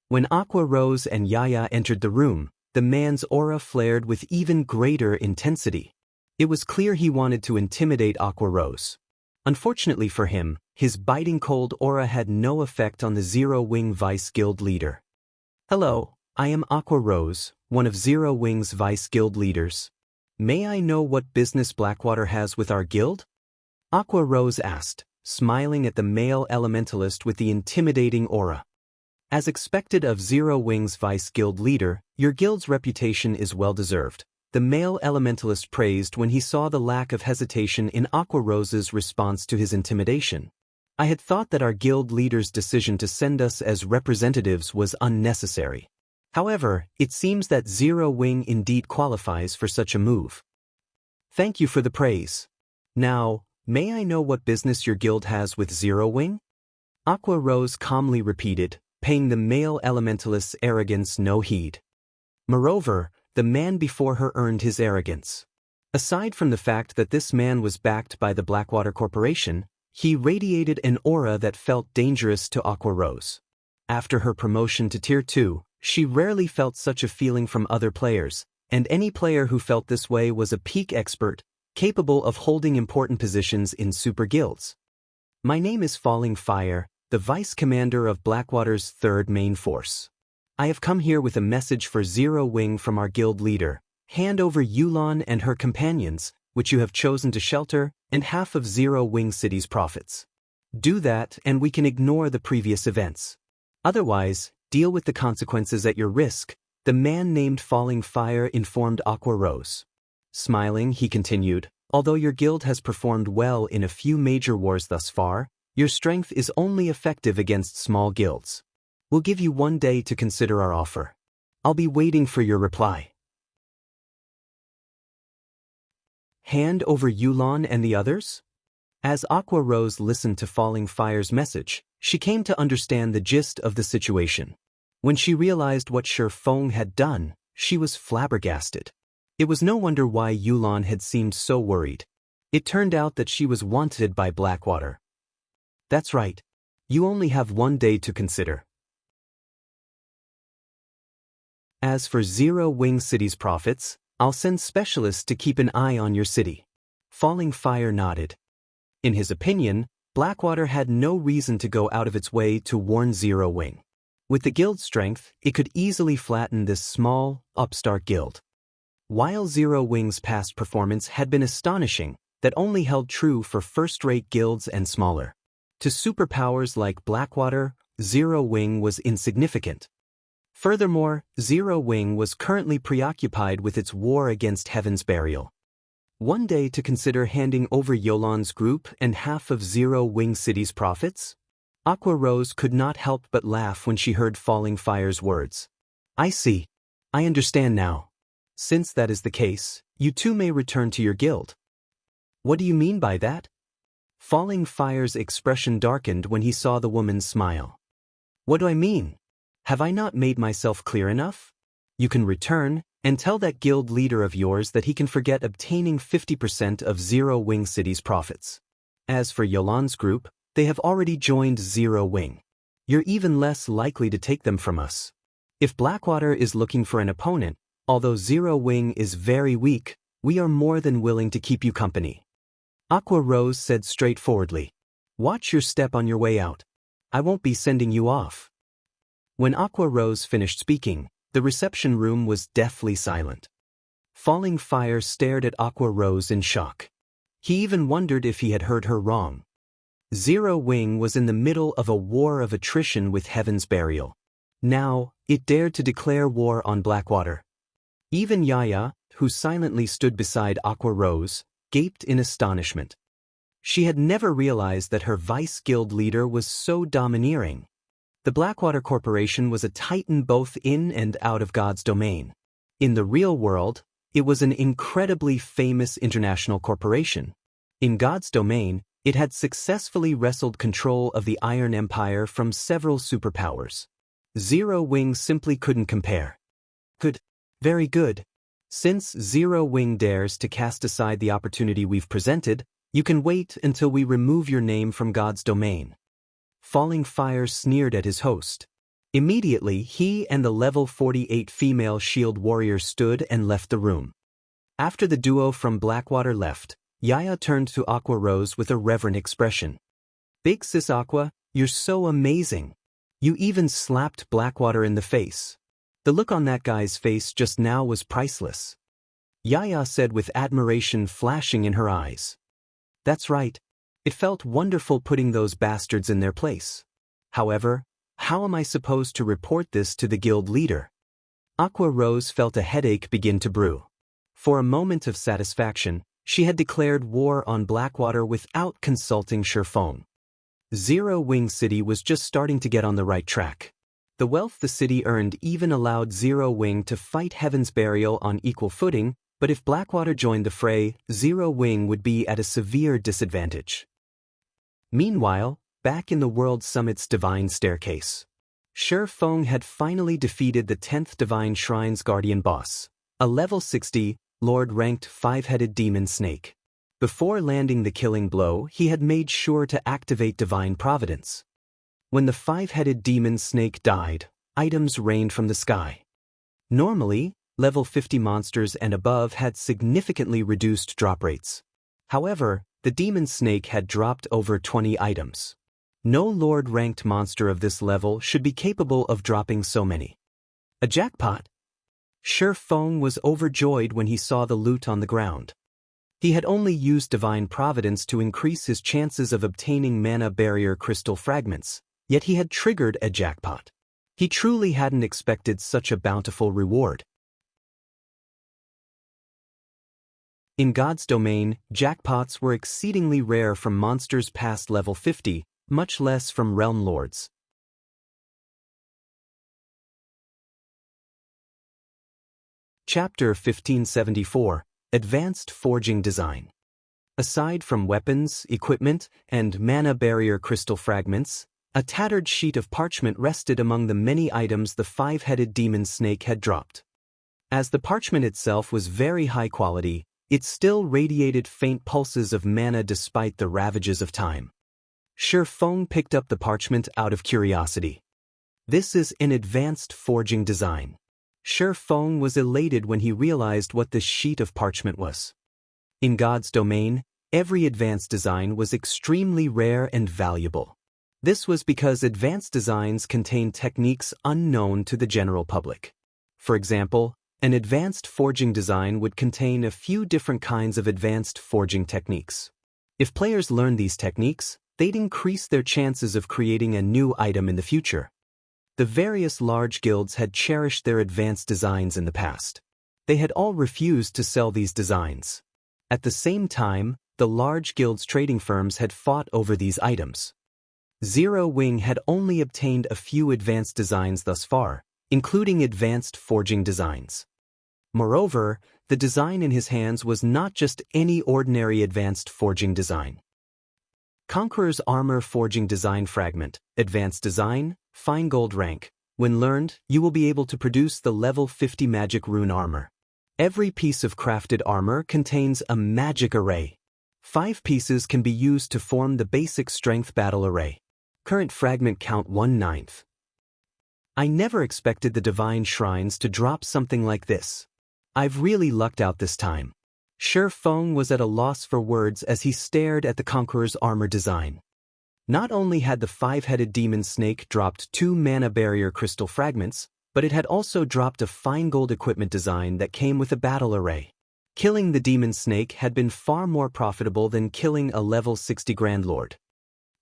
When Aqua Rose and Yaya entered the room, the man's aura flared with even greater intensity. It was clear he wanted to intimidate Aqua Rose. Unfortunately for him, his biting cold aura had no effect on the Zero Wing Vice Guild leader. "Hello, I am Aqua Rose, one of Zero Wing's Vice Guild leaders. May I know what business Blackwater has with our guild?" Aqua Rose asked, smiling at the male elementalist with the intimidating aura. "As expected of Zero Wing's Vice Guild leader, your guild's reputation is well-deserved," the male elementalist praised when he saw the lack of hesitation in Aqua Rose's response to his intimidation. "I had thought that our guild leader's decision to send us as representatives was unnecessary. However, it seems that Zero Wing indeed qualifies for such a move. Thank you for the praise. Now, may I know what business your guild has with Zero Wing?" Aqua Rose calmly repeated, paying the male elementalist's arrogance no heed. Moreover, the man before her earned his arrogance. Aside from the fact that this man was backed by the Blackwater Corporation, he radiated an aura that felt dangerous to Aqua Rose. After her promotion to Tier 2, she rarely felt such a feeling from other players, and any player who felt this way was a peak expert, capable of holding important positions in super guilds. "My name is Falling Fire, the Vice Commander of Blackwater's 3rd Main Force. I have come here with a message for Zero Wing from our guild leader. Hand over Yulon and her companions, which you have chosen to shelter, and half of Zero Wing City's profits. Do that and we can ignore the previous events. Otherwise, deal with the consequences at your risk," the man named Falling Fire informed Aqua Rose. Smiling, he continued, "Although your guild has performed well in a few major wars thus far, your strength is only effective against small guilds. We'll give you 1 day to consider our offer. I'll be waiting for your reply." Hand over Yulon and the others? As Aqua Rose listened to Falling Fire's message, she came to understand the gist of the situation. When she realized what Shi Feng had done, she was flabbergasted. It was no wonder why Yulon had seemed so worried. It turned out that she was wanted by Blackwater. "That's right. You only have 1 day to consider. As for Zero Wing City's profits, I'll send specialists to keep an eye on your city." Falling Fire nodded. In his opinion, Blackwater had no reason to go out of its way to warn Zero Wing. With the guild's strength, it could easily flatten this small, upstart guild. While Zero Wing's past performance had been astonishing, that only held true for first-rate guilds and smaller. To superpowers like Blackwater, Zero Wing was insignificant. Furthermore, Zero Wing was currently preoccupied with its war against Heaven's Burial. 1 day to consider handing over Yulon's group and half of Zero Wing City's profits? Aqua Rose could not help but laugh when she heard Falling Fire's words. "I see. I understand now. Since that is the case, you too may return to your guild." "What do you mean by that?" Falling Fire's expression darkened when he saw the woman's smile. "What do I mean? Have I not made myself clear enough? You can return, and tell that guild leader of yours that he can forget obtaining 50% of Zero Wing City's profits. As for Yulon's group, they have already joined Zero Wing. You're even less likely to take them from us. If Blackwater is looking for an opponent, although Zero Wing is very weak, we are more than willing to keep you company." Aqua Rose said straightforwardly. "Watch your step on your way out. I won't be sending you off." When Aqua Rose finished speaking, the reception room was deathly silent. Falling Fire stared at Aqua Rose in shock. He even wondered if he had heard her wrong. Zero Wing was in the middle of a war of attrition with Heaven's Burial. Now, it dared to declare war on Blackwater. Even Yaya, who silently stood beside Aqua Rose, gaped in astonishment. She had never realized that her vice guild leader was so domineering. The Blackwater Corporation was a titan both in and out of God's domain. In the real world, it was an incredibly famous international corporation. In God's domain, it had successfully wrestled control of the Iron Empire from several superpowers. Zero Wing simply couldn't compare. Good. Very good. Since Zero Wing dares to cast aside the opportunity we've presented, you can wait until we remove your name from God's domain. Falling Fire sneered at his host. Immediately, he and the level 48 female shield warrior stood and left the room. After the duo from Blackwater left, Yaya turned to Aqua Rose with a reverent expression. Big Sis Aqua, you're so amazing. You even slapped Blackwater in the face. The look on that guy's face just now was priceless. Yaya said with admiration flashing in her eyes. That's right. It felt wonderful putting those bastards in their place. However, how am I supposed to report this to the guild leader? Aqua Rose felt a headache begin to brew. For a moment of satisfaction, she had declared war on Blackwater without consulting Shifeng. Zero Wing City was just starting to get on the right track. The wealth the city earned even allowed Zero Wing to fight Heaven's Burial on equal footing, but if Blackwater joined the fray, Zero Wing would be at a severe disadvantage. Meanwhile, back in the World Summit's Divine Staircase, Shifeng had finally defeated the 10th Divine Shrine's guardian boss, a level 60, Lord-ranked 5-headed demon snake. Before landing the killing blow, he had made sure to activate Divine Providence. When the 5-headed demon snake died, items rained from the sky. Normally, level 50 monsters and above had significantly reduced drop rates. However, the demon snake had dropped over 20 items. No Lord-ranked monster of this level should be capable of dropping so many. A jackpot? Shifeng was overjoyed when he saw the loot on the ground. He had only used Divine Providence to increase his chances of obtaining mana barrier crystal fragments, yet he had triggered a jackpot. He truly hadn't expected such a bountiful reward. In God's domain, jackpots were exceedingly rare from monsters past level 50, much less from realm lords. Chapter 1574, Advanced Forging Design. Aside from weapons, equipment, and mana barrier crystal fragments, a tattered sheet of parchment rested among the many items the 5-headed demon snake had dropped. As the parchment itself was very high quality, it still radiated faint pulses of mana despite the ravages of time. Shifeng picked up the parchment out of curiosity. This is an advanced forging design. Shifeng was elated when he realized what this sheet of parchment was. In God's domain, every advanced design was extremely rare and valuable. This was because advanced designs contain techniques unknown to the general public. For example, an advanced forging design would contain a few different kinds of advanced forging techniques. If players learn these techniques, they'd increase their chances of creating a new item in the future. The various large guilds had cherished their advanced designs in the past. They had all refused to sell these designs. At the same time, the large guilds' trading firms had fought over these items. Zero Wing had only obtained a few advanced designs thus far, including advanced forging designs. Moreover, the design in his hands was not just any ordinary advanced forging design. Conqueror's Armor Forging Design Fragment, Advanced Design, Fine Gold Rank. When learned, you will be able to produce the level 50 magic rune armor. Every piece of crafted armor contains a magic array. 5 pieces can be used to form the basic strength battle array. Current fragment count 1/9. I never expected the Divine Shrines to drop something like this. I've really lucked out this time. Shifeng was at a loss for words as he stared at the Conqueror's armor design. Not only had the 5-headed demon snake dropped 2 mana barrier crystal fragments, but it had also dropped a fine gold equipment design that came with a battle array. Killing the demon snake had been far more profitable than killing a level 60 Grand Lord.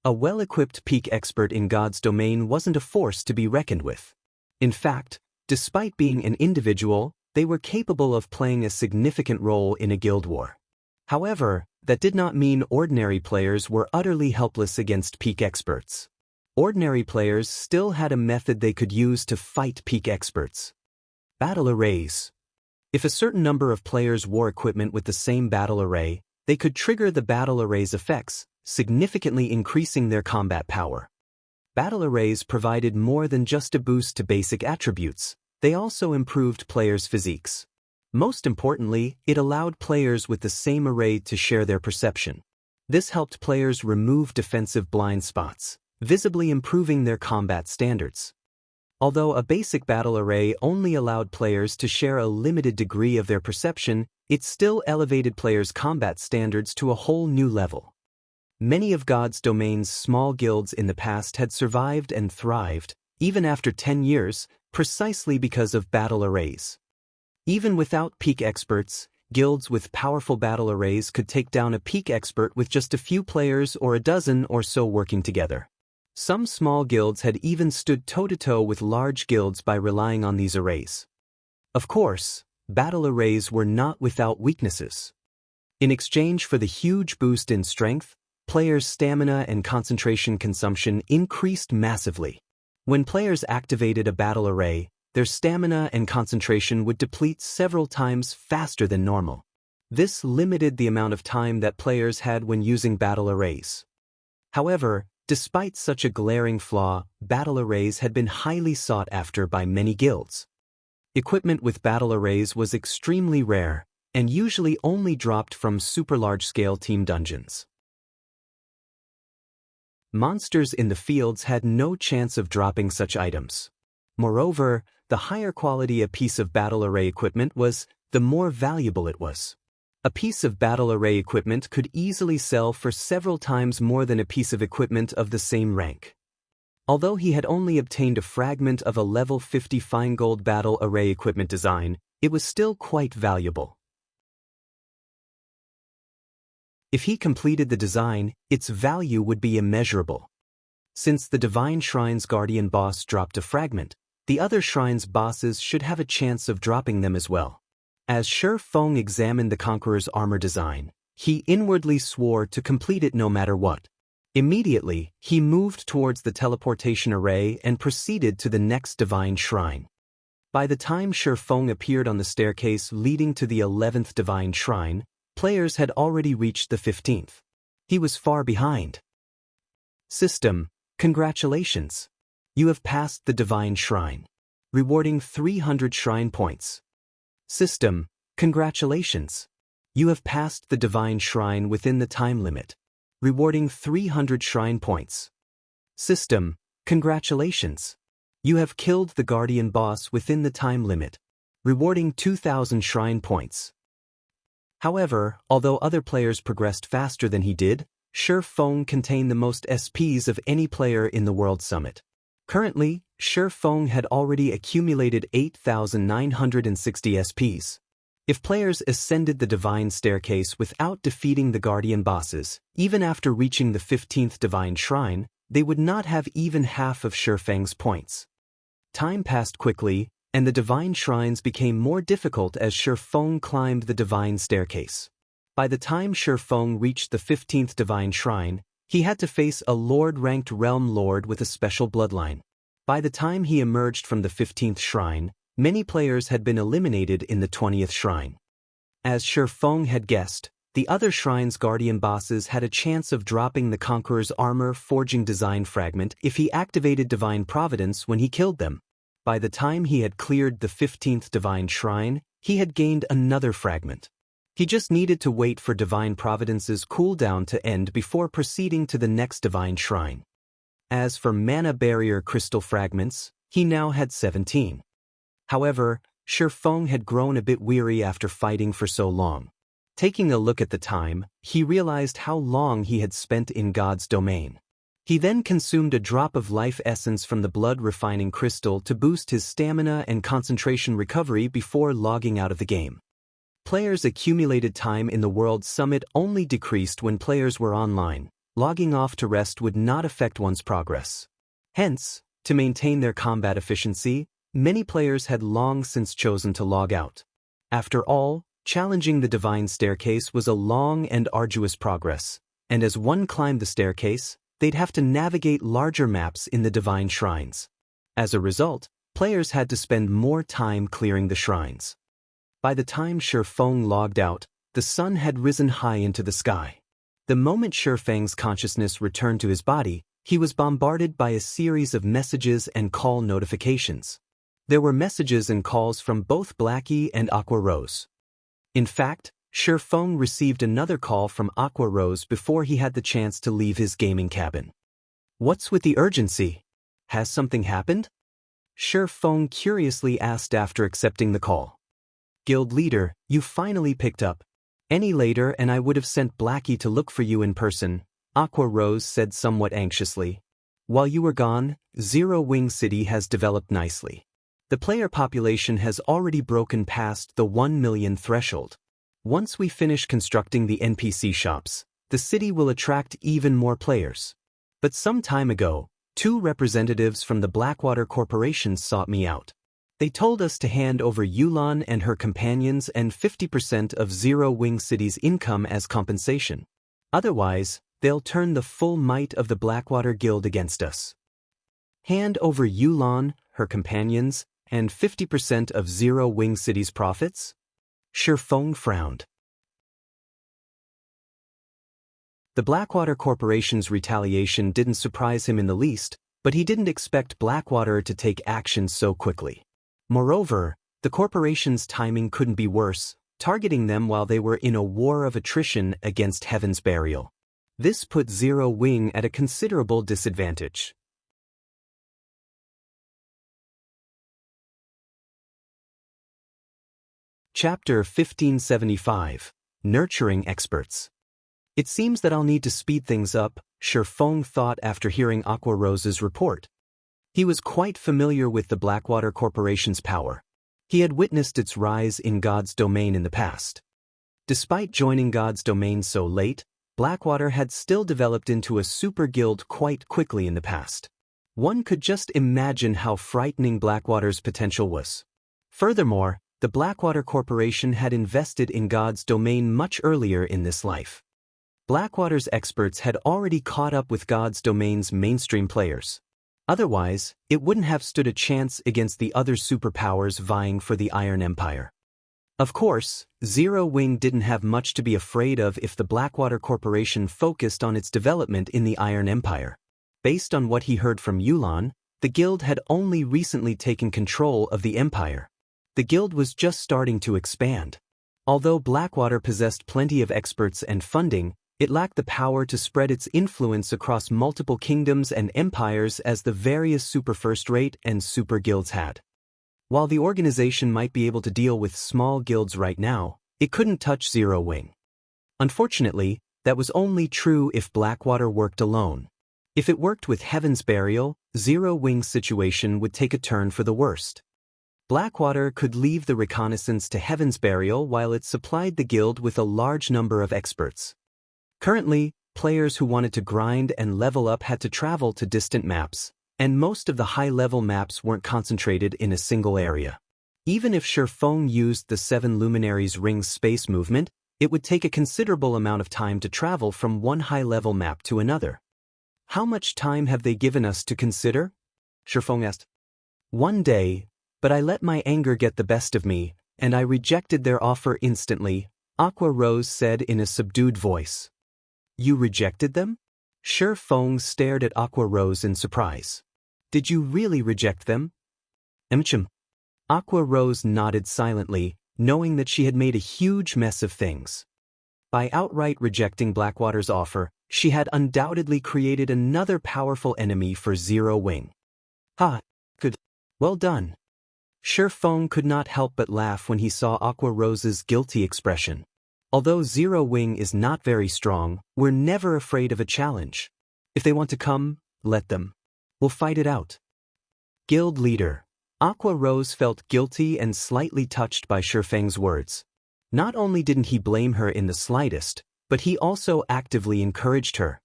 A well-equipped peak expert in God's domain wasn't a force to be reckoned with. In fact, despite being an individual, they were capable of playing a significant role in a guild war. However, that did not mean ordinary players were utterly helpless against peak experts. Ordinary players still had a method they could use to fight peak experts. Battle arrays. If a certain number of players wore equipment with the same battle array, They could trigger the battle array's effects, significantly increasing their combat power. Battle arrays provided more than just a boost to basic attributes, they also improved players' physiques. Most importantly, it allowed players with the same array to share their perception. This helped players remove defensive blind spots, visibly improving their combat standards. Although a basic battle array only allowed players to share a limited degree of their perception, it still elevated players' combat standards to a whole new level. Many of God's Domain's small guilds in the past had survived and thrived, even after 10 years, precisely because of battle arrays. Even without peak experts, guilds with powerful battle arrays could take down a peak expert with just a few players or a dozen or so working together. Some small guilds had even stood toe-to-toe with large guilds by relying on these arrays. Of course, battle arrays were not without weaknesses. In exchange for the huge boost in strength, players' stamina and concentration consumption increased massively. When players activated a battle array, their stamina and concentration would deplete several times faster than normal. This limited the amount of time that players had when using battle arrays. However, despite such a glaring flaw, battle arrays had been highly sought after by many guilds. Equipment with battle arrays was extremely rare, and usually only dropped from super large-scale team dungeons. Monsters in the fields had no chance of dropping such items. Moreover, the higher quality a piece of battle array equipment was, the more valuable it was. A piece of battle array equipment could easily sell for several times more than a piece of equipment of the same rank. Although he had only obtained a fragment of a level 50 fine gold battle array equipment design, it was still quite valuable. If he completed the design, its value would be immeasurable. Since the Divine Shrine's guardian boss dropped a fragment, the other shrine's bosses should have a chance of dropping them as well. As Shi Feng examined the Conqueror's armor design, he inwardly swore to complete it no matter what. Immediately, he moved towards the teleportation array and proceeded to the next Divine Shrine. By the time Shi Feng appeared on the staircase leading to the 11th Divine Shrine, players had already reached the 15th. He was far behind. System, congratulations. You have passed the Divine Shrine. Rewarding 300 shrine points. System, congratulations. You have passed the Divine Shrine within the time limit. Rewarding 300 shrine points. System, congratulations. You have killed the Guardian boss within the time limit. Rewarding 2,000 shrine points. However, although other players progressed faster than he did, Shi Feng contained the most SPs of any player in the World Summit. Currently, Shi Feng had already accumulated 8,960 SPs. If players ascended the Divine Staircase without defeating the Guardian bosses, even after reaching the 15th Divine Shrine, they would not have even half of Shi Feng's points. Time passed quickly, and the Divine Shrines became more difficult as Shi Feng climbed the Divine Staircase. By the time Shi Feng reached the 15th Divine Shrine, he had to face a Lord-ranked Realm Lord with a special bloodline. By the time he emerged from the 15th Shrine, many players had been eliminated in the 20th Shrine. As Shi Feng had guessed, the other Shrine's Guardian bosses had a chance of dropping the Conqueror's armor forging design fragment if he activated Divine Providence when he killed them. By the time he had cleared the 15th Divine Shrine, he had gained another fragment. He just needed to wait for Divine Providence's cooldown to end before proceeding to the next Divine Shrine. As for Mana Barrier Crystal Fragments, he now had 17. However, Shi Feng had grown a bit weary after fighting for so long. Taking a look at the time, he realized how long he had spent in God's domain. He then consumed a drop of life essence from the blood refining crystal to boost his stamina and concentration recovery before logging out of the game. Players' accumulated time in the World Summit only decreased when players were online. Logging off to rest would not affect one's progress. Hence, to maintain their combat efficiency, many players had long since chosen to log out. After all, challenging the Divine Staircase was a long and arduous progress, and as one climbed the staircase, they'd have to navigate larger maps in the Divine Shrines. As a result, players had to spend more time clearing the shrines. By the time Shi Feng logged out, the sun had risen high into the sky. The moment Shifeng's consciousness returned to his body, he was bombarded by a series of messages and call notifications. There were messages and calls from both Blackie and Aqua Rose. In fact, Shifeng received another call from Aqua Rose before he had the chance to leave his gaming cabin. "What's with the urgency? Has something happened?" Shifeng curiously asked after accepting the call. "Guild leader, you finally picked up. Any later and I would have sent Blackie to look for you in person," Aqua Rose said somewhat anxiously. "While you were gone, Zero Wing City has developed nicely. The player population has already broken past the 1 million threshold. Once we finish constructing the NPC shops, the city will attract even more players. But some time ago, 2 representatives from the Blackwater Corporation sought me out. They told us to hand over Yulan and her companions and 50% of Zero Wing City's income as compensation. Otherwise, they'll turn the full might of the Blackwater Guild against us." Hand over Yulan, her companions, and 50% of Zero Wing City's profits? Shifeng frowned. The Blackwater Corporation's retaliation didn't surprise him in the least, but he didn't expect Blackwater to take action so quickly. Moreover, the corporation's timing couldn't be worse, targeting them while they were in a war of attrition against Heaven's Burial. This put Zero Wing at a considerable disadvantage. Chapter 1575. Nurturing Experts. "It seems that I'll need to speed things up," Shifeng thought after hearing Aqua Rose's report. He was quite familiar with the Blackwater Corporation's power. He had witnessed its rise in God's domain in the past. Despite joining God's domain so late, Blackwater had still developed into a super guild quite quickly in the past. One could just imagine how frightening Blackwater's potential was. Furthermore, the Blackwater Corporation had invested in God's domain much earlier in this life. Blackwater's experts had already caught up with God's domain's mainstream players. Otherwise, it wouldn't have stood a chance against the other superpowers vying for the Iron Empire. Of course, Zero Wing didn't have much to be afraid of if the Blackwater Corporation focused on its development in the Iron Empire. Based on what he heard from Yulan, the guild had only recently taken control of the empire. The guild was just starting to expand. Although Blackwater possessed plenty of experts and funding, it lacked the power to spread its influence across multiple kingdoms and empires as the various super first-rate and super guilds had. While the organization might be able to deal with small guilds right now, it couldn't touch Zero Wing. Unfortunately, that was only true if Blackwater worked alone. If it worked with Heaven's Burial, Zero Wing's situation would take a turn for the worst. Blackwater could leave the reconnaissance to Heaven's Burial while it supplied the guild with a large number of experts. Currently, players who wanted to grind and level up had to travel to distant maps, and most of the high-level maps weren't concentrated in a single area. Even if Shifeng used the 7 Luminaries Rings space movement, it would take a considerable amount of time to travel from one high-level map to another. "How much time have they given us to consider?" Shifeng asked. "1 day, but I let my anger get the best of me, and I rejected their offer instantly," Aqua Rose said in a subdued voice. "You rejected them?" Shifeng stared at Aqua Rose in surprise. "Did you really reject them?" Aqua Rose nodded silently, knowing that she had made a huge mess of things. By outright rejecting Blackwater's offer, she had undoubtedly created another powerful enemy for Zero Wing. "Ha! Good. Well done." Shifeng could not help but laugh when he saw Aqua Rose's guilty expression. "Although Zero Wing is not very strong, we're never afraid of a challenge. If they want to come, let them. We'll fight it out." Guild leader. Aqua Rose felt guilty and slightly touched by Shifeng's words. Not only didn't he blame her in the slightest, but he also actively encouraged her.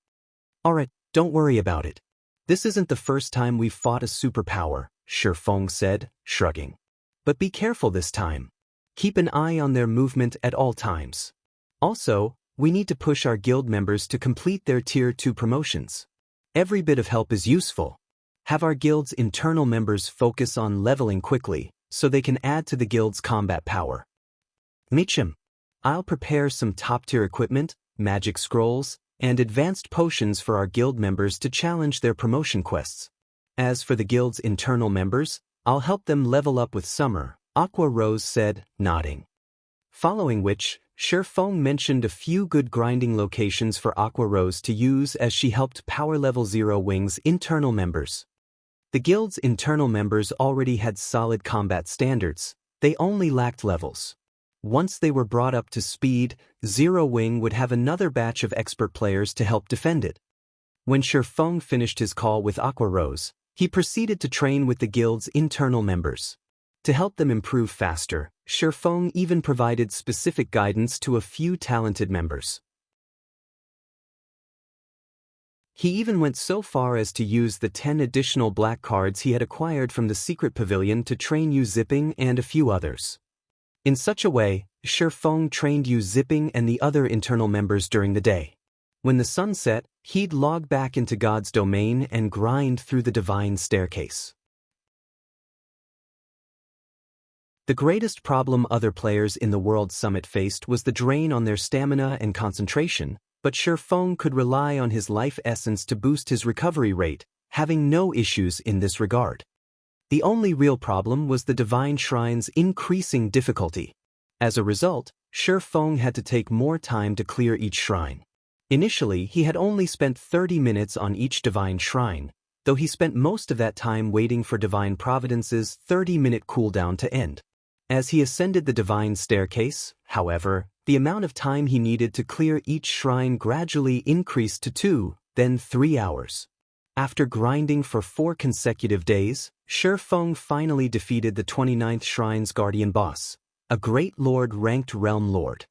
"Alright, don't worry about it. This isn't the first time we've fought a superpower," Shifeng said, shrugging. "But be careful this time. Keep an eye on their movement at all times. Also, we need to push our guild members to complete their Tier 2 promotions. Every bit of help is useful. Have our guild's internal members focus on leveling quickly, so they can add to the guild's combat power." I'll prepare some top-tier equipment, magic scrolls, and advanced potions for our guild members to challenge their promotion quests. As for the guild's internal members, I'll help them level up with Summer, Aqua Rose said, nodding. Following which, Shifeng mentioned a few good grinding locations for Aqua Rose to use as she helped power level 0 Wing's internal members. The guild's internal members already had solid combat standards, they only lacked levels. Once they were brought up to speed, 0 Wing would have another batch of expert players to help defend it. When Shifeng finished his call with Aqua Rose, he proceeded to train with the guild's internal members. To help them improve faster, Shifeng even provided specific guidance to a few talented members. He even went so far as to use the 10 additional black cards he had acquired from the secret pavilion to train Yu Zipping and a few others. In such a way, Shifeng trained Yu Zipping and the other internal members during the day. When the sun set, he'd log back into God's domain and grind through the divine staircase. The greatest problem other players in the World Summit faced was the drain on their stamina and concentration, but Shifeng could rely on his life essence to boost his recovery rate, having no issues in this regard. The only real problem was the divine shrine's increasing difficulty. As a result, Shifeng had to take more time to clear each shrine. Initially, he had only spent 30 minutes on each divine shrine, though he spent most of that time waiting for Divine Providence's 30-minute cooldown to end. As he ascended the divine staircase, however, the amount of time he needed to clear each shrine gradually increased to 2, then 3 hours. After grinding for 4 consecutive days, Shifeng finally defeated the 29th Shrine's guardian boss, a Great Lord-ranked Realm Lord.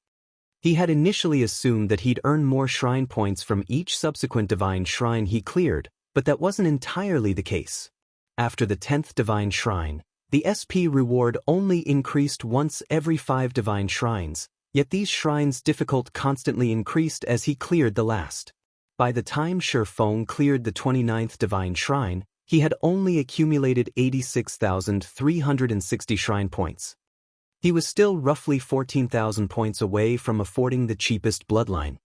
He had initially assumed that he'd earn more shrine points from each subsequent divine shrine he cleared, but that wasn't entirely the case. After the 10th divine shrine, the SP reward only increased once every 5 divine shrines, yet these shrines' difficulty constantly increased as he cleared the last. By the time Shifeng cleared the 29th divine shrine, he had only accumulated 86,360 shrine points. He was still roughly 14,000 points away from affording the cheapest bloodline.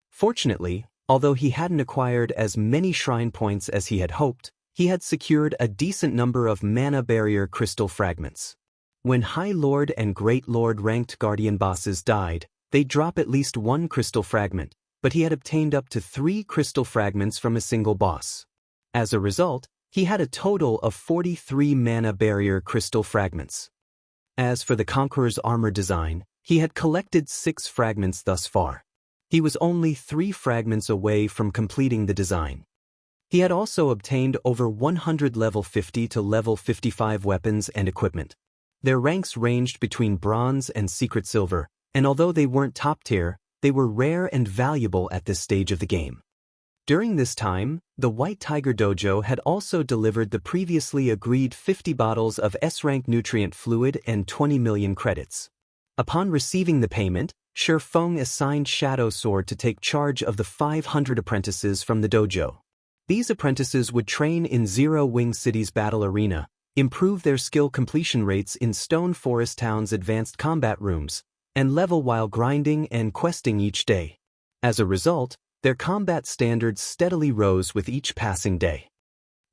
Fortunately, although he hadn't acquired as many shrine points as he had hoped, he had secured a decent number of mana barrier crystal fragments. When High Lord and Great Lord ranked guardian bosses died, they'd drop at least 1 crystal fragment, but he had obtained up to 3 crystal fragments from a single boss. As a result, he had a total of 43 mana barrier crystal fragments. As for the Conqueror's armor design, he had collected 6 fragments thus far. He was only 3 fragments away from completing the design. He had also obtained over 100 level 50 to level 55 weapons and equipment. Their ranks ranged between bronze and secret silver, and although they weren't top tier, they were rare and valuable at this stage of the game. During this time, the White Tiger Dojo had also delivered the previously agreed 50 bottles of S-rank nutrient fluid and 20 million credits. Upon receiving the payment, Shifeng assigned Shadow Sword to take charge of the 500 apprentices from the dojo. These apprentices would train in 0 Wing City's battle arena, improve their skill completion rates in Stone Forest Town's advanced combat rooms, and level while grinding and questing each day. As a result, their combat standards steadily rose with each passing day.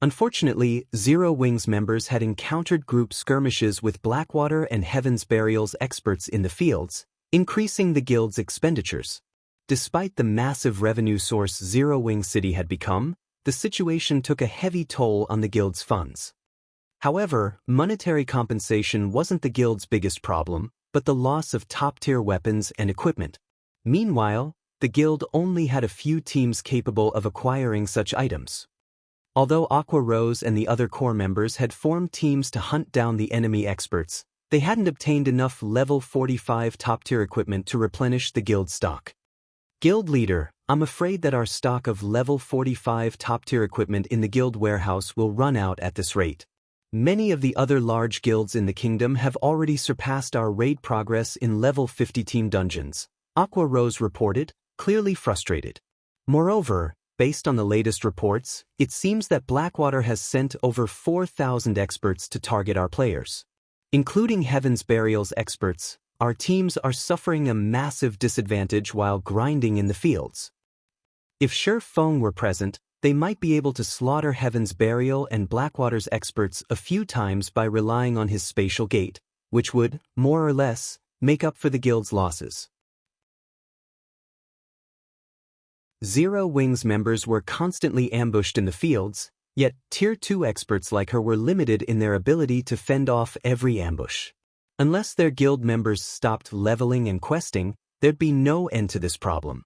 Unfortunately, 0 Wing's members had encountered group skirmishes with Blackwater and Heaven's Burial's experts in the fields, increasing the guild's expenditures. Despite the massive revenue source 0 Wing City had become, the situation took a heavy toll on the guild's funds. However, monetary compensation wasn't the guild's biggest problem, but the loss of top-tier weapons and equipment. Meanwhile, the guild only had a few teams capable of acquiring such items. Although Aqua Rose and the other core members had formed teams to hunt down the enemy experts, they hadn't obtained enough level 45 top-tier equipment to replenish the guild stock. Guild leader, I'm afraid that our stock of level 45 top-tier equipment in the guild warehouse will run out at this rate. Many of the other large guilds in the kingdom have already surpassed our raid progress in level 50 team dungeons, Aqua Rose reported, clearly frustrated. Moreover, based on the latest reports, it seems that Blackwater has sent over 4,000 experts to target our players. Including Heaven's Burial's experts, Our teams are suffering a massive disadvantage while grinding in the fields. If Shi Feng were present, they might be able to slaughter Heaven's Burial and Blackwater's experts a few times by relying on his spatial gate, which would, more or less, make up for the guild's losses. Zero Wing's members were constantly ambushed in the fields, yet Tier 2 experts like her were limited in their ability to fend off every ambush. Unless their guild members stopped leveling and questing, there'd be no end to this problem.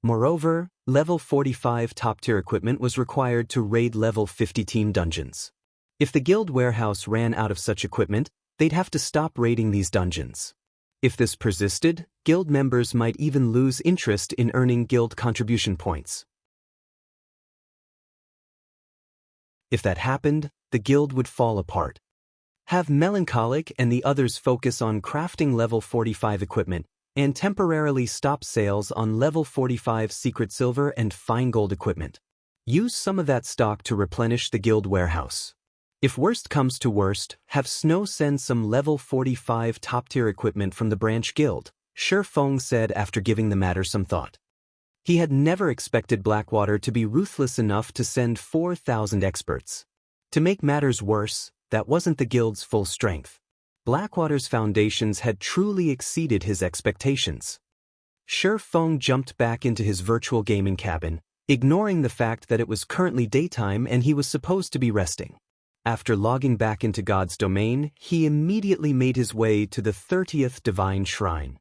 Moreover, level 45 top-tier equipment was required to raid level 50 team dungeons. If the guild warehouse ran out of such equipment, they'd have to stop raiding these dungeons. If this persisted, guild members might even lose interest in earning guild contribution points. If that happened, the guild would fall apart. Have Melancholic and the others focus on crafting level 45 equipment, and temporarily stop sales on level 45 secret silver and fine gold equipment. Use some of that stock to replenish the guild warehouse. If worst comes to worst, have Snow send some level 45 top-tier equipment from the branch guild, Shi Feng said after giving the matter some thought. He had never expected Blackwater to be ruthless enough to send 4,000 experts. To make matters worse, that wasn't the guild's full strength. Blackwater's foundations had truly exceeded his expectations. Shi Feng jumped back into his virtual gaming cabin, ignoring the fact that it was currently daytime and he was supposed to be resting. After logging back into God's domain, he immediately made his way to the 30th Divine Shrine.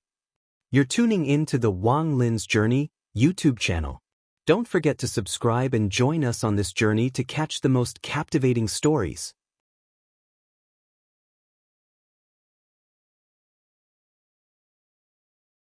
You're tuning in to the Wang Lin's Journey YouTube channel. Don't forget to subscribe and join us on this journey to catch the most captivating stories.